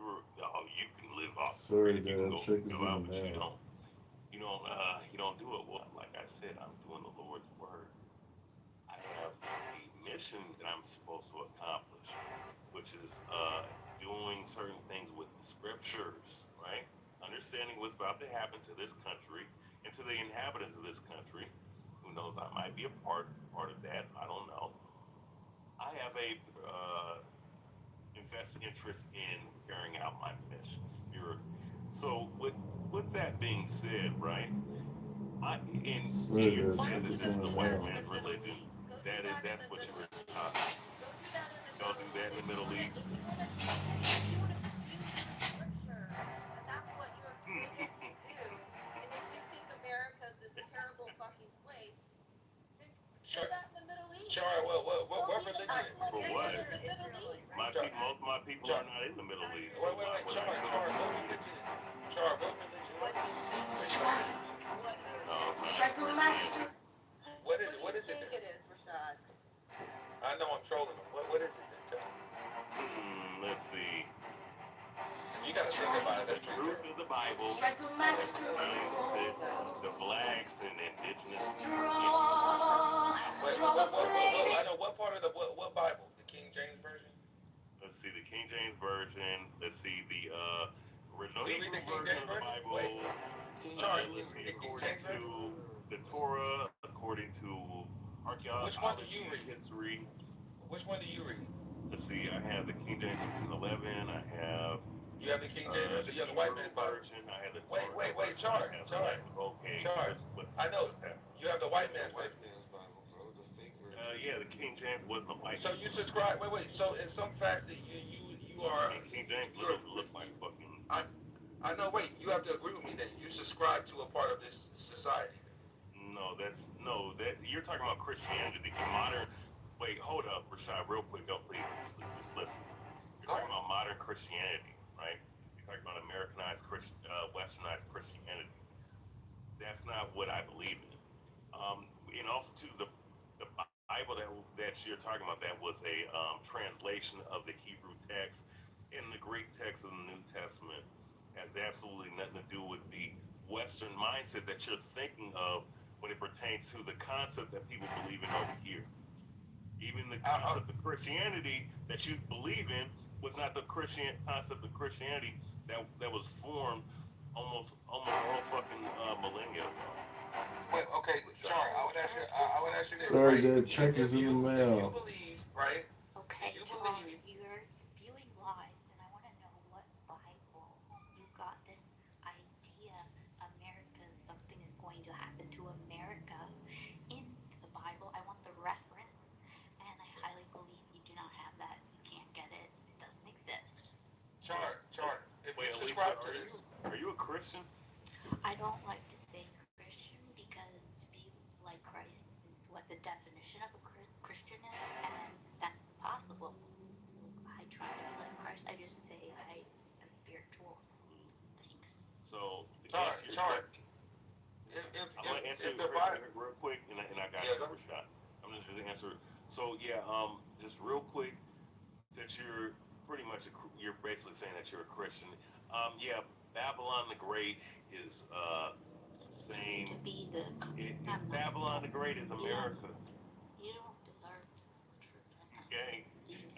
you can live off. Sorry, You can Dad. Check is go in out, the but mail. you don't do it. Well, like I said, I'm doing the Lord's word. I have a mission that I'm supposed to accomplish, which is doing certain things with the scriptures, right? Understanding what's about to happen to this country and to the inhabitants of this country. Who knows? I might be a part of that. I don't know. I have a invested interest in carrying out my mission, spirit. So with that being said, right? You said that this is the white man's religion. That's what you were talking. Go do that in the Middle East. Char, what religion? For what? Most of my people are not in the Middle East. Wait, Char, what religion is it? Char, what religion is it? What is it? I know I'm trolling them. What is it then? Tell me. Let's see. You gotta think about it. The truth of the Bible, the blacks and indigenous people. I know what part of what Bible? The King James version? Let's see the King James version. Let's see the original Hebrew version of the Bible. According to the Torah, according to archaeology, which one do you read? History. Which one do you read? Let's see. I have the King James 1611. I have. You have the King James version. You have the white man's version. I have the. Wait, Char. Okay. Char. I know. You have the white man's version. Yeah, the King James wasn't a white. So you subscribe. Wait. So in some facet, you are. King James look like fucking. I know. Wait, you have to agree with me that you subscribe to a part of this society. No, you're talking about Christianity, the modern. Wait, hold up, Rashad, real quick. Go, please, just listen. You're talking about modern Christianity, right? You're talking about Americanized Westernized Christianity. That's not what I believe in. And also too, the Bible that you're talking about, that was a translation of the Hebrew text. in the Greek text of the New Testament has absolutely nothing to do with the Western mindset that you're thinking of when it pertains to the concept that people believe in over here. Even the concept of Christianity that you believe in was not the Christian concept of Christianity that was formed almost all fucking millennia ago. Wait, okay, Char, I would ask you this, Sorry, right? Dad. Check is in the If you mail. believe, right? Okay, If you Tom, believe, you're spewing lies, and I want to know what Bible you got this idea America, something is going to happen to America in the Bible. I want the reference, and I highly believe you do not have that. You can't get it. It doesn't exist. Char, if Wait, you Elisa, subscribe to this, are you a Christian? I don't like to say Christian because to be like Christ is what the definition of a Christian is, and that's impossible. So I try to be like Christ. I just say I am spiritual. Thanks. So, Char, I'm gonna answer the Bible, real quick, and I got yeah, you, Rashad. I'm just gonna answer. So yeah, just real quick, since you're pretty much you're basically saying that you're a Christian. Yeah, Babylon the Great is same. To be the Babylon the Great is America. You don't deserve to know the truth. Okay.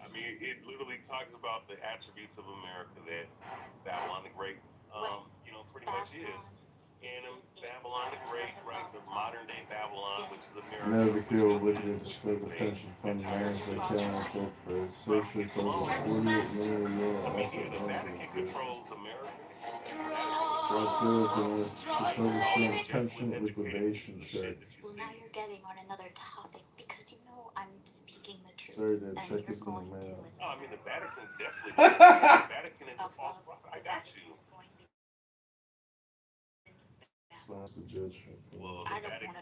I mean, it literally talks about the attributes of America that Babylon the Great, pretty much is. And Babylon the Great, right? The modern day Babylon, which is Now America, the which girl is looking at the scope of the pension fund entire management system. account for social It's total low. 48 million euro I mean, also yeah, the owns Vatican it. controls America. So I feel it's gonna propose All a the pension Jesuit educated liquidation pieces of check. shit that you Well, see. now you're getting on another topic because you know I'm speaking the truth. Sorry, Dad. And Check you're is in the going to mail. No, I mean, the Vatican's definitely going to be. The Vatican is a false prophet. I got you. Slimes the judgment. Well, the Vatican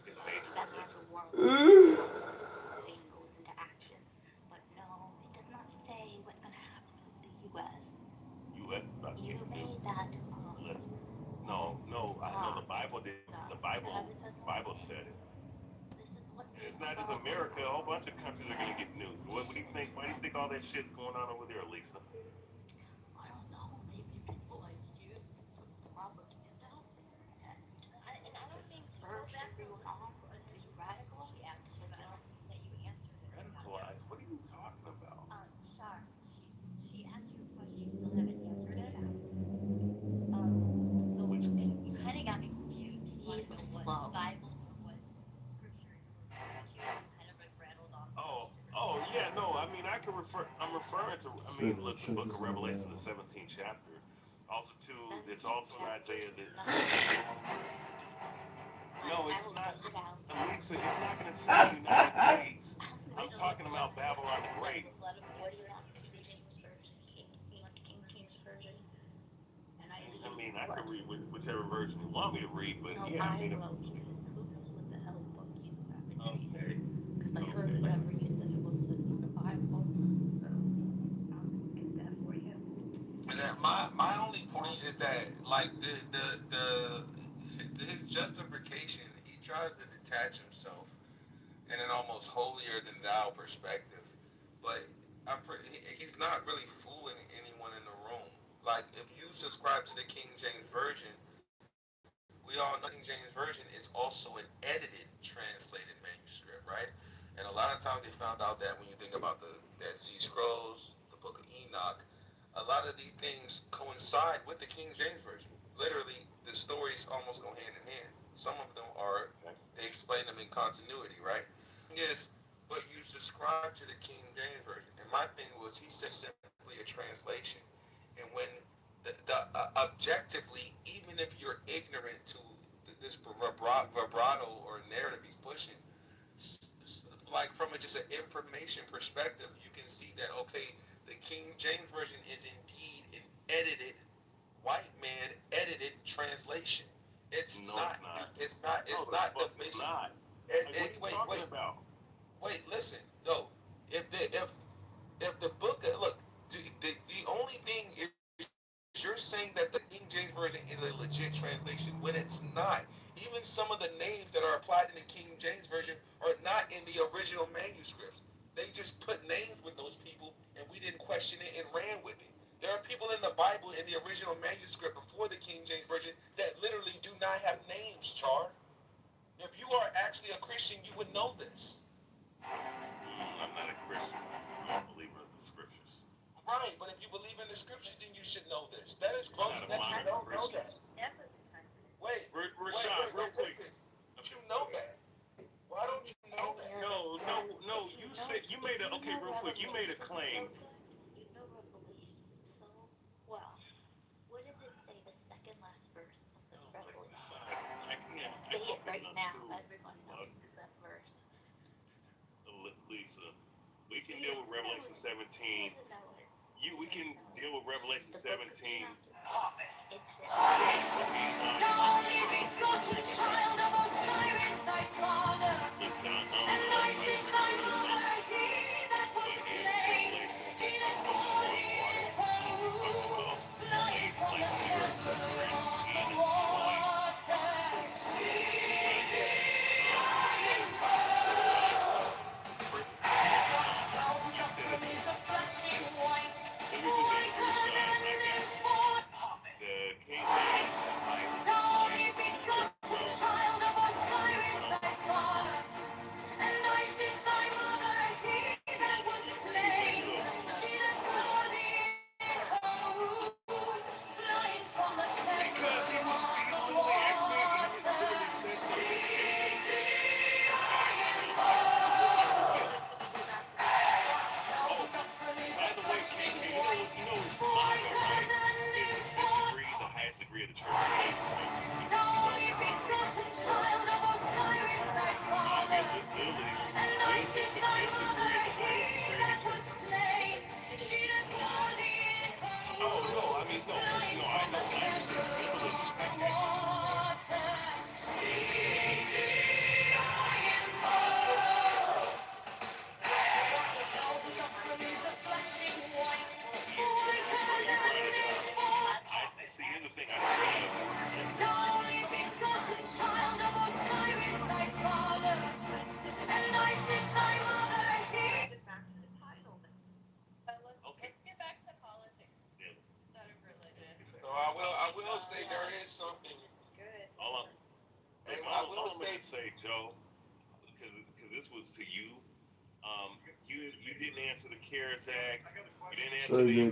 is basically. center of the world thing goes into action. But no, it does not say what's going to happen with the U.S. U.S. is about to You get made nuked. that. Listen, no, I know the Bible did. The Bible said it. This is what And it's not just America. A whole bunch of countries are going to get nuked. What do you think? Why do you think all that shit's going on over there, Lisa? I don't know. Maybe people like you put propaganda out there and I don't think urged everyone on to be radicalized. That you answered it. Radicalized? What are you talking about? Shar, she asked you a question. You still haven't answered it. So you kind of got me confused. You want to know what Bible or what scripture you were referring to? You kind of like rattled off. Oh, yeah, no. I mean, I'm referring to. I Sure, mean, Dad. look, the Check Book is of in the Revelation, mail. the 17th chapter. Also, too, it's also in Isaiah. No, it's not. Lisa, it's not going to say United States. I'm talking about Babylon the Great. What do you want? King James version. You want the King James version? I mean, I can read whichever version you want me to read, but No, yeah, I mean, will because who knows what the hell book you haven't okay. Because I heard whatever you said it was what's in the Bible, so I'll just get that for you. my only point is that like his justification, he tries to detach himself in an almost holier than thou perspective, but he's not really fooling anyone in the room. Like if you subscribe to the King James version, we all know King James version is also an edited translated manuscript, right? And a lot of times they found out that when you think about the Dead Sea Scrolls, the Book of Enoch, a lot of these things coincide with the King James version. Literally, the stories almost go hand in hand. Some of them are, they explain them in continuity, right? Is, but you subscribe to the King James version. And my thing was, he said simply a translation. And when objectively, even if you're ignorant to this vibrato or narrative he's pushing, like from just an information perspective, you can see that okay, the King James version is indeed an edited white man edited translation. It's No, not. it's not. It's not the it's mission. not. Wait. Listen. No. If the book look, the only thing is you're saying that the King James version is a legit translation when it's not. Even some of the names that are applied in the King James version are not in the original manuscripts. They just put names with those people, and we didn't question it and ran with it. There are people in the Bible, in the original manuscript before the King James Version, that literally do not have names, Char. If you are actually a Christian, you would know this. I'm not a Christian. I'm a believer of the scriptures. Right, but if you believe in the scriptures, then you should know this. That is gross Not a that you modern don't know Christian. that. Wait, Rashad, real quick. listen. You know that. Why don't you know that? No. You said you made a real quick. You made a claim. You know Revelation so well. What does it say, the second last verse of the Revelation? Say it right now. Everyone knows that verse. Lisa, we can deal with Revelation 17. We can deal with Revelation 17. It says, The only begotten child of Osiris, thy father, and Isis, thy mother, he that was slain, he that bore thee in her womb, flying from the temple on the water. Is a flashing white, whiter than newborn. The King James The only begotten child of Osiris, thy father, and Isis, thy mother, he that was slain, she that bore thee in her womb, flying from the temple on the degree of the church. The only begotten child of Osiris, thy father, and Isis, thy mother, he that was slain, she that bore thee in her womb, flying from the temple on the water. Is a flashing white, whiter than newborn. Here's the thing. The only begotten child of Osiris, thy father, and Isis, thy mother, he. back to the title then. Let's get back to politics instead of religion. So I will say there is something. Good. All I'm gonna say, Joe, because this was to you. You didn't answer the CARES Act. You didn't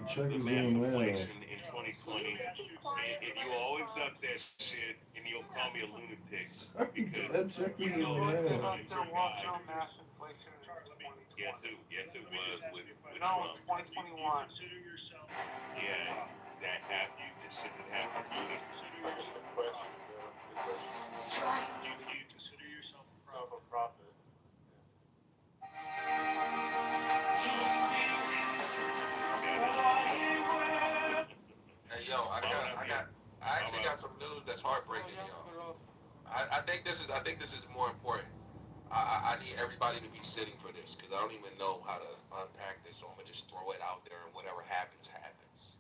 answer the mass inflation in 2020. And you always duck that shit, and you'll call me a lunatic because you know that There was no mass inflation in 2020. Yes, it was with No, Trump. 2021. Yeah, that happened. This shit that happened to you. Do you consider yourself a prophet? Hey yo, I actually got some news that's heartbreaking, y'all. I think this is more important. I need everybody to be sitting for this because I don't even know how to unpack this, so I'm gonna just throw it out there and whatever happens, happens.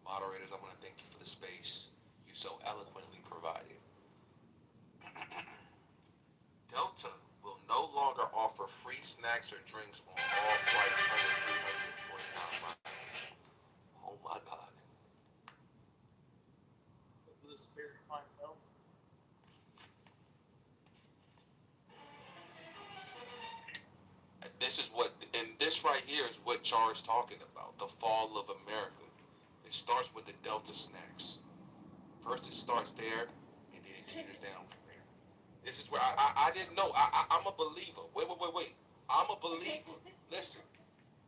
Moderators, I'm gonna thank you for the space you so eloquently provided. Delta will no longer offer free snacks or drinks on all flights under 349 miles. Oh my God. For the spirit clientele. This right here is what Char is talking about, the fall of America. It starts with the Delta snacks. First it starts there, and then it teeters down from there. This is where I didn't know. I'm a believer. Wait. I'm a believer. Listen,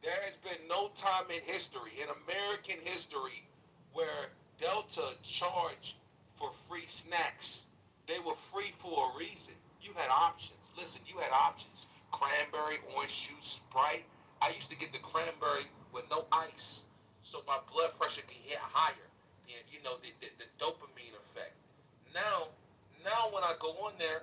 there has been no time in history, in American history, where Delta charged for free snacks. They were free for a reason. You had options. Listen, you had options. Cranberry, orange juice, Sprite. I used to get the cranberry with no ice, so my blood pressure can get higher. And you know, the dopamine effect. Now when I go on there,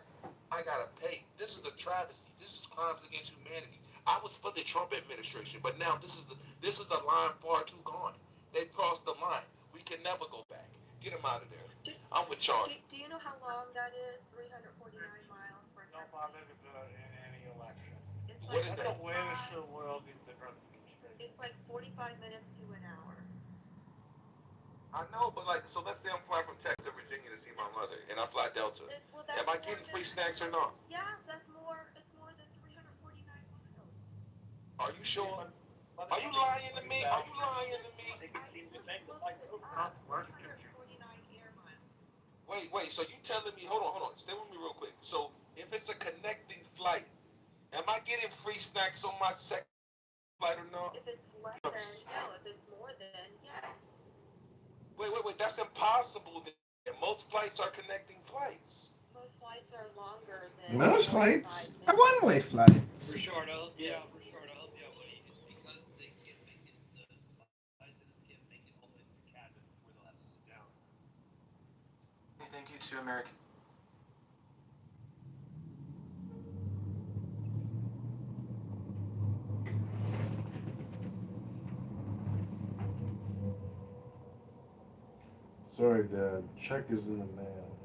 I gotta pay. This is a travesty. This is crimes against humanity. I was for the Trump administration, but now this is the line far too gone. They've crossed the line. We can never go back. Get them out of there. I'm with Char. Do you know how long that is? 349 miles for Don't bother to vote in any election. Is What is That's that? a ways to the world you've been running straight. It's like 45 minutes to an hour. I know, but like, so let's say I'm flying from Texas to Virginia to see my mother, and I fly Delta. Well, Am I getting free snacks or not? Yes, that's more. It's more than 349 miles. Are you sure? Are you lying to me? Are you lying to me? Wait. So you telling me? Hold on. Stay with me real quick. So if it's a connecting flight, am I getting free snacks on my second flight or not? If it's less than, no. If it's more than, yes. Wait. That's impossible. Then. Most flights are connecting flights. Most flights are longer than. Most flights are one-way flights. For sure, to help you out, buddy. It's because they can't make it, the flight attendants can't make it all the way to the cabin where they'll have to sit down. Hey, thank you to American. Sorry, Dad. Check is in the mail.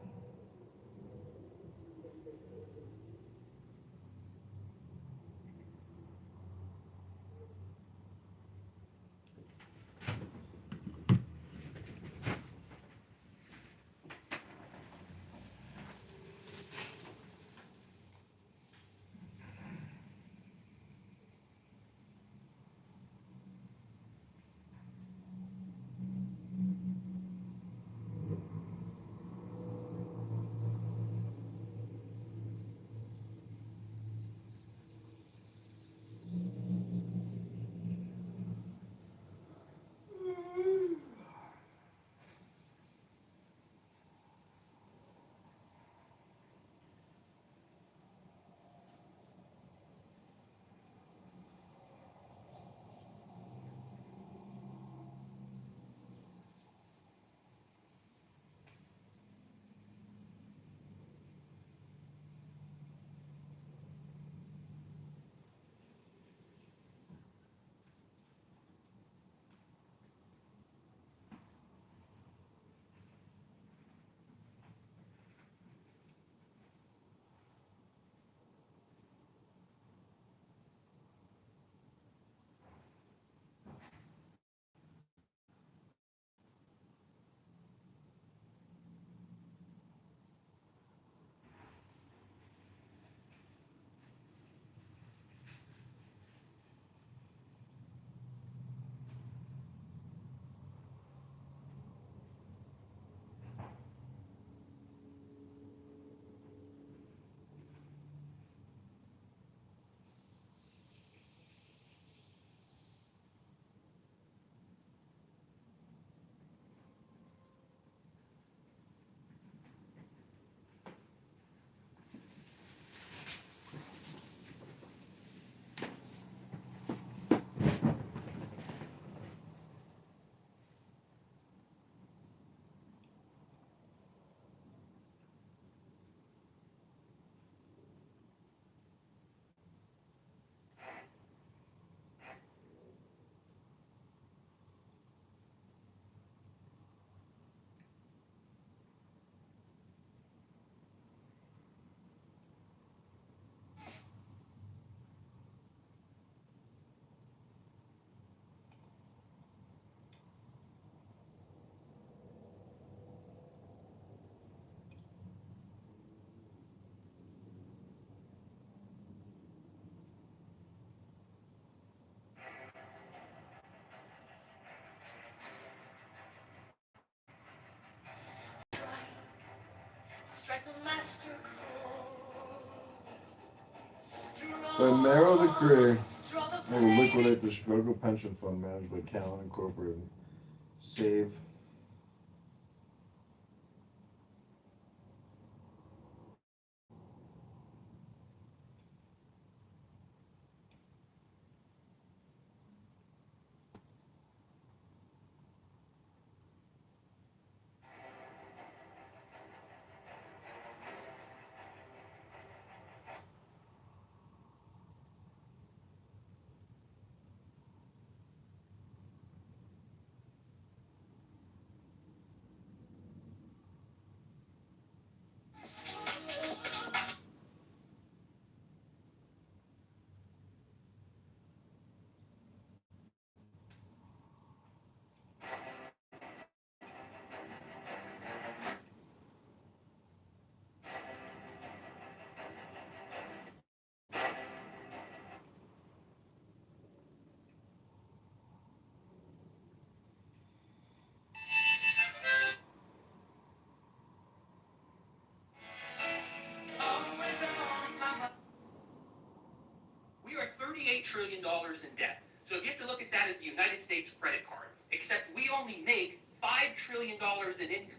Strike a master chord. By narrow decree, Draw the I will liquidate the struggle pension fund managed by Callan Incorporated. Save. trillion in debt. So if you have to look at that as the United States credit card, except we only make $5 trillion in income.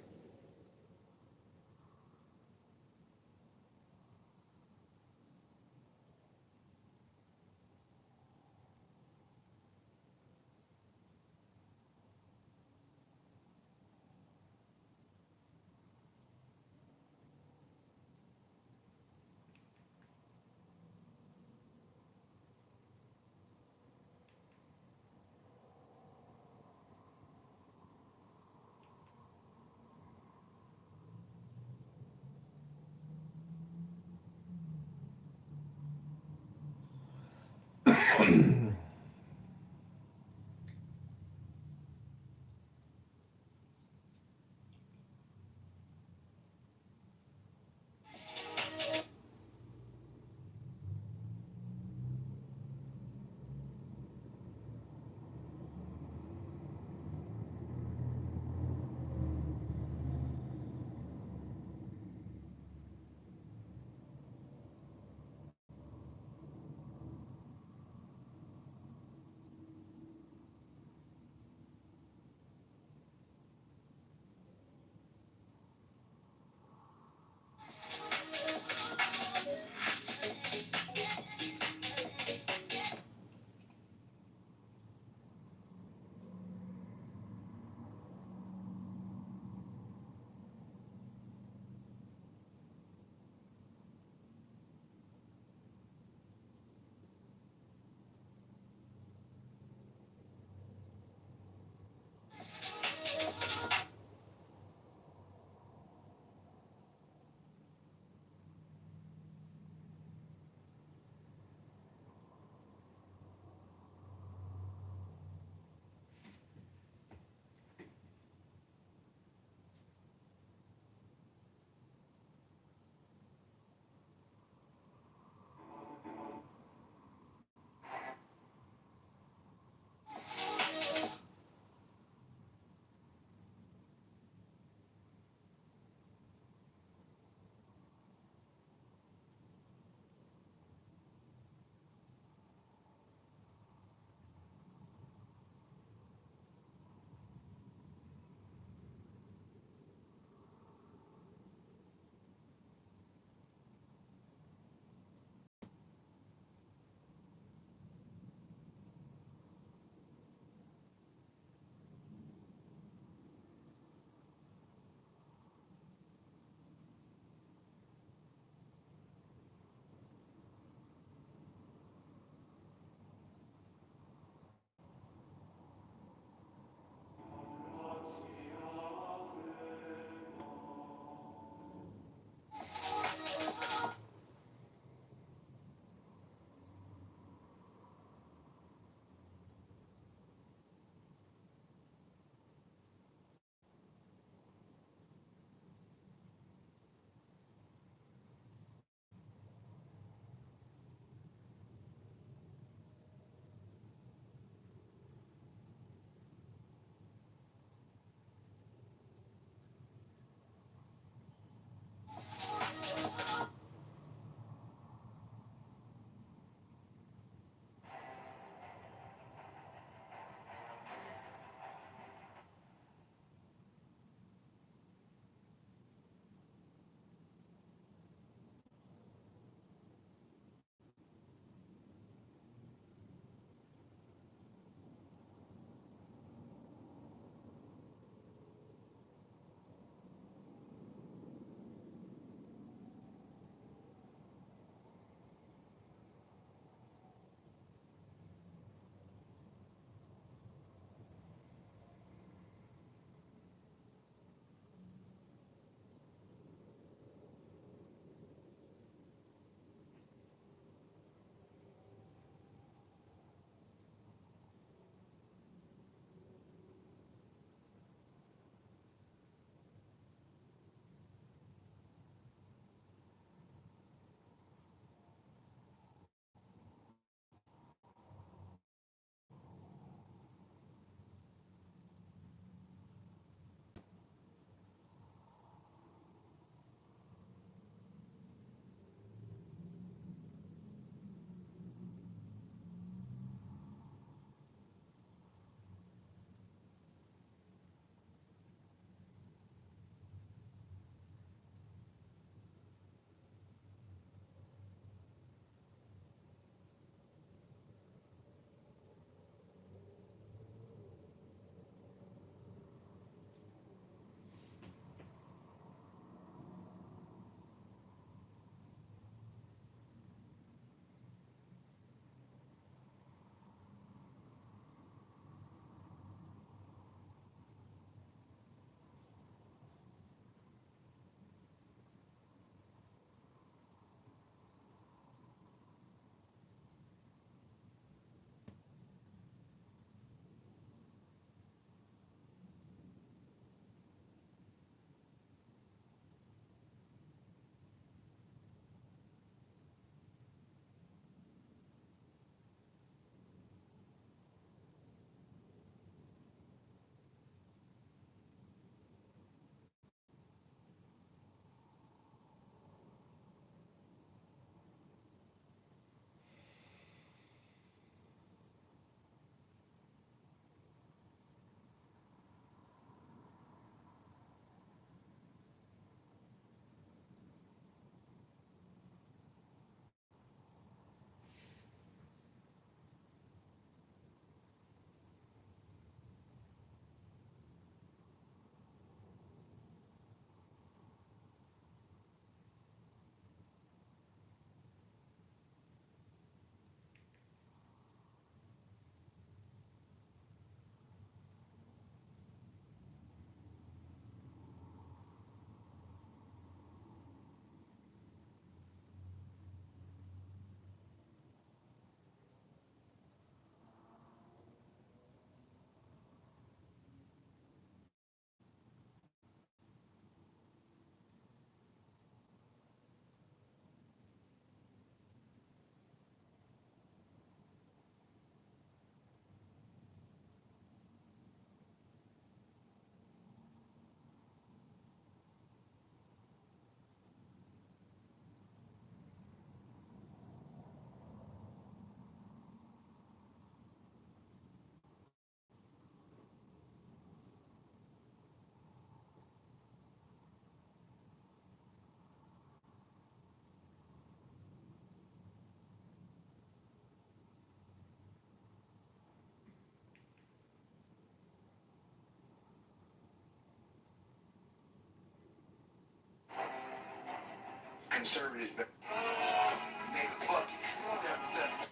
conservatives. Nigga, fuck it. 7-7.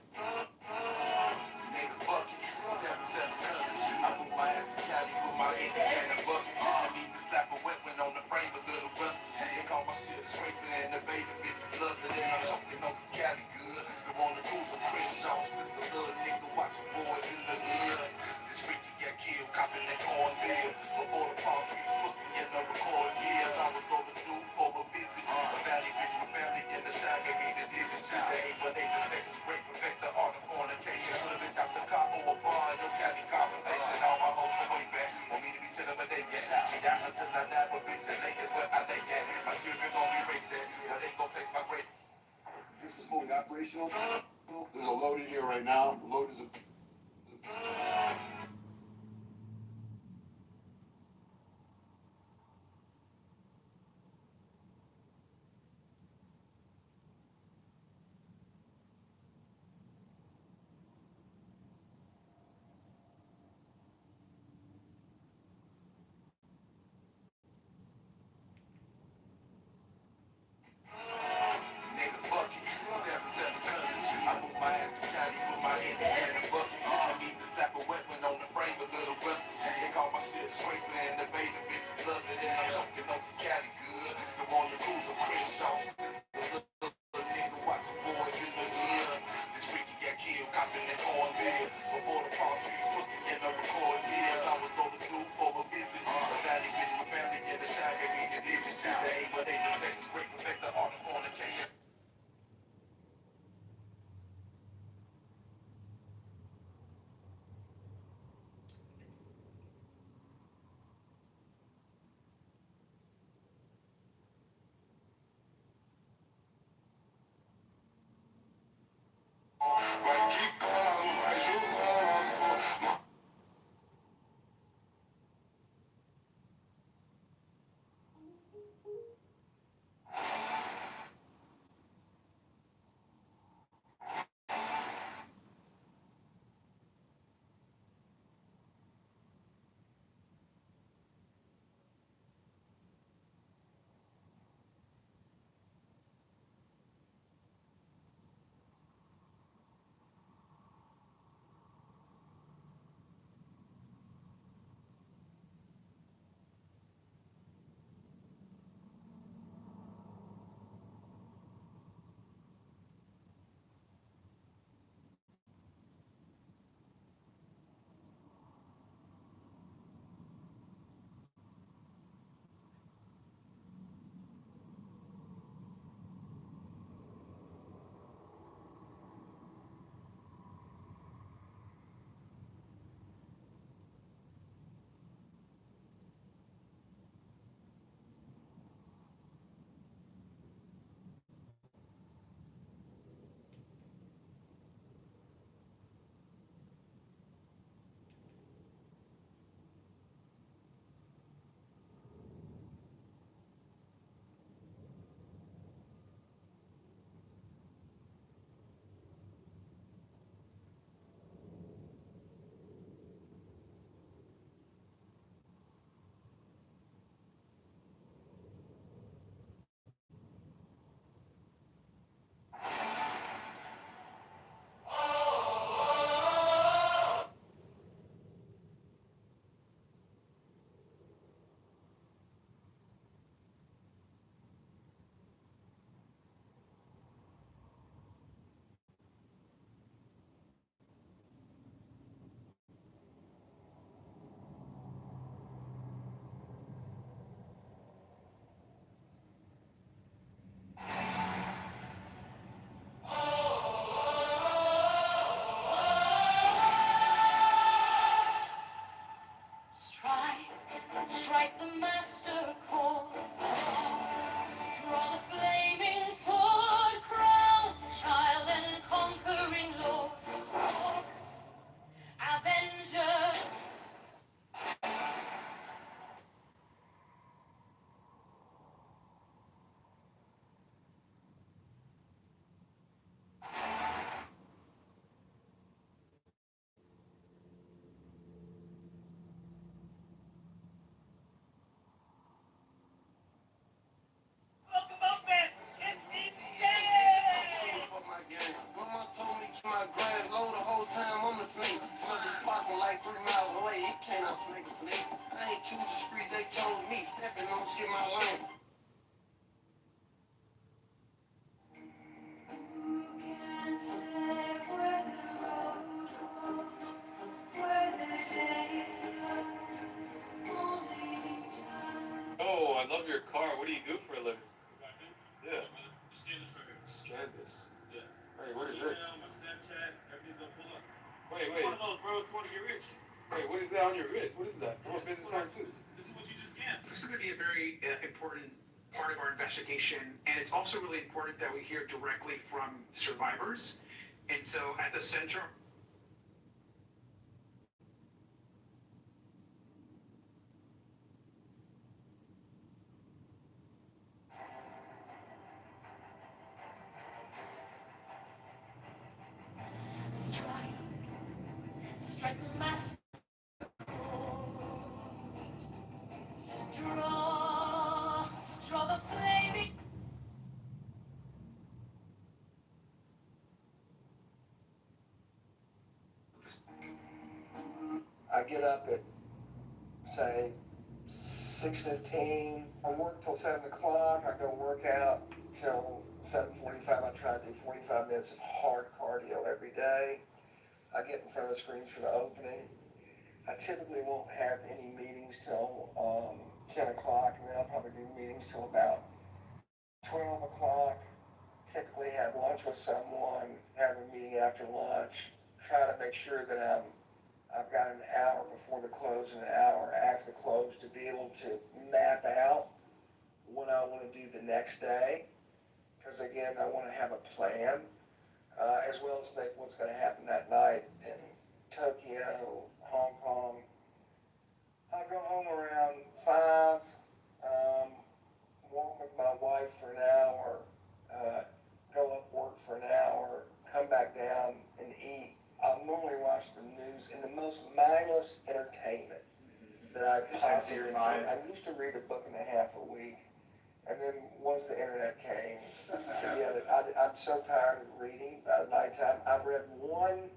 Nigga, fuck it. 7-7 colors. I move my ass to Cali with my Indiana bucket. I need to slap a wet one on the frame, a little rusty. They call my shit a scraper and the baby bitches love it. And I'm choking on some Cali good. They wanna cruise a Crenshaw since a little nigga watching boys in the hood. Since Ricky got killed, copping that cornmeal. Before the palm trees, pussy in the recording years. I was overdue for a visit. A valley bitch with family in the shy gave me the digits. They ain't but they the sex is great, perfect the art of fornication. Put a bitch out the car for a bar in your Cali conversation. All my hoes from way back. Want me to be chillin' but they get. She got until I die, but bitch, they is where I lay at. My children gon' be raised there. Where they gon' place my grave. This is fully operational. There's a load in here right now. The load is a Nigga, fuck it. 7-7 colors. I move my ass to Cali with my Indiana They don't see my life. Who can say where the road goes, where the day flows, only time. Oh, I love your car. What do you do for a living? Yeah. Scan this right here. Scan this. Yeah. Hey, what is My this? email, my Snapchat, everything's gonna pull up. Wait. One of those, bro, if you wanna get rich. Wait, what is that on your wrist? What is that? I'm a business owner too. This is what you just scanned. This is going to be a very important part of our investigation, and it's also really important that we hear directly from survivors. And so at the center. Strike a master draw the flaming. I get up at, say, 6:15. I work till 7 o'clock. I go work out till 7:45. I try to do 45 minutes of hard cardio every day. I get in front of the screens for the opening. I typically won't have any meetings till 10 o'clock, and then I'll probably do meetings till about 12 o'clock. Typically have lunch with someone, have a meeting after lunch, try to make sure that I've got an hour before the close and an hour after the close to be able to map out what I want to do the next day. Because again, I want to have a plan, as well as think what's going to happen that night in Tokyo, Hong Kong. I go home around 5, walk with my wife for an hour, go up work for an hour, come back down and eat. I'll normally watch the news in the most mindless entertainment that I possibly can. I used to read a book and a half a week, and then once the internet came, forget it. I'm so tired of reading at nighttime. I've read one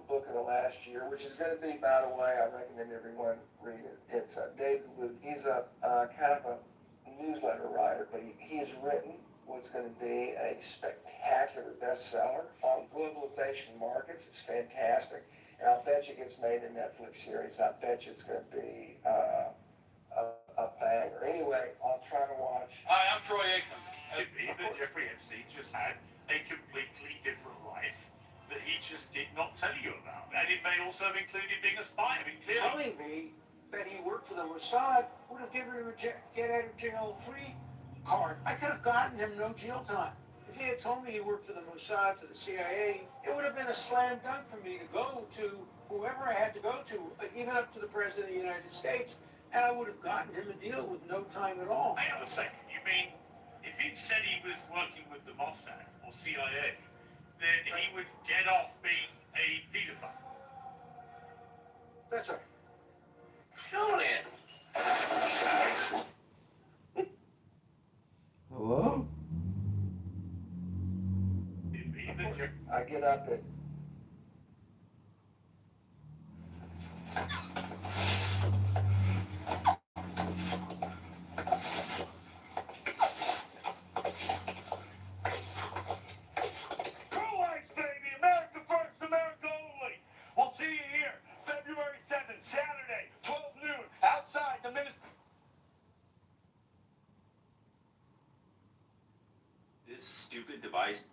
book in the last year, which is going to be, by the way, I recommend everyone read it. It's David Luke. He's a kind of a newsletter writer, but he has written what's going to be a spectacular bestseller on globalization markets. It's fantastic. And I'll bet you it gets made a Netflix series. I bet you it's going to be a banger. Anyway, I'll try to watch. Hi, I'm Troy Aikman. That Jeffrey Epstein just had a completely different life that he just did not tell you about. And it may also have included being a spy. I mean, clearly. Telling me that he worked for the Mossad would have given him a get out of jail free card. I could have gotten him no jail time. If he had told me he worked for the Mossad, for the CIA, it would have been a slam dunk for me to go to whoever I had to go to, even up to the President of the United States, and I would have gotten him a deal with no time at all. Hang on a second. You mean, if he'd said he was working with the Mossad or CIA, then he would get off being a pedophile? That's right. Julian! Hello? I get up at Pro-Life, baby! America first, America only! We'll see you here, February 7th, Saturday, 12 noon, outside the ministry. This stupid device.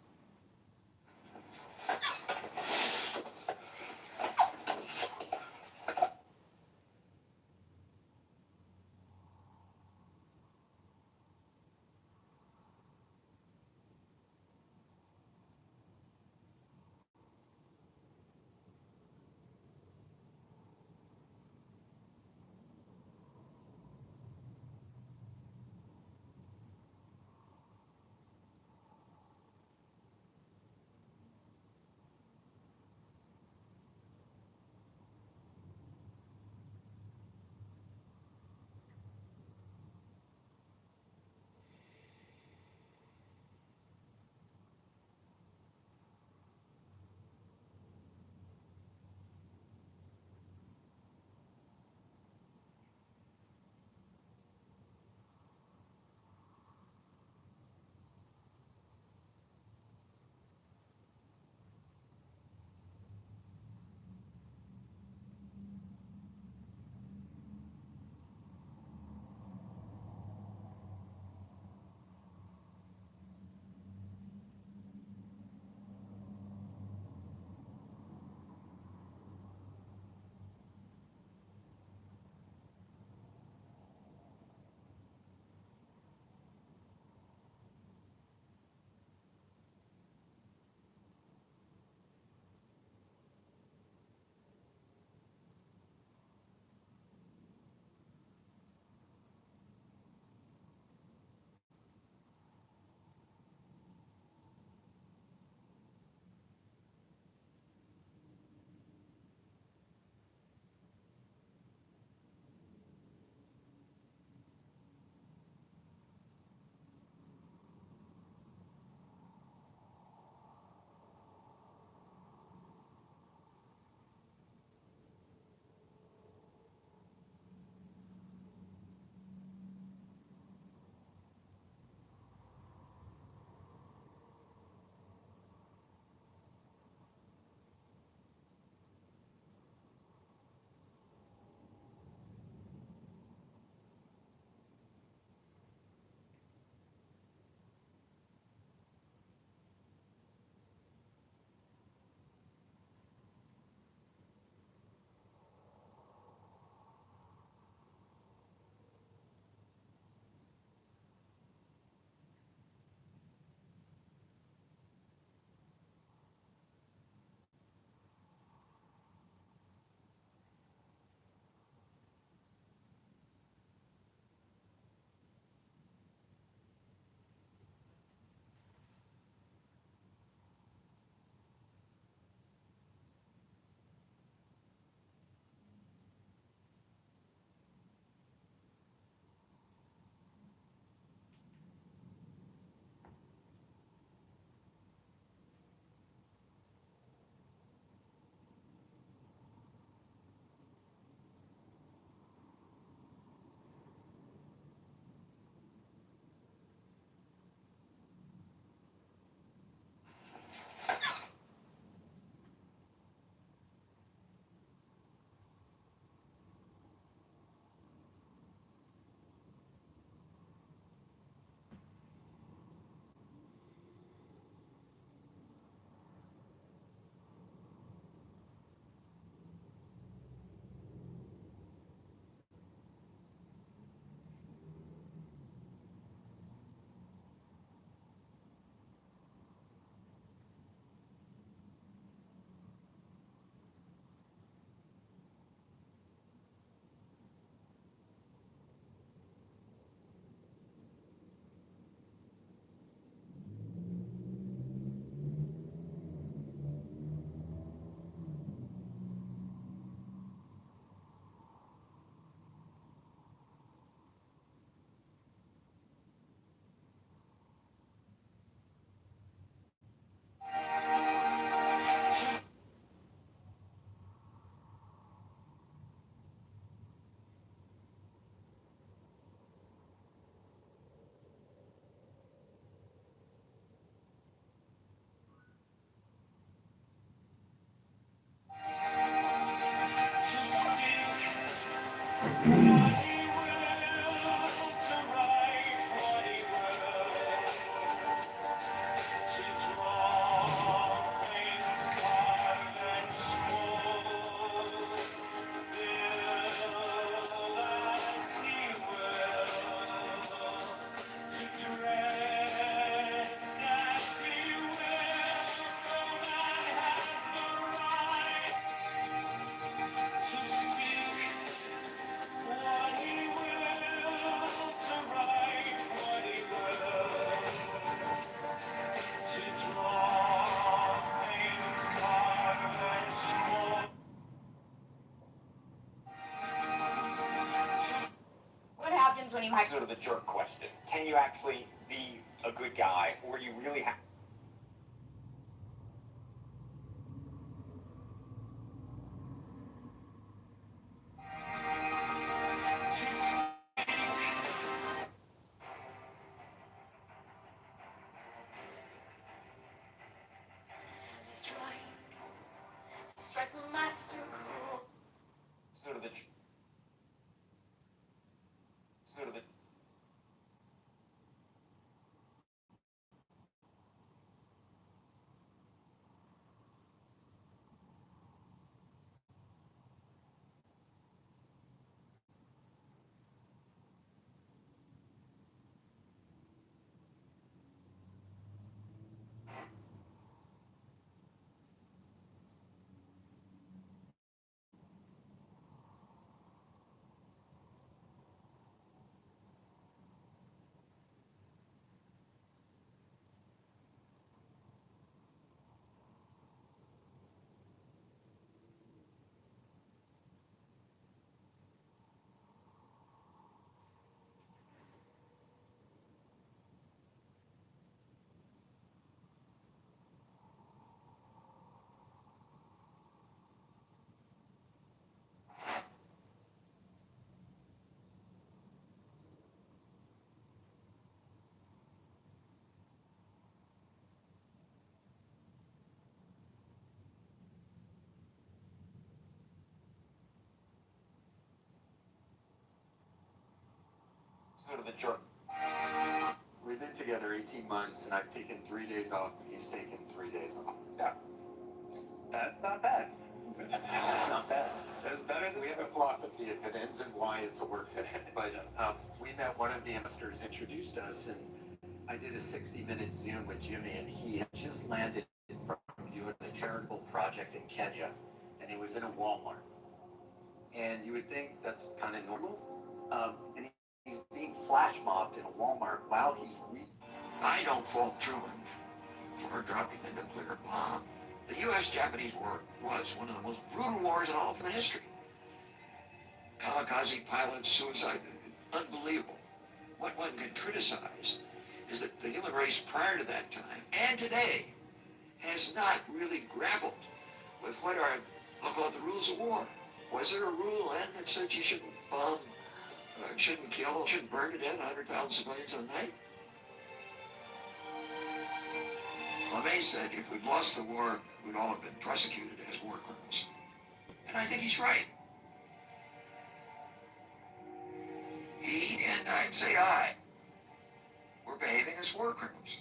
happens when you have sort of the jerk question. Can you actually be a good guy, or you really have? strike a master cool. Sort of the jerk. We've been together 18 months, and I've taken 3 days off, and he's taken 3 days off. Yeah. That's not bad. Not bad. That's better than... We have a philosophy, if it ends in Y, it's a work day. But we met one of the investors, introduced us, and I did a 60-minute Zoom with Jimmy, and he had just landed from doing a charitable project in Kenya, and he was in a Walmart. And you would think that's kind of normal. And he's being flash mobbed in a Walmart while he's I don't fault Truman for dropping the nuclear bomb. The U.S.-Japanese War was one of the most brutal wars in all of human history. Kamikaze pilots, suicide, unbelievable. What one can criticize is that the human race prior to that time and today has not really grappled with what are, I'll call it, the rules of war. Was there a rule then that said you shouldn't bomb, shouldn't kill, shouldn't burn to death 100,000 civilians a night? LeMay said if we'd lost the war, we'd all have been prosecuted as war criminals. And I think he's right. He, and I'd say I, were behaving as war criminals.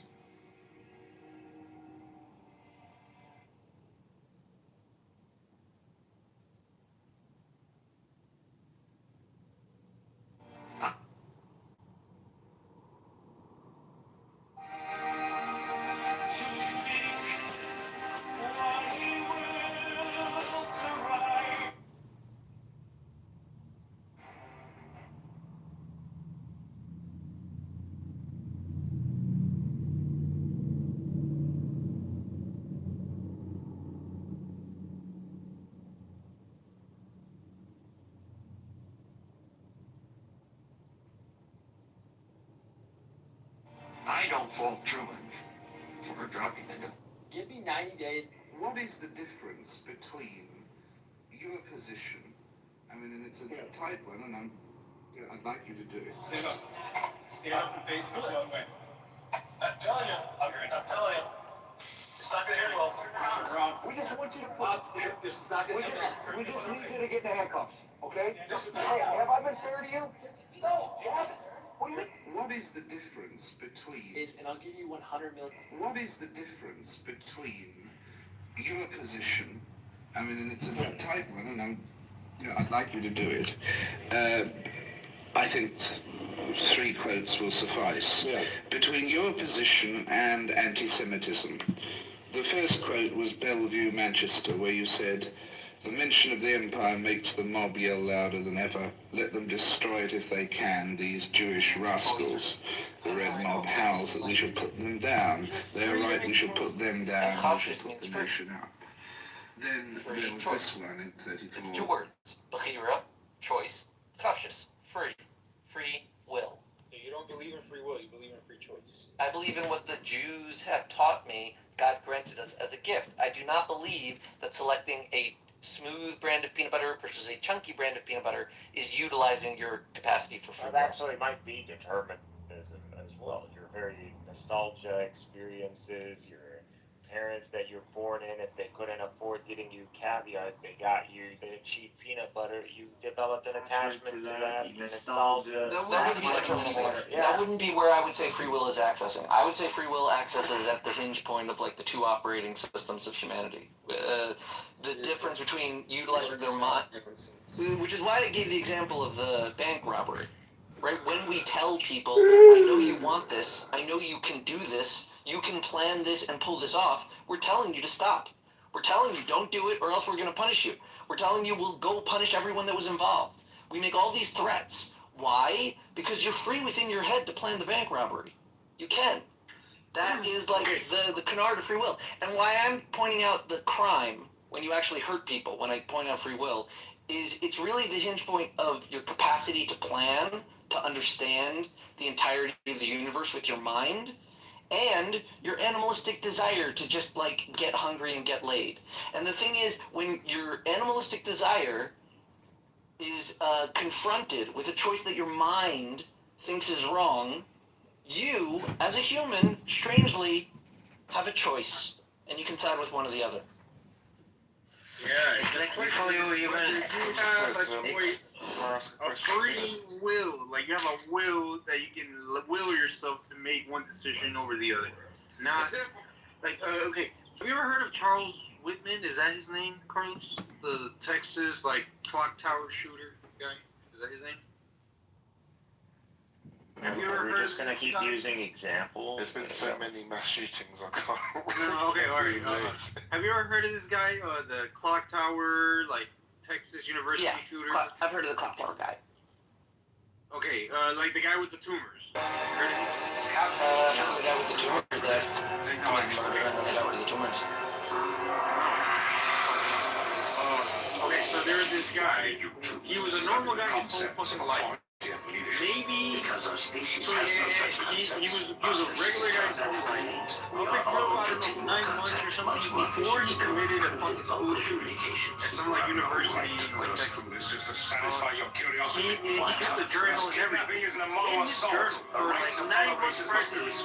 I don't fault Truman for dropping the nuke. Give me 90 days. What is the difference between your position, I mean, and it's a tight one, and I'd like you to do it. Stand up. Stand up and face the wrong way. I'm telling you. I'm telling you. It's not going to end well. Turn around. We just want you to put. This is not going to end well. We just need you to get in the handcuffs, okay? Hey, have I been fair to you? No, you haven't. What do you mean? What is the difference between... And I'll give you 100 million. What is the difference between your position, I mean, and it's a tight one, and I'd like you to do it. I think 3 quotes will suffice. Yeah. Between your position and anti-Semitism. The first quote was Bellevue, Manchester, where you said, "The mention of the empire makes the mob yell louder than ever. Let them destroy it if they can, these Jewish rascals. The red mob howls that we should put them down. They are right, we should put them down, we should put the nation up." Then there was this one in 34. It's 2 words. Bechira, choice, chafshis, free. Free don't believe in free will. You believe in free choice. I believe in what the Jews have taught me God granted us as a gift. I do not believe that selecting a smooth brand of peanut butter versus a chunky brand of peanut butter is utilizing your capacity for free will. That actually might be determinism as well. Your very nostalgia experiences, your parents that you're born in, if they couldn't afford getting you caviar, they got you the cheap peanut butter, you developed an attachment to that, the nostalgia. That wouldn't be deterministic. That wouldn't be where I would say free will is accessing. I would say free will accesses at the hinge point of like the two operating systems of humanity. The difference between utilizing their mind, which is why I gave the example of the bank robbery. Right? When we tell people, I know you want this, I know you can do this, you can plan this and pull this off, we're telling you to stop. We're telling you don't do it or else we're going to punish you. We're telling you we'll go punish everyone that was involved. We make all these threats. Why? Because you're free within your head to plan the bank robbery. You can. That is like the canard of free will. And why I'm pointing out the crime when you actually hurt people, when I point out free will, is it's really the hinge point of your capacity to plan, to understand the entirety of the universe with your mind, and your animalistic desire to just like get hungry and get laid. And the thing is, when your animalistic desire is confronted with a choice that your mind thinks is wrong, you, as a human, strangely, have a choice, and you can side with one or the other. Yeah, exactly. You have a choice, a free will. Like, you have a will that you can will yourself to make one decision over the other. Not, like, okay, have you ever heard of Charles Whitman? Is that his name, Carlos? The Texas, like, clock tower shooter guy? Is that his name? Have you ever heard? We're just gonna keep using examples. There's been so many mass shootings, I can't. No, okay, alright. Have you ever heard of this guy, the clock tower, like Texas University shooter? I've heard of the clock tower guy. Okay, like the guy with the tumors. Heard of him? The guy with the tumors that committed murder and then they got rid of the tumors. Okay, so there was this guy. He was a normal guy his whole fucking life. Maybe because our species has no such concept. He was a regular guy his whole life. Up until, I don't know, 9 months or something before he committed a fucking school shooting at some like university in like Texas. Just to satisfy your curiosity. He kept the journal and everything. In his journal for like 9 months prior to this,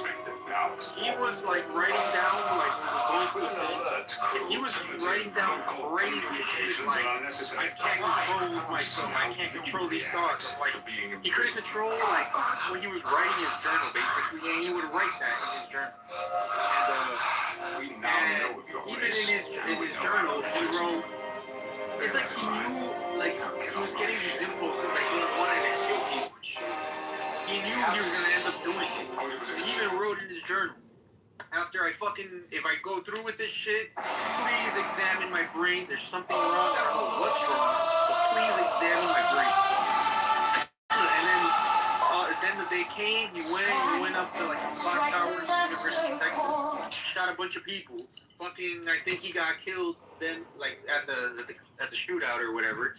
he was like writing down like going through the film. He was writing down crazy shit like I can't control myself. I can't control these thoughts. Like he couldn't control like when he was writing his journal basically, and he would write that in his journal. And even in his journal, he wrote. It's like he knew, like he was getting these impulses, like he wanted to kill people and shit. He knew he was gonna end up doing it. He even wrote in his journal. After if I go through with this shit, please examine my brain. There's something wrong. I don't know what's wrong, but please examine my brain. And then the day came. He went up to like some clock towers, University of Texas, shot a bunch of people. I think he got killed. Then, like at the shootout or whatever,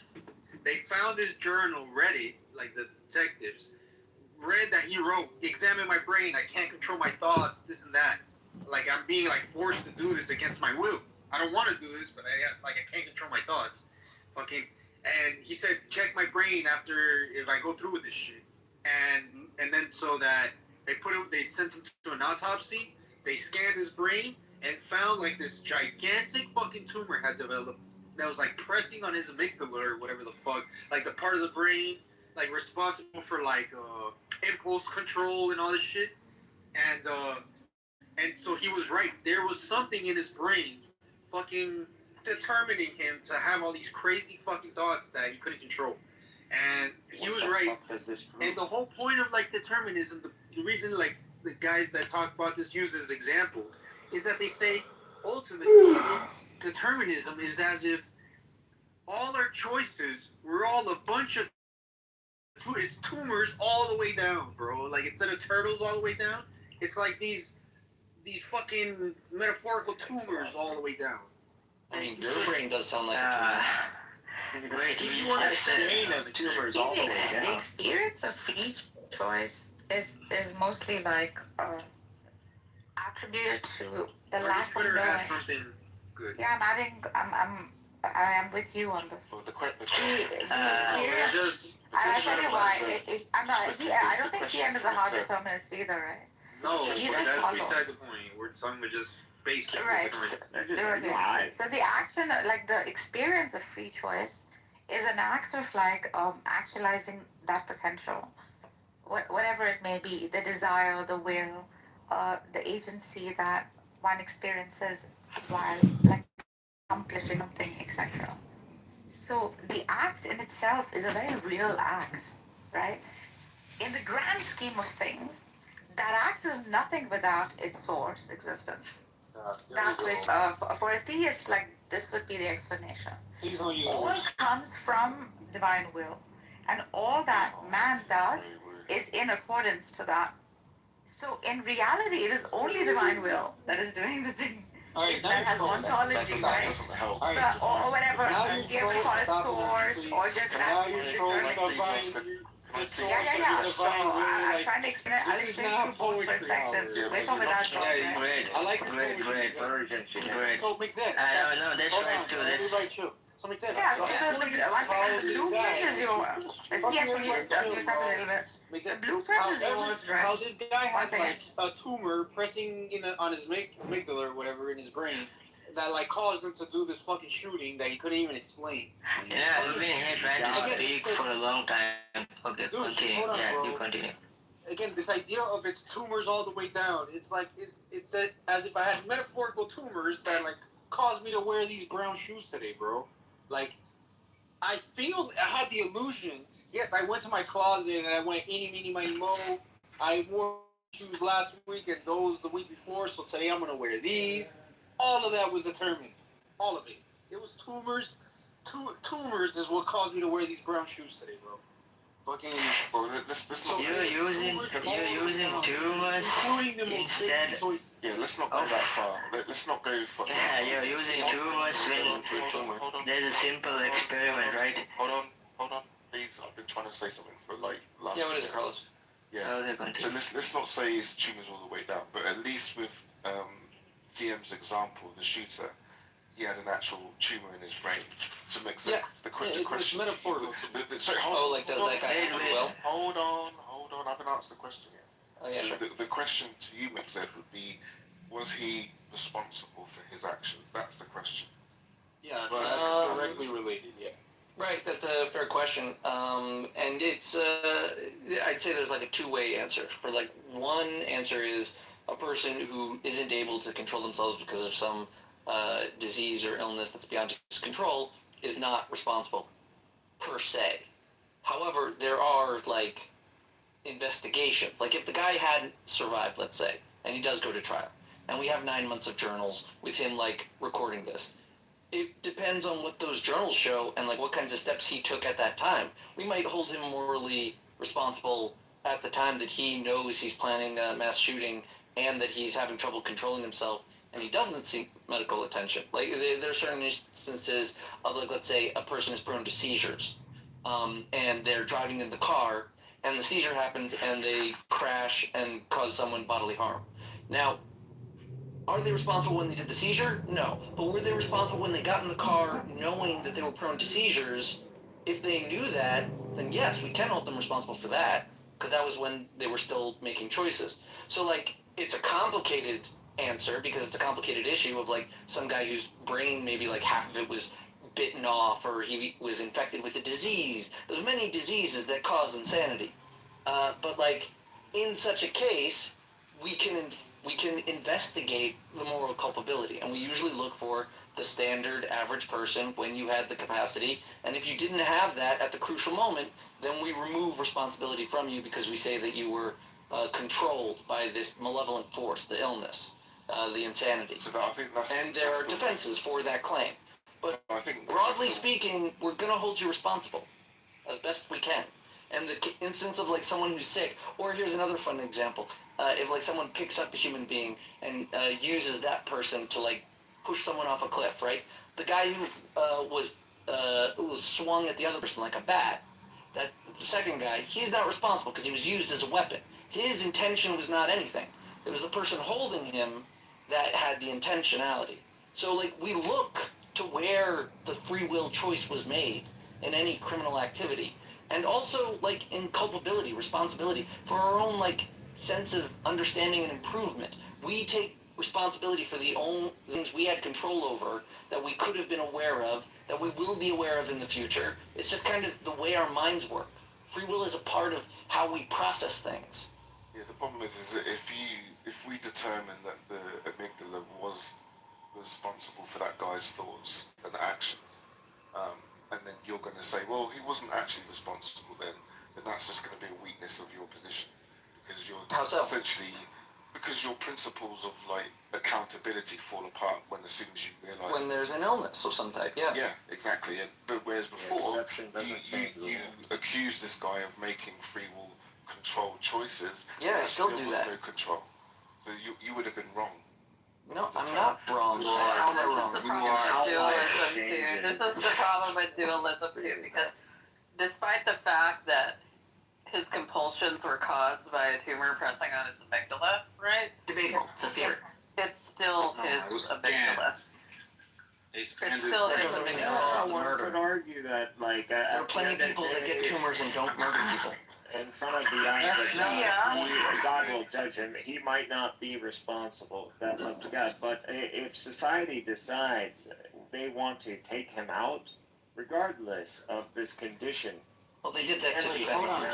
they found his journal, read it, like the detectives read that he wrote, "Examine my brain. I can't control my thoughts. This and that. Like I'm being like forced to do this against my will. I don't want to do this, but I can't control my thoughts." And he said, "Check my brain if I go through with this shit." And then so that they sent him to an autopsy. They scanned his brain and found like this gigantic fucking tumor had developed that was like pressing on his amygdala or whatever the fuck, like the part of the brain like responsible for like impulse control and all this shit. And so he was right. There was something in his brain fucking determining him to have all these crazy fucking thoughts that he couldn't control. And he was right. And the whole point of like determinism, the reason like the guys that talk about this use this example is that they say ultimately determinism is as if all our choices were all a bunch of tumors all the way down, bro. Like instead of turtles all the way down, it's like these fucking metaphorical tumors all the way down. I mean, your brain does sound like a tumor. Do you understand the tumors all the way down? The experience of free choice is mostly like attributed to the Marty's lack of Twitter has knowing. something good. Yeah, I am with you on this. Well, the The experience. I tell you why. I don't think CM is a hard determinist either, right? No, He but just that's follows. beside the point. We're talking about just basic Right. determinism. So the action, like the experience of free choice, is an act of like actualizing that potential, whatever it may be, the desire, the will, the agency that one experiences while like accomplishing something, etc. So the act in itself is a very real act, right? In the grand scheme of things, that act is nothing without its source existence. That which, for a theist, like this would be the explanation. All comes from divine will, and all that man does is in accordance to that. So in reality, it is only divine will that is doing the thing. That has ontology, right? Or whatever. You ever call it source, or just that yeah. So I'm trying to explain it. I'll explain through both perspectives, with or without God, right? Great. I like great. Great. So makes sense. No, that's right too. That's right too. So makes sense. Yeah, so the blueprint is yours. Let's see, can you just amuse that a little bit? The blueprint is yours, right? How this guy has Once like a tumor pressing on his amygdala or whatever in his brain that like caused him to do this fucking shooting that he couldn't even explain. yeah. We've been here trying to speak for a long time. Okay, Dude, continue. hold on, Yeah, bro. you continue. Again, this idea of its tumors all the way down, it's like it's as if I had metaphorical tumors that like caused me to wear these brown shoes today, bro. Like I had the illusion. Yes, I went to my closet and I went eeny, meeny, miny, mo. I wore shoes last week and those the week before, so today I'm gonna wear these. All of that was determined. All of it. It was tumors. Tumors is what caused me to wear these brown shoes today, bro. Fucking. Well, let's not. You're using tumors instead. Yeah, let's not go that far. Let's not go. Yeah, you're using tumors when there's a simple experiment, right? Hold on, please. I've been trying to say something for like last. Yeah, what is it, Carlos? Yeah. So let's not say it's tumors all the way down, but at least with CM's example, the shooter, he had an actual tumor in his brain. So makes the question. It's metaphorical. Sorry, does that guy have free will? Hold on. I haven't answered the question yet. Oh yeah, sure. The question to you, Mixed, would be, was he responsible for his actions? That's the question. Yeah, that's directly related, yeah. Right, that's a fair question. And it's, I'd say there's like a two-way answer. For like, one answer is a person who isn't able to control themselves because of some disease or illness that's beyond his control is not responsible, per se. However, there are like investigations. Like if the guy hadn't survived, let's say, and he does go to trial, and we have 9 months of journals with him like recording this, it depends on what those journals show and like what kinds of steps he took at that time. We might hold him morally responsible at the time that he knows he's planning a mass shooting and that he's having trouble controlling himself and he doesn't seek medical attention. Like there are certain instances of like, let's say a person is prone to seizures, and they're driving in the car and the seizure happens and they crash and cause someone bodily harm. Now, are they responsible when they did the seizure? No. But were they responsible when they got in the car knowing that they were prone to seizures? If they knew that, then yes, we can hold them responsible for that, because that was when they were still making choices. So, like, it's a complicated answer, because it's a complicated issue of, like, some guy whose brain, maybe, like, half of it was bitten off, or he was infected with a disease. There's many diseases that cause insanity. But, like, in such a case, we can investigate the moral culpability, and we usually look for the standard average person when you had the capacity, and if you didn't have that at the crucial moment, then we remove responsibility from you because we say that you were controlled by this malevolent force, the illness, the insanity. So I think and there are defenses for that claim. But broadly speaking, we're going to hold you responsible as best we can. And the instance of like someone who's sick, or here's another fun example. If like someone picks up a human being and uses that person to like push someone off a cliff, right? The guy who was swung at the other person like a bat, that the second guy, he's not responsible because he was used as a weapon. His intention was not anything. It was the person holding him that had the intentionality. So, like, we look to where the free will choice was made in any criminal activity. And also, like, in culpability, responsibility, for our own, like, sense of understanding and improvement. We take responsibility for the only things we had control over, that we could have been aware of, that we will be aware of in the future. It's just kind of the way our minds work. Free will is a part of how we process things. Yeah, the problem is that if we determine that the amygdala was responsible for that guy's thoughts and actions, and then you're going to say, well, he wasn't actually responsible, then that's just going to be a weakness of your position, because you're essentially, because your principles of like accountability fall apart as soon as you realise when there's an illness of some type. Yeah. Yeah, exactly. But whereas before, you accuse this guy of making free will controlled choices. Yeah, I still do that. No control. So you would have been wrong. No, I'm not wrong. How am I wrong? This is the problem with dualism too, because despite the fact that his compulsions were caused by a tumor pressing on his amygdala, right? Debatable. It's a theory. It's still his amygdala. It's still his amygdala. One could argue that, like, there are plenty of people that get tumors and don't murder people. In front of the eyes of God, God will judge him. He might not be responsible. That's up to God. But if society decides they want to take him out, regardless of this condition, well, they did that to defend him.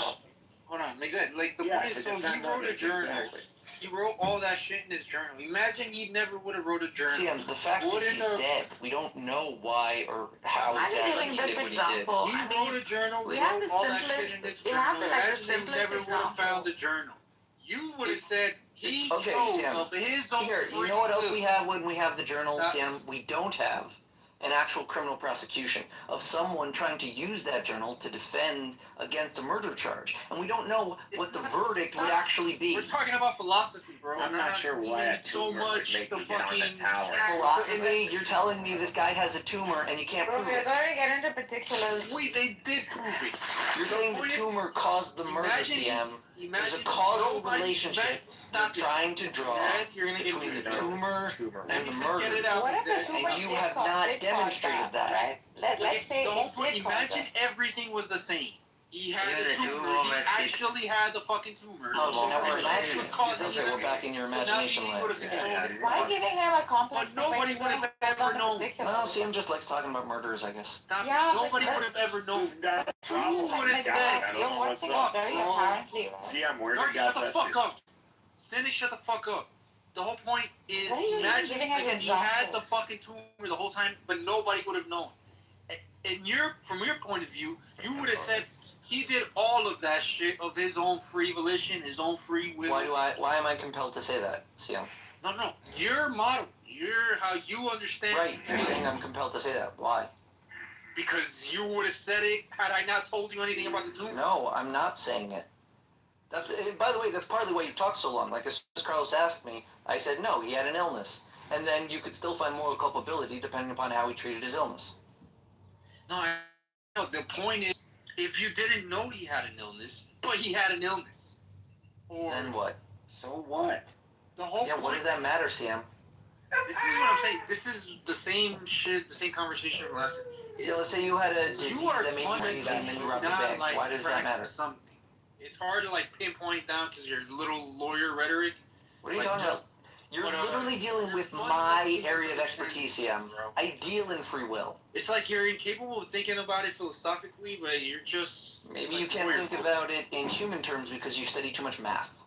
Hold on, exactly. Like, the point is, so he wrote a journal. Exactly. He wrote all that shit in his journal. Imagine he never would have wrote a journal. See, the fact that he's dead, we don't know why or how exactly he did what he did. He wrote a journal, we wrote all that shit in his journal. Imagine he never would have found the journal. You would have said he chose of his own Here, you know what else we have when we have the journal, Sam? We don't have an actual criminal prosecution of someone trying to use that journal to defend against a murder charge. And we don't know what the verdict would actually be. We're talking about philosophy, bro. I'm not sure why so much the fucking philosophy. You're telling me this guy has a tumor and you can't prove it. We're going to get into particulars. They did prove it. You're saying the tumor caused the murder, CM. There's a causal relationship you're trying to draw between the tumor and the murder. And you have not demonstrated that. Right? Let's say imagine everything was the same. He had the tumor. He actually had the fucking tumor. Oh, so now we're imagining it. Okay, we're back in your imagination land. Why giving him a complex? But nobody would have ever known. No, CM just likes talking about murderers, I guess. Yeah, nobody would have ever known. Who would have said? See, I'm worried about shut the fuck up. Cindy, shut the fuck up. The whole point is, imagine again, he had the fucking tumor the whole time, but nobody would have known. From your point of view, you would have said he did all of that shit of his own free volition, his own free will. Why am I compelled to say that, CM? No. Your model. How you understand. Right. You're saying I'm compelled to say that. Why? Because you would have said it had I not told you anything about the tumor. No, I'm not saying it. By the way, that's partly why you talked so long. Like, as Carlos asked me, I said, no, he had an illness. And then you could still find moral culpability depending upon how he treated his illness. No, the point is, if you didn't know he had an illness, but he had an illness. Then what? So what? The whole point. What does that matter, CM? This is what I'm saying. This is the same shit, the same conversation from last time. Yeah, let's say you had a disease that made you breathe and then you robbed a bank. Like, why does that matter? Something. It's hard to like pinpoint down because your little lawyer rhetoric. What are you talking about? You're literally dealing with my area of expertise, CM. I deal in free will. It's like you're incapable of thinking about it philosophically, but you're just... Maybe you can't think about it in human terms because you study too much math.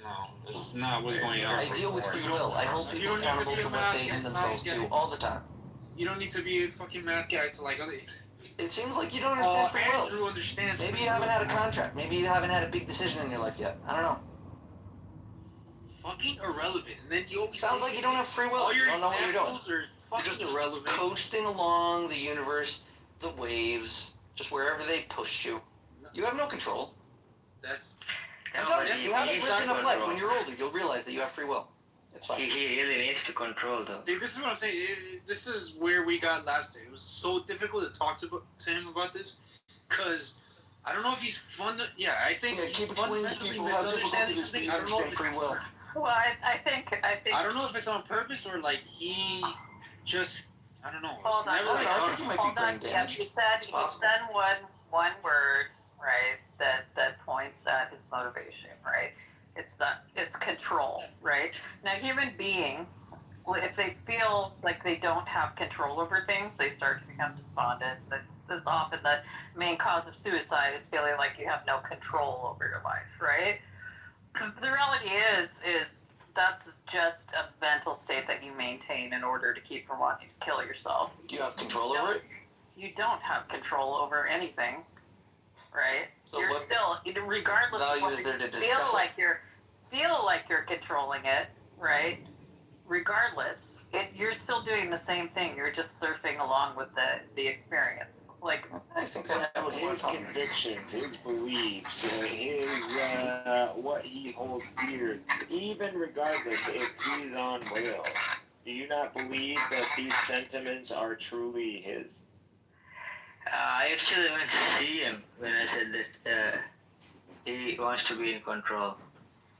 No, that's not what's going on. I deal with free will. I hold people accountable to what they hand themselves to all the time. You don't need to be a fucking math guy to like... It seems like you don't understand free will. Andrew understands. Maybe you haven't had a contract. Maybe you haven't had a big decision in your life yet. I don't know. Fucking irrelevant. And then you always sounds like you don't have free will. You don't know what you're doing. You're just irrelevant. Coasting along the universe, the waves, just wherever they pushed you. You have no control. I'm telling you, you haven't lived enough life. When you're older, you'll realize that you have free will. It's fine. He really needs to control, though. This is what I'm saying. This is where we got last time. It was so difficult to talk to him about this, because I don't know if he's fun. Yeah, I think Yeah, he's keep explaining to fundamentally people how difficult it is for misunderstanding you something. I to don't know understand if free will. Well, I think. I don't know if it's on purpose or like he just. I don't know. Hold on. I don't know. I think he might be Hold on. brain Yeah, damaged. he said It's one word, right? That points at his motivation, right? It's control, right? Now, human beings, if they feel like they don't have control over things, they start to become despondent. That's often the main cause of suicide, is feeling like you have no control over your life, right? But the reality is that's just a mental state that you maintain in order to keep from wanting to kill yourself. Do you have control over it? You don't have control over anything, right? So You're what still, regardless of value what is there to you discuss it? feel like you're controlling it, right? Regardless, you're still doing the same thing. You're just surfing along with the experience. Like, I think So that his convictions, his beliefs, his what he holds dear, even regardless if he's on bail, do you not believe that these sentiments are truly his? I actually went to see him when I said that he wants to be in control.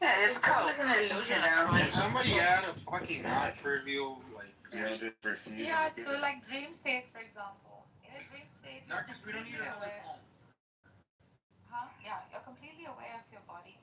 yeah, it's cool. It's an illusion. Can somebody add a fucking non-trivial like? Yeah, so like dream states, for example. In a dream state, you're Marcus, we don't need completely another aware. phone. Huh? Yeah, you're completely aware of your body.